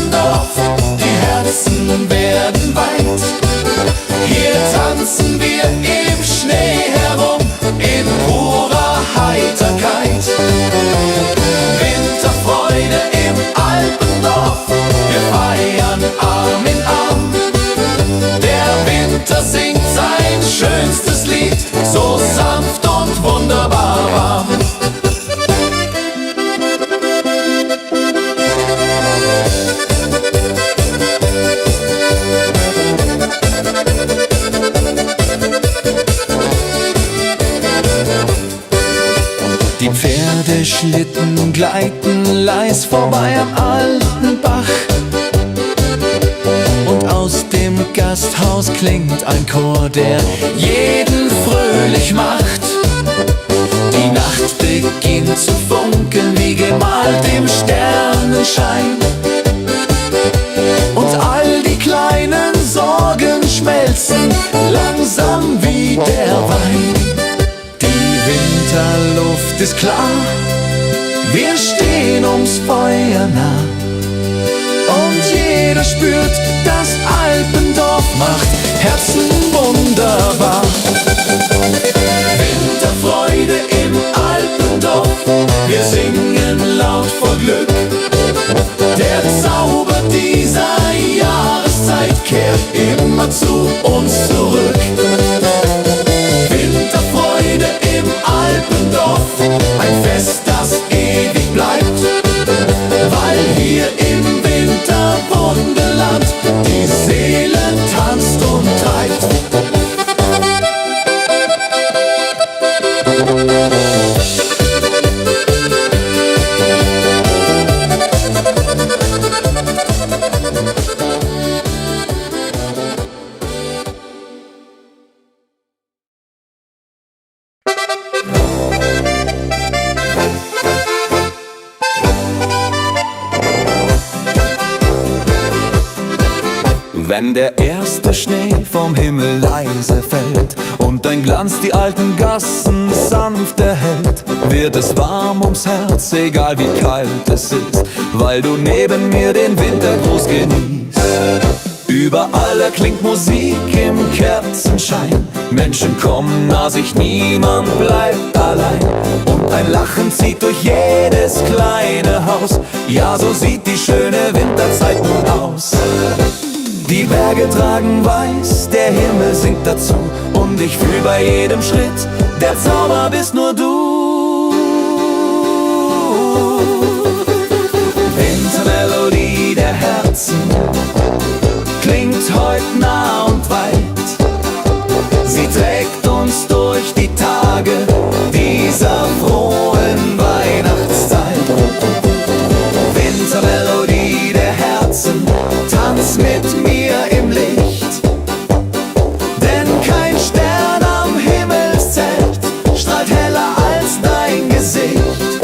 S1: Schlitten gleiten leis vorbei am alten Bach. Und aus dem Gasthaus klingt ein Chor, der jeden fröhlich macht. Die Nacht beginnt zu funkeln wie gemalt im Sternenschein. Und all die kleinen Sorgen schmelzen langsam wie der Wein. Die Winterluft ist klar, wir stehen ums Feuer nah. Und jeder spürt, das Alpendorf macht Herzen wunderbar. Winterfreude im Alpendorf, wir singen laut vor Glück. Der Zauber dieser Jahreszeit kehrt immer zu uns zurück. Winterfreude im Alpendorf, ein Fest, das ewig bleibt, weil hier im Winterwunderland die Seele tanzt und treibt.
S2: Wenn der erste Schnee vom Himmel leise fällt und dein Glanz die alten Gassen sanft erhellt, wird es warm ums Herz, egal wie kalt es ist, weil du neben mir den Wintergruß genießt. Überall erklingt Musik im Kerzenschein, Menschen kommen nah sich, niemand bleibt allein. Und ein Lachen zieht durch jedes kleine Haus, ja, so sieht die schöne Winterzeit nun aus. Die Berge tragen weiß, der Himmel singt dazu, und ich fühl bei jedem Schritt, der Zauber bist nur du. Wintermelodie der Herzen klingt heut nah und weit. Sie trägt uns durch die Tage dieser frohen Weihnachtszeit. Wintermelodie der Herzen, tanz mit mir im Licht, denn kein Stern am Himmelszelt strahlt heller als dein Gesicht.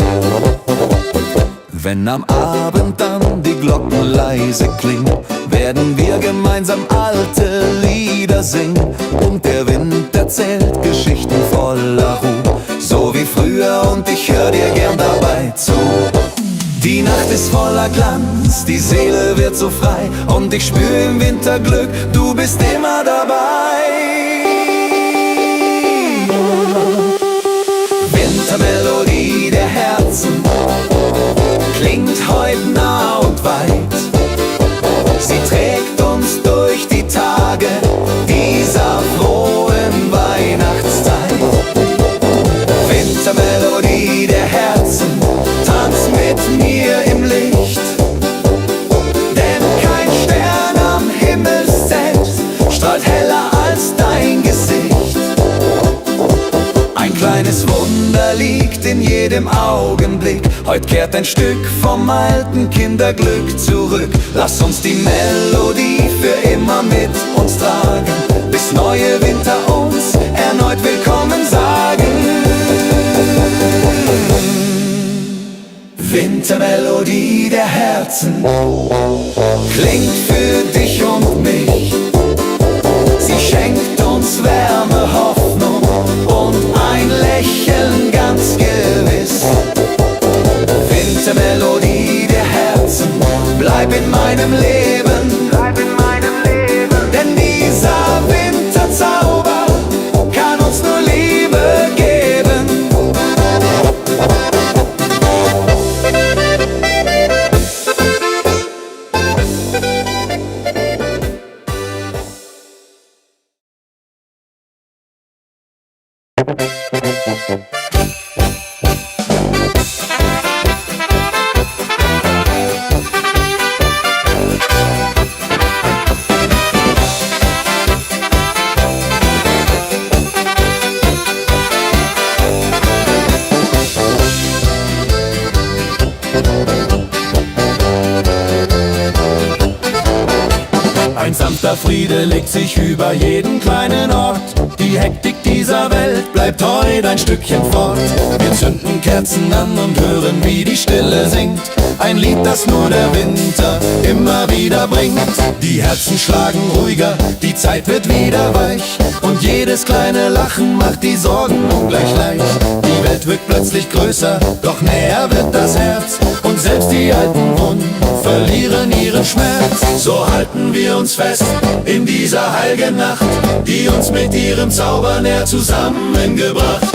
S2: Wenn am Abend dann die Glocken leise klingen, werden wir gemeinsam alte Lieder singen, und der Wind erzählt Geschichten voller Ruhe, so wie früher, und ich hör dir gern dabei zu. Die Nacht ist voller Glanz, die Seele wird so frei, und ich spür im Winter Glück, du bist immer dabei. Wintermelodie der Herzen klingt heut nah und weit. Sie trägt uns durch die Tage dieser frohen Weihnachtszeit. Wintermelodie der Herzen, tanz mit mir im Licht, denn kein Stern am Himmelszelt strahlt heller als dein Gesicht. Ein kleines Wunder liegt in jedem Augenblick, heut kehrt ein Stück vom alten Kinderglück zurück. Lass uns die Melodie für immer mit uns tragen, bis neue Winter uns erneut willkommen sagen. Wintermelodie der Herzen klingt für dich und mich. Sie schenkt uns Wärme, Hoffnung und ein Lächeln ganz gewiss. Wintermelodie der Herzen, bleib in meinem Leben, denn dieser Winterzauber kann uns nur Liebe geben.
S4: Weihnachtsfriede legt sich über jeden kleinen Ort. Die Hektik dieser Welt bleibt heute ein Stückchen fort. Wir zünden Kerzen an und hören, wie die Stille singt. Ein Lied, das nur der Winter immer wieder bringt. Die Herzen schlagen ruhiger, die Zeit wird wieder weich. Und jedes kleine Lachen macht die Sorgen ungleich leicht. Die Welt wirkt plötzlich größer, doch näher wird das Herz. Und selbst die alten Wunden verlieren ihren Schmerz. So halten wir uns fest in dieser heiligen Nacht, die uns mit ihrem Zauber näher zusammengebracht.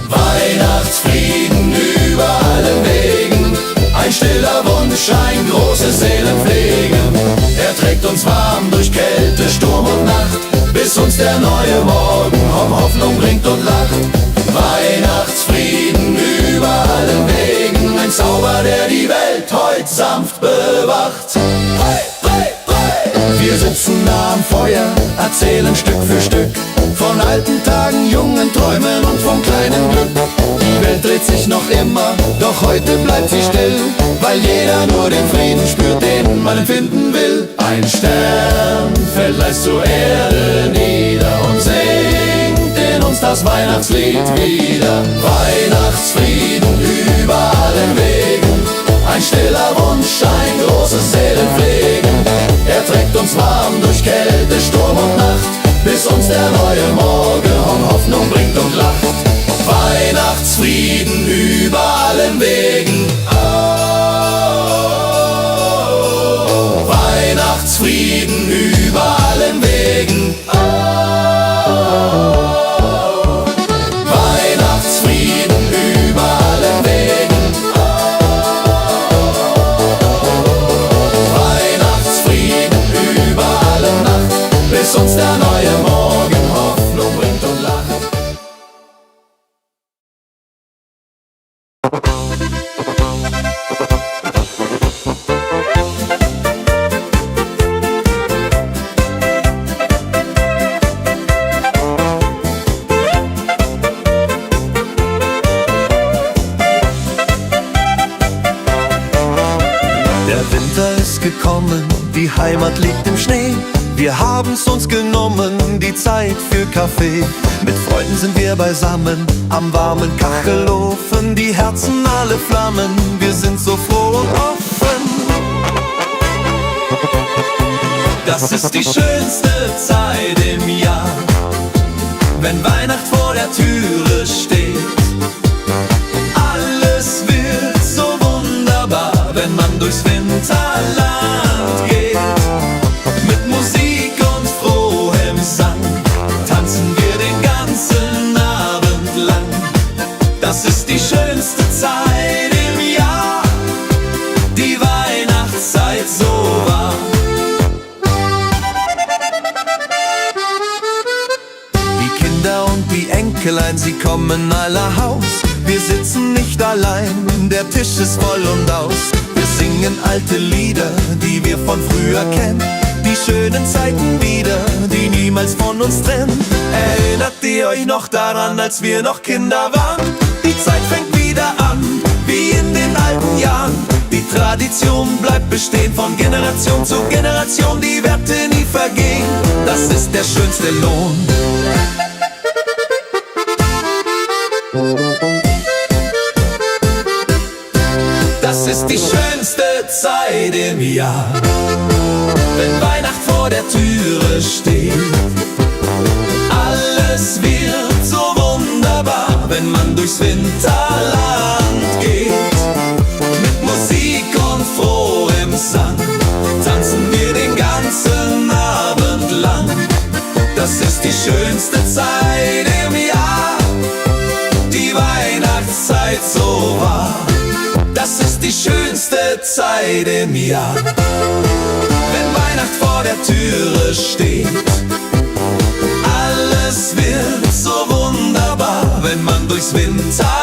S4: Weihnachtsfrieden über allen Wegen, ein stiller Wunsch, ein großes Seelenpflegen. Er trägt uns warm durch Kälte, Sturm und Nacht, bis uns der neue Morgen Hoffnung bringt und lacht. Weihnachtsfrieden über allen Wegen, ein Zauber, der die Welt heut sanft bewacht. Hey, hey, hey. Wir sitzen nah am Feuer, erzählen Stück für Stück von alten Tagen, jungen Träumen und vom kleinen Glück. Die Welt dreht sich noch immer, doch heute bleibt sie still, weil jeder nur den Frieden spürt, den man empfinden will. Ein Stern fällt leise zur Erde nieder und singt in uns das Weihnachtslied wieder. Weihnachtsfrieden über allen Wegen, ein stiller Wunsch, ein großes Seelenpflegen. Er trägt uns warm durch Kälte, Sturm und Nacht, bis uns der neue Morgen Hoffnung bringt und lacht. Weihnachtsfrieden über allen Wegen. Oh, Weihnachtsfrieden über allen Wegen. Oh, Weihnachtsfrieden über allen Wegen. Oh, Weihnachtsfrieden über alle Nacht, bis uns der neue Morgen Hoffnung bringt und lacht. Der Winter ist gekommen, die Heimat liegt im Schnee. Wir haben's uns genommen, die Zeit für Kaffee. Mit Freunden sind wir beisammen, am warmen Kachelofen. Die Herzen alle flammen, wir sind so froh und offen.
S2: Das ist die schönste Zeit im Jahr, wenn Weihnacht vor der Türe steht. Alles wird so wunderbar, wenn man durchs Winterland geht. Mit Musik und frohem Sang tanzen wir den ganzen Abend lang. Das ist die schönste Zeit im Jahr, die Weihnachtszeit so wahr.
S4: Die Kinder und die Enkelein, sie kommen aller Haus. Wir sitzen nicht allein, der Tisch ist voll und aus. Wir singen alte Lieder, die wir von früher kennen. Die schönen Zeiten wieder, die niemals von uns trennen. Erinnert ihr euch noch daran, als wir noch Kinder waren? Die Zeit fängt wieder an, wie in den alten Jahren. Die Tradition bleibt bestehen, von Generation zu Generation. Die Werte nie vergehen, das ist der schönste Lohn.
S2: Das ist die schönste Zeit im Jahr, wenn Weihnacht vor der Türe steht. Alles wird so wunderbar, wenn man durchs Winterland geht. Mit Musik und frohem Sang tanzen wir den ganzen Abend lang. Das ist die schönste Zeit im Jahr, die Weihnachtszeit so wahr. Das ist die schönste Zeit im Jahr, wenn Weihnacht vor der Türe steht. Alles wird so wunderbar, wenn man durchs Winter